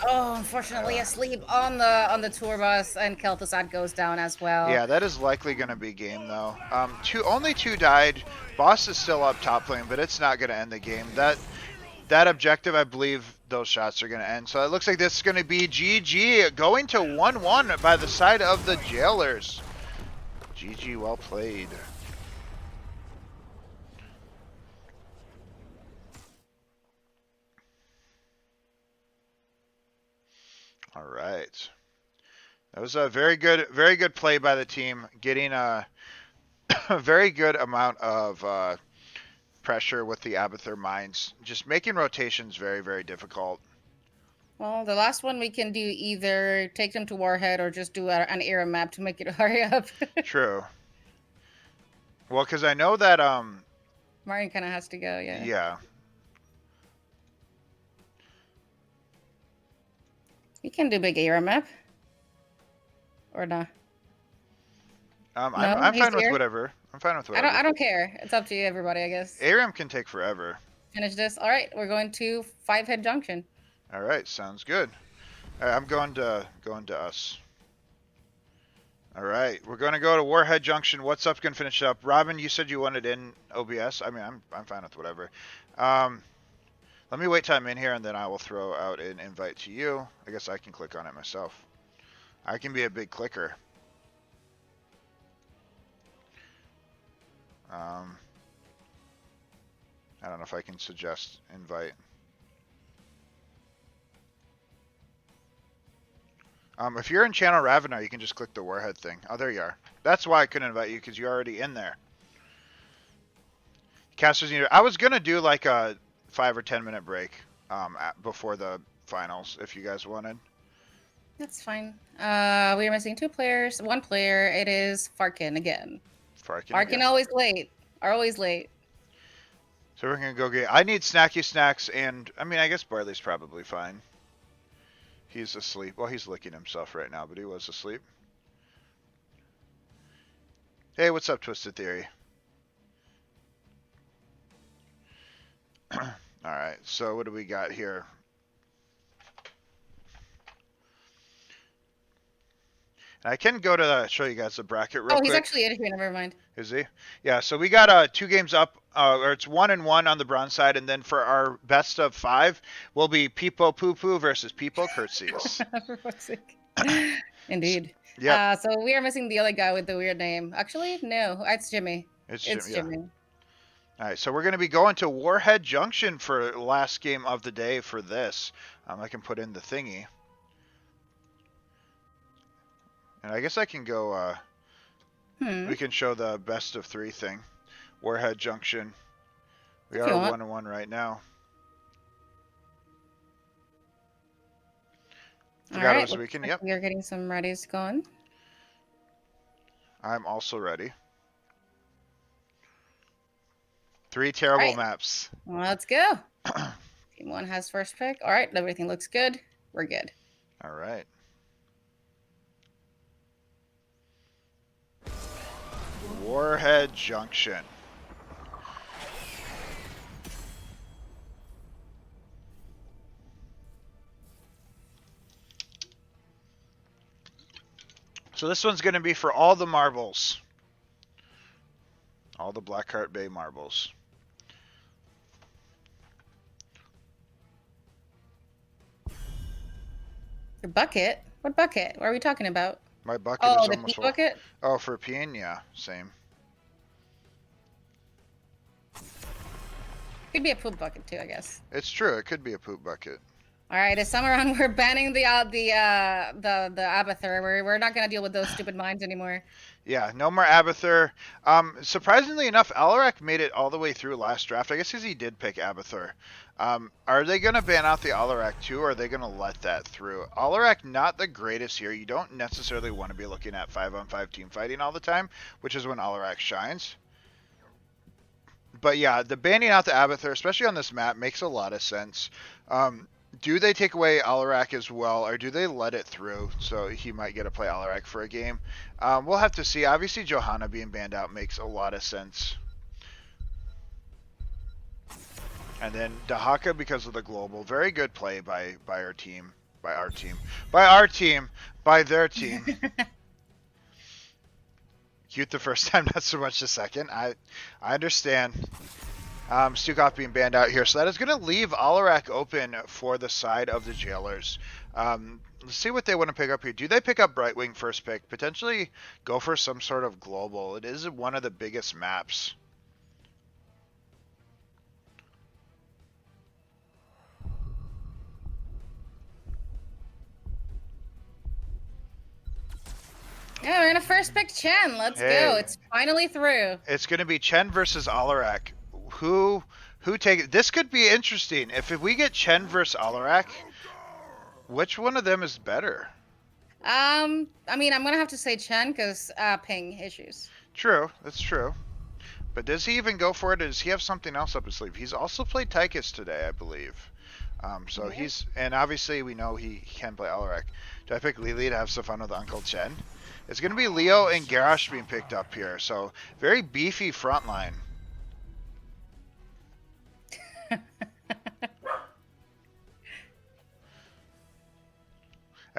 Oh, unfortunately, asleep on the tour bus, and Kel'Thuzad goes down as well.
yeah, that is likely going to be game though. Only two died. Boss is still up top lane, but it's not going to end the game. That objective, I believe those shots are going to end. So it looks like this is going to be GG, going to 1-1 by the side of the Jailers. GG, well played. All right. That was a very good play by the team, getting a very good amount of pressure with the Abathur mines. Just making rotations very, very difficult.
Well, the last one we can do either take them to Warhead or just do an era map to make it hurry up.
True. Well, because I know that
Martin kind of has to go, yeah.
Yeah.
You can do big era map. Or not.
I'm
he's
fine with
here?
whatever. I'm fine with whatever.
I don't care. It's up to you, everybody, I guess.
ARAM can take forever.
Finish this. All right, we're going to Five Head Junction.
All right, sounds good. All right, I'm going to us. All right, we're going to go to Warhead Junction. What's up? Going to finish up. Robin, you said you wanted in OBS. I mean, I'm fine with whatever. Let me wait till I'm in here, and then I will throw out an invite to you. I guess I can click on it myself. I can be a big clicker. I don't know if I can suggest invite. If you're in channel Raviment, you can just click the Warhead thing. Oh, there you are. That's why I couldn't invite you, because you're already in there. Casters, I was gonna do like a 5 or 10 minute break before the finals, if you guys wanted.
That's fine. We are missing 2 players. 1 player. It is Farkin again. Farkin always late. Always late.
So we're gonna go get. I need snacky snacks, and I mean, I guess Barley's probably fine. He's asleep. Well, he's licking himself right now, but he was asleep. Hey, what's up, Twisted Theory? Alright, so what do we got here? I can go to show you guys the bracket real quick.
Oh, he's actually in here. Never mind.
Is he? Yeah, so we got 2 games up, or it's 1-1 on the bronze side, and then for our best of 5, will be Peepo Poo Poo versus Peepo Curtsies.
For fuck's sake. Indeed.
Yeah.
So we are missing the other guy with the weird name. Actually, no, it's Jimmy. It's Jimmy.
All right, so we're going to be going to Warhead Junction for last game of the day for this. I can put in the thingy. And I guess I can go, we can show the best of 3 thing. Warhead Junction. We are 1-1 right now. Forgot it was a weekend, yep.
We are getting some readies going.
I'm also ready. 3 terrible maps.
Well, let's go. Team 1 has first pick. All right, everything looks good. We're good.
All right. Warhead Junction. So this one's going to be for all the marbles. All the Blackheart Bay marbles.
Your bucket? What bucket? What are we talking about?
My bucket is
the
almost
pea
full.
bucket?
Oh, for peeing? Yeah, same.
Could be a poop bucket too, I guess.
It's true. It could be a poop bucket.
All right, this summer on, we're banning the Abathur. We're not gonna deal with those stupid mines anymore.
Yeah, no more Abathur. Surprisingly enough, Alarak made it all the way through last draft. I guess because he did pick Abathur. Are they going to ban out the Alarak too, or are they going to let that through? Alarak, not the greatest here. You don't necessarily want to be looking at 5-on-5 team fighting all the time, which is when Alarak shines. But yeah, the banning out the Abathur, especially on this map, makes a lot of sense. Do they take away Alarak as well, or do they let it through so he might get to play Alarak for a game? We'll have to see. Obviously, Johanna being banned out makes a lot of sense. And then Dahaka because of the global. Very good play by our team. By our team. By our team. By their team. Cute the first time, not so much the second. I understand. Stukov being banned out here. So that is going to leave Alarak open for the side of the Jailers. Let's see what they want to pick up here. Do they pick up Brightwing first pick? Potentially go for some sort of global. It is one of the biggest maps.
Yeah, we're gonna first pick Chen. Let's go. It's finally through.
It's going to be Chen versus Alarak. Who take it? This could be interesting. If we get Chen versus Alarak, which one of them is better?
I mean, I'm gonna have to say Chen because ping issues.
True, that's true. But does he even go for it? Does he have something else up his sleeve? He's also played Tychus today, I believe. So he's, and obviously we know he can play Alarak. Do I pick Lily to have some fun with Uncle Chen? It's going to be Leo and Garrosh being picked up here. So very beefy front line. I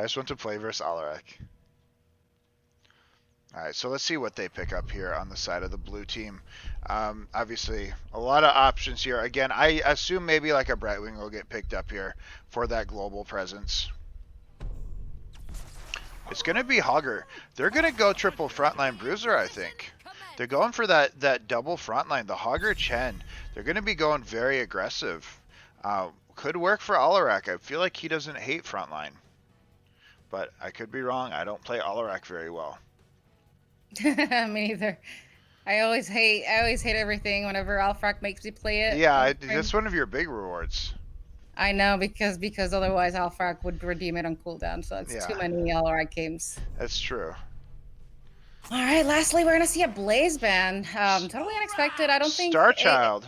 just want to play versus Alarak. Alright, so let's see what they pick up here on the side of the blue team. Obviously, a lot of options here. Again, I assume maybe like a Brightwing will get picked up here for that global presence. It's going to be Hogger. They're going to go triple frontline Bruiser, I think. They're going for that double front line. The Hogger Chen. They're going to be going very aggressive. Could work for Alarak. I feel like he doesn't hate frontline. But I could be wrong. I don't play Alarak very well.
Me neither. I always hate everything whenever Alfrak makes me play it.
Yeah, that's one of your big rewards.
I know, because otherwise Alfrak would redeem it on cooldown, so it's too many Alfrak games.
That's true.
All right, lastly, we're gonna see a Blaze ban. Totally unexpected. I don't think
Starchild.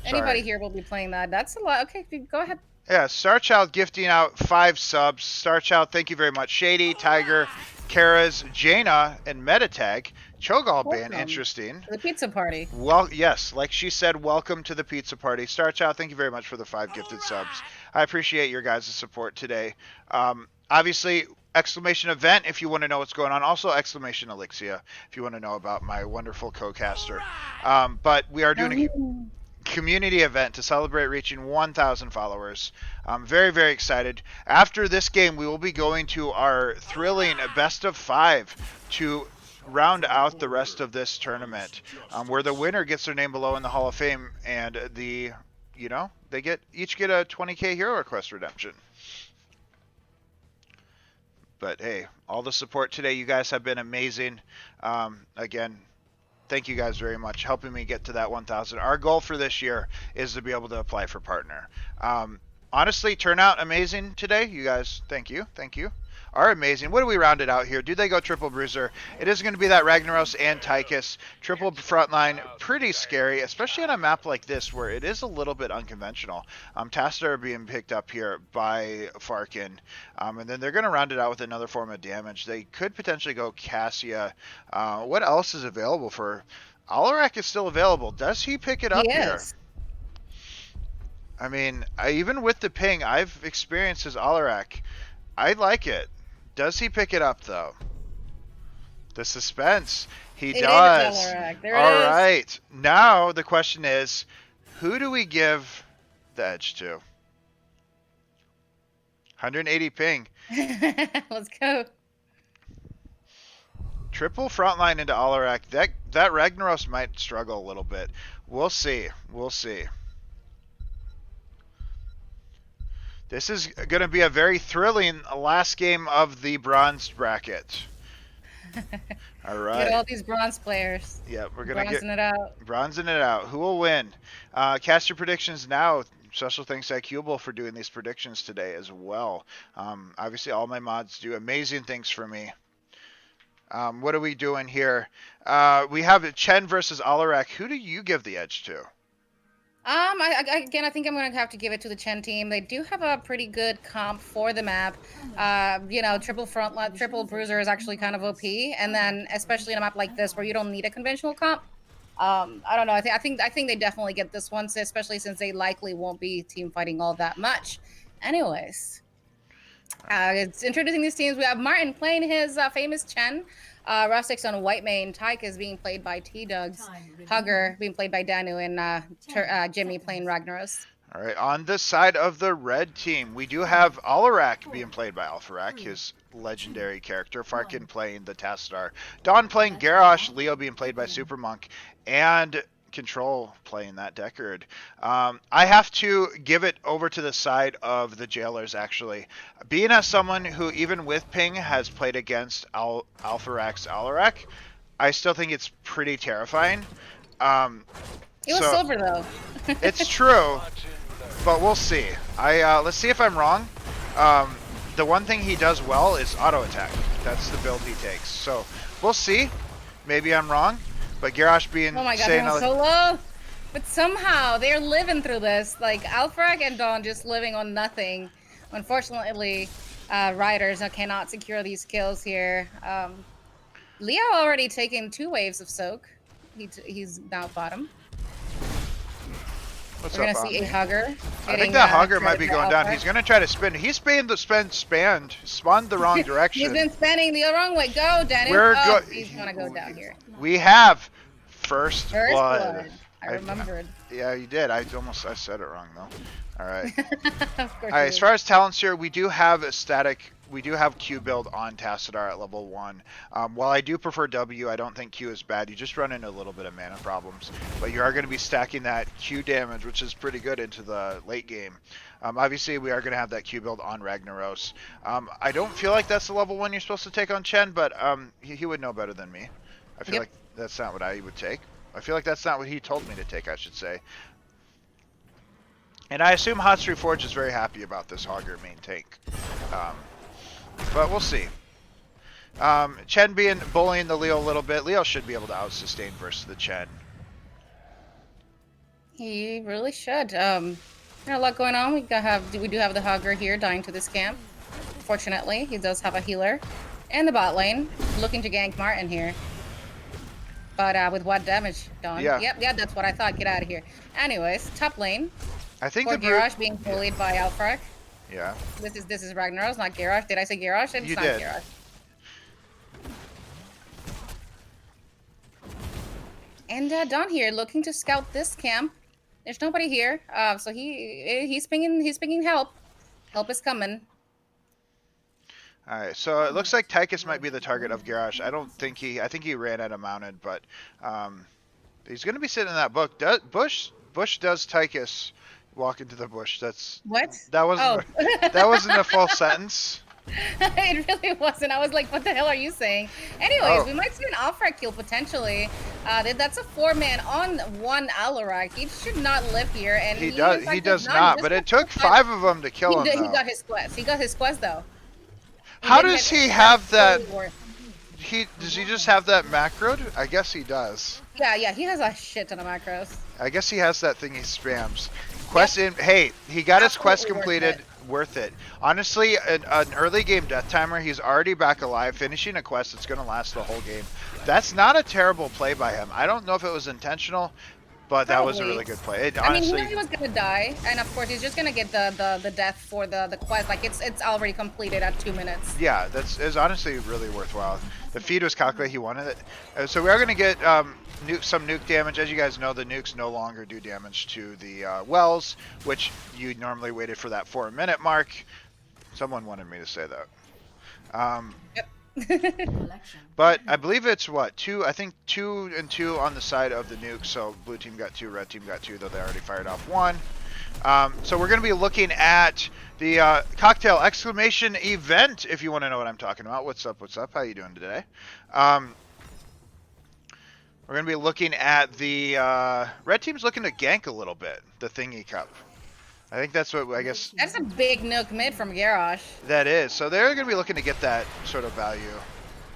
anybody here will be playing that. That's a lot. Okay, go ahead.
Yeah, Starchild gifting out 5 subs. Starchild, thank you very much. Shady, Tiger, Karas, Jaina, and Metatag. Cho'Gall ban, interesting.
The pizza party.
Well, yes, like she said, welcome to the pizza party. Starchild, thank you very much for the 5 gifted subs. I appreciate your guys' support today. Obviously, exclamation event if you want to know what's going on. Also, exclamation Elixia if you want to know about my wonderful co-caster. But we are doing a community event to celebrate reaching 1,000 followers. I'm very, very excited. After this game, we will be going to our thrilling best of 5 to round out the rest of this tournament, where the winner gets their name below in the Hall of Fame, and they each get a 20k hero request redemption. But hey, all the support today, you guys have been amazing. Again, thank you guys very much, helping me get to that 1,000. Our goal for this year is to be able to apply for partner. Honestly, turnout amazing today. You guys, thank you, are amazing. What do we round it out here? Do they go triple bruiser? It is going to be that Ragnaros and Tychus. Triple frontline, pretty scary, especially on a map like this where it is a little bit unconventional. Tastar being picked up here by Farkin. And then they're going to round it out with another form of damage. They could potentially go Cassia. What else is available for... Alarak is still available. Does he pick it up here? I mean, even with the ping, I've experienced his Alarak. I like it. Does he pick it up, though? The suspense. He does. All right. Now the question is, who do we give the edge to? 180 ping.
Let's go.
Triple frontline into Alarak. That Ragnaros might struggle a little bit. We'll see. We'll see. This is going to be a very thrilling last game of the bronze bracket. All right.
Get all these bronze players.
Yeah, we're going to get
bronzing
it out. Who will win? Cast your predictions now. Special thanks to Icubable for doing these predictions today as well. Obviously, all my mods do amazing things for me. What are we doing here? We have Chen versus Alarak. Who do you give the edge to?
I think I'm gonna have to give it to the Chen team. They do have a pretty good comp for the map. Triple frontline, triple bruiser is actually kind of OP, and then especially in a map like this where you don't need a conventional comp. I don't know. I think they definitely get this one, especially since they likely won't be team fighting all that much. Anyways, it's introducing these teams. We have Martin playing his famous Chen. Rustic's on Whitemane. Tyke is being played by T-Dugs. Hugger being played by Danu, and Jimmy playing Ragnaros.
All right, on this side of the red team, we do have Alarak being played by Alpharak, his legendary character. Farkin playing the Tastar. Dawn playing Garrosh. Leo being played by Supermonk. And Control playing that Deckard. I have to give it over to the side of the Jailers, actually. Being as someone who, even with ping, has played against Alpharak's Alarak, I still think it's pretty terrifying.
It was silver, though.
It's true, but we'll see. Let's see if I'm wrong. The one thing he does well is auto attack. That's the build he takes. So we'll see. Maybe I'm wrong. But Garrosh being
oh my god, they're so low. But somehow they're living through this. Like Alfrag and Dawn just living on nothing. Unfortunately, Riders cannot secure these kills here. Leo already taken 2 waves of soak. He's now bottom. We're gonna see a Hugger.
I think that Hugger might be going down. He's gonna try to spin. He's spawned the wrong direction.
He's been spinning the wrong way. Go, Dennis. He's gonna go down here.
We have first blood.
I remembered.
Yeah, you did. I said it wrong though. All right.
Of course.
All right. As far as talents here, we do have a static we do have Q build on Tassadar at level 1. While I do prefer W, I don't think Q is bad. You just run into a little bit of mana problems. But you are going to be stacking that Q damage, which is pretty good into the late game. Obviously, we are going to have that Q build on Ragnaros. I don't feel like that's the level 1 you're supposed to take on Chen, but he would know better than me. I feel like that's not what I would take. I feel like that's not what he told me to take, I should say. And I assume Hatsuri Forge is very happy about this Hogger main tank. But we'll see. Chen bullying the Leo a little bit. Leo should be able to out-sustain versus the Chen.
He really should. A lot going on. We do have the Hogger here dying to this camp. Fortunately, he does have a healer. And the bot lane, looking to gank Martin here. But with what damage done?
Yeah.
Yep, that's what I thought. Get out of here. Anyways, top lane.
I think
For
the
Garrosh being bullied by Alfrak.
Yeah.
This is Ragnaros, not Garrosh. Did I say Garrosh? It's
You
not
did.
Garrosh. And Don here, looking to scout this camp. There's nobody here, so he's pinging help. Help is coming.
Alright, so it looks like Tychus might be the target of Garrosh. I think he ran out of mounted, but he's going to be sitting in that book. Bush does Tychus walk into the bush.
What?
That wasn't that wasn't a full sentence.
It really wasn't. I was like, what the hell are you saying? Anyways,
Oh.
we might see an Alfred kill potentially. That's a 4-man on one Alarak. He should not live here. And
He
in
does
fact
does
does
not, but it took 5 of them to kill him,
He
though.
got his quest. He got his quest though.
How
didn't
does
get-
he have that?
Totally worth.
Does he just have that macroed? I guess he does.
Yeah, he has a shit ton of macros.
I guess he has that thing he spams. Quest in. Hey, he got his quest
Absolutely
completed. Worth it. Honestly, an early game death timer. He's already back alive, finishing a quest that's going to last the whole game. That's not a terrible play by him. I don't know if it was intentional, but that was a
Probably.
really good play.
I mean, he
Honestly,
knew he was gonna die, and of course he's just gonna get the death for the quest. Like it's already completed at 2 minutes.
yeah, it's honestly really worthwhile. The feed was calculated. He wanted it. So we are going to get some nuke damage. As you guys know, the nukes no longer do damage to the wells, which you normally waited for that 4-minute mark. Someone wanted me to say that.
Collection.
But I believe it's what, 2? I think 2 and 2 on the side of the nuke. So blue team got 2, red team got 2, though they already fired off 1. So we're going to be looking at the cocktail exclamation event, if you want to know what I'm talking about. What's up? What's up? How you doing today? We're going to be looking at the red team's looking to gank a little bit, the thingy cup. I think that's what, I guess,
That's a big nuke mid from Garrosh.
that is. So they're going to be looking to get that sort of value.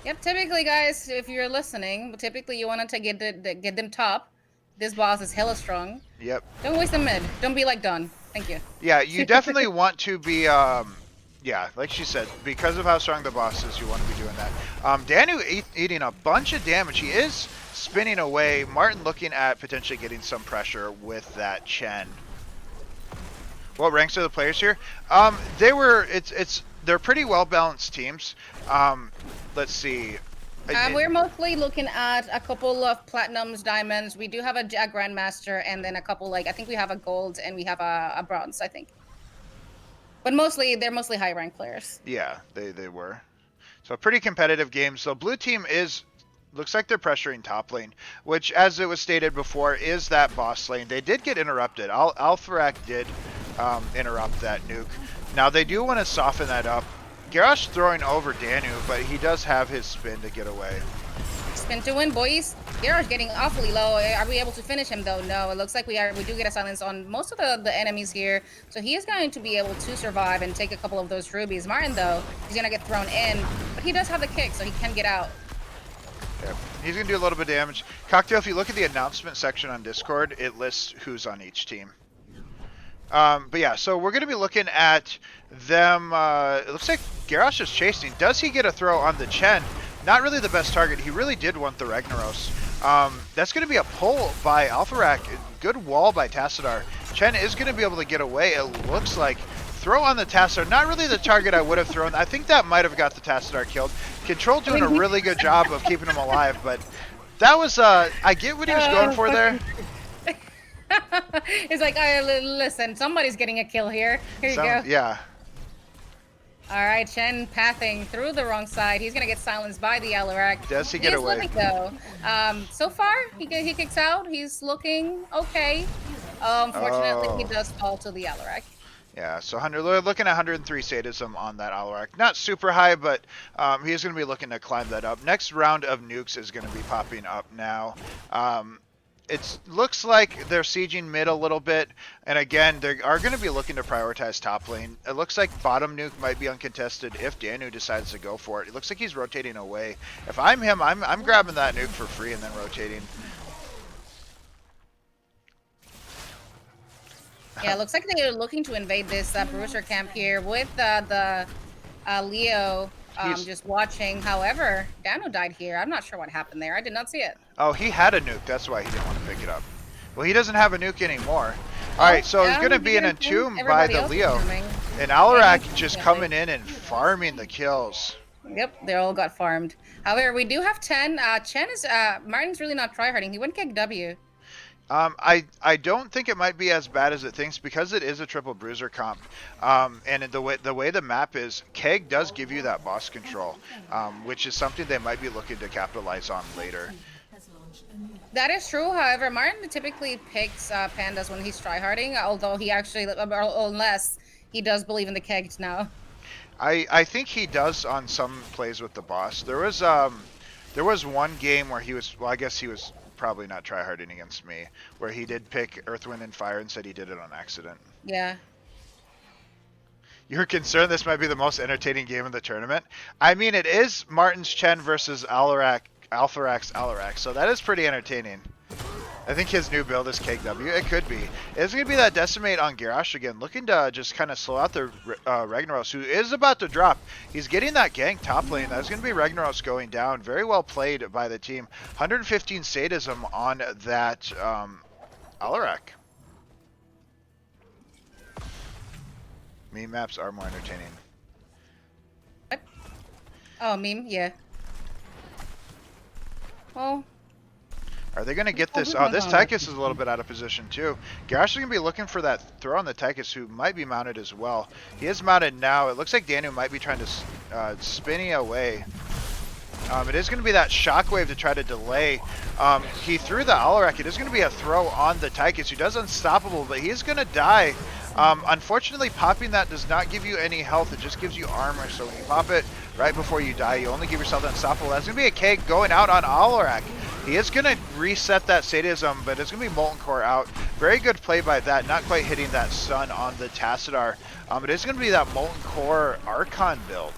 Yep. Typically, guys, if you're listening, typically you want to get them top. This boss is hella strong.
Yep.
Don't waste the mid. Don't be like Don. Thank you.
Yeah, you definitely want to be, yeah, like she said, because of how strong the boss is, you want to be doing that. Danu eating a bunch of damage. He is spinning away. Martin looking at potentially getting some pressure with that Chen. What ranks are the players here? They're pretty well balanced teams. Let's see.
We're mostly looking at a couple of platinums, diamonds. We do have a grandmaster, and then a couple I think we have a gold and we have a bronze, I think. But they're mostly high rank players.
Yeah, they were. So pretty competitive game. So blue team looks like they're pressuring top lane, which, as it was stated before, is that boss lane. They did get interrupted. Alpharak did interrupt that nuke. Now they do want to soften that up. Garrosh throwing over Danu, but he does have his spin to get away.
Spin to win, boys. Garrosh getting awfully low. Are we able to finish him though? No. It looks like we do get a silence on most of the enemies here. So he is going to be able to survive and take a couple of those rubies. Martin though, he's gonna get thrown in, but he does have the kick, so he can get out.
Yeah, he's going to do a little bit of damage. Cocktail, if you look at the announcement section on Discord, it lists who's on each team. But yeah, so we're going to be looking at them. It looks like Garrosh is chasing. Does he get a throw on the Chen? Not really the best target. He really did want the Ragnaros. That's going to be a pull by Alpharak. Good wall by Tassadar. Chen is going to be able to get away, it looks like. Throw on the Tassadar. Not really the target I would have thrown. I think that might have got the Tassadar killed. Control doing a really good job of keeping him alive, but that was, I get what he was going for there.
It's like, listen, somebody's getting a kill here. Here you go.
Yeah.
All right, Chen pathing through the wrong side. He's gonna get silenced by the Alarak.
Does he get
is
away?
living though. So far, he kicks out. He's looking okay. Unfortunately, he
Oh.
does fall to the Alarak.
Yeah, so we're looking at 103 sadism on that Alarak. Not super high, but he's going to be looking to climb that up. Next round of nukes is going to be popping up now. It looks like they're sieging mid a little bit, and again, they are going to be looking to prioritize top lane. It looks like bottom nuke might be uncontested if Danu decides to go for it. It looks like he's rotating away. If I'm him, I'm grabbing that nuke for free and then rotating.
Yeah, it looks like they're looking to invade this Bruiser camp here with the Leo just watching. However, Dano died here. I'm not sure what happened there. I did not see it.
Oh, he had a nuke. That's why he didn't want to pick it up. Well, he doesn't have a nuke anymore. All right, so it's going to be an entomb by the Leo. And Alarak just coming in and farming the kills.
Yep, they all got farmed. However, we do have 10. Chen is Martin's really not tryharding. He went kick W.
I don't think it might be as bad as it thinks because it is a triple bruiser comp, and the way the map is, Keg does give you that boss control, which is something they might be looking to capitalize on later.
That is true. However, Martin typically picks pandas when he's tryharding, although he actually, unless he does believe in the kegs now.
I think he does on some plays with the boss. There was one game where he was, well, I guess he was probably not tryharding against me, where he did pick Earth, Wind, and Fire and said he did it on accident.
Yeah.
You're concerned this might be the most entertaining game of the tournament? I mean, it is Martin's Chen versus Alpharak's Alarak, so that is pretty entertaining. I think his new build is KW. It could be. It's going to be that Decimate on Garrosh again, looking to just kind of slow out the Ragnaros, who is about to drop. He's getting that gank top lane. That's going to be Ragnaros going down. Very well played by the team. 115 sadism on that Alarak. Meme maps are more entertaining.
What? Oh, meme? Yeah. Well...
Are they going to get this? Oh, this Tychus is a little bit out of position too. Garrosh is going to be looking for that throw on the Tychus, who might be mounted as well. He is mounted now. It looks like Danu might be trying to spinny away. It is going to be that shockwave to try to delay. He threw the Alarak. It is going to be a throw on the Tychus, who does unstoppable, but he is going to die. Unfortunately, popping that does not give you any health. It just gives you armor. So when you pop it right before you die, you only give yourself unstoppable. That's going to be a keg going out on Alarak. He is going to reset that sadism, but it's going to be Molten Core out. Very good play by that, not quite hitting that stun on the Tassadar. It is going to be that Molten Core Archon build.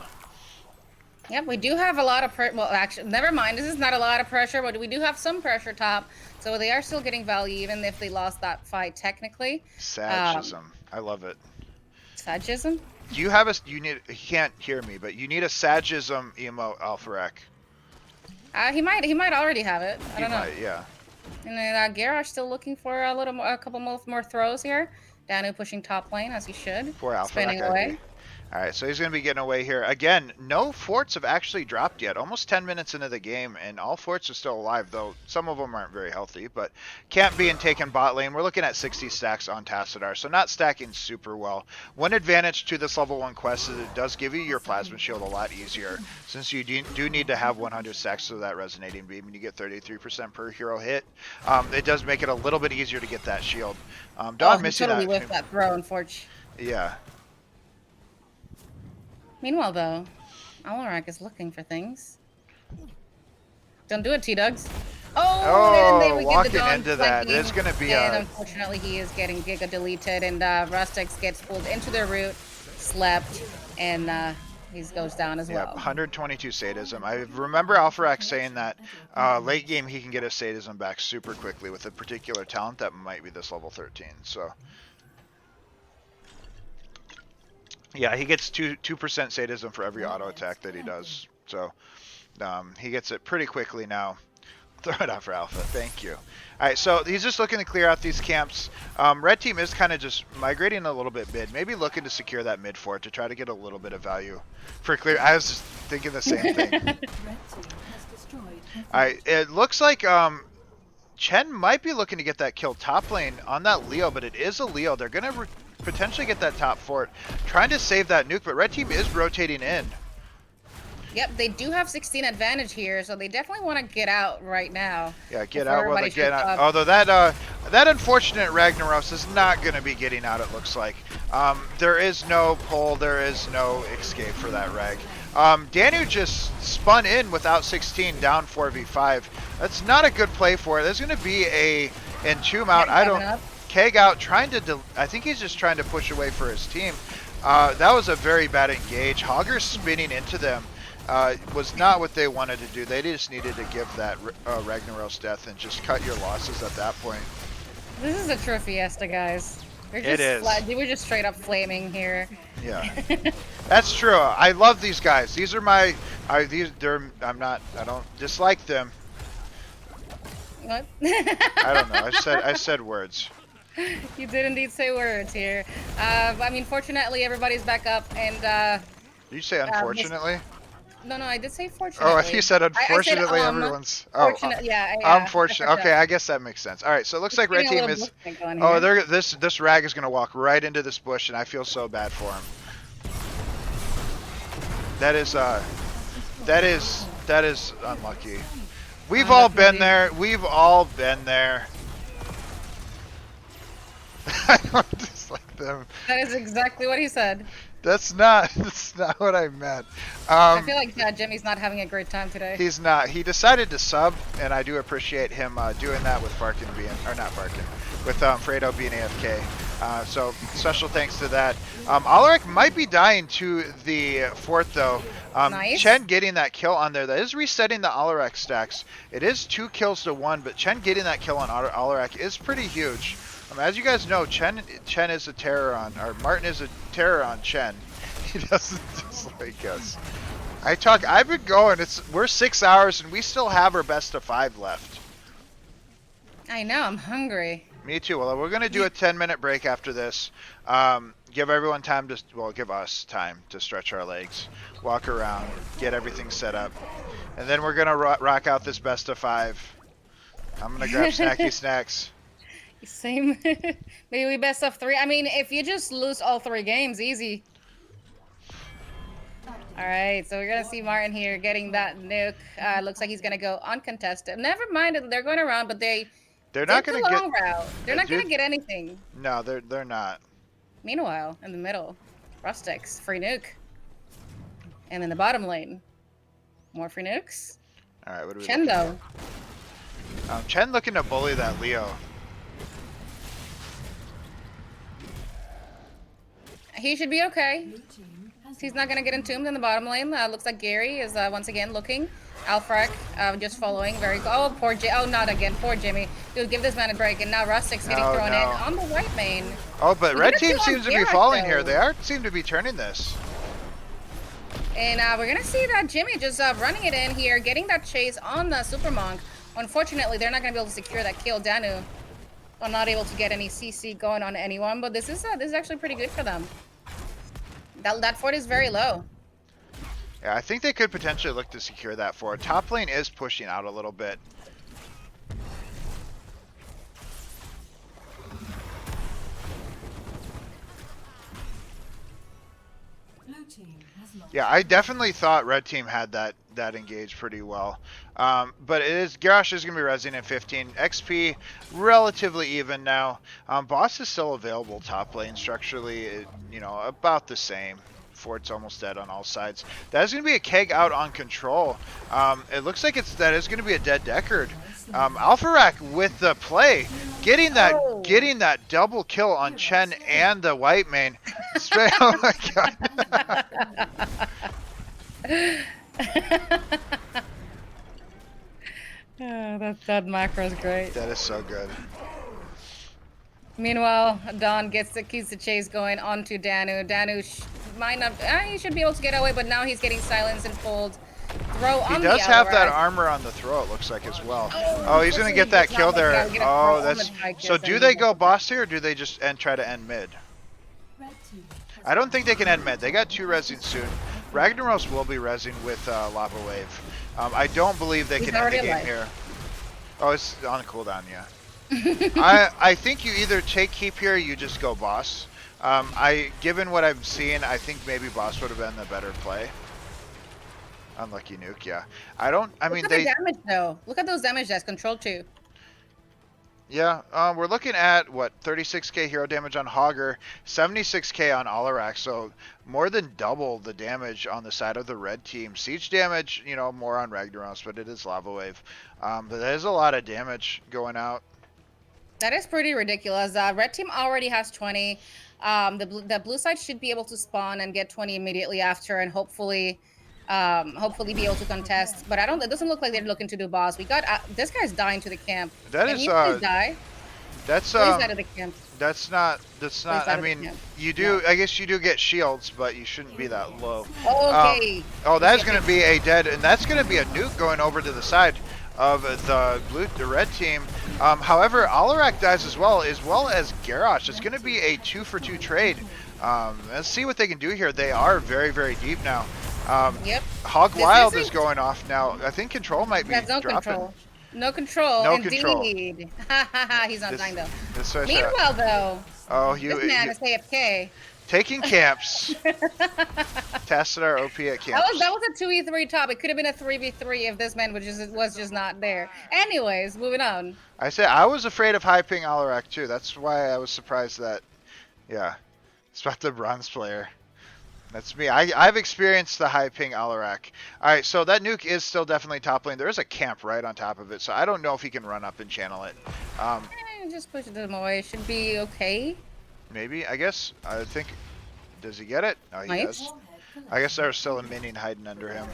Yep, we do have a lot of well, actually, never mind. This is not a lot of pressure, but we do have some pressure top. So they are still getting value, even if they lost that fight technically.
Sadism. I love it.
Sadism?
Do you have he can't hear me, but you need a Sadism emote, Alpharak.
He might already have it. I don't know.
Might, yeah.
And then Garrosh still looking for a couple more throws here. Danu pushing top lane as he should.
Poor Alpharak.
Spinning away.
Alright, so he's going to be getting away here. Again, no forts have actually dropped yet. Almost 10 minutes into the game, and all forts are still alive, though some of them aren't very healthy. But Camp being taken bot lane, we're looking at 60 stacks on Tassadar, so not stacking super well. One advantage to this level 1 quest is it does give you your Plasma Shield a lot easier, since you do need to have 100 stacks of that Resonating Beam, and you get 33% per hero hit. It does make it a little bit easier to get that shield. Dawn missing
totally
that.
with that throw, unfortunately.
Yeah.
Meanwhile, though, Alarak is looking for things. Don't do it, T-Dugs. Oh, and we
walking
get the Dawn
into that. There's going to be
and unfortunately, he is getting Giga deleted, and Rustex gets pulled into the root, slept, and he goes down as well.
122 sadism. I remember Alpharak saying that late game he can get his sadism back super quickly with a particular talent that might be this level 13. So yeah, he gets 2% sadism for every auto attack that he does. So he gets it pretty quickly now. Throw it out for Alpha. Thank you. All right, so he's just looking to clear out these camps. Red team is kind of just migrating a little bit mid, maybe looking to secure that mid fort to try to get a little bit of value for clear. I was just thinking the same thing. All right, it looks like Chen might be looking to get that kill top lane on that Leo, but it is a Leo. They're gonna potentially get that top fort. Trying to save that nuke, but red team is rotating in.
Yep, they do have 16 advantage here, so they definitely want to get out right now.
Yeah, get
before
out while they
everybody
get
shows
out.
up.
Although that unfortunate Ragnaros is not going to be getting out, it looks like. There is no pull, there is no escape for that Rag. Danu just spun in without 16, down 4v5. That's not a good play for it. There's going to be a entomb out. I don't... Keg out, trying to... I think he's just trying to push away for his team. That was a very bad engage. Hogger spinning into them. Was not what they wanted to do. They just needed to give that Ragnaros death and just cut your losses at that point.
This is a true fiesta, guys.
It is.
We're just straight up flaming here.
Yeah, that's true. I love these guys. These are my. I don't dislike them.
What?
I don't know. I said words.
You did indeed say words here. I mean, fortunately, everybody's back up, and
Did you say unfortunately?
no, I did say fortunately.
Oh, you said unfortunately,
I said,
everyone's.
Fortunate, yeah.
Unfortunate. Okay, I guess that makes sense. All right, so it looks like red team is. Oh, this Rag is gonna walk right into this bush, and I feel so bad for him. That is unlucky. We've all been there. We've all been there. I don't dislike them.
That is exactly what he said.
That's not what I meant.
I feel like Jimmy's not having a great time today.
He's not. He decided to sub, and I do appreciate him doing that with Farkin being, or not Farkin, with Fredo being AFK. So special thanks to that. Alaric might be dying to the fort though.
Nice.
Chen getting that kill on there. That is resetting the Alaric stacks. It is 2 kills to 1, but Chen getting that kill on Alaric is pretty huge. As you guys know, Chen is a terror on, or Martin is a terror on Chen. He doesn't dislike us. I've been going, we're 6 hours and we still have our best of 5 left.
I know, I'm hungry.
Me too. Well, we're going to do a 10-minute break after this. Give everyone time to, well, give us time to stretch our legs, walk around, get everything set up. And then we're going to rock out this best of 5. I'm going to grab snacky snacks.
Same. Maybe we best of 3. I mean, if you just lose all 3 games, easy. All right, so we're gonna see Martin here getting that nuke. Looks like he's gonna go uncontested. Never mind, they're going around, but they're not gonna get route. They're not gonna get anything.
No, they're not.
Meanwhile, in the middle, Rustics, free nuke, and in the bottom lane, more free nukes.
All right, what do we?
Chen though.
Chen looking to bully that Leo.
He should be okay. He's not going to get entombed in the bottom lane. Looks like Gary is once again looking. Alfrak just following. Very good. Oh, poor Oh, not again. Poor Jimmy. Dude, give this man a break. And now Rustic's getting thrown in on the white main.
Oh, but red team seems to be falling here. They seem to be turning this.
And we're going to see that Jimmy just running it in here, getting that chase on the Super Monk. Unfortunately, they're not going to be able to secure that kill. Danu are not able to get any CC going on anyone, but this is actually pretty good for them. That fort is very low.
Yeah, I think they could potentially look to secure that fort. Top lane is pushing out a little bit. Yeah, I definitely thought red team had that engaged pretty well. But Garrosh is going to be rezzing at 15. XP, relatively even now. Boss is still available top lane structurally, about the same. Fort's almost dead on all sides. That is going to be a keg out on control. It looks like that is going to be a dead Deckard. Alpharak with the play, getting that double kill on Chen and the white main. Oh my god.
That macro is great.
That is so good.
Meanwhile, Don keeps the chase going onto Danu. Danu might not. He should be able to get away, but now he's getting silenced and pulled. Throw on the
He does have that armor on the throw, it looks like, as well. Oh, he's going to get that kill there. Oh, that's... So do they go boss here, or do they just try to end mid? I don't think they can end mid. They got 2 rezzing soon. Ragnaros will be rezzing with Lava Wave. I don't believe they can end the game here. Oh, it's on cooldown, yeah. I think you either take keep here or you just go boss. Given what I've seen, I think maybe boss would have been the better play. Unlucky nuke, yeah. I
Look
mean,
at the damage though. Look at those damage dice. Control 2.
yeah, we're looking at, what, 36k hero damage on Hogger, 76k on Alarak, so more than double the damage on the side of the red team. Siege damage, you know, more on Ragnaros, but it is Lava Wave. But there's a lot of damage going out.
That is pretty ridiculous. Red team already has 20. The blue side should be able to spawn and get 20 immediately after, and hopefully be able to contest. But it doesn't look like they're looking to do boss. We got this guy's dying to the camp.
That
Can
is,
you please die?
that's,
Please die to the camp.
that's not, I mean, you do, I guess you do get shields, but you shouldn't be that low.
Okay.
Oh, that is going to be a dead, and that's going to be a nuke going over to the side of the red team. However, Alarak dies as well as Garrosh. It's going to be a 2-for-2 trade. Let's see what they can do here. They are very, very deep now.
Yep.
Hog Wild is going off now. I think control might be
no
dropping.
control. No control.
No
Indeed.
control.
He's not dying though.
This right
Meanwhile, though, this man is AFK.
taking camps. Tassadar OP at camps.
That was a 2v3 top. It could have been a 3v3 if this man was just not there. Anyways, moving on.
I said I was afraid of high ping Alarak too. That's why I was surprised that, yeah, it's about the bronze player. That's me. I've experienced the high ping Alarak. All right, so that nuke is still definitely top lane. There is a camp right on top of it, so I don't know if he can run up and channel it.
Just push them away. Should be okay.
Maybe, I guess. I think. Does he get it? Oh, he
Nice.
does. I guess there's still a minion hiding under him.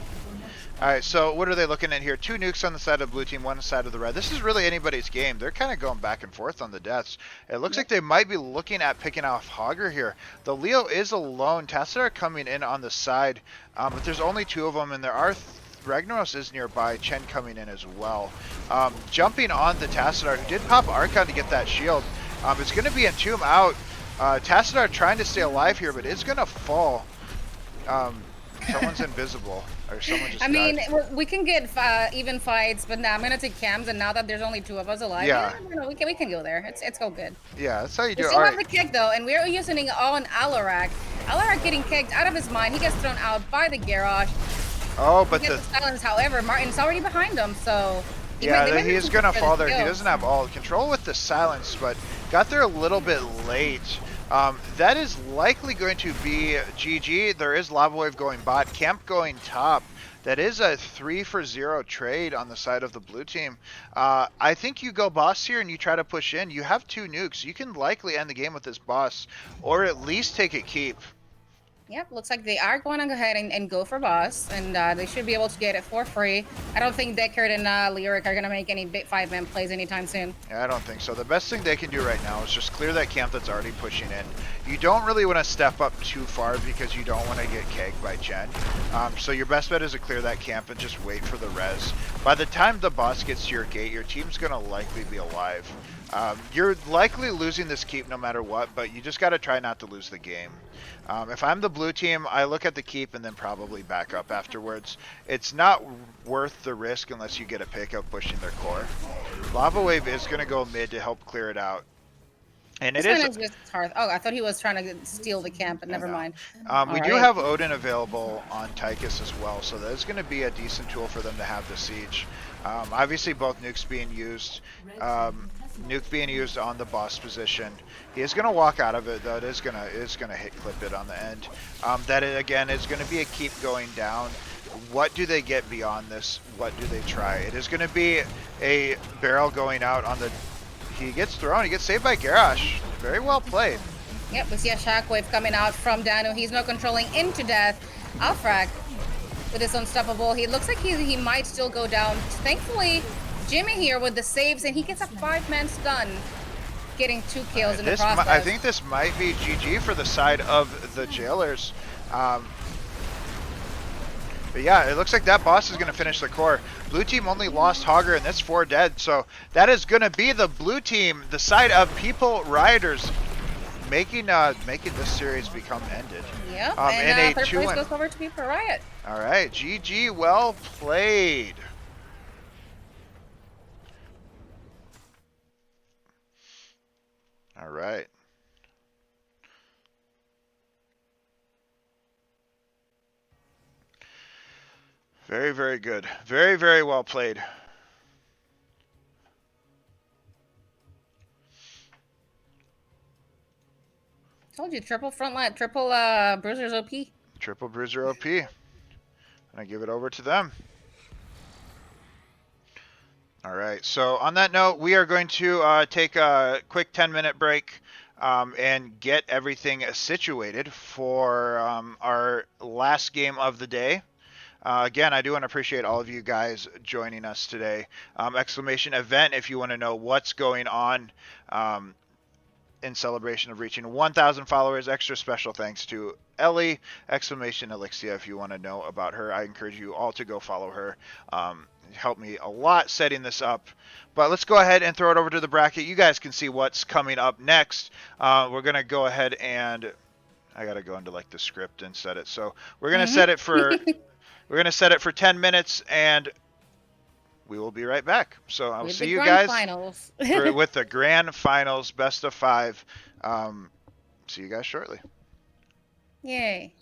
Alright, so what are they looking at here? 2 nukes on the side of blue team, 1 on the side of the red. This is really anybody's game. They're kind of going back and forth on the deaths. It looks like they might be looking at picking off Hogger here. The Leo is alone. Tassadar coming in on the side, but there's only 2 of them, and there are... Ragnaros is nearby, Chen coming in as well. Jumping on the Tassadar, who did pop Archon to get that shield. It's going to be Entomb out. Tassadar trying to stay alive here, but it's going to fall. Someone's invisible, or someone just died.
We can get even fights, but now I'm gonna take cams, and now that there's only 2 of us alive,
Yeah.
we can go there. It's all good.
Yeah, that's how you do
We
it.
still
All
have
right.
the kick though, and we're using it on Alarak. Alarak getting kicked out of his mind. He gets thrown out by the Garrosh.
Oh, but
He gets the silence. However, Martin's already behind him, so
yeah, he's gonna fall there. He doesn't have all control with the silence, but got there a little bit late. That is likely going to be GG. There is Lava Wave going bot, Camp going top. That is a 3-for-0 trade on the side of the blue team. I think you go boss here and you try to push in. You have 2 nukes. You can likely end the game with this boss, or at least take a keep.
Yep, looks like they are going to go ahead and go for boss, and they should be able to get it for free. I don't think Deckard and Lyric are going to make any big 5-man plays anytime soon.
Yeah, I don't think so. The best thing they can do right now is just clear that camp that's already pushing in. You don't really want to step up too far because you don't want to get kegged by Chen. So your best bet is to clear that camp and just wait for the res. By the time the boss gets to your gate, your team's going to likely be alive. You're likely losing this keep no matter what, but you just got to try not to lose the game. If I'm the blue team, I look at the keep and then probably back up afterwards. It's not worth the risk unless you get a pick of pushing their core. Lava Wave is going to go mid to help clear it out. And it is
just hard. Oh, I thought he was trying to steal the camp, but never mind.
We do have Odin available on Tychus as well, so that is going to be a decent tool for them to have the siege. Obviously, both nukes being used. Nuke being used on the boss position. He is going to walk out of it, though. It is going to hit clip it on the end. That again is going to be a keep going down. What do they get beyond this? What do they try? It is going to be a barrel going out on the. He gets thrown. He gets saved by Garrosh. Very well played.
Yep, we see a shockwave coming out from Danu. He's now controlling into death. Alfrak with his unstoppable. He looks like he might still go down. Thankfully, Jimmy here with the saves, and he gets a 5-man stun, getting 2 kills in the process.
I think this might be GG for the side of the jailers. But yeah, it looks like that boss is going to finish the core. Blue team only lost Hogger, and that's 4 dead. So that is going to be the blue team, the side of People Rioters, making this series become ended.
Yep,
and
third place goes over to People Riot.
All right, GG, well played. All right. Very, very good. Very, very well played.
Told you, triple front line, triple bruisers OP.
Triple Bruiser OP. And I give it over to them. All right. So on that note, we are going to take a quick 10-minute break and get everything situated for our last game of the day. Again, I do want to appreciate all of you guys joining us today. Exclamation event if you want to know what's going on in celebration of reaching 1,000 followers. Extra special thanks to Ellie! Exclamation Elixia if you want to know about her. I encourage you all to go follow her. Helped me a lot setting this up. But let's go ahead and throw it over to the bracket. You guys can see what's coming up next. We're going to go ahead and I got to go into like the script and set it. So we're going to set it for we're going to set it for 10 minutes and we will be right back. So I'll
With
see
the
you
grand
guys
finals.
with the grand finals, best of 5. See you guys shortly.
Yay.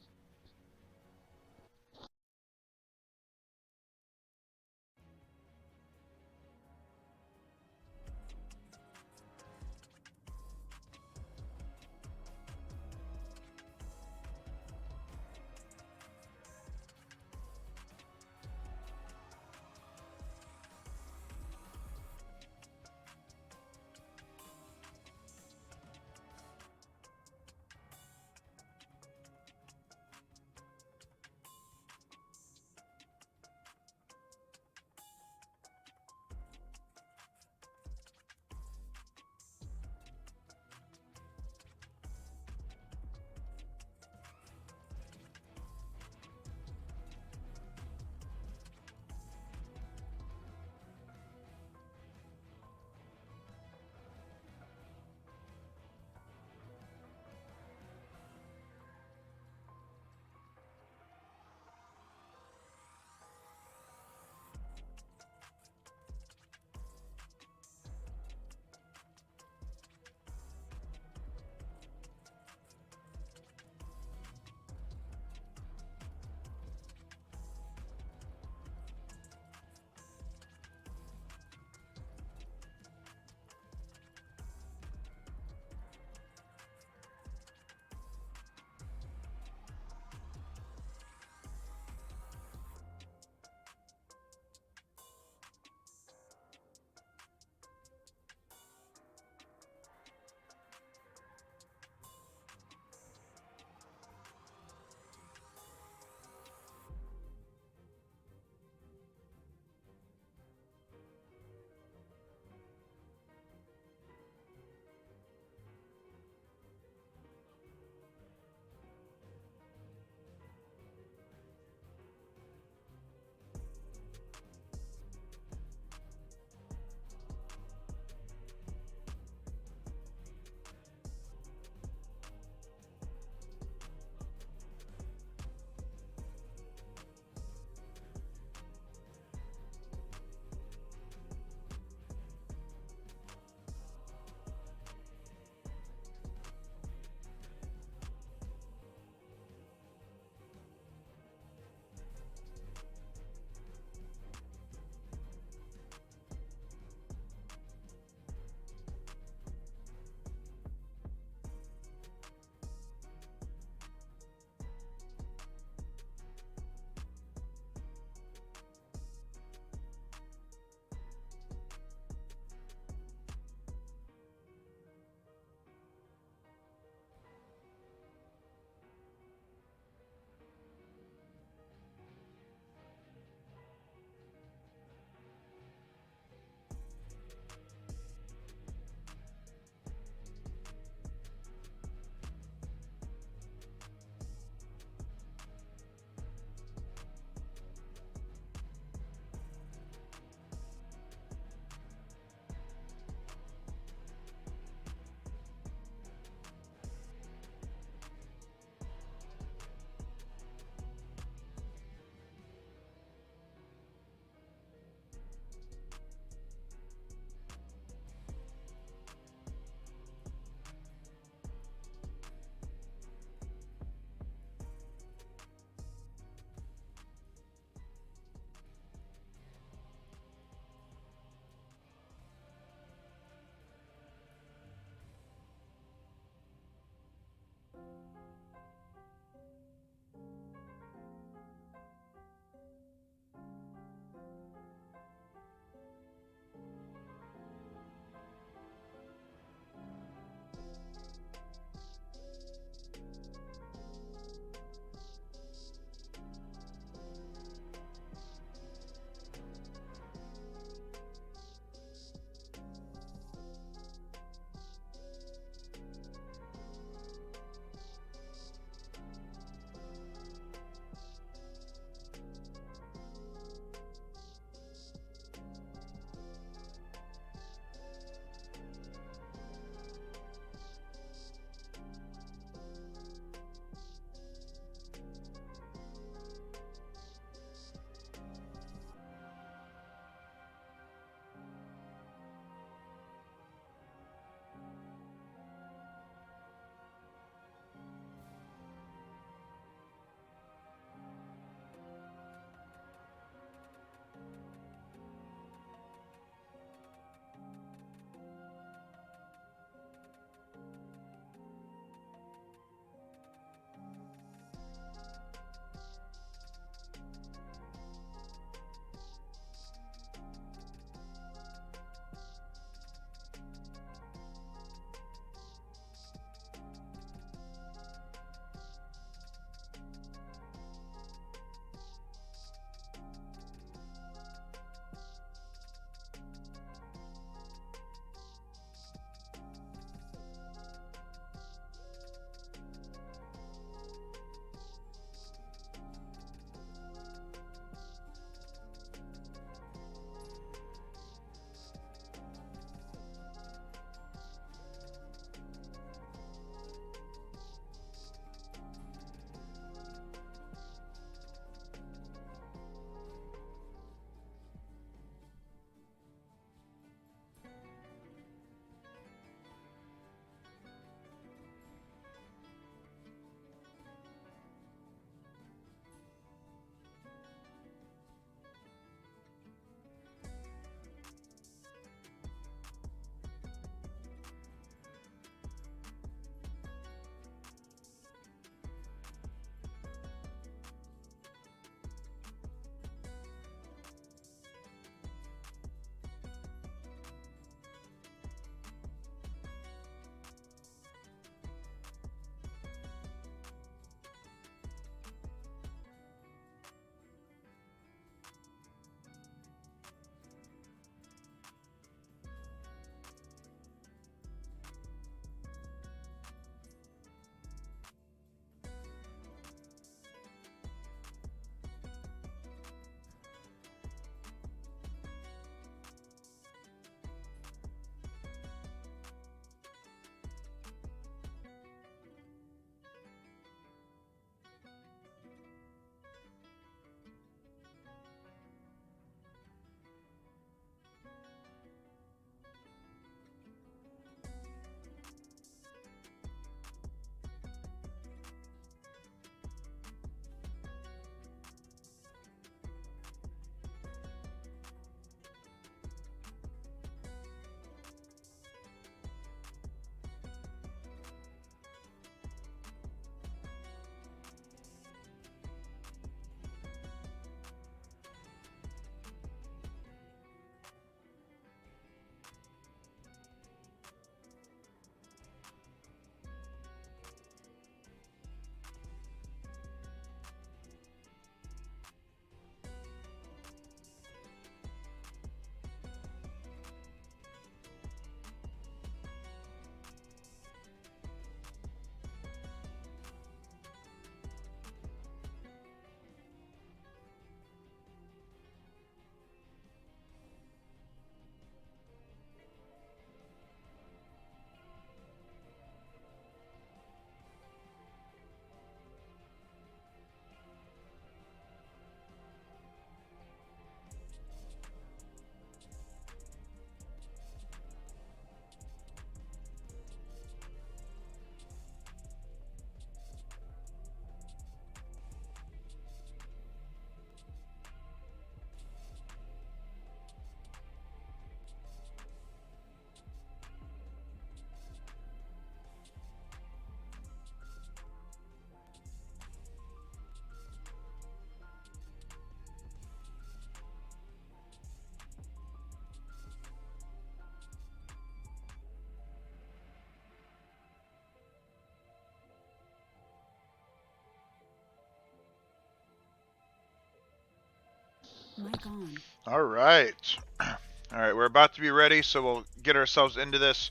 Mic on.
All right. All right, we're about to be ready, so we'll get ourselves into this.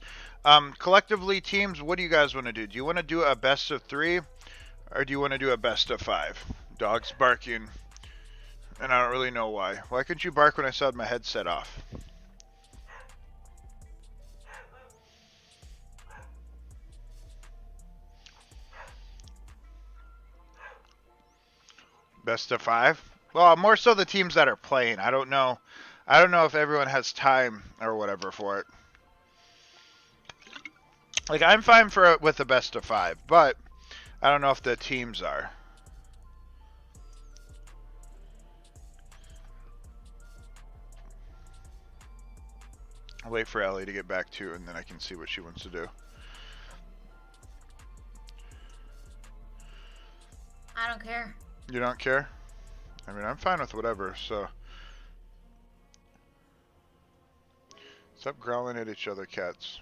Collectively, teams, what do you guys want to do? Do you want to do a best of 3, or do you want to do a best of 5? Dog's barking, and I don't really know why. Why couldn't you bark when I saw my headset off? Best of 5? Well, more so the teams that are playing. I don't know. I don't know if everyone has time or whatever for it. Like, I'm fine with the best of 5, but I don't know if the teams are. I'll wait for Ellie to get back to, and then I can see what she wants to do.
I don't care.
You don't care? I mean, I'm fine with whatever, so. Stop growling at each other, cats.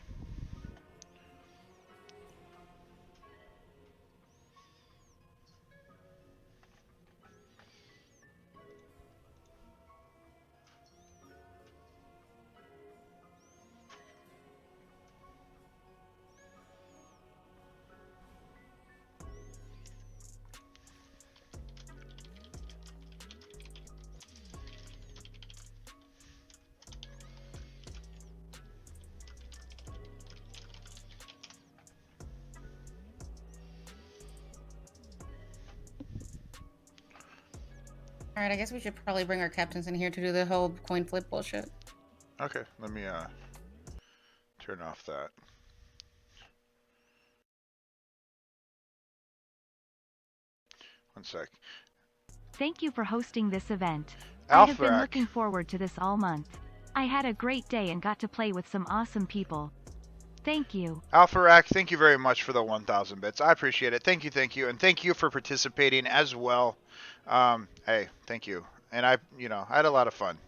All right, I guess we should probably bring our captains in here to do the whole coin flip bullshit.
Okay, let me turn off that. One sec.
Thank you for hosting this event. I have been
Alpharak.
looking forward to this all month. I had a great day and got to play with some awesome people. Thank you.
Alpharak, thank you very much for the 1,000 bits. I appreciate it. Thank you, and thank you for participating as well. Hey, thank you. And I had a lot of fun.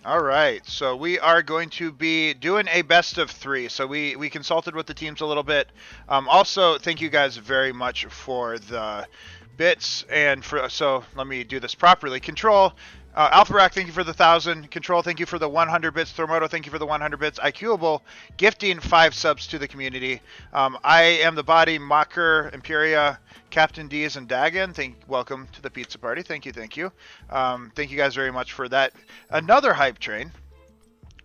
All right, so we are going to be doing a best of 3. So we consulted with the teams a little bit. Also, thank you guys very much for the bits and for. So let me do this properly. Control. Alpharak, thank you for the 1,000. Control, thank you for the 100 bits. Thermoto, thank you for the 100 bits. IQable, gifting 5 subs to the community. I am the body. Mocker, Imperia, Captain D's, and Dagon. Welcome to the pizza party. Thank you, thank you. Thank you guys very much for that. Another hype train.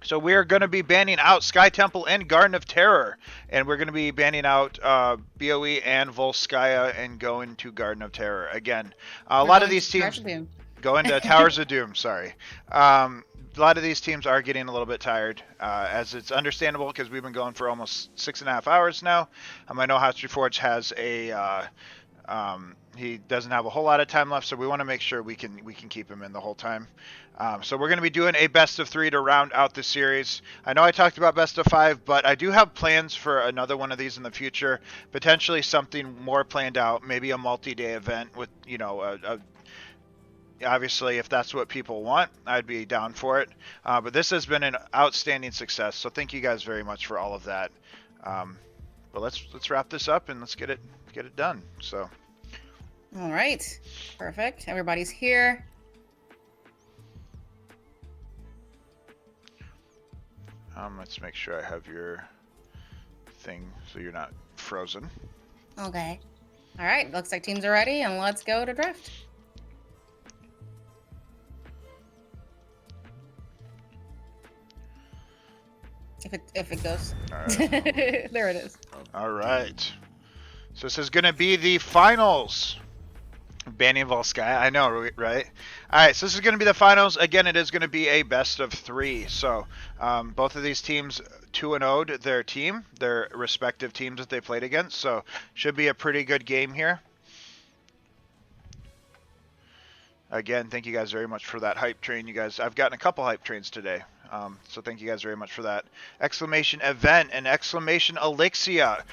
So we're going to be banning out Sky Temple and Garden of Terror, and we're going to be banning out BOE and Volskaya and going to Garden of Terror again. A lot of these teams go into Towers of Doom. Sorry. A lot of these teams are getting a little bit tired, as it's understandable because we've been going for almost 6.5 hours now. I know House Reforged has a he doesn't have a whole lot of time left, so we want to make sure we can keep him in the whole time. So we're going to be doing a best of 3 to round out the series. I know I talked about best of 5, but I do have plans for another one of these in the future. Potentially something more planned out, maybe a multi-day event with, you know, obviously if that's what people want, I'd be down for it. But this has been an outstanding success, so thank you guys very much for all of that. But let's wrap this up and let's get it done. So.
All right, perfect. Everybody's here.
Let's make sure I have your thing so you're not frozen.
Okay. All right, looks like teams are ready, and let's go to draft. If it goes.
All right.
There it is.
All right. So this is going to be the finals. Banning Volskaya. I know, right? All right, so this is going to be the finals. Again, it is going to be a best of 3. So both of these teams 2-0'd their team, their respective teams that they played against. So should be a pretty good game here. Again, thank you guys very much for that hype train. You guys, I've gotten a couple hype trains today. So thank you guys very much for that. Exclamation event and exclamation Elixia.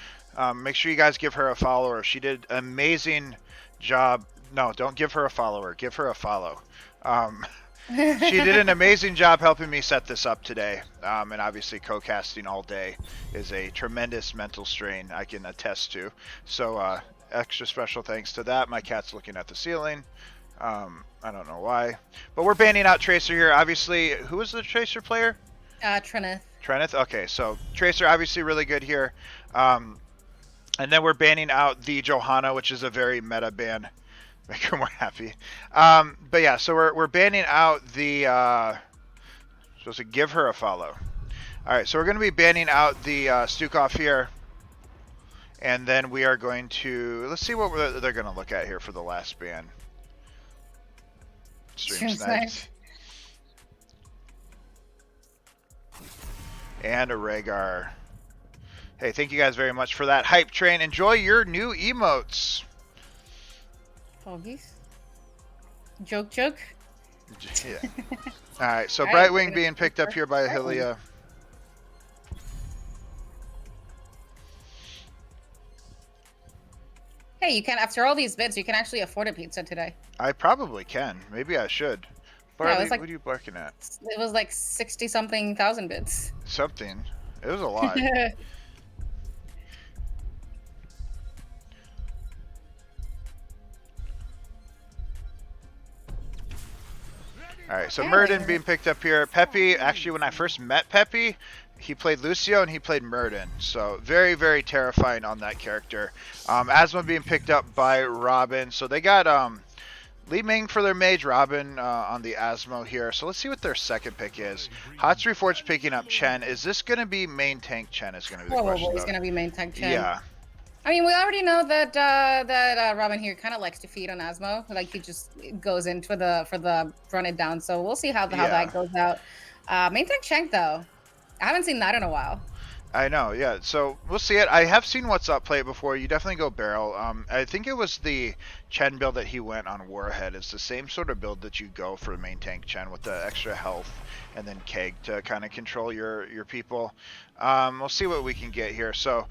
Make sure you guys give her a follower. She did an amazing job. No, don't give her a follower. Give her a follow. She did an amazing job helping me set this up today. And obviously co-casting all day is a tremendous mental strain I can attest to. So extra special thanks to that. My cat's looking at the ceiling. I don't know why. But we're banning out Tracer here. Obviously, who was the Tracer player?
Treneth.
Treneth? Okay, so Tracer obviously really good here. And then we're banning out the Johanna, which is a very meta ban. Make her more happy. But yeah, so we're banning out the... supposed to give her a follow. Alright, so we're going to be banning out the Stukov here. And then we are going to... Let's see what they're going to look at here for the last ban. Stream sniped. And a Rhaegar. Hey, thank you guys very much for that hype train. Enjoy your new emotes.
Foggies. Joke, joke.
Yeah. All right, so
All right,
Brightwing being picked up here by Ahylia.
Hey, you can, after all these bids, you can actually afford a pizza today.
I probably can. Maybe I should. Barley,
Yeah, it was like,
what are you barking at?
It was like 60-something thousand bids.
Something. It was a lot. All right, so Murden being picked up here. Peppy, actually, when I first met Peppy, he played Lucio and he played Murden. So very, very terrifying on that character. Asma being picked up by Robin. So they got Li Ming for their mage, Robin on the Asmo here. So let's see what their second pick is. Hatsuri Forge picking up Chen. Is this going to be main tank Chen is going to be the question.
He's going to be main tank Chen.
Yeah.
I mean, we already know that Robin here kind of likes to feed on Asmo. Like, he just goes in for the run it down. So we'll see how that goes out. Main tank Shank, though. I haven't seen that in a while.
I know, yeah. So we'll see it. I have seen What's Up play it before. You definitely go barrel. I think it was the Chen build that he went on Warhead. It's the same sort of build that you go for main tank Chen with the extra health and then Keg to kind of control your people. We'll see what we can get here. So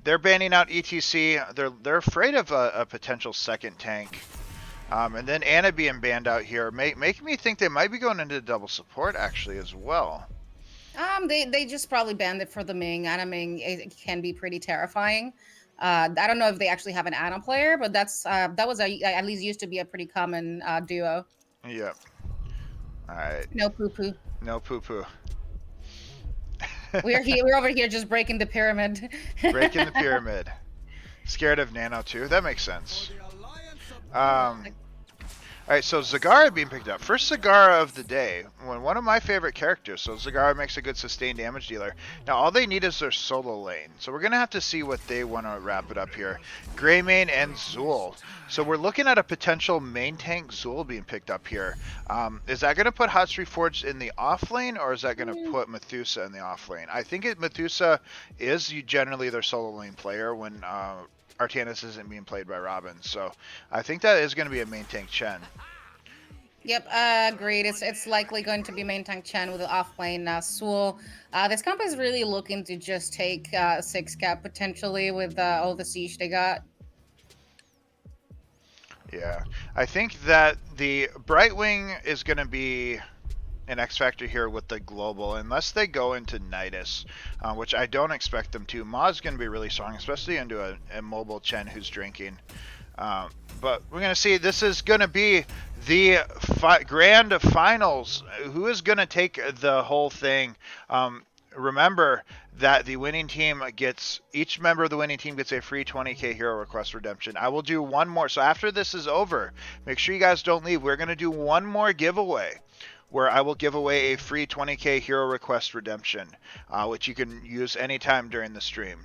they're banning out ETC. They're afraid of a potential second tank. And then Anna being banned out here, making me think they might be going into double support actually as well.
They just probably banned it for the Ming. Anna Ming it can be pretty terrifying. I don't know if they actually have an Anna player, but that was at least used to be a pretty common duo.
Yep. All right.
No poo poo.
No poo poo.
We're over here just breaking the pyramid.
Breaking the pyramid. Scared of Nano too. That makes sense. Alright, so Zagara being picked up. First Zagara of the day. One of my favorite characters. So Zagara makes a good sustained damage dealer. Now all they need is their solo lane. So we're going to have to see what they want to wrap it up here. Greymane and Zul. So we're looking at a potential main tank Zul being picked up here. Is that going to put Hot Street Forge in the off lane, or is that going to put Methusa in the off lane? I think Methusa is generally their solo lane player when Artanis isn't being played by Robin, so I think that is going to be a main tank Chen.
Yep, agreed. It's likely going to be main tank Chen with the off lane Sul. This comp is really looking to just take 6 cap potentially with all the siege they got.
Yeah, I think that the Brightwing is going to be an X factor here with the global, unless they go into Nidus, which I don't expect them to. Ma's going to be really strong, especially into a mobile Chen who's drinking. But we're going to see. This is going to be the grand finals. Who is going to take the whole thing? Remember that the winning team gets, each member of the winning team gets a free 20k hero request redemption. I will do one more. So after this is over, make sure you guys don't leave. We're going to do one more giveaway, where I will give away a free 20k hero request redemption, which you can use anytime during the stream,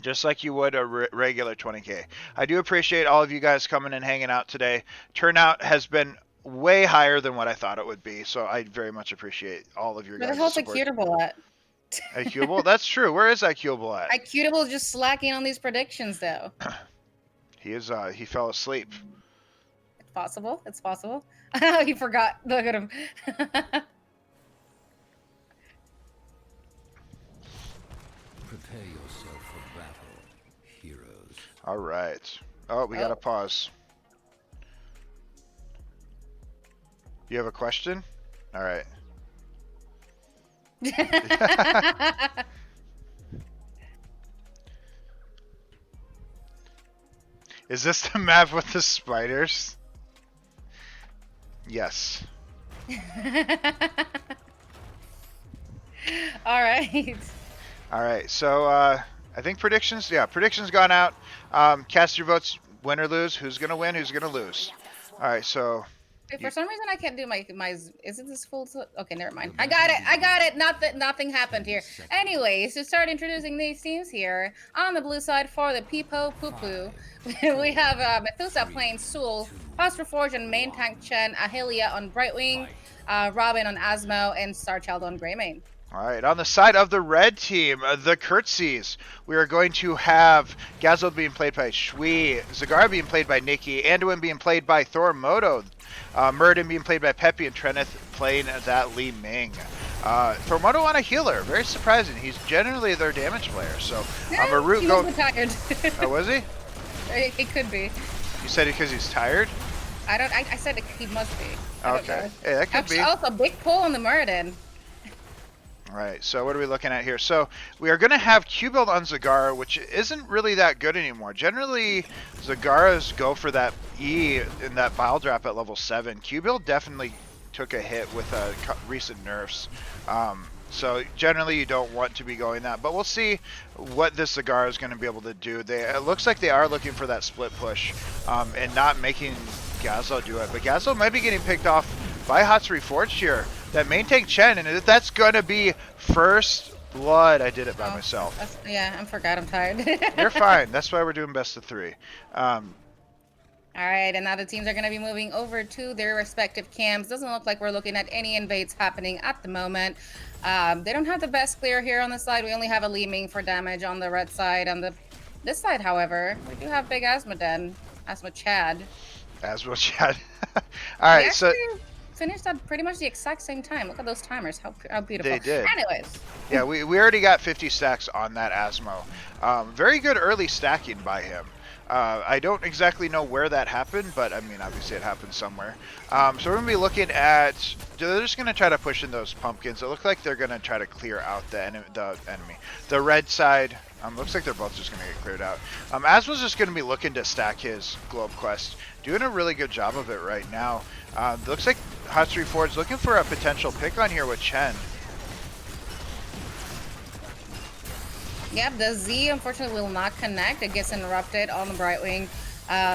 just like you would a regular 20k. I do appreciate all of you guys coming and hanging out today. Turnout has been way higher than what I thought it would be, so I very much appreciate all of your guys'
Where the hell's
support.
Icutable at?
Icutable? That's true. Where is Icutable at?
Icutable is just slacking on these predictions, though.
He fell asleep.
It's possible. It's possible. He forgot. Look at him.
Prepare yourself for battle, heroes.
All right. Oh, we got to pause. You have a question? All right. Is this the map with the spiders? Yes.
All right.
All right. So I think predictions. Yeah, predictions gone out. Cast your votes. Win or lose. Who's gonna win? Who's gonna lose? All right. So.
Wait, for some reason I can't do my isn't this full? Okay, never mind. I got it. Nothing happened here. Anyways, to start introducing these teams here on the blue side for the Peepo Poo Poo, we have Methusa playing Sul, Posture Forge on main tank Chen, Ahelia on Brightwing, Robin on Asmo, and Starchild on Greymane.
All right, on the side of the red team, the Curtsies, we are going to have Gazel being played by Shui, Zagara being played by Nikki, Anduin being played by Thormoto, Murden being played by Peppy, and Treneth playing that Li Ming. Thormoto on a healer, very surprising. He's generally their damage player, so a root
he
go.
was tired.
Oh, was he?
It could be.
You said it because he's tired?
I said he must be.
Okay, hey, that could
Actually,
be.
also big pull on the Murden.
All right, so what are we looking at here? So we are going to have Q-Build on Zagara, which isn't really that good anymore. Generally, Zagaras go for that E in that Bile Drop at level 7. Q-Build definitely took a hit with recent nerfs. So generally you don't want to be going that, but we'll see what this Zagara is going to be able to do. It looks like they are looking for that split push and not making Gazel do it, but Gazel might be getting picked off by Hatsuri Forge here. That main tank Chen, and that's going to be first blood. I did it by myself.
Yeah, I forgot I'm tired.
You're fine. That's why we're doing best of 3.
All right, and now the teams are going to be moving over to their respective camps. Doesn't look like we're looking at any invades happening at the moment. They don't have the best clear here on the side. We only have a Li Ming for damage on the red side. On this side, however, we do have big Asma Chad.
Asma Chad. All right, so
finished at pretty much the exact same time. Look at those timers. How beautiful.
They did.
Anyways.
Yeah, we already got 50 stacks on that Asmo. Very good early stacking by him. I don't exactly know where that happened, but I mean, obviously it happened somewhere. So we're going to be looking at, they're just going to try to push in those pumpkins. It looks like they're going to try to clear out the enemy. The red side, looks like they're both just going to get cleared out. Aswa's just going to be looking to stack his Globe Quest. Doing a really good job of it right now. Looks like Hatsuri Ford's looking for a potential pick on here with Chen.
Yep, the Z unfortunately will not connect. It gets interrupted on the Brightwing.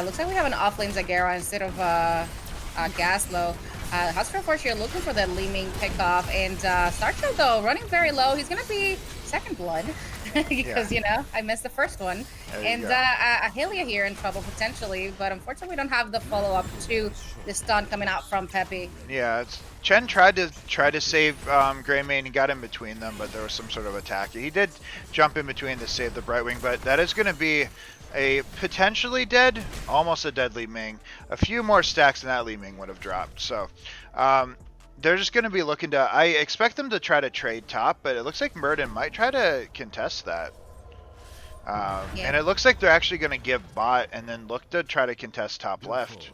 Looks like we have an offlane Zagara instead of Gaslow. Hatsuri Ford here looking for the Li-Ming pickoff. And Starchild, though, running very low. He's going to be second blood because, you know, I missed the first one. And Ahelia here in trouble potentially, but unfortunately we don't have the follow-up to the stun coming out from Peppy.
Yeah, Chen tried to save Greymane. He got in between them, but there was some sort of attack. He did jump in between to save the Brightwing, but that is going to be a potentially dead, almost a dead Li-Ming. A few more stacks and that Li-Ming would have dropped. So they're just going to be looking to, I expect them to try to trade top, but it looks like Murden might try to contest that. And it looks like they're actually going to give bot and then look to try to contest top left.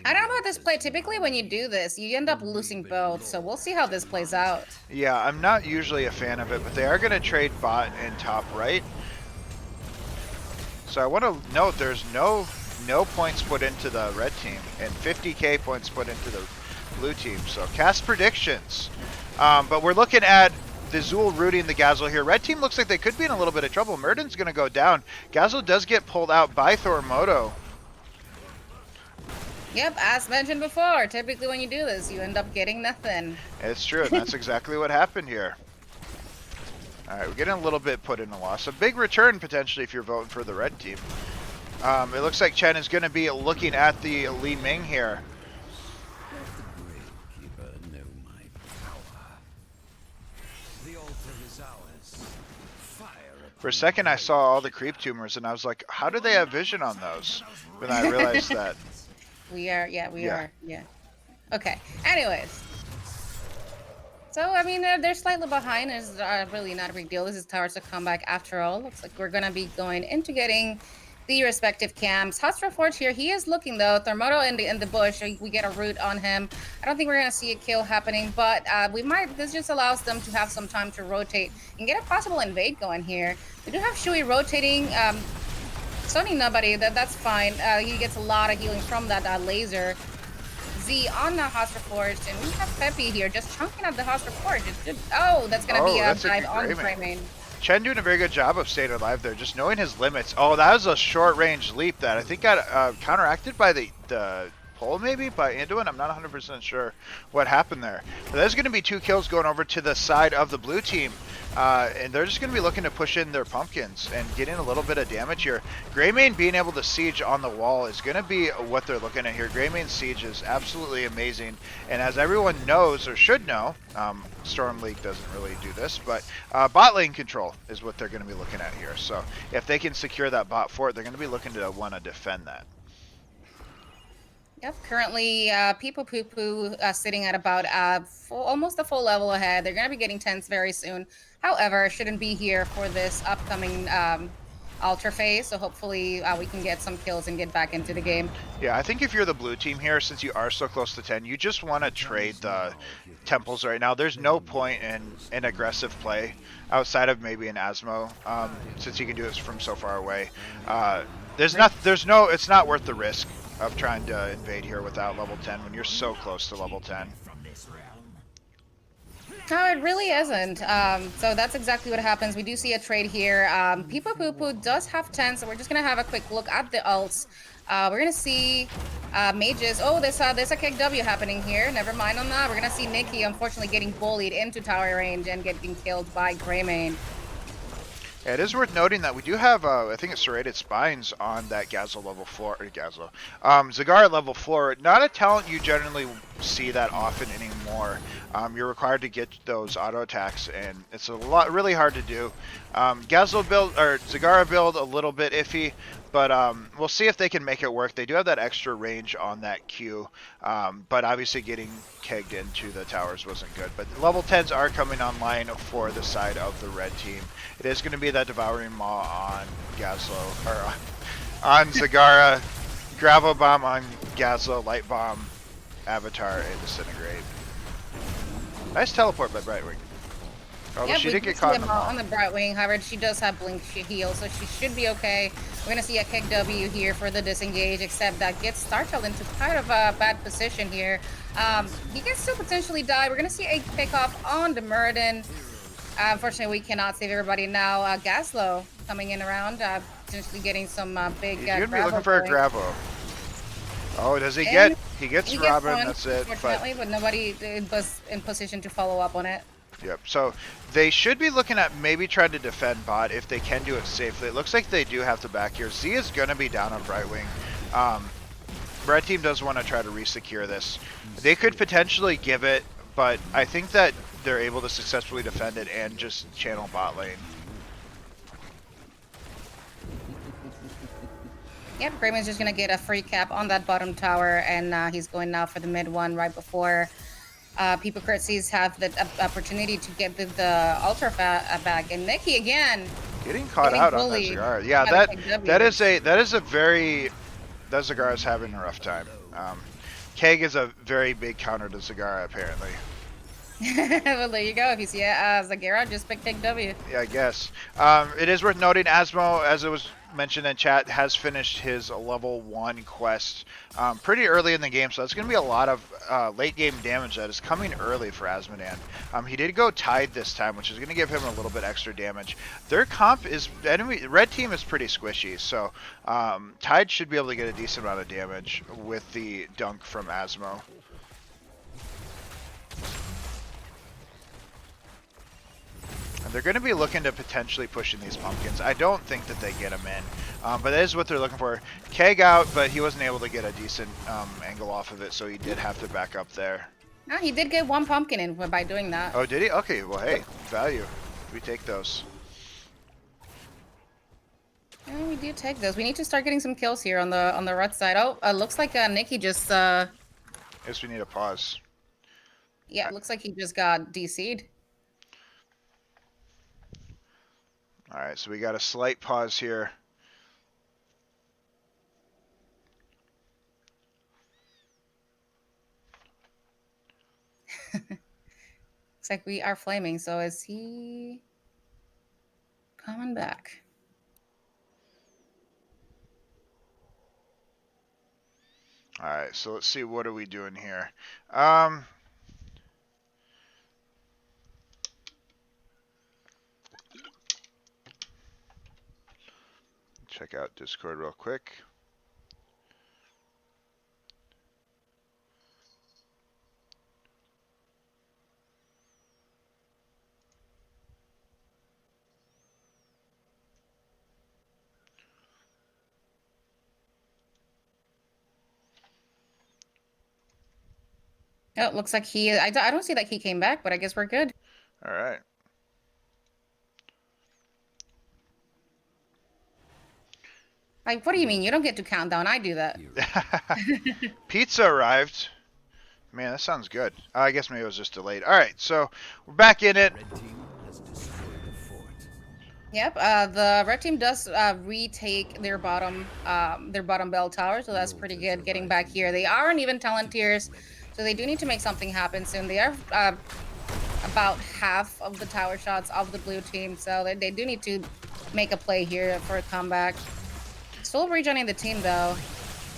I don't know about this play. Typically when you do this, you end up losing both, so we'll see how this plays out.
Yeah, I'm not usually a fan of it, but they are going to trade bot and top right. So I want to note there's no points put into the red team and 50k points put into the blue team. So cast predictions. But we're looking at the Zul rooting the Gazel here. Red team looks like they could be in a little bit of trouble. Murden's going to go down. Gazel does get pulled out by Thormoto.
Yep, as mentioned before, typically when you do this, you end up getting nothing.
It's true, and that's exactly what happened here. Alright, we're getting a little bit put in a loss. A big return, potentially, if you're voting for the red team. It looks like Chen is going to be looking at the Li-Ming here. For a second, I saw all the creep tumors, and I was like, how do they have vision on those? When I realized that.
We are. Okay, anyways. So, I mean, they're slightly behind. It's really not a big deal. This is Towers of Comeback after all. Looks like we're going to be going into getting the respective camps. Hatsuri Forge here. He is looking, though. Thormoto in the bush. We get a root on him. I don't think we're going to see a kill happening, but we might. This just allows them to have some time to rotate and get a possible invade going here. We do have Shui rotating. Stunning nobody. That's fine. He gets a lot of healing from that laser. Z on the Hatsuri Forge, and we have Peppy here just chunking at the Hatsuri Forge. Oh, that's going to be a dive on the Greymane.
Chen doing a very good job of staying alive there, just knowing his limits. Oh, that was a short-range leap that I think got counteracted by the pull, maybe, by Anduin. I'm not 100% sure what happened there. But there's going to be 2 kills going over to the side of the blue team. And they're just going to be looking to push in their pumpkins and get in a little bit of damage here. Greymane being able to siege on the wall is going to be what they're looking at here. Greymane's siege is absolutely amazing. And as everyone knows or should know, Storm League doesn't really do this, but bot lane control is what they're going to be looking at here. So if they can secure that bot fort, they're going to be looking to want to defend that.
Yep, currently People Poo Poo sitting at about almost a full level ahead. They're going to be getting 10s very soon. However, shouldn't be here for this upcoming Ultra phase, so hopefully we can get some kills and get back into the game.
Yeah, I think if you're the blue team here, since you are so close to 10, you just want to trade the temples right now. There's no point in an aggressive play outside of maybe an Asmo, since you can do this from so far away. It's not worth the risk of trying to invade here without level 10 when you're so close to level 10.
No, it really isn't. So that's exactly what happens. We do see a trade here. People Poo Poo does have 10, so we're just going to have a quick look at the ults. We're going to see mages. Oh, there's a KW happening here. Never mind on that. We're going to see Nikki, unfortunately, getting bullied into tower range and getting killed by Greymane.
Yeah, it is worth noting that we do have, I think it's serrated spines on that Gazel level 4, or Gazel. Zagara level 4, not a talent you generally see that often anymore. You're required to get those auto attacks, and it's really hard to do. Gazel build, or Zagara build, a little bit iffy, but we'll see if they can make it work. They do have that extra range on that Q, but obviously getting kegged into the towers wasn't good. But level 10s are coming online for the side of the red team. It is going to be that Devouring Maw on Gaslow, or on Zagara, Gravel Bomb on Gazlo, Light Bomb, Avatar, and Disintegrate. Nice teleport by Brightwing. Although she
we
did
do
get
see
caught in
him
the
on
mall.
the Brightwing. However, she does have Blink heal, so she should be okay. We're gonna see a kick W here for the disengage, except that gets Starchild into kind of a bad position here. He can still potentially die. We're gonna see a pickoff on the Muradin. Unfortunately, we cannot save everybody now. Gaslow coming in around, potentially getting some big
He's gonna be
gravel
looking for a
going.
Gravo. Oh, does he
And
get? He gets
He
Robin.
one,
That's it. But
unfortunately, but nobody was in position to follow up on it.
yep. So they should be looking at maybe trying to defend bot if they can do it safely. It looks like they do have to back here. Z is gonna be down on Brightwing. Red team does want to try to resecure this. They could potentially give it, but I think that they're able to successfully defend it and just channel bot lane.
Yep, Grayman's just gonna get a free cap on that bottom tower, and he's going now for the mid one right before people curtsies have the opportunity to get the ultra back. And Nikki again.
Getting caught
Getting
out on that
bullied
Zagara. Yeah,
by the KW.
that is a very that Zagara's having a rough time. Keg is a very big counter to Zagara apparently.
Well, there you go. If you see it, Zagara just picked Kick W.
Yeah, I guess. It is worth noting, Asmo, as it was mentioned in chat, has finished his level 1 quest pretty early in the game, so that's going to be a lot of late game damage that is coming early for Asmodan. He did go Tide this time, which is going to give him a little bit extra damage. Their comp is, red team is pretty squishy, so Tide should be able to get a decent amount of damage with the dunk from Asmo. And they're going to be looking to potentially push in these pumpkins. I don't think that they get them in, but that is what they're looking for. Keg out, but he wasn't able to get a decent angle off of it, so he did have to back up there.
He did get one pumpkin in by doing that.
Oh, did he? Okay, well, hey, value. We take those.
Yeah, we do take those. We need to start getting some kills here on the red side. Oh, looks like Nikki just.
Guess we need a pause.
Yeah, it looks like he just got DC'd.
All right, so we got a slight pause here.
Looks like we are flaming. So is he coming back?
All right, so let's see, what are we doing here? Check out Discord real quick.
Oh, it looks like he. I don't see that he came back, but I guess we're good.
All right.
Like, what do you mean? You don't get to count down. I do that.
Pizza arrived. Man, that sounds good. I guess maybe it was just delayed. All right, so we're back in it.
Red team has destroyed a fort.
Yep. The red team does retake their bottom bell tower, so that's pretty good. Getting back here, they are uneven talent tiers, so they do need to make something happen soon. They are about half of the tower shots of the blue team, so they do need to make a play here for a comeback. Still rejoining the team though.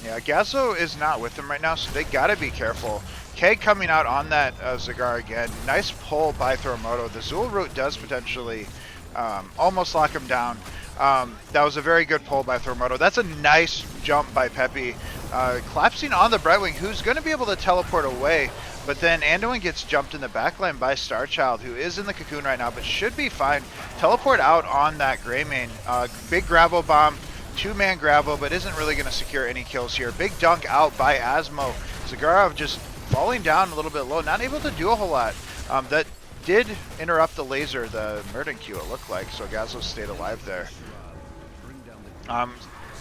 Yeah, Gazzo is not with them right now, so they gotta be careful. Keg coming out on that Zagar again. Nice pull by Thromoto. The Zul root does potentially almost lock him down. That was a very good pull by Thromoto. That's a nice jump by Peppy. Collapsing on the Brightwing, who's going to be able to teleport away. But then Anduin gets jumped in the backline by Starchild, who is in the cocoon right now, but should be fine. Teleport out on that Greymane. Big gravel bomb, two-man gravel, but isn't really going to secure any kills here. Big dunk out by Asmo. Zagarov just falling down a little bit low, not able to do a whole lot. That did interrupt the laser, the Murden Q, it looked like, so Gazzo stayed alive there.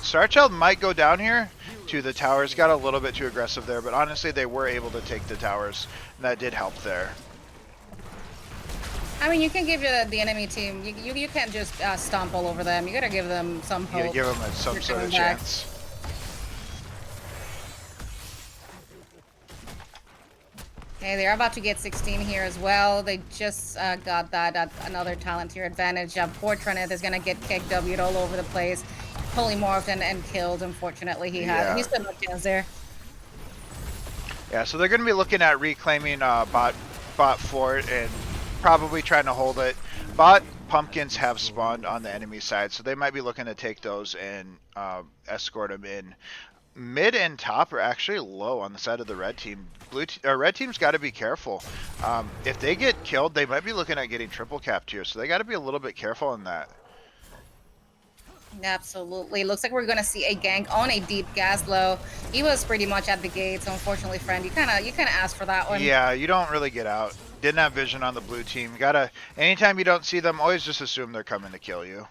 Starchild might go down here to the towers, got a little bit too aggressive there, but honestly they were able to take the towers, and that did help there.
I mean, you can give the enemy team. You can't just stomp all over them. You gotta give them some
You
hope.
give them some
They're
sort of
coming back.
chance.
Okay, they're about to get 16 here as well. They just got that another talent here advantage. Poor Trinith is gonna get kicked W'd all over the place, polymorphed and killed. Unfortunately, he
Yeah.
stood no chance there.
Yeah, so they're going to be looking at reclaiming bot fort and probably trying to hold it. Bot pumpkins have spawned on the enemy side, so they might be looking to take those and escort them in. Mid and top are actually low on the side of the red team. Red team's got to be careful. If they get killed, they might be looking at getting triple capped here, so they got to be a little bit careful on that.
Absolutely. Looks like we're gonna see a gank on a deep gas low. He was pretty much at the gate, so unfortunately, friend, you kind of asked for that one.
Yeah, you don't really get out. Didn't have vision on the blue team. Anytime you don't see them, always just assume they're coming to kill you.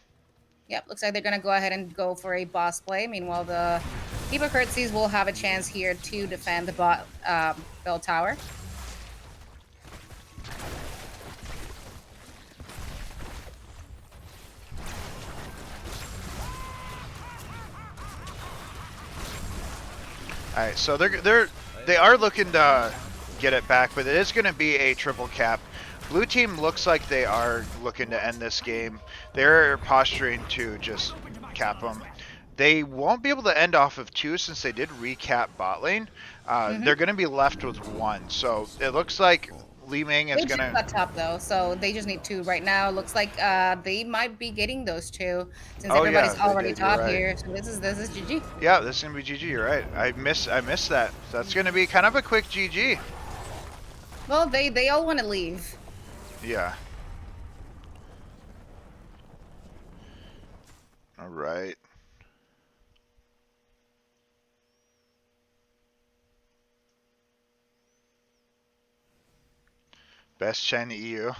Yep, looks like they're gonna go ahead and go for a boss play. Meanwhile, the Keeper Curtsies will have a chance here to defend the bot bell tower.
All right, so they are looking to get it back, but it is going to be a triple cap. Blue team looks like they are looking to end this game. They're posturing to just cap them. They won't be able to end off of 2 since they did recap bot lane. They're going to be left with 1. So it looks like Li Ming is
They
going
just
to...
got top though, so they just need 2 right now. Looks like they might be getting those 2 since
Oh,
everybody's
yeah, they
already
did, you're
top
right.
here. So this is GG.
Yeah, this is going to be GG, you're right. I missed that. So that's going to be kind of a quick GG.
Well, they all want to leave.
Yeah. All right. Best Chen EU.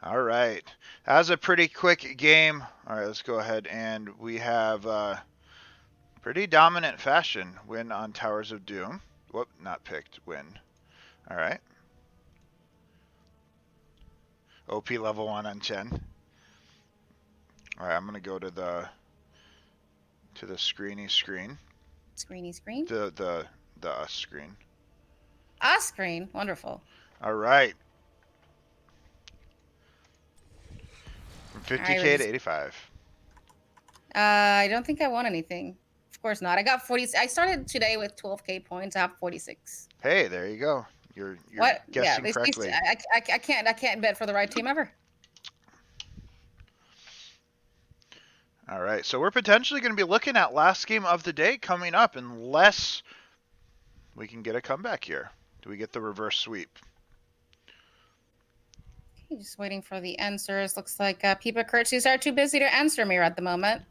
All right. That was a pretty quick game. All right, let's go ahead and we have pretty dominant fashion win on Towers of Doom. Whoop, not picked. Win. All right. OP level 1 on Chen. All right, I'm gonna go to the screeny screen.
Screeny screen.
The us screen.
Screen. Wonderful.
All right. From 50K to 85.
I don't think I won anything. Of course not. I got 40. I started today with 12K points. I have 46.
Hey, there you go. You're
What?
guessing
Yeah,
correctly.
I can't bet for the right team ever.
All right, so we're potentially going to be looking at last game of the day coming up unless we can get a comeback here. Do we get the reverse sweep?
Okay, just waiting for the answers. Looks like people curtsies are too busy to answer me at the moment.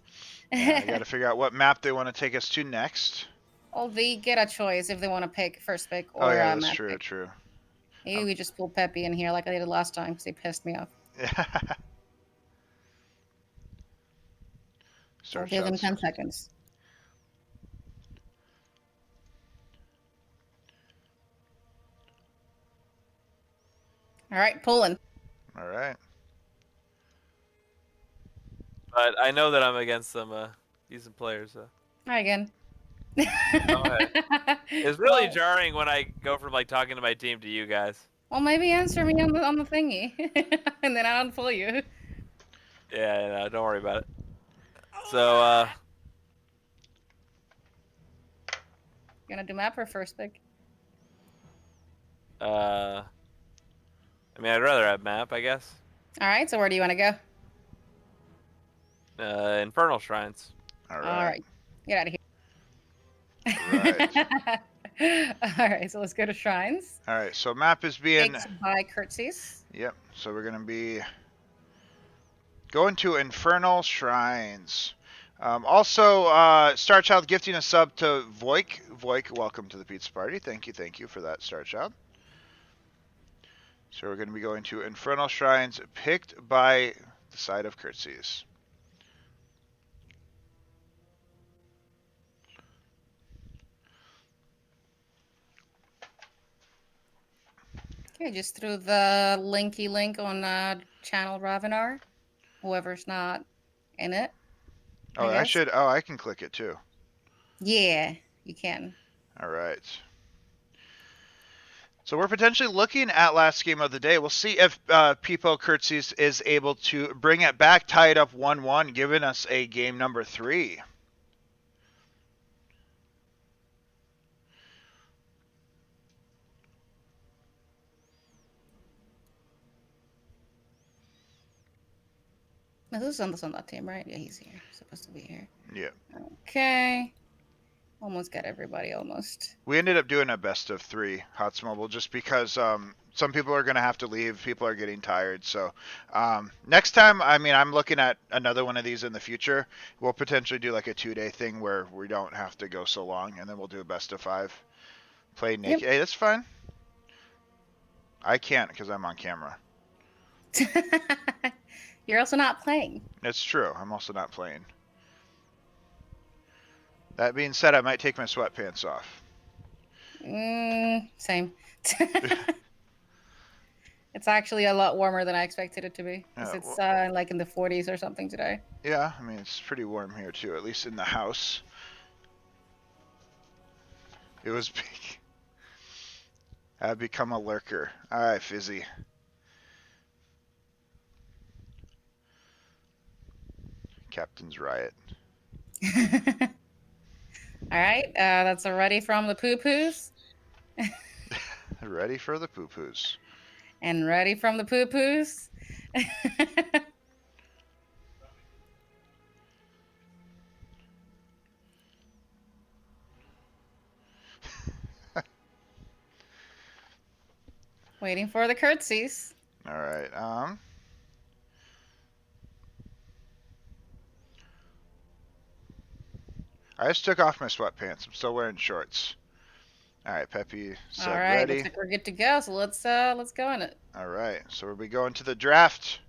Yeah, I got to figure out what map they want to take us to next.
Well, they get a choice if they want to pick first pick or
Oh yeah, that's
map
true,
pick.
true.
Maybe we just pull Peppy in here like I did last time because they pissed me off. I'll
Start
give them
shots.
10 seconds. All right, pulling.
All right.
But I know that I'm against some decent players. So.
Try again.
Okay. It's really
Well-
jarring when I go from like talking to my team to you guys.
Well, maybe answer me on the thingy, and then I'll unfold you.
Yeah, no, don't worry about it. So,
Gonna do map or first pick?
I mean, I'd rather have map, I guess.
All right. So where do you want to go?
Infernal Shrines.
All
All
right.
right. Get out of
Right.
here. All right. So let's go to shrines.
All right. So map is being.
Picked by curtsies.
Yep. So we're gonna be going to Infernal Shrines. Also, Star Child gifting a sub to Voik. Voik, welcome to the pizza party. Thank you for that, Star Child. So we're going to be going to Infernal Shrines, picked by the side of curtsies.
Okay, just threw the link on channel Ravenar. Whoever's not in it.
Oh,
I
I
guess.
should. Oh, I can click it too.
Yeah, you can.
All right. So we're potentially looking at last game of the day. We'll see if Pipo Curtsies is able to bring it back, tie it up 1-1, giving us a game number 3.
No, who's on that team, right? Yeah, he's here. He's supposed to be here.
Yeah.
Okay. Almost got everybody, almost.
We ended up doing a best of 3 HOTS Mobile just because some people are going to have to leave. People are getting tired. So next time, I mean, I'm looking at another one of these in the future. We'll potentially do like a 2-day thing where we don't have to go so long, and then we'll do a best of 5. Play naked.
Yep.
Hey, that's fine. I can't because I'm on camera.
You're also not playing.
It's true. I'm also not playing. That being said, I might take my sweatpants off.
Same. It's actually a lot warmer than I expected it to be. 'Cause it's like in the 40s or something today.
Yeah, I mean, it's pretty warm here too, at least in the house. It was big. I've become a lurker. Alright, Fizzy. Captain's Riot.
Alright, that's a ready from the poo-poos.
Ready for the poo-poos.
And ready from the poo-poos. Waiting for the curtsies.
Alright, I just took off my sweatpants. I'm still wearing shorts. Alright, Peppy said
All right,
ready.
looks like we're good to go. So let's go in it.
Alright, so we'll be going to the draft.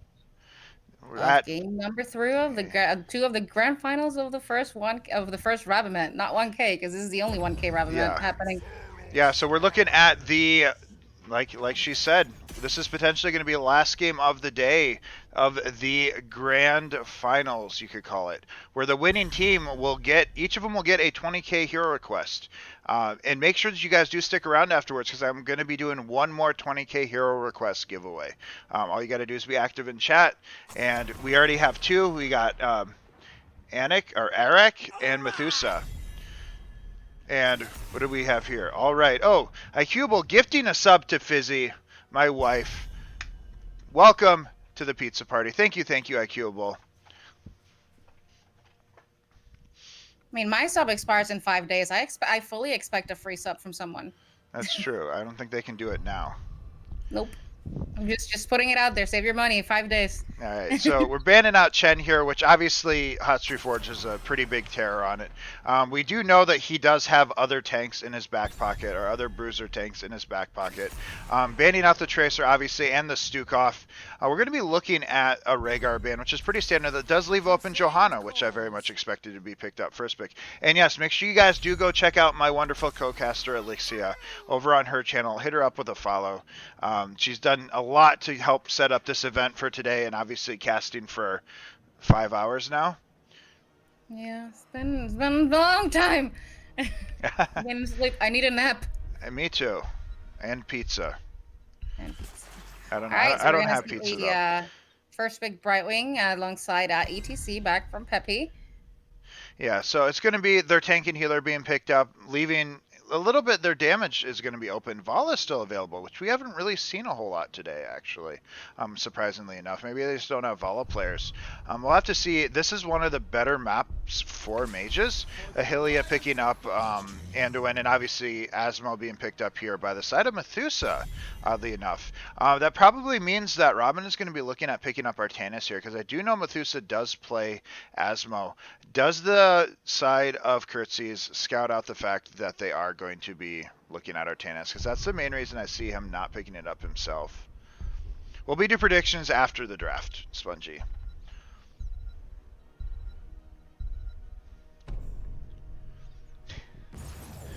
We're
Of
at
game number 3 of the 2 of the grand finals of the first Raviment, not 1K, because this is the only 1K Raviment happening.
Yeah, so we're looking at the like she said, this is potentially going to be the last game of the day of the grand finals, you could call it, where the winning team will get, each of them will get a 20k hero request. And make sure that you guys do stick around afterwards, because I'm going to be doing one more 20k hero request giveaway. All you got to do is be active in chat, and we already have 2. We got Eric and Methusa. And what do we have here? All right. Oh, Icubal gifting a sub to Fizzy, my wife. Welcome to the pizza party. Thank you, Icubal.
I mean, my sub expires in 5 days. I fully expect a free sub from someone.
That's true. I don't think they can do it now.
Nope. I'm just putting it out there. Save your money. 5 days.
All right, so we're banning out Chen here, which obviously Hot Street Forge is a pretty big terror on it. We do know that he does have other tanks in his back pocket, or other bruiser tanks in his back pocket. Banning out the Tracer, obviously, and the Stukov. We're going to be looking at a Rhaegar ban, which is pretty standard. That does leave open Johanna, which I very much expected to be picked up first pick. And yes, make sure you guys do go check out my wonderful co-caster, Elixia, over on her channel. Hit her up with a follow. She's done a lot to help set up this event for today, and obviously casting for 5 hours now.
Yeah, it's been a long time. I'm gonna sleep. I need a nap.
And me too. And pizza.
And pizza.
I don't know.
All right, so
I
we're
don't
gonna
have
see
pizza
the,
though.
first big Brightwing alongside ETC back from Peppy.
Yeah, so it's going to be their tank and healer being picked up, leaving a little bit. Their damage is going to be open. Vala is still available, which we haven't really seen a whole lot today, actually. Surprisingly enough, maybe they just don't have Vala players. We'll have to see. This is one of the better maps for mages. Ahylia picking up Anduin, and obviously Asmo being picked up here by the side of Methusa. Oddly enough, that probably means that Robin is going to be looking at picking up Artanis here, because I do know Methusa does play Asmo. Does the side of Curtsies scout out the fact that they are going to be looking at Artanis? Because that's the main reason I see him not picking it up himself. We'll be do predictions after the draft, Spongy.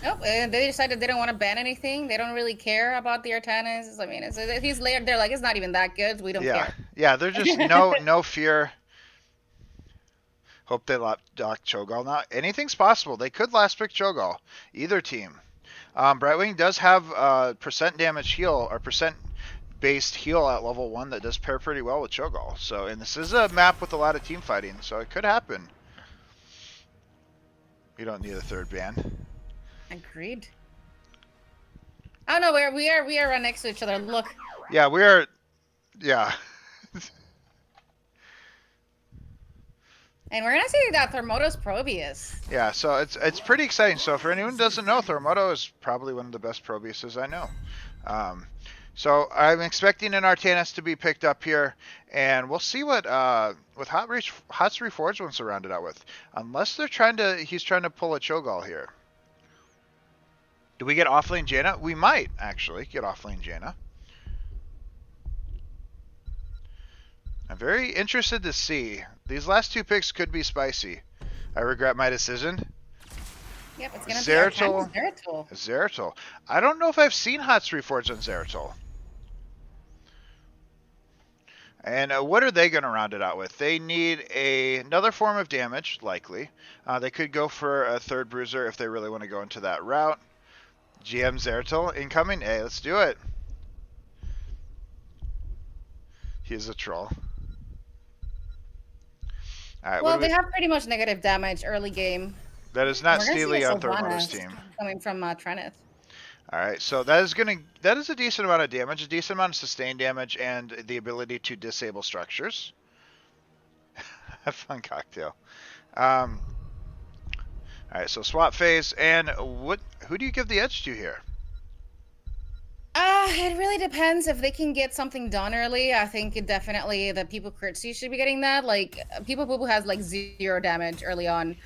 Oh, and they decided they don't want to ban anything. They don't really care about the Artanis. I mean, if he's layered, they're like, it's not even that good. We don't
Yeah,
care.
yeah, they're just no fear. Hope they lock Cho'Gall now. Anything's possible. They could last pick Cho'Gall. Either team. Brightwing does have percent damage heal or percent based heal at level 1 that does pair pretty well with Cho'Gall. So, and this is a map with a lot of team fighting, so it could happen. You don't need a third ban.
Agreed. Oh no, we are right next to each other. Look.
Yeah, we are. Yeah.
And we're gonna see that Thermodos Probius.
Yeah, so it's pretty exciting. So for anyone who doesn't know, Thermodo is probably one of the best Probiuses I know. So I'm expecting an Artanis to be picked up here, and we'll see what Hot's Reforged wants to round it out with. Unless he's trying to pull a Cho'Gall here. Do we get offlane Jaina? We might actually get offlane Jaina. I'm very interested to see. These last 2 picks could be spicy. I regret my decision.
Yep, it's gonna
Zeratul.
be Zeratul.
Zeratul. I don't know if I've seen Hot's Reforged on Zeratul. And what are they going to round it out with? They need another form of damage, likely. They could go for a third bruiser if they really want to go into that route. GM Zeratul incoming. Hey, let's do it. He's a troll. All right,
Well, they have pretty much negative damage early game.
That is not
We're gonna see
Steely
a
on
Sylvanas
Thermodo's team.
coming from Treneth.
All right, so that is a decent amount of damage, a decent amount of sustained damage, and the ability to disable structures. Have fun, cocktail. All right, so swap phase, and who do you give the edge to here?
It really depends if they can get something done early. I think definitely the People Curtsy should be getting that. Like, People Boo Boo has like 0 damage early on.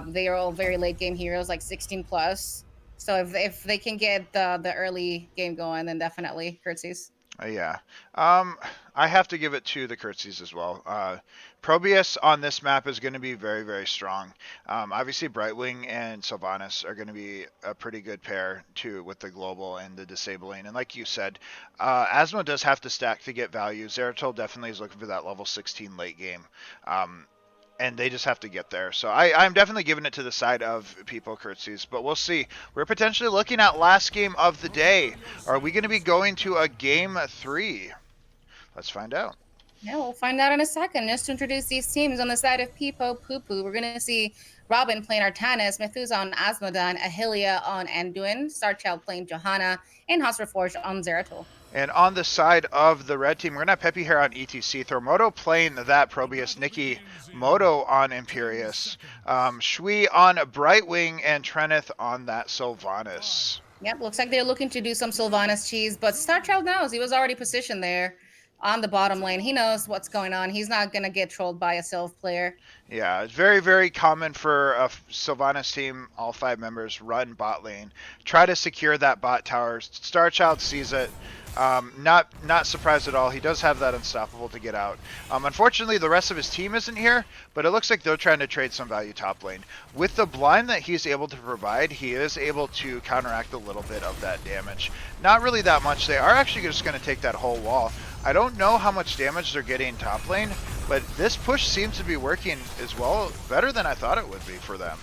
They are all very late game heroes, like 16 plus. So if they can get the early game going, then definitely Curtsies.
Yeah. I have to give it to the Curtsies as well. Probius on this map is going to be very, very strong. Obviously, Brightwing and Sylvanas are going to be a pretty good pair, too, with the global and the disabling. And like you said, Asmo does have to stack to get value. Zeratul definitely is looking for that level 16 late game. And they just have to get there. So I'm definitely giving it to the side of People Curtsies, but we'll see. We're potentially looking at last game of the day. Are we going to be going to a game 3? Let's find out.
Yeah, we'll find out in a second. Just to introduce these teams on the side of Peepo Poo Poo, we're going to see Robin playing Artanis, Methusa on Asmodan, Ahylia on Anduin, Starchild playing Johanna, and House Reforged on Zeratul.
And on the side of the red team, we're going to have Peppy here on ETC. Thermodo playing that Probius, Nikki Moto on Imperius, Shui on Brightwing, and Treneth on that Sylvanas.
Yep, looks like they're looking to do some Sylvanas cheese, but Starchild knows. He was already positioned there on the bottom lane. He knows what's going on. He's not going to get trolled by a Sylph player.
Yeah, it's very, very common for a Sylvanas team, all 5 members, run bot lane. Try to secure that bot tower. Starchild sees it. Not surprised at all. He does have that unstoppable to get out. Unfortunately, the rest of his team isn't here, but it looks like they're trying to trade some value top lane. With the blind that he's able to provide, he is able to counteract a little bit of that damage. Not really that much. They are actually just going to take that whole wall. I don't know how much damage they're getting top lane, but this push seems to be working as well, better than I thought it would be for them.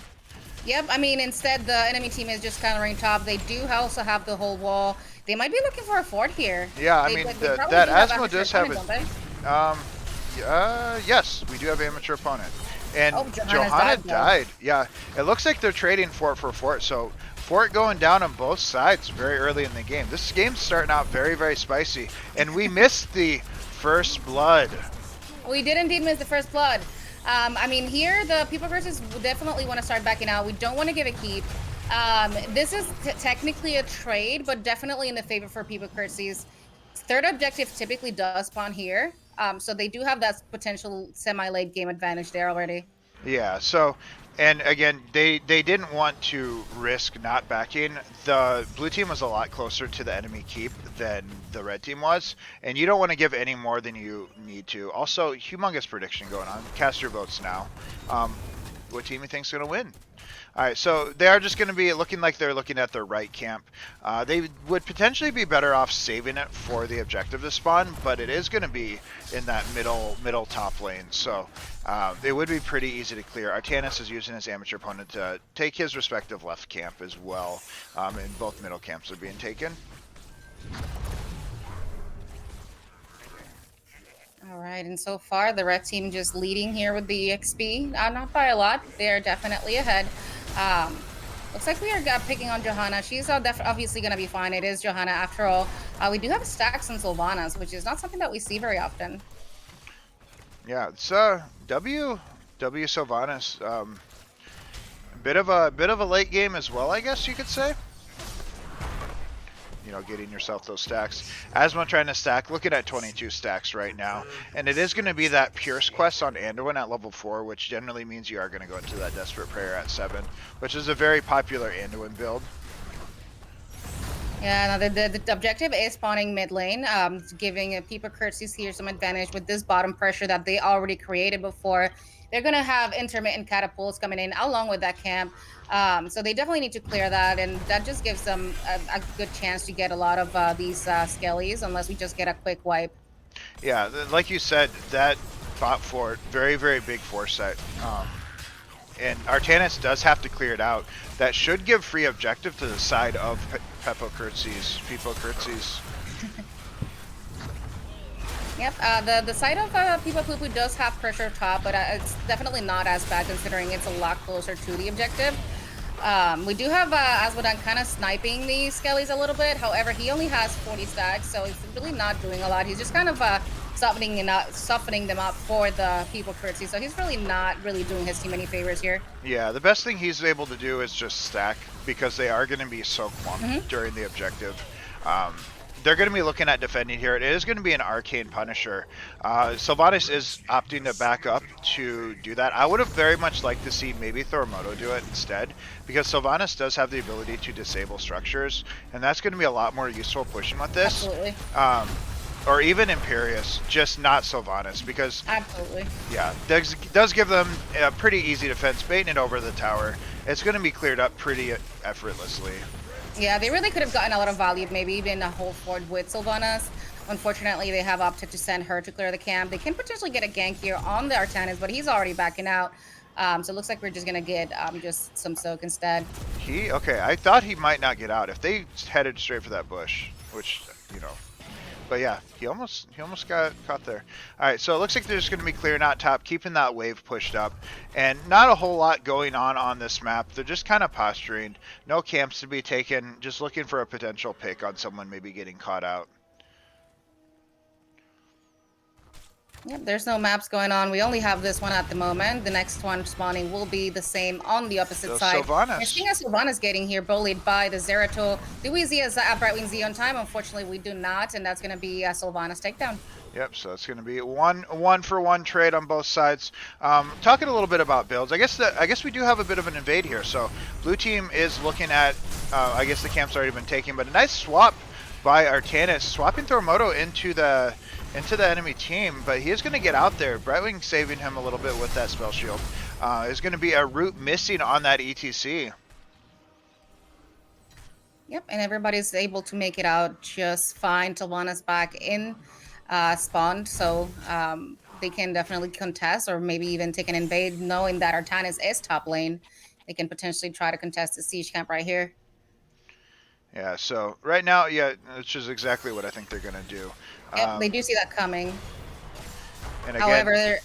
Yep, I mean, instead the enemy team is just countering top. They do also have the whole wall. They might be looking for a fort here.
Yeah, I mean, that Asmo does have it.
Don't
Yes, we do have amateur opponent. And
Oh,
Johanna
died,
died. Yeah, it looks like they're trading fort for fort. So fort going down on both sides very early in the game. This game's starting out very, very spicy. And we missed the first blood.
We did indeed miss the first blood. I mean, here the People versus definitely want to start backing out. We don't want to give a keep. This is technically a trade, but definitely in the favor for People Curtsies. Third objective typically does spawn here, so they do have that potential semi-late game advantage there already.
Yeah, so, and again, they didn't want to risk not backing. The blue team was a lot closer to the enemy keep than the red team was, and you don't want to give any more than you need to. Also, humongous prediction going on. Cast your votes now. what team he thinks is going to win. All right, so they are just going to be looking like they're looking at their right camp. They would potentially be better off saving it for the objective to spawn, but it is going to be in that middle top lane. So it would be pretty easy to clear. Artanis is using his amateur opponent to take his respective left camp as well, and both middle camps are being taken.
All right, and so far the red team just leading here with the XP. Not by a lot. They are definitely ahead. Looks like we are picking on Johanna. She's obviously going to be fine. It is Johanna after all. We do have stacks on Sylvanas, which is not something that we see very often.
Yeah, it's W Sylvanas. A bit of a late game as well, I guess you could say. You know, getting yourself those stacks. Asma trying to stack, looking at 22 stacks right now. And it is going to be that Pierce quest on Anduin at level 4, which generally means you are going to go into that Desperate Prayer at 7, which is a very popular Anduin build.
Yeah, no, the objective is spawning mid lane, giving people Curtsies here some advantage with this bottom pressure that they already created before. They're going to have intermittent catapults coming in along with that camp. So they definitely need to clear that, and that just gives them a good chance to get a lot of these skellies, unless we just get a quick wipe.
Yeah, like you said, that bot fort, very, very big foresight. And Artanis does have to clear it out. That should give free objective to the side of Pepo Curtsies.
Yep, the side of Pipa Poopoo does have pressure top, but it's definitely not as bad considering it's a lot closer to the objective. We do have Asmodan kind of sniping the Skellies a little bit. However, he only has 40 stacks, so he's really not doing a lot. He's just kind of softening them up for the People Curtsy, so he's really not doing his team any favors here.
Yeah, the best thing he's able to do is just stack, because they are going to be so clumped during the objective. They're going to be looking at defending here. It is going to be an Arcane Punisher. Sylvanas is opting to back up to do that. I would have very much liked to see maybe Thormoto do it instead, because Sylvanas does have the ability to disable structures, and that's going to be a lot more useful pushing with this.
Absolutely.
Or even Imperious, just not Sylvanas, because
Absolutely.
yeah, does give them a pretty easy defense, baiting it over the tower. It's going to be cleared up pretty effortlessly.
Yeah, they really could have gotten a lot of value, maybe even a whole fort with Sylvanas. Unfortunately, they have opted to send her to clear the camp. They can potentially get a gank here on the Artanis, but he's already backing out. So it looks like we're just going to get just some soak instead.
Okay, I thought he might not get out if they headed straight for that bush, which, you know. But yeah, he almost got caught there. All right, so it looks like they're just going to be clearing out top, keeping that wave pushed up, and not a whole lot going on this map. They're just kind of posturing. No camps to be taken, just looking for a potential pick on someone maybe getting caught out.
Yep, there's no maps going on. We only have this one at the moment. The next one spawning will be the same on the opposite side.
Sylvanas.
We're seeing a Sylvanas getting here, bullied by the Zeratul. Do we see a Brightwing Z on time? Unfortunately, we do not, and that's going to be a Sylvanas takedown.
Yep, so it's going to be one for one trade on both sides. Talking a little bit about builds, I guess we do have a bit of an invade here. So blue team is looking at, I guess the camp's already been taken, but a nice swap by Artanis, swapping Thormoto into the enemy team, but he is going to get out there. Brightwing saving him a little bit with that spell shield. Is going to be a root missing on that ETC.
Yep, and everybody's able to make it out just fine. Sylvanas back in spawned, so they can definitely contest or maybe even take an invade, knowing that Artanis is top lane. They can potentially try to contest the siege camp right here.
Yeah, so right now, yeah, which is exactly what I think they're going to do.
Yep, they do see that coming.
And again,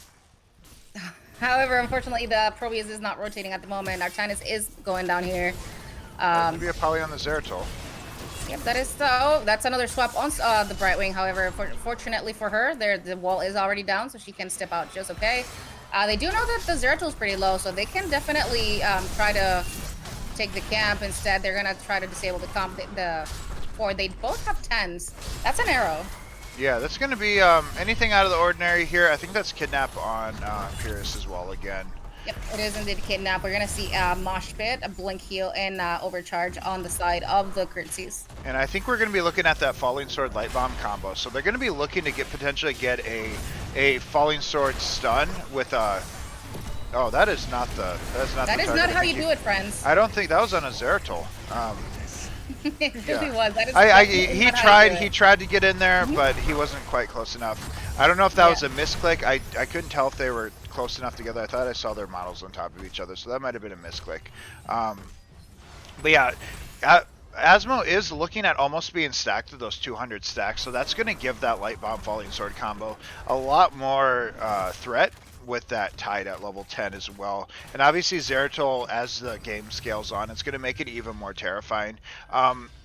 However, unfortunately, the Proteus is not rotating at the moment. Artanis is going down here.
maybe a poly on the Zeratul.
Yep, that's another swap on the Brightwing. However, fortunately for her, the wall is already down, so she can step out just okay. They do know that the Zeratul is pretty low, so they can definitely try to take the camp. Instead, they're gonna try to disable the comp. They both have 10s. That's an arrow.
Yeah, that's going to be anything out of the ordinary here. I think that's Kidnap on Pierce as well again.
Yep, it is indeed Kidnap. We're going to see a Mosh Pit, a Blink Heal, and Overcharge on the side of the Curtsies.
And I think we're going to be looking at that Falling Sword Light Bomb combo. So they're going to be looking to potentially get a Falling Sword stun with Oh, that is not the
That is not how you do it, friends.
I don't think that was on a Zeratul.
It really
Yeah.
was. That is definitely
He
not how you do
he
it.
tried to get in there, but he wasn't quite close enough. I don't know if that
Yeah.
was a misclick. I couldn't tell if they were close enough together. I thought I saw their models on top of each other, so that might have been a misclick. But yeah, Asmo is looking at almost being stacked to those 200 stacks, so that's going to give that light bomb falling sword combo a lot more threat with that Tide at level 10 as well. And obviously Zeratul, as the game scales on, it's going to make it even more terrifying.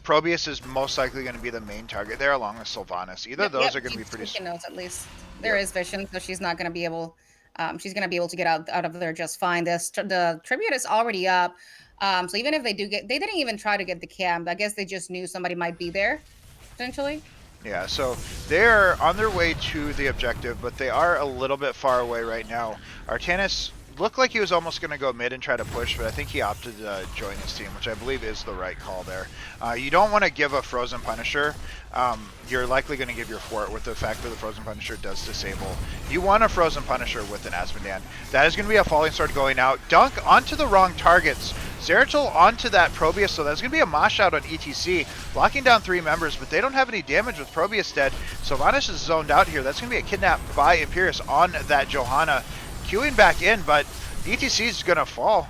Probius is most likely going to be the main target there, along with Sylvanas. Either of those are going to be pretty...
Taking notes at least. There is vision, so she's not going to be able... she's going to be able to get out of there just fine. The tribute is already up. So even if they do get... They didn't even try to get the camp. I guess they just knew somebody might be there, potentially.
Yeah, so they're on their way to the objective, but they are a little bit far away right now. Artanis looked like he was almost going to go mid and try to push, but I think he opted to join his team, which I believe is the right call there. You don't want to give a Frozen Punisher. You're likely going to give your fort with the fact that the Frozen Punisher does disable. You want a Frozen Punisher with an Asmodan. That is going to be a Falling Sword going out. Dunk onto the wrong targets. Zeratul onto that Probius, so that's going to be a mosh out on ETC, locking down 3 members, but they don't have any damage with Probius dead. Sylvanas is zoned out here. That's going to be a kidnap by Imperius on that Johanna. Queuing back in, but ETC is going to fall.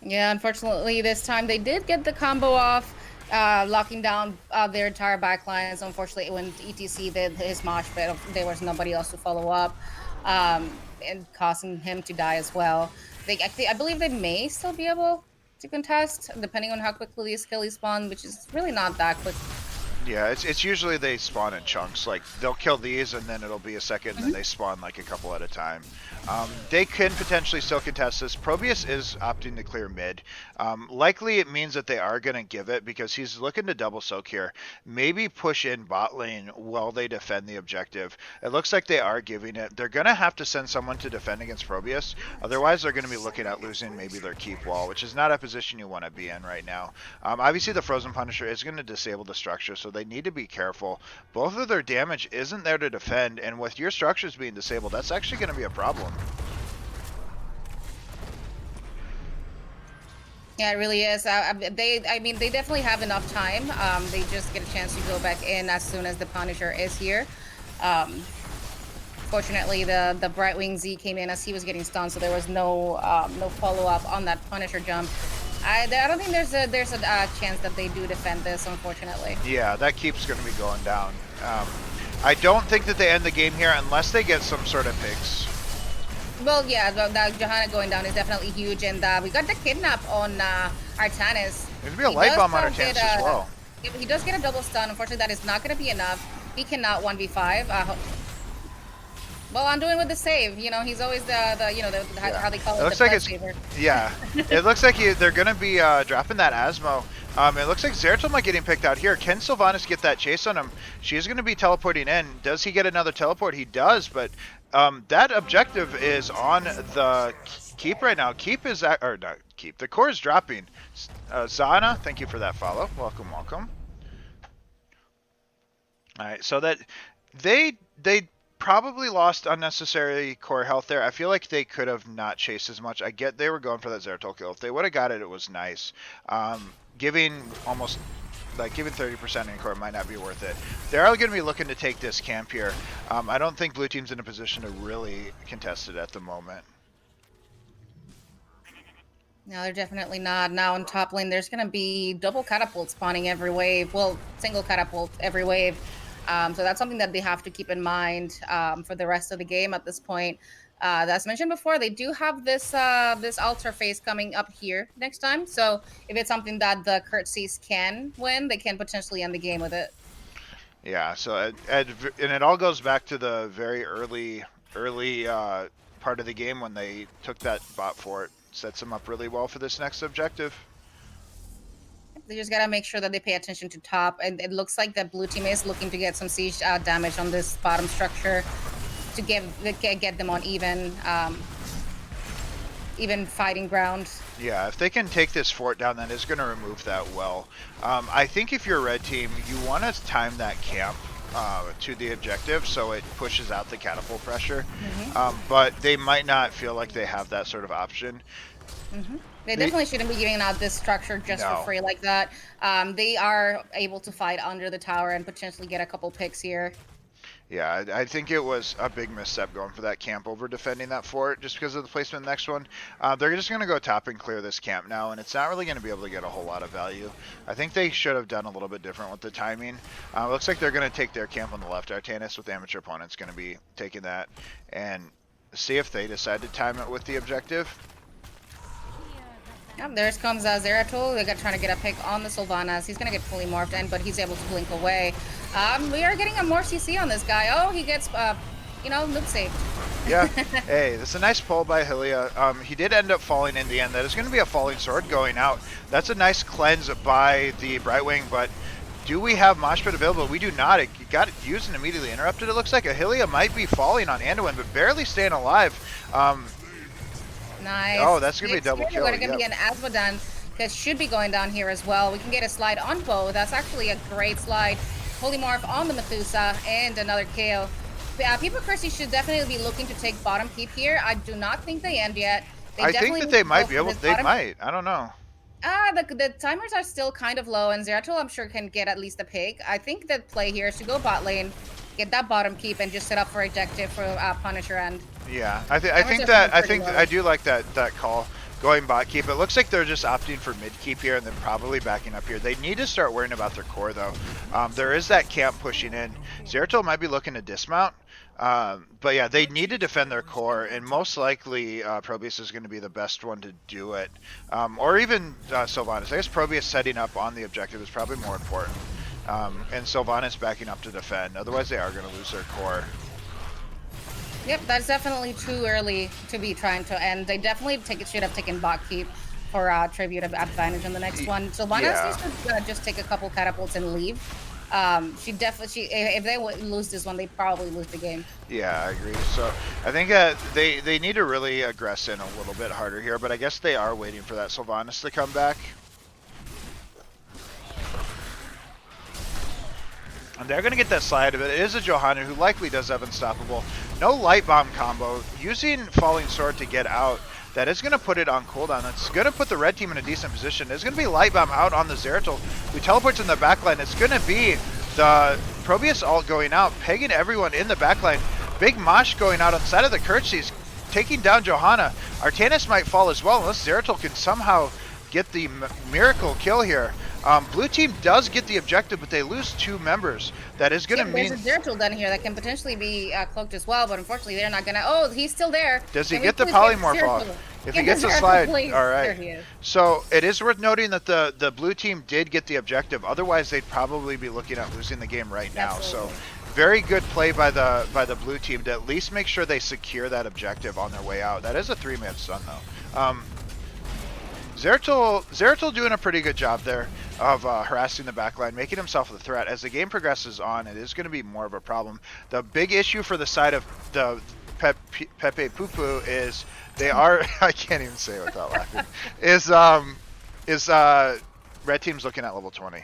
Yeah, unfortunately, this time they did get the combo off, locking down their entire backlines. Unfortunately, when ETC did his mosh pit, there was nobody else to follow up, and causing him to die as well. I believe they may still be able to contest, depending on how quickly these killies spawn, which is really not that quick.
Yeah, it's usually they spawn in chunks. Like, they'll kill these, and then it'll be a second, and then they spawn like a couple at a time. They can potentially still contest this. Probius is opting to clear mid. Likely it means that they are going to give it, because he's looking to double soak here. Maybe push in bot lane while they defend the objective. It looks like they are giving it. They're going to have to send someone to defend against Probius. Otherwise, they're going to be looking at losing maybe their keep wall, which is not a position you want to be in right now. Obviously, the Frozen Punisher is going to disable the structure, so they need to be careful. Both of their damage isn't there to defend, and with your structures being disabled, that's actually going to be a problem.
Yeah, it really is. I mean, they definitely have enough time. They just get a chance to go back in as soon as the Punisher is here. Fortunately, the Brightwing Z came in as he was getting stunned, so there was no follow up on that Punisher jump. I don't think there's a chance that they do defend this, unfortunately.
Yeah, that keeps going to be going down. I don't think that they end the game here unless they get some sort of fix.
Well, yeah, the Johanna going down is definitely huge, and we got the kidnap on Artanis.
There's going to be a light bomb on Artanis as well.
He does get a double stun. Unfortunately, that is not going to be enough. He cannot 1v5. Well, I'm doing with the save. You know, he's always how they call it.
It looks like it's saver. Yeah. It looks like they're going to be dropping that Asmo. It looks like Zeratul might getting picked out here. Can Sylvanas get that chase on him? She's going to be teleporting in. Does he get another teleport? He does, but that objective is on the keep right now. Keep is or not keep. The core is dropping. Zana, thank you for that follow. Welcome, welcome. All right, so that they probably lost unnecessary core health there. I feel like they could have not chased as much. I get they were going for that Zeratul kill. If they would have got it, it was nice. Giving 30% in core might not be worth it. They're all going to be looking to take this camp here. I don't think blue team's in a position to really contest it at the moment.
No, they're definitely not. Now in top lane, there's going to be double catapult spawning every wave. Well, single catapult every wave. So that's something that they have to keep in mind for the rest of the game at this point. As mentioned before, they do have this altar phase coming up here next time. So if it's something that the Curtsies can win, they can potentially end the game with it.
Yeah, so and it all goes back to the very early part of the game when they took that bot fort. Sets them up really well for this next objective.
They just gotta make sure that they pay attention to top, and it looks like the blue team is looking to get some siege damage on this bottom structure to get them on even fighting ground.
Yeah, if they can take this fort down, that is going to remove that well. I think if you're a red team, you want to time that camp to the objective, so it pushes out the catapult pressure.
Mm-hmm.
But they might not feel like they have that sort of option.
Mm-hmm. They definitely shouldn't be giving out this structure just for
No.
free like that. They are able to fight under the tower and potentially get a couple picks here.
Yeah, I think it was a big misstep going for that camp over defending that fort just because of the placement of the next one. They're just going to go top and clear this camp now, and it's not really going to be able to get a whole lot of value. I think they should have done a little bit different with the timing. Looks like they're going to take their camp on the left. Artanis with the amateur opponent's going to be taking that and see if they decide to time it with the objective.
Yep, there comes Zeratul. They're trying to get a pick on the Sylvanas. He's going to get fully morphed in, but he's able to blink away. We are getting a more CC on this guy. Oh, he gets, nuke saved.
Yeah. Hey, that's a nice pull by Hylia. He did end up falling in the end. That is going to be a falling sword going out. That's a nice cleanse by the Brightwing, but do we have Mosh Pit available? We do not. It got used and immediately interrupted. It looks like Hylia might be falling on Anduin, but barely staying alive.
Nice.
Oh, that's going to be a double kill.
We're going to get an Asmodan, because should be going down here as well. We can get a slide on Bo. That's actually a great slide. Polymorph on the Methusa and another KO. People Cursey should definitely be looking to take bottom keep here. I do not think they end yet.
I think that they might be able to. They might. I don't know.
The timers are still kind of low, and Zeratul, I'm sure, can get at least a pick. I think the play here is to go bot lane, get that bottom keep, and just set up for objective for Punisher end.
Yeah, I do like that call. Going bot keep. It looks like they're just opting for mid keep here and then probably backing up here. They need to start worrying about their core though. There is that camp pushing in. Zeratul might be looking to dismount. But yeah, they need to defend their core, and most likely Probius is going to be the best one to do it. Or even Sylvanas. I guess Probius setting up on the objective is probably more important. And Sylvanas backing up to defend. Otherwise they are going to lose their core.
Yep, that's definitely too early to be trying to end. They definitely should have taken bot keep for tribute advantage on the next one. So Sylvanas needs to just take a couple catapults and leave. If they lose this one, they probably lose the game.
Yeah, I agree. So I think they need to really aggress in a little bit harder here, but I guess they are waiting for that Sylvanas to come back. And they're going to get that slide of it. It is a Johanna who likely does have Unstoppable. No Light Bomb combo. Using Falling Sword to get out. That is going to put it on cooldown. That's going to put the red team in a decent position. There's going to be Light Bomb out on the Zeratul, who teleports in the backline. It's going to be the Probius ult going out, pegging everyone in the backline. Big Mosh going out on the side of the Curtsies, taking down Johanna. Artanis might fall as well, unless Zeratul can somehow get the miracle kill here. Blue team does get the objective, but they lose 2 members. That is going to mean...
There's a Zeratul down here that can potentially be cloaked as well, but unfortunately they're not going to... Oh, he's still there.
Does he get the polymorph off? If he gets a slide, all right. So it is worth noting that the blue team did get the objective. Otherwise, they'd probably be looking at losing the game right now.
Absolutely.
So very good play by the blue team to at least make sure they secure that objective on their way out. That is a 3-minute stun, though. Zeratul doing a pretty good job there of harassing the backline, making himself a threat. As the game progresses on, it is going to be more of a problem. The big issue for the side of the Pepe Poo is they are I can't even say it without laughing. Is red team's looking at level 20.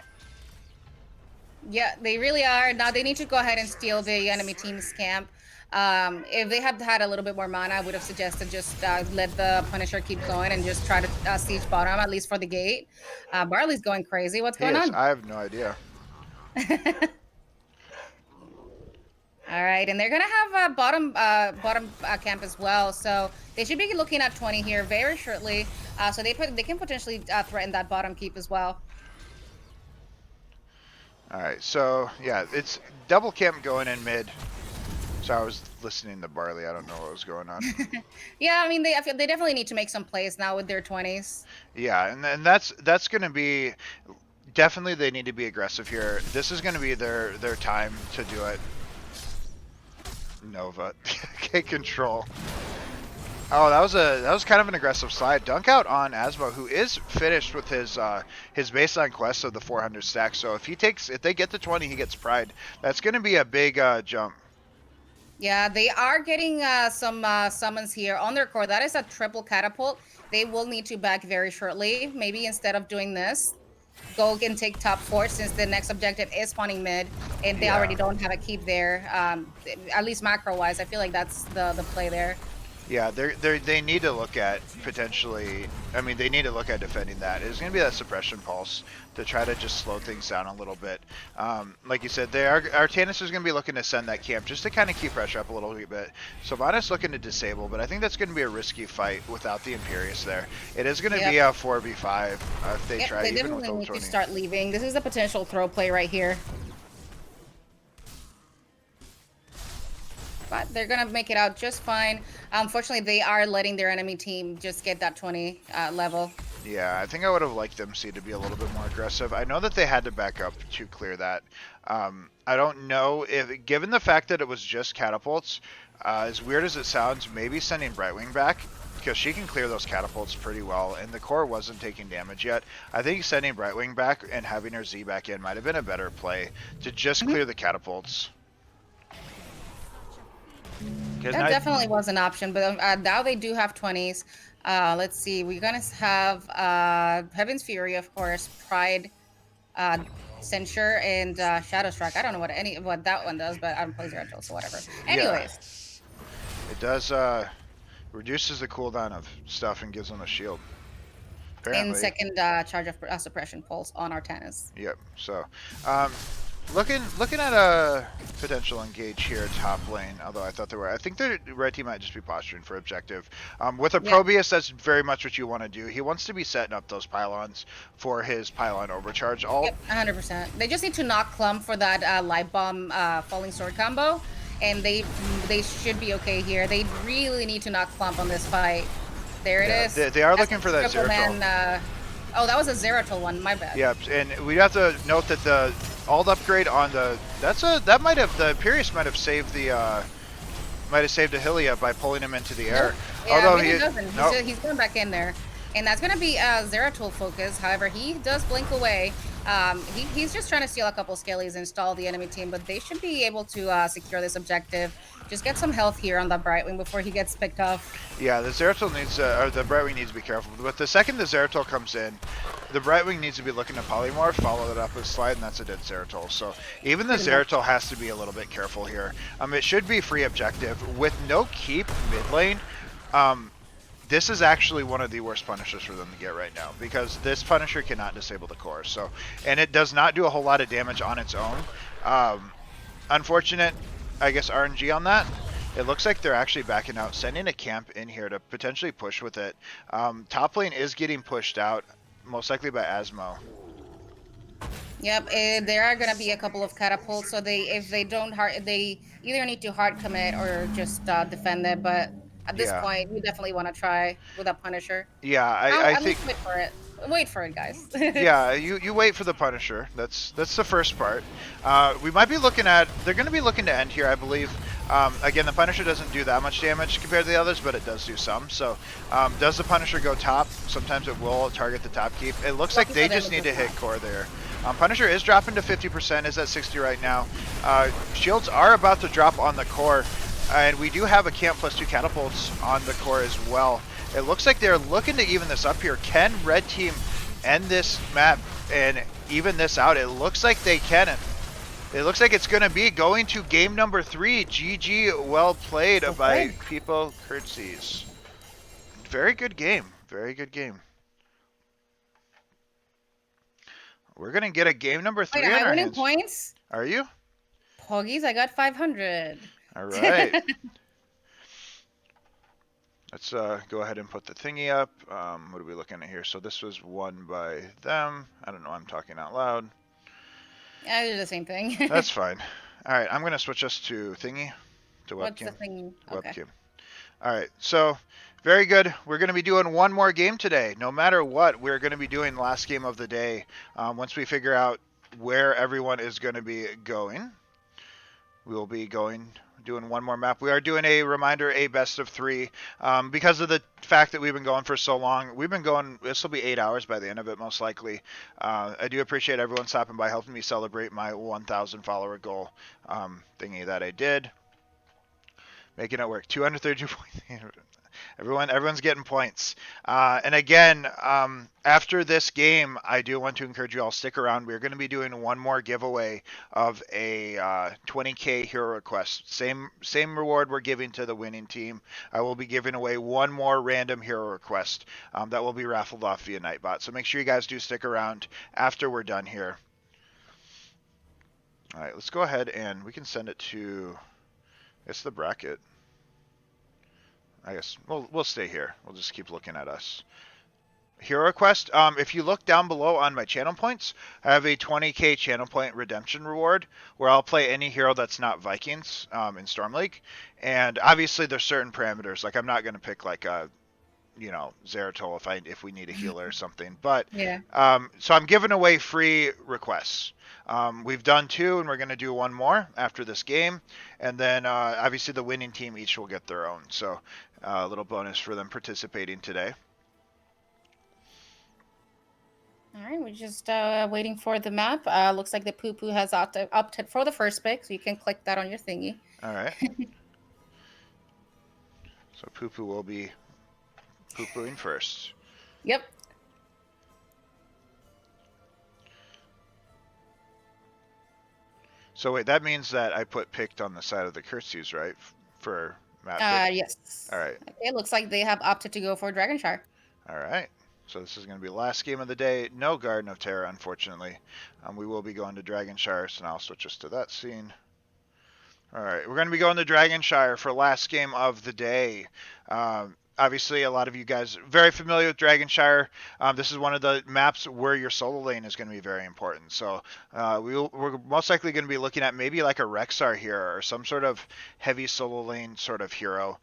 Yeah, they really are. Now they need to go ahead and steal the enemy team's camp. If they had had a little bit more mana, I would have suggested just let the Punisher keep going and just try to siege bottom, at least for the gate. Barley's going crazy. What's going on?
I have no idea.
All right, and they're gonna have a bottom camp as well, so they should be looking at 20 here very shortly. So they can potentially threaten that bottom keep as well.
All right, so yeah, it's double camp going in mid. So I was listening to Barley. I don't know what was going on.
Yeah, I mean they definitely need to make some plays now with their 20s.
Yeah, and that's going to be definitely they need to be aggressive here. This is going to be their time to do it. Nova, get control. Oh, that was kind of an aggressive slide. Dunk out on Asmo, who is finished with his baseline quest of the 400 stack. So if they get to 20, he gets pride. That's going to be a big jump.
Yeah, they are getting some summons here on their core. That is a triple catapult. They will need to back very shortly. Maybe instead of doing this, go and take top 4 since the next objective is spawning mid, and they
Yeah.
already don't have a keep there. At least macro wise, I feel like that's the play there.
Yeah, they need to look at potentially. I mean, they need to look at defending that. It's going to be that suppression pulse to try to just slow things down a little bit. Like you said, Artanis is going to be looking to send that camp just to kind of keep pressure up a little bit. Sylvanas looking to disable, but I think that's going to be a risky fight without the Imperius there. It is going to be a 4v5 if they try
They
even with
definitely need
Tony.
to start leaving. This is a potential throw play right here. But they're gonna make it out just fine. Unfortunately, they are letting their enemy team just get that 20 level.
Yeah, I think I would have liked them to be a little bit more aggressive. I know that they had to back up to clear that. I don't know if, given the fact that it was just catapults, as weird as it sounds, maybe sending Brightwing back, because she can clear those catapults pretty well, and the core wasn't taking damage yet. I think sending Brightwing back and having her Z back in might have been a better play to just clear the catapults.
That definitely was an option, but now they do have 20s. Let's see, we're gonna have Heaven's Fury, of course, Pride, Censure, and Shadow Strike. I don't know what that one does, but I don't play Zeratul, so whatever. Anyways,
it does reduces the cooldown of stuff and gives them a shield. Apparently.
in second charge of suppression pulse on Artanis.
Yep. So, looking at a potential engage here top lane. Although I thought I think the red team might just be posturing for objective. With a Probius, that's very much what you want to do. He wants to be setting up those pylons for his pylon overcharge.
Yep, 100%. They just need to knock Clump for that light bomb falling sword combo, and they should be okay here. They really need to knock Clump on this fight. There it is.
They are looking for that
Zeratul.
Zeratul.
Oh, that was a Zeratul one. My bad.
Yeah, and we have to note that the alt upgrade on the the Imperius might have saved the Hylia by pulling him into the air.
Yeah,
Although
he doesn't. He's going back in there, and that's gonna be Zeratul focus. However, he does blink away. He's just trying to steal a couple skellies and stall the enemy team, but they should be able to secure this objective. Just get some health here on the Brightwing before he gets picked off.
Yeah, the Zeratul needs, or the Brightwing needs to be careful. But the second the Zeratul comes in, the Brightwing needs to be looking to polymorph, follow it up with slide, and that's a dead Zeratul. So even the Zeratul has to be a little bit careful here. It should be free objective with no keep mid lane. This is actually one of the worst punishers for them to get right now, because this Punisher cannot disable the core. So, and it does not do a whole lot of damage on its own. Unfortunate, I guess, RNG on that. It looks like they're actually backing out, sending a camp in here to potentially push with it. Top lane is getting pushed out, most likely by Asmo.
Yep, there are gonna be a couple of catapults, so if they don't they either need to hard commit or just defend it. But at this point, we definitely want to try with a Punisher.
Yeah, I think.
Wait for it. Wait for it, guys.
Yeah, you wait for the Punisher. That's the first part. We might be looking at. They're going to be looking to end here, I believe. Again, the Punisher doesn't do that much damage compared to the others, but it does do some. So, does the Punisher go top? Sometimes it will target the top keep. It looks like they just need to hit core there. Punisher is dropping to 50%, is at 60 right now. Shields are about to drop on the core, and we do have a camp plus 2 catapults on the core as well. It looks like they're looking to even this up here. Can red team end this map and even this out? It looks like they can. It looks like it's going to be going to game number 3. GG, well played by People Curtsies. Very good game. Very good game. We're going to get a game number 3
Wait,
on
am I
our
winning
hands.
points?
Are you?
Poggies, I got 500.
All right. Let's go ahead and put the thingy up. What are we looking at here? So this was won by them. I don't know. I'm talking out loud.
Yeah, I do the same thing.
That's fine. All right. I'm going to switch us to thingy, to webcam.
What's the thing? Okay.
Webcam. All right. So very good. We're going to be doing one more game today. No matter what, we're going to be doing the last game of the day. Once we figure out where everyone is going to be going, we will be doing one more map. We are doing a reminder, a best of 3, because of the fact that we've been going for so long. We've been going, this will be 8 hours by the end of it, most likely. I do appreciate everyone stopping by, helping me celebrate my 1,000 follower goal thingy that I did. Making it work. 232 points. Everyone's getting points. And again, after this game, I do want to encourage you all stick around. We're going to be doing one more giveaway of a 20K hero request. Same reward we're giving to the winning team. I will be giving away one more random hero request that will be raffled off via Nightbot. So make sure you guys do stick around after we're done here. All right, let's go ahead and we can send it to, it's the bracket. I guess we'll stay here. We'll just keep looking at us. Hero request. If you look down below on my channel points, I have a 20K channel point redemption reward where I'll play any hero that's not Vikings in Storm League. And obviously there's certain parameters. Like I'm not going to pick like a, Zeratul if we need a healer or something. But
Yeah.
so I'm giving away free requests. We've done 2, and we're going to do 1 more after this game. And then obviously the winning team each will get their own. So a little bonus for them participating today.
All right, we're just waiting for the map. Looks like the poo-poo has opted for the first pick, so you can click that on your thingy.
All right. So Poo-Poo will be poo-pooing first.
Yep.
So wait, that means that I put picked on the side of the curtsies, right? For map pick?
Yes.
All right.
It looks like they have opted to go for Dragonshire.
All right. So this is going to be the last game of the day. No Garden of Terror, unfortunately. We will be going to Dragonshire, so now I'll switch us to that scene. All right, we're going to be going to Dragonshire for last game of the day. Obviously, a lot of you guys are very familiar with Dragonshire. This is one of the maps where your solo lane is going to be very important. So we're most likely going to be looking at maybe like a Rexar here or some sort of heavy solo lane sort of hero.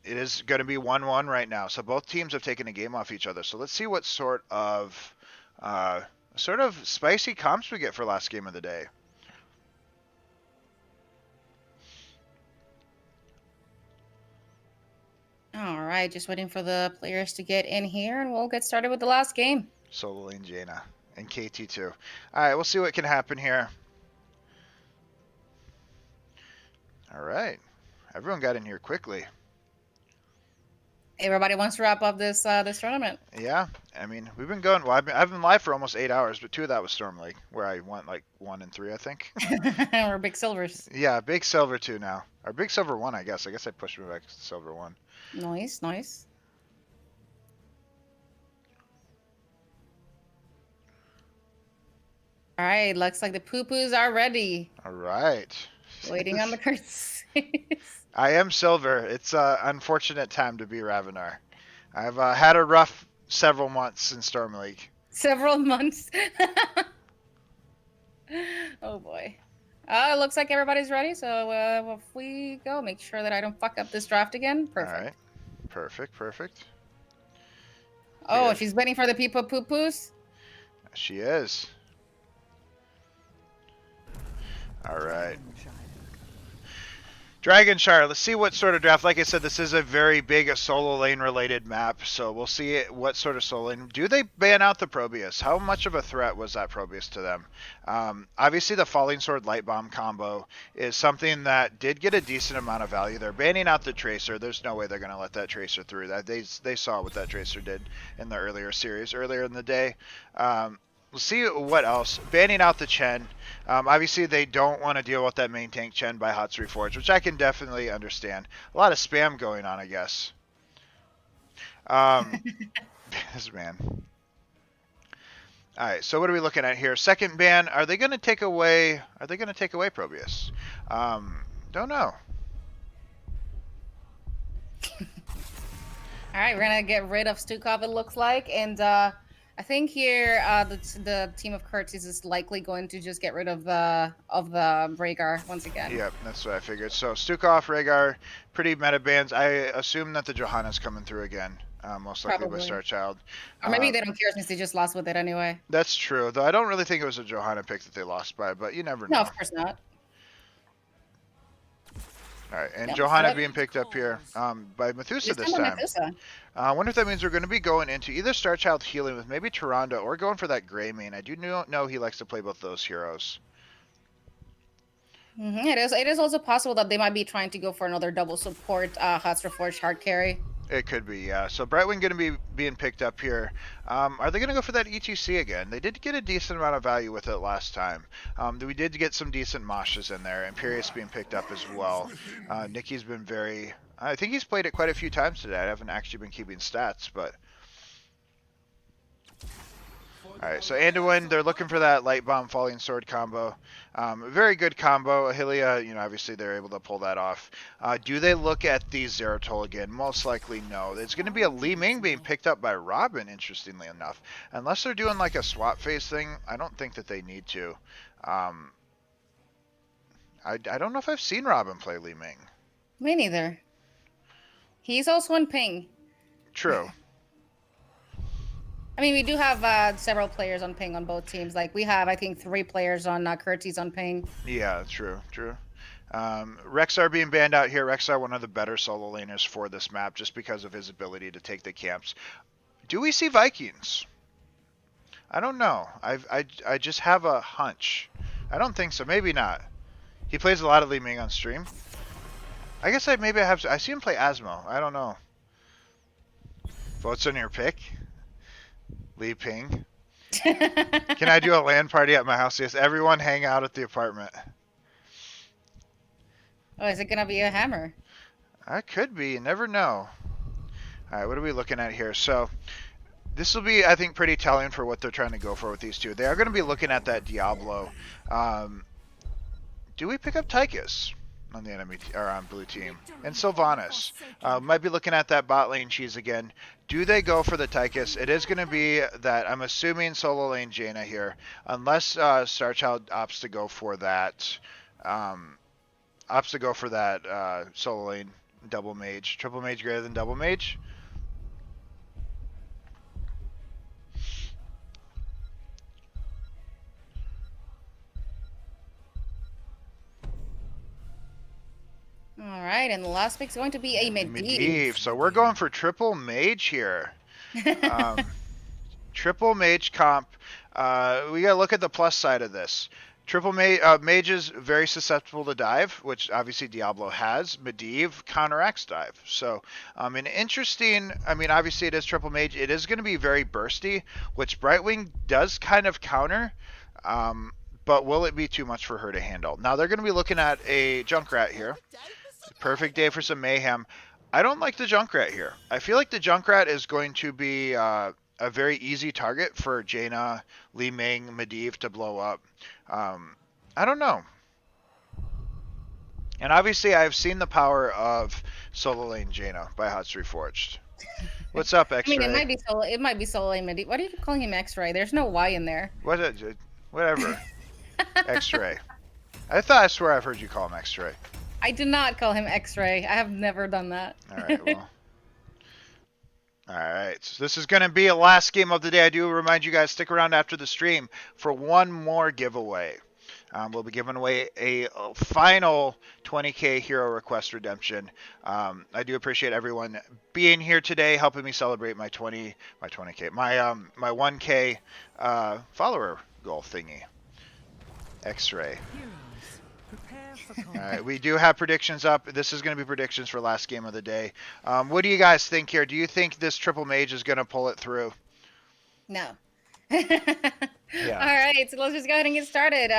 It is going to be 1-1 right now. So both teams have taken a game off each other. So let's see what sort of spicy comps we get for last game of the day.
All right, just waiting for the players to get in here, and we'll get started with the last game.
Solo lane Jaina and KT2. All right, we'll see what can happen here. All right, everyone got in here quickly.
Everybody wants to wrap up this tournament.
Yeah, I mean we've been going. Well, I've been live for almost 8 hours, but 2 of that was Storm League, where I went like 1 and 3, I think.
We're big silvers.
Yeah, big silver 2 now, or big silver 1, I guess. I guess I pushed me back to silver 1.
Nice, nice. All right, looks like the poo-poos are ready.
All right.
Waiting on the curtains.
I am silver. It's an unfortunate time to be Ravenar. I've had a rough several months in Storm League.
Several months. Oh boy. It looks like everybody's ready, so if we go, make sure that I don't fuck up this draft again. Perfect.
All right. Perfect, perfect.
Oh,
Yeah.
she's waiting for the people poo-poos?
She is. All right. Dragonshire, let's see what sort of draft. Like I said, this is a very big solo lane related map, so we'll see what sort of solo lane. Do they ban out the Probius? How much of a threat was that Probius to them? Obviously, the Falling Sword Light Bomb combo is something that did get a decent amount of value. They're banning out the Tracer. There's no way they're going to let that Tracer through. That they saw what that Tracer did in the earlier series, earlier in the day. We'll see what else. Banning out the Chen. Obviously, they don't want to deal with that main tank Chen by Hot Reforged, which I can definitely understand. A lot of spam going on, I guess. This man. All right, so what are we looking at here? Second ban. Are they going to take away? Are they going to take away Probius? Don't know.
All right, we're gonna get rid of Stukov, it looks like, and I think here the team of Curtis is likely going to just get rid of the Rhaegar once again.
Yep, that's what I figured. So Stukov, Rhaegar, pretty meta bans. I assume that the Johanna's coming through again, most likely by
Probably.
Starchild.
Or maybe they don't care since they just lost with it anyway.
That's true, though I don't really think it was a Johanna pick that they lost by, but you never know.
No, of course not.
All right, and
Yep,
Johanna
so
being picked up here by Methusa this
Just
time.
Methusa.
I wonder if that means we're going to be going into either Starchild healing with maybe Tyrande or going for that Grey main. I do know he likes to play both those heroes.
It is also possible that they might be trying to go for another double support Hot Reforged hard carry.
It could be, yeah. So Brightwing going to be being picked up here. Are they going to go for that ETC again? They did get a decent amount of value with it last time. We did get some decent Moshes in there. Imperious being picked up as well. Nikki's been very... I think he's played it quite a few times today. I haven't actually been keeping stats, but... Alright, so Anduin, they're looking for that Light Bomb Falling Sword combo. Very good combo. Ahylia, you know, obviously they're able to pull that off. Do they look at the Zeratul again? Most likely no. It's going to be a Li Ming being picked up by Robin, interestingly enough. Unless they're doing like a swap phase thing, I don't think that they need to. I don't know if I've seen Robin play Li Ming.
Me neither. He's also on ping.
True.
I mean, we do have several players on ping on both teams. Like, we have, I think, 3 players on Curtis on ping.
Yeah, true. Rexar being banned out here. Rexar, one of the better solo laners for this map, just because of his ability to take the camps. Do we see Vikings? I don't know. I just have a hunch. I don't think so. Maybe not. He plays a lot of Li Ming on stream. I guess I see him play Asmo. I don't know. Votes on your pick? Li Ping. Can I do a LAN party at my house? Yes, everyone hang out at the apartment.
Oh, is it going to be a hammer?
I could be. You never know. Alright, what are we looking at here? So, this will be, I think, pretty telling for what they're trying to go for with these two. They are going to be looking at that Diablo. Do we pick up Tychus on the enemy or on blue team? And Sylvanas. Might be looking at that bot lane cheese again. Do they go for the Tychus? It is going to be that, I'm assuming, solo lane Jaina here. Unless Starchild opts to go for that. Solo lane double mage. Triple mage greater than double mage.
All right, and the last pick's going to be a Medivh.
So we're going for triple mage here. Triple mage comp. We gotta look at the plus side of this. Triple mage is very susceptible to dive, which obviously Diablo has. Medivh counteracts dive. So an interesting. I mean, obviously it is triple mage. It is going to be very bursty, which Brightwing does kind of counter. But will it be too much for her to handle? Now they're going to be looking at a Junkrat here. Perfect day for some mayhem. I don't like the Junkrat here. I feel like the Junkrat is going to be a very easy target for Jaina, Li Ming, Medivh to blow up. I don't know. And obviously I've seen the power of solo lane Jaina by Hots Reforged. What's up, X-Ray?
I mean, it might be solo lane Medivh. Why do you keep calling him X-Ray? There's no Y in there.
Whatever. X-Ray. I swear I've heard you call him X-Ray.
I did not call him X-Ray. I have never done that.
Alright, well. Alright, so this is going to be a last game of the day. I do remind you guys, stick around after the stream for one more giveaway. We'll be giving away a final 20k hero request redemption. I do appreciate everyone being here today, helping me celebrate my 1k follower goal thingy. X-Ray. Alright, we do have predictions up. This is going to be predictions for last game of the day. What do you guys think here? Do you think this triple mage is going to pull it through?
No.
Yeah.
All right, so let's just go ahead and get started.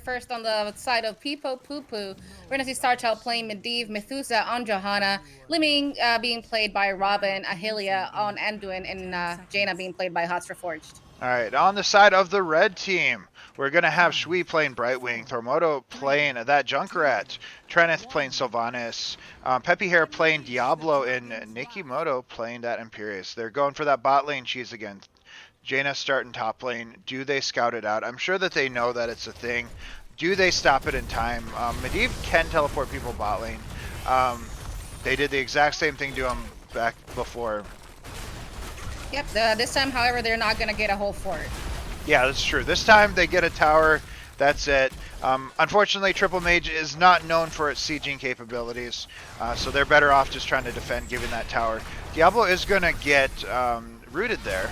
First on the side of Peepo Poo Poo, we're going to see Starchild playing Medivh, Methusa on Johanna, Li Ming being played by Robin, Ahylia on Anduin, and Jaina being played by Hots Reforged.
All right, on the side of the red team, we're going to have Shui playing Brightwing, Thormodo playing that Junkrat, Treneth playing Sylvanas, Peppy Hair playing Diablo, and Nikki Moto playing that Imperious. They're going for that bot lane cheese again. Jaina starting top lane. Do they scout it out? I'm sure that they know that it's a thing. Do they stop it in time? Medivh can teleport people bot lane. They did the exact same thing to him back before.
Yep, this time, however, they're not going to get a whole fort.
Yeah, that's true. This time they get a tower. That's it. Unfortunately, Triple Mage is not known for its sieging capabilities, so they're better off just trying to defend, giving that tower. Diablo is going to get rooted there.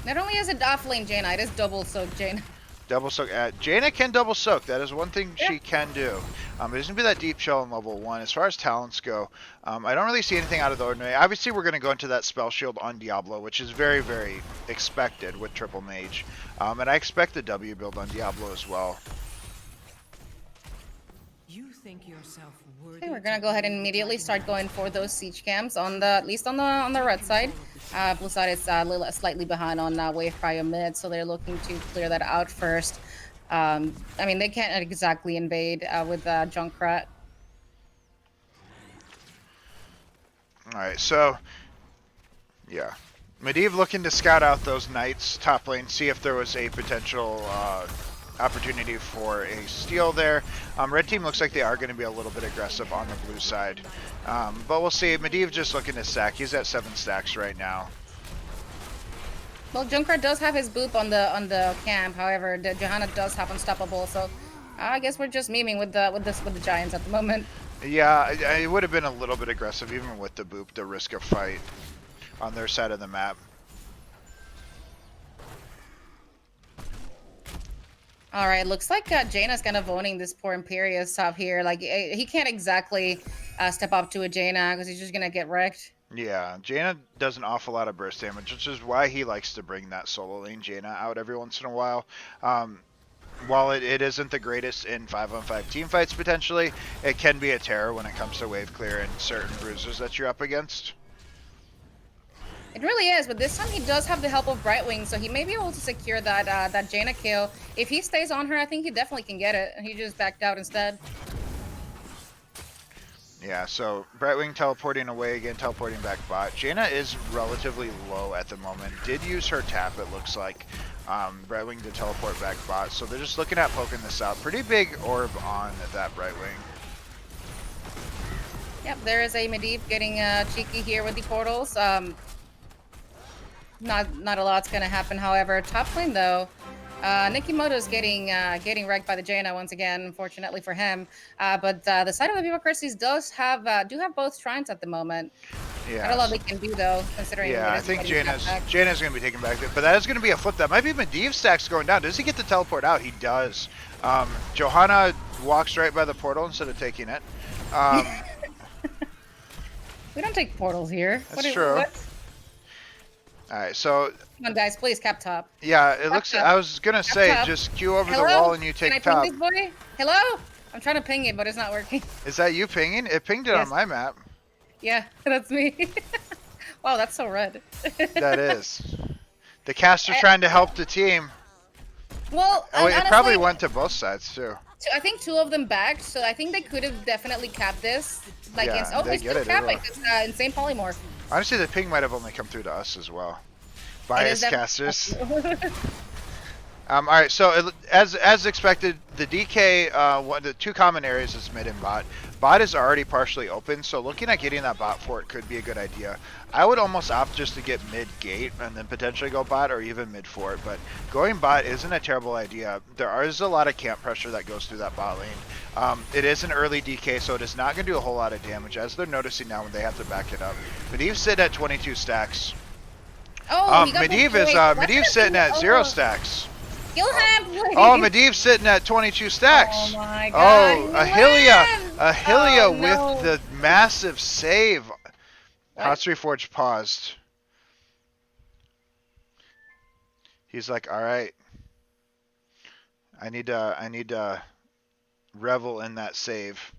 Not only is it off lane Jaina, it is double soak Jaina.
Double soak. Jaina can double soak. That is one thing
Yeah.
she can do. There's going to be that deep shell in level 1. As far as talents go, I don't really see anything out of the ordinary. Obviously, we're going to go into that spell shield on Diablo, which is very, very expected with Triple Mage. And I expect the W build on Diablo as well.
You think yourself worthy.
Okay, we're gonna go ahead and immediately start going for those siege camps on the at least on the red side. Blue side is slightly behind on wave prio mid, so they're looking to clear that out first. I mean, they can't exactly invade with Junkrat.
All right, so yeah, Medivh looking to scout out those knights top lane, see if there was a potential opportunity for a steal there. Red team looks like they are going to be a little bit aggressive on the blue side, but we'll see. Medivh just looking to stack. He's at 7 stacks right now.
Well, Junkrat does have his boop on the camp. However, the Johanna does have unstoppable, so I guess we're just memeing with the giants at the moment.
Yeah, it would have been a little bit aggressive even with the boop, the risk of fight on their side of the map.
All right, looks like Jaina's kind of owning this poor Imperious top here. Like, he can't exactly step up to a Jaina because he's just gonna get wrecked.
Yeah, Jaina does an awful lot of burst damage, which is why he likes to bring that solo lane Jaina out every once in a while. While it isn't the greatest in 5-on-5 team fights potentially, it can be a terror when it comes to wave clear and certain bruisers that you're up against.
It really is, but this time he does have the help of Brightwing, so he may be able to secure that that Jaina kill. If he stays on her, I think he definitely can get it. He just backed out instead.
Yeah, so Brightwing teleporting away again, teleporting back bot. Jaina is relatively low at the moment. Did use her tap, it looks like. Brightwing to teleport back bot, so they're just looking at poking this out. Pretty big orb on that Brightwing.
Yep, there is a Medivh getting cheeky here with the portals. Not a lot's gonna happen. However, top lane though, Nikimoto's getting wrecked by the Jaina once again, unfortunately for him. But the side of the Viva Christie's do have both shrines at the moment.
Yeah.
I don't know what they can do though, considering.
Yeah,
it
I
is
think
getting
Jaina's
back.
going to be taken back there, but that is going to be a flip. That might be Medivh stacks going down. Does he get the teleport out? He does. Johanna walks right by the portal instead of taking it.
We don't take portals here.
That's true.
What?
All right, so
Come on, guys, please cap top.
yeah, it looks.
top.
I was gonna say
top.
just queue over
Hello?
the wall and you
Can I
take
ping
top.
this boy? Hello? I'm trying to ping it, but it's not working.
Is that you pinging? It pinged it
Yes.
on my map.
Yeah, that's me. Wow, that's so red.
That is. The caster's trying to help the team.
Well,
Oh, it
honestly,
probably went to both sides too.
I think 2 of them backed, so I think they could have definitely capped this. Like,
Yeah, they
they
get
still
it,
cap
they
it. It's insane polymorph.
Honestly, the ping might have only come through to us as well.
It is
Bias casters.
definitely-
All right, so as expected, the DK, the 2 common areas is mid and bot. Bot is already partially open, so looking at getting that bot fort could be a good idea. I would almost opt just to get mid gate and then potentially go bot or even mid fort, but going bot isn't a terrible idea. There is a lot of camp pressure that goes through that bot lane. It is an early DK, so it is not going to do a whole lot of damage, as they're noticing now when they have to back it up. Medivh's sitting at 22 stacks.
Oh, he got
Medivh's sitting at 0 stacks.
Kill him, please.
Oh, Medivh's sitting at 22 stacks.
Oh my god.
Oh, Ahylia
Oh, no.
with the massive save.
What?
Hot Reforged paused. He's like, all right. I need to revel in that save.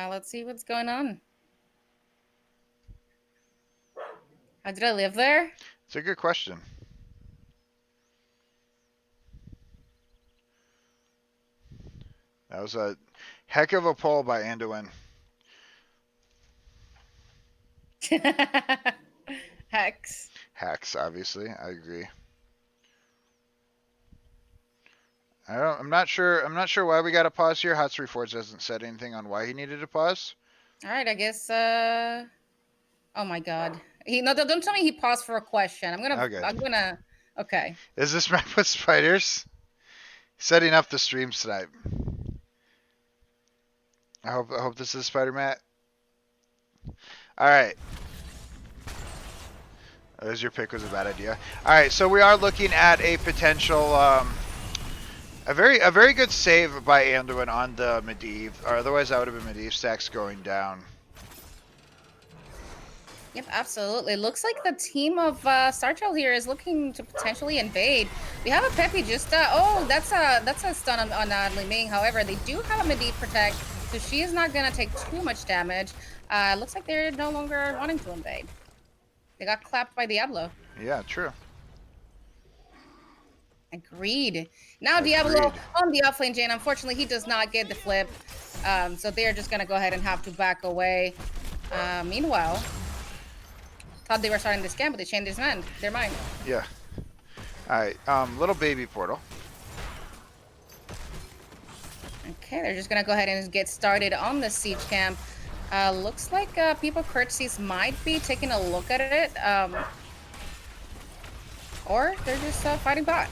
Let's see what's going on. Did I live there?
It's a good question. That was a heck of a pull by Anduin.
Hex.
Hacks, obviously. I agree. I'm not sure why we got to pause here. Hot Reforged hasn't said anything on why he needed to pause.
All right, I guess. Oh my god. Don't tell me he paused for a question.
Okay.
Okay.
Is this map with spiders? Setting up the stream snipe. I hope this is Spider Matt. All right. As your pick was a bad idea. All right, so we are looking at a potential, a very good save by Anduin on the Medivh, or otherwise that would have been Medivh stacks going down.
Yep, absolutely. Looks like the team of Starchild here is looking to potentially invade. We have a Peppy just oh, that's a stun on Li Ming. However, they do have a Medivh protect, so she is not gonna take too much damage. Looks like they're no longer wanting to invade. They got clapped by Diablo.
Yeah, true.
Agreed. Now
Agreed.
Diablo on the offlane Jane. Unfortunately, he does not get the flip. So they're just gonna go ahead and have to back away. Meanwhile, thought they were starting this camp, but they changed their mind.
Yeah. Alright, little baby portal.
Okay, they're just gonna go ahead and get started on the siege camp. Looks like people courtesies might be taking a look at it. Or they're just fighting bot.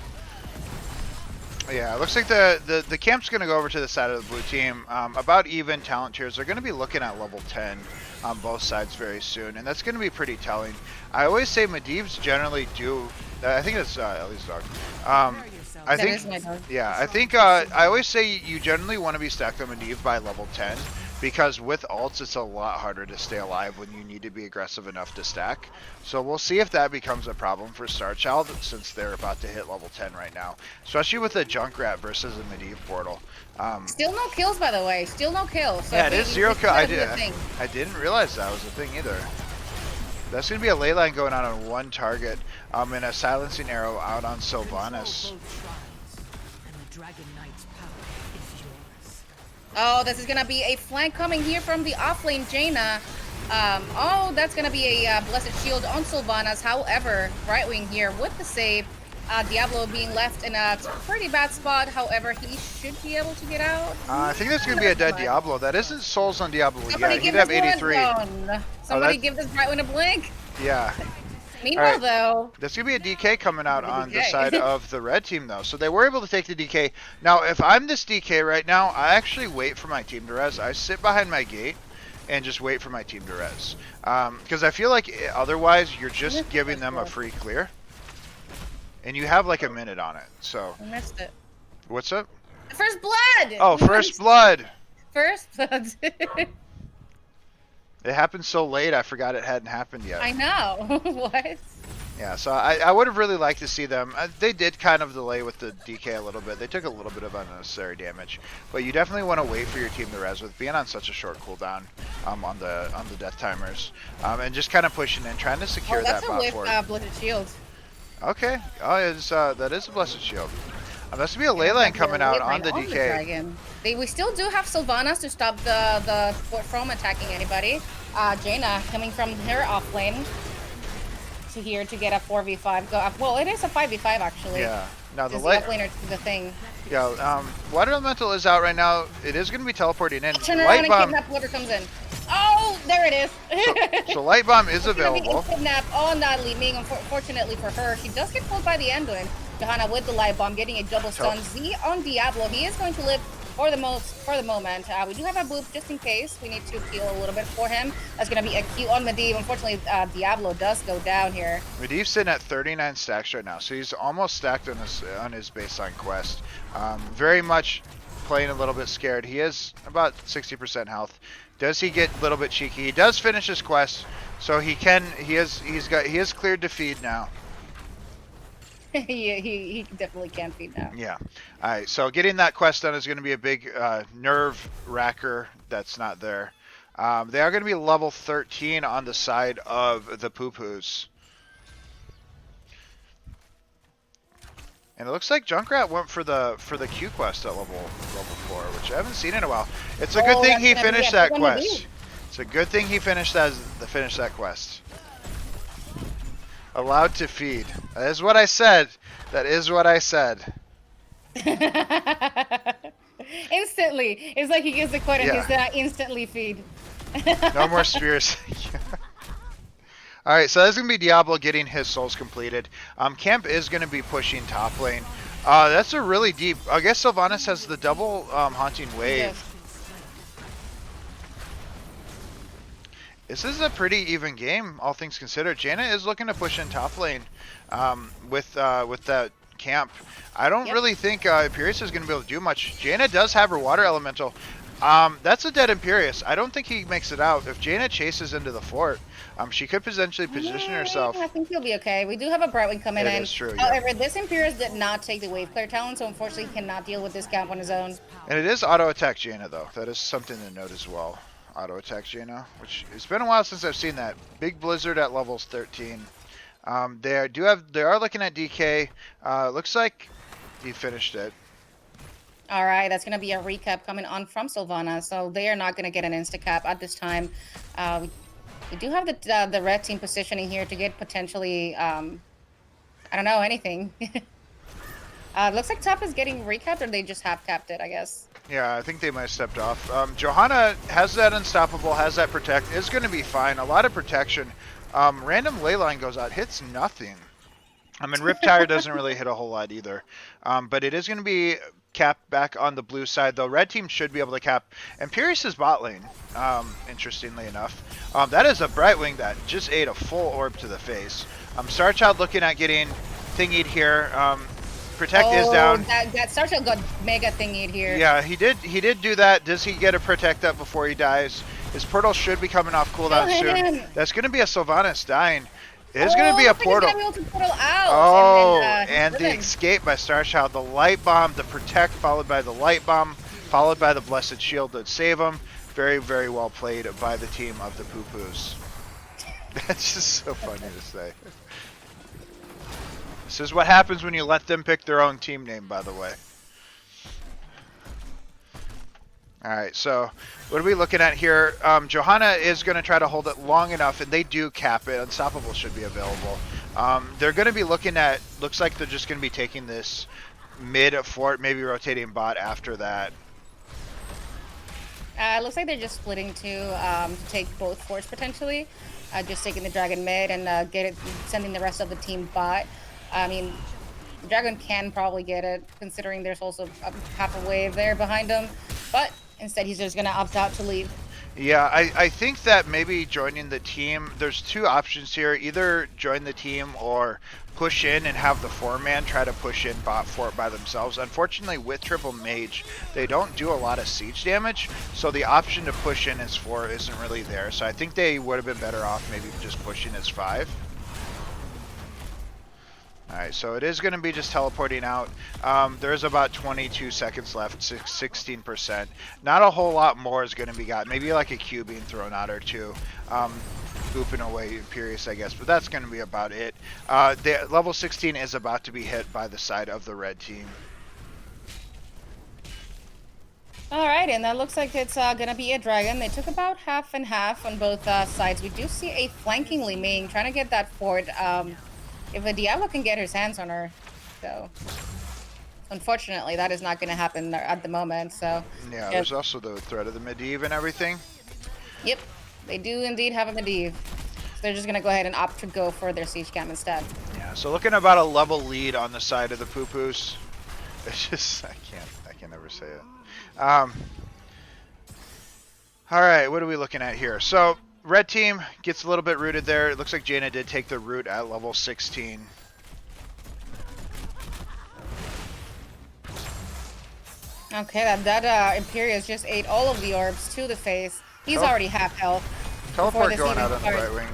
Yeah, it looks like the camp's going to go over to the side of the blue team. About even talent tiers. They're going to be looking at level 10 on both sides very soon, and that's going to be pretty telling. I always say Medivhs generally do. I think it's Ellie's dog. I
That
think,
is my dog.
yeah, I think I always say you generally want to be stacked on Medivh by level 10. Because with ults, it's a lot harder to stay alive when you need to be aggressive enough to stack. So we'll see if that becomes a problem for Starchild, since they're about to hit level 10 right now. Especially with a Junkrat versus a Medivh portal.
Still no kills, by the way. Still no kills. So
yeah, it is 0 kill. I
I
didn't realize that was a thing either. That's going to be a ley line going on one target. And a silencing arrow out on Sylvanas.
Oh, this is gonna be a flank coming here from the offlane Jaina. Oh, that's gonna be a blessed shield on Sylvanas. However, right wing here with the save. Diablo being left in a pretty bad spot. However, he should be able to get out.
I think that's going to be a dead Diablo. That isn't souls on Diablo
Somebody
yet. He'd
give
have
this
83.
Somebody give this right wing a blink.
Yeah.
Meanwhile,
right.
though,
There's going to be a DK coming out on the
DK.
side of the red team, though. So they were able to take the DK. Now, if I'm this DK right now, I actually wait for my team to res. I sit behind my gate and just wait for my team to res. Because I feel like otherwise you're just giving them a free clear. And you have like a minute on it. So
I missed it.
What's up?
First blood!
Oh, first blood!
First blood.
It happened so late, I forgot it hadn't happened yet.
I know. What?
Yeah, so I would have really liked to see them. They did kind of delay with the DK a little bit. They took a little bit of unnecessary damage, but you definitely want to wait for your team to res with being on such a short cooldown on the death timers, and just kind of pushing in, trying to secure that bot fort.
That's a blessed shield.
Okay, that is a blessed shield. That's to be a ley line coming out on the DK.
We still do have Sylvanas to stop the fort from attacking anybody. Jaina coming from her off lane to here to get a 4v5 go up. Well, it is a 5v5 actually.
Yeah. Now the
off laner the thing.
Yeah. Water Elemental is out right now. It is going to be teleporting in.
Turn around and kidnap whoever comes in. Oh, there it is.
So Light Bomb is available.
Kidnap on Li Ming. Unfortunately for her, she does get pulled by the Anduin. Johanna with the Light Bomb getting a double stun. Z on Diablo. He is going to live for the moment. We do have a boop just in case. We need to heal a little bit for him. That's going to be a Q on Medivh. Unfortunately, Diablo does go down here.
Medivh's sitting at 39 stacks right now, so he's almost stacked on his baseline quest. Very much playing a little bit scared. He is about 60% health. Does he get a little bit cheeky? He does finish his quest, so he is cleared to feed now.
he definitely can feed now.
Yeah. All right. So getting that quest done is going to be a big nerve wracker. That's not there. They are going to be level 13 on the side of the poo-poos. And it looks like Junkrat went for the Q quest at level 4, which I haven't seen in a while. It's a good thing he finished that quest. It's a good thing he finished that quest. Allowed to feed. That is what I said. That is what I said.
Instantly. It's like he gives the quote and
Yeah.
he's instantly feed.
No more spears. Alright, so that's going to be Diablo getting his souls completed. Camp is going to be pushing top lane. That's a really deep... I guess Sylvanas has the double haunting wave. This is a pretty even game, all things considered. Jaina is looking to push in top lane with that camp. I don't really think Imperius is going to be able to do much. Jaina does have her water elemental. That's a dead Imperius. I don't think he makes it out. If Jaina chases into the fort, she could potentially position herself.
I think he'll be okay. We do have a Brightwing coming in.
It is true, yeah.
However, this Imperius did not take the wave clear talent, so unfortunately he cannot deal with this camp on his own.
And it is auto attack Jaina though. That is something to note as well. Auto attack Jaina, which it's been a while since I've seen that. Big Blizzard at levels 13. They are looking at DK. Looks like he finished it.
All right, that's going to be a recap coming on from Sylvana, so they are not going to get an insta-cap at this time. We do have the red team positioning here to get potentially, I don't know, anything. Looks like top is getting recapped, or they just half-capped it, I guess.
Yeah, I think they might have stepped off. Johanna has that unstoppable, has that protect, is going to be fine. A lot of protection. Random leyline goes out, hits nothing. I mean, Riptire doesn't really hit a whole lot either. But it is going to be capped back on the blue side, though. Red team should be able to cap Imperius' bot lane, interestingly enough. That is a Brightwing that just ate a full orb to the face. Starchild looking at getting thingied here. Protect is down.
That Starchild got mega thingied here.
Yeah, he did do that. Does he get a protect up before he dies? His portal should be coming off cooldown soon. That's going to be a Sylvanas dying. It is going to be a portal.
Oh,
and the escape by Starchild. The light bomb, the protect, followed by the light bomb, followed by the blessed shield that save him. Very, very well played by the team of the Poo-Poos. That's just so funny to say. This is what happens when you let them pick their own team name, by the way. Alright, so what are we looking at here? Johanna is going to try to hold it long enough, and they do cap it. Unstoppable should be available. They're going to be looking at, looks like they're just going to be taking this mid fort, maybe rotating bot after that.
Looks like they're just splitting to take both forts potentially. Just taking the dragon mid and sending the rest of the team bot. I mean, the dragon can probably get it, considering there's also half a wave there behind him. But instead, he's just going to opt out to leave.
Yeah, I think that maybe joining the team, there's two options here. Either join the team or push in and have the 4-man try to push in bot fort by themselves. Unfortunately, with triple mage, they don't do a lot of siege damage, so the option to push in as 4 isn't really there. So I think they would have been better off maybe just pushing as 5. Alright, so it is going to be just teleporting out. There's about 22 seconds left, 16%. Not a whole lot more is going to be got. Maybe like a Q being thrown out or two. Booping away Imperius, I guess. But that's going to be about it. The level 16 is about to be hit by the side of the red team.
Alright, and that looks like it's going to be a dragon. They took about half and half on both sides. We do see a flanking Li Ming trying to get that fort. If a Diablo can get his hands on her, so unfortunately that is not going to happen at the moment. So
yeah, there's also the threat of the Medivh and everything.
Yep, they do indeed have a Medivh. So they're just going to go ahead and opt to go for their siege cam instead.
Yeah, so looking about a level lead on the side of the Poo-Poos. It's just I can never say it. All right, what are we looking at here? So red team gets a little bit rooted there. It looks like Jaina did take the root at level 16.
Okay, that Imperius just ate all of the orbs to the face. He's already half health.
Teleport going out on the right wing.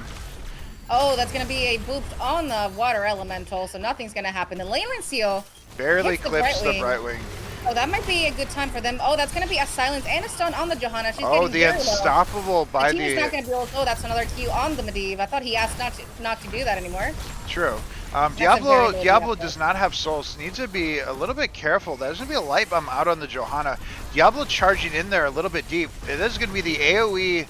Oh, that's going to be a boop on the water elemental, so nothing's going to happen. The Leyland Seal
barely clips the Brightwing.
Oh, that might be a good time for them. Oh, that's going to be a silence and a stun on the Johanna. She's
the unstoppable by the...
He's not going to be able to... Oh, that's another Q on the Medivh. I thought he asked not to do that anymore.
True. Diablo does not have souls. Needs to be a little bit careful. There's going to be a light bomb out on the Johanna. Diablo charging in there a little bit deep. It is going to be the AoE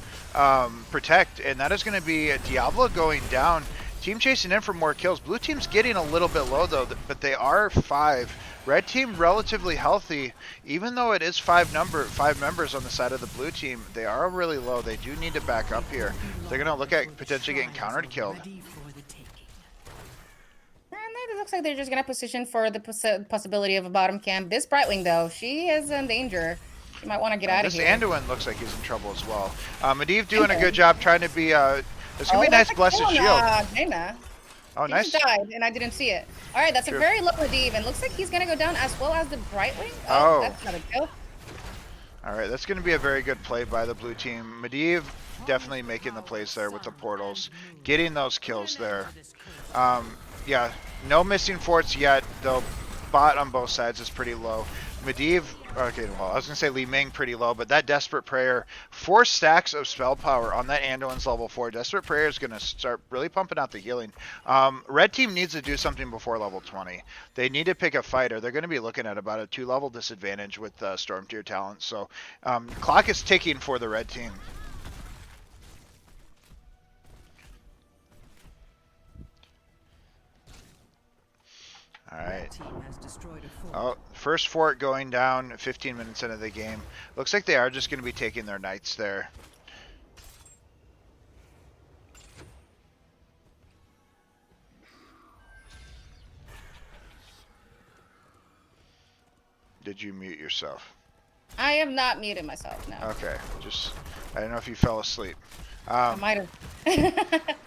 protect, and that is going to be Diablo going down. Team chasing in for more kills. Blue team's getting a little bit low, though, but they are 5. Red team relatively healthy, even though it is 5 members on the side of the blue team. They are really low. They do need to back up here. They're going to look at potentially getting countered killed.
And it looks like they're just going to position for the possibility of a bottom camp. This Brightwing, though, she is in danger. You might want to get out of
This
here.
Anduin looks like he's in trouble as well. Medivh doing a good job trying to be. It's gonna be a
that's
nice blessed
kill on,
shield.
Jaina.
Oh,
She
nice.
just died, and I didn't see it. All right, that's
True.
a very low Medivh, and looks like he's gonna go down as well as the Brightwing.
Oh.
That's not a kill.
All right, that's going to be a very good play by the blue team. Medivh definitely making the plays there with the portals, getting those kills there. Yeah, no missing forts yet, though bot on both sides is pretty low. Medivh, okay, well, I was going to say Li Ming pretty low, but that Desperate Prayer, 4 stacks of spell power on that Anduin's level 4. Desperate Prayer is going to start really pumping out the healing. Red team needs to do something before level 20. They need to pick a fighter. They're going to be looking at about a 2-level disadvantage with Storm Tier talent. So clock is ticking for the red team. All right.
Team has destroyed a fort.
Oh, first fort going down 15 minutes into the game. Looks like they are just going to be taking their knights there. Did you mute yourself?
I have not muted myself, no.
Okay, just, I don't know if you fell asleep.
I might have.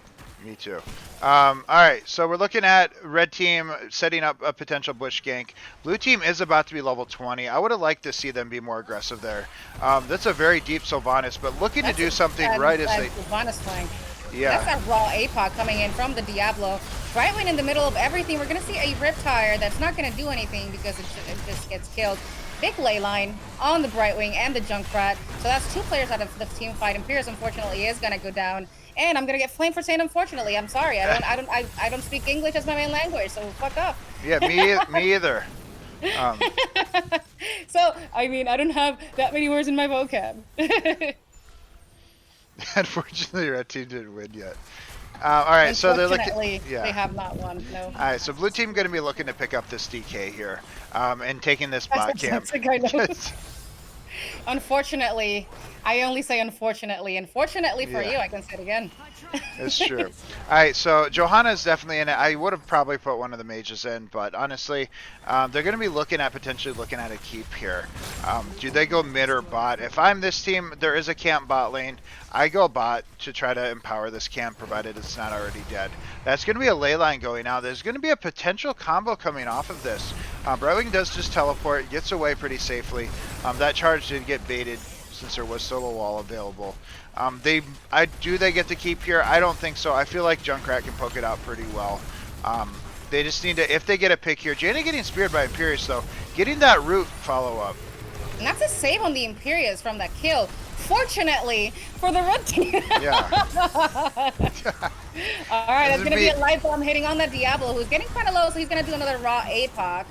Me too. All right, so we're looking at red team setting up a potential bush gank. Blue team is about to be level 20. I would have liked to see them be more aggressive there. That's a very deep Sylvanas, but looking to do something right as they...
Sylvanas flank.
Yeah.
That's that raw APOC coming in from the Diablo. Brightwing in the middle of everything. We're going to see a Riptire that's not going to do anything because it just gets killed. Big ley line on the Brightwing and the Junkrat. So that's 2 players out of the team fight. And Pierce, unfortunately, is going to go down. And I'm going to get flamed for saying unfortunately. I'm sorry. I don't speak English as my main language, so fuck up.
Yeah, me either.
So, I mean, I don't have that many words in my vocab.
Unfortunately, red team didn't win yet. All right, so they're looking.
Unfortunately,
Yeah.
they have not won. No.
All right, so blue team going to be looking to pick up this DK here, and taking this bot camp.
That's I know. Unfortunately, I only say unfortunately. Unfortunately for
Yeah.
you, I can say it again.
It's true. All right, so Johanna is definitely in it. I would have probably put one of the mages in, but honestly, they're going to be potentially looking at a keep here. Do they go mid or bot? If I'm this team, there is a camp bot lane. I go bot to try to empower this camp, provided it's not already dead. That's going to be a ley line going out. There's going to be a potential combo coming off of this. Brewing does just teleport, gets away pretty safely. That charge did get baited since there was solo wall available. Do they get to keep here? I don't think so. I feel like Junkrat can poke it out pretty well. They just need to, if they get a pick here. Jaina getting speared by Imperius though, getting that root follow up.
And that's a save on the Imperius from that kill. Fortunately for the red team.
Yeah.
All right, that's
This
going to
would
be
be-
a light bomb hitting on the Diablo, who's getting kind of low, so he's going to do another raw APOC.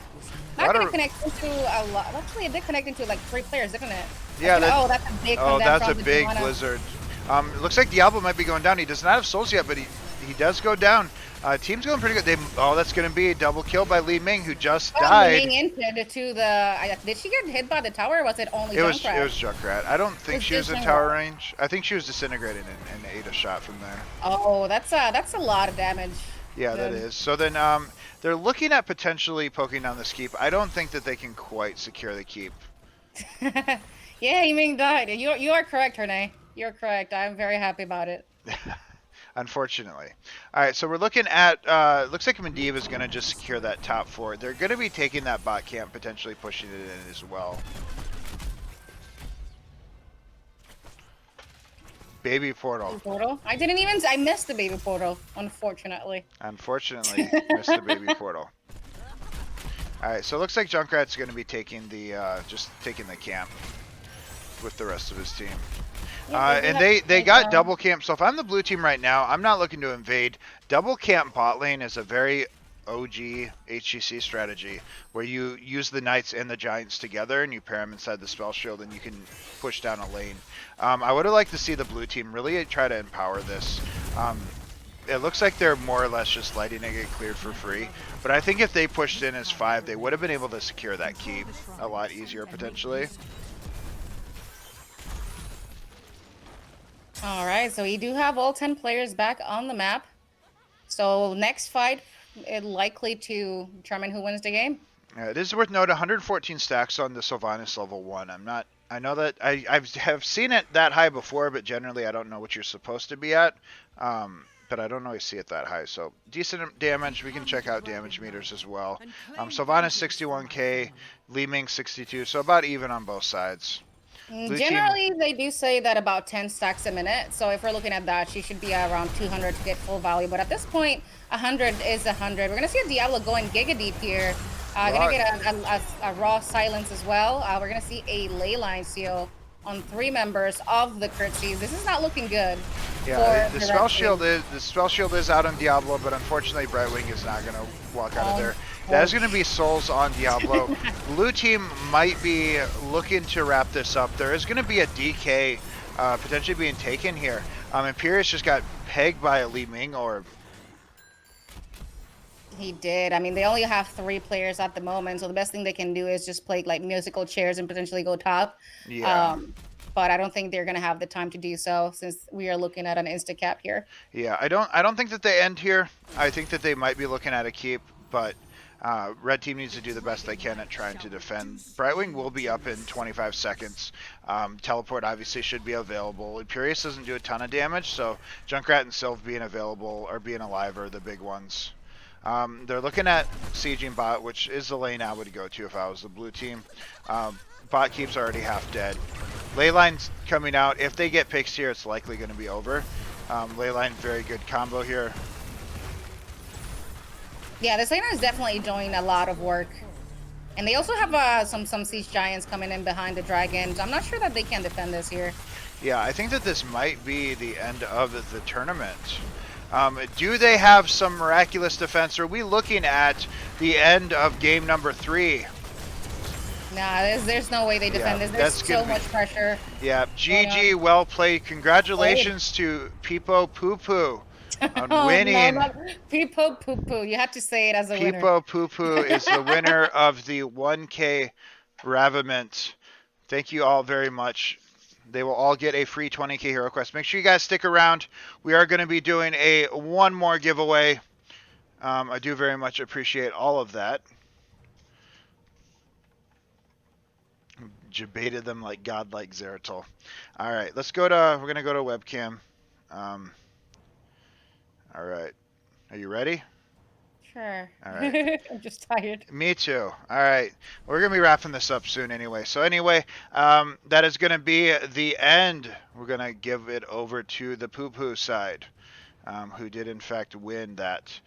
Not going to connect into a lot. Actually, it did connect into like 3 players, didn't it?
Yeah.
Oh, that's a big
Oh,
come down
that's a
from the
big
Johanna.
blizzard. It looks like Diablo might be going down. He does not have souls yet, but he does go down. Team's going pretty good. That's going to be a double kill by Li Ming, who just died.
Moving into to the. Did she get hit by the tower, or was it only
It was
Junkrat?
Junkrat. I don't think
It's
she was in
just
tower range. I think she was disintegrating and ate a shot from there.
Oh, that's a lot of damage.
Yeah, that
Good.
is. So then they're looking at potentially poking down this keep. I don't think that they can quite secure the keep.
Yeah, Yiming died. You are correct, Renee. You're correct. I'm very happy about it.
Unfortunately. All right, so we're looking at, looks like Medivh is going to just secure that top 4. They're going to be taking that bot camp, potentially pushing it in as well. Baby portal.
Portal? I missed the baby portal, unfortunately.
Unfortunately, missed the baby portal. All right, so it looks like Junkrat's going to be taking the, just taking the camp with the rest of his team. And they got double camp. So if I'm the blue team right now, I'm not looking to invade. Double camp bot lane is a very OG HGC strategy where you use the knights and the giants together and you pair them inside the spell shield and you can push down a lane. I would have liked to see the blue team really try to empower this. It looks like they're more or less just letting it get cleared for free. But I think if they pushed in as 5, they would have been able to secure that keep a lot easier potentially.
All right, so we do have all 10 players back on the map. So next fight is likely to determine who wins the game.
It is worth noting 114 stacks on the Sylvanas level 1. I'm not I know that have seen it that high before, but generally I don't know what you're supposed to be at. But I don't always see it that high. So decent damage. We can check out damage meters as well. Sylvanas 61k, Li Ming 62, so about even on both sides. Blue team,
Generally, they do say that about 10 stacks a minute. So if we're looking at that, she should be around 200 to get full value. But at this point, 100 is 100. We're going to see a Diablo going giga deep here. Going to get a raw silence as well. We're going to see a leyline seal on 3 members of the Curtsies. This is not looking good.
yeah,
for
the spell shield is out on Diablo, but unfortunately Brightwing is not going to walk out of there. That is going to be souls on Diablo. Blue team might be looking to wrap this up. There is going to be a DK potentially being taken here. Imperius just got pegged by a Li Ming orb.
He did. I mean, they only have 3 players at the moment, so the best thing they can do is just play like musical chairs and potentially go top.
Yeah.
But I don't think they're gonna have the time to do so since we are looking at an insta cap here.
Yeah, I don't think that they end here. I think that they might be looking at a keep, but red team needs to do the best they can at trying to defend. Brightwing will be up in 25 seconds. Teleport obviously should be available. Imperius doesn't do a ton of damage, so Junkrat and Sylve being available or being alive are the big ones. They're looking at sieging bot, which is the lane I would go to if I was the blue team. Bot keeps already half dead. Leyline's coming out. If they get picks here, it's likely going to be over. Leyline, very good combo here.
Yeah, this laner is definitely doing a lot of work. And they also have some siege giants coming in behind the dragons. I'm not sure that they can defend this here.
Yeah, I think that this might be the end of the tournament. Do they have some miraculous defense? Are we looking at the end of game number 3?
Nah, there's no way they defend this. There's so much pressure.
Yeah, GG, well played. Congratulations to Peepo Poo Poo on winning.
No, Peepo Poo Poo. You have to say it as a winner.
Peepo Poo Poo is the winner of the 1K Raviment. Thank you all very much. They will all get a free 20K Hero Quest. Make sure you guys stick around. We are going to be doing one more giveaway. I do very much appreciate all of that. Debated them like godlike Zeratul. All right, we're going to go to webcam. All right. Are you ready?
Sure.
All right.
I'm just tired.
Me too. All right. We're going to be wrapping this up soon anyway. So anyway, that is going to be the end. We're going to give it over to the Poo Poo side, who did in fact win that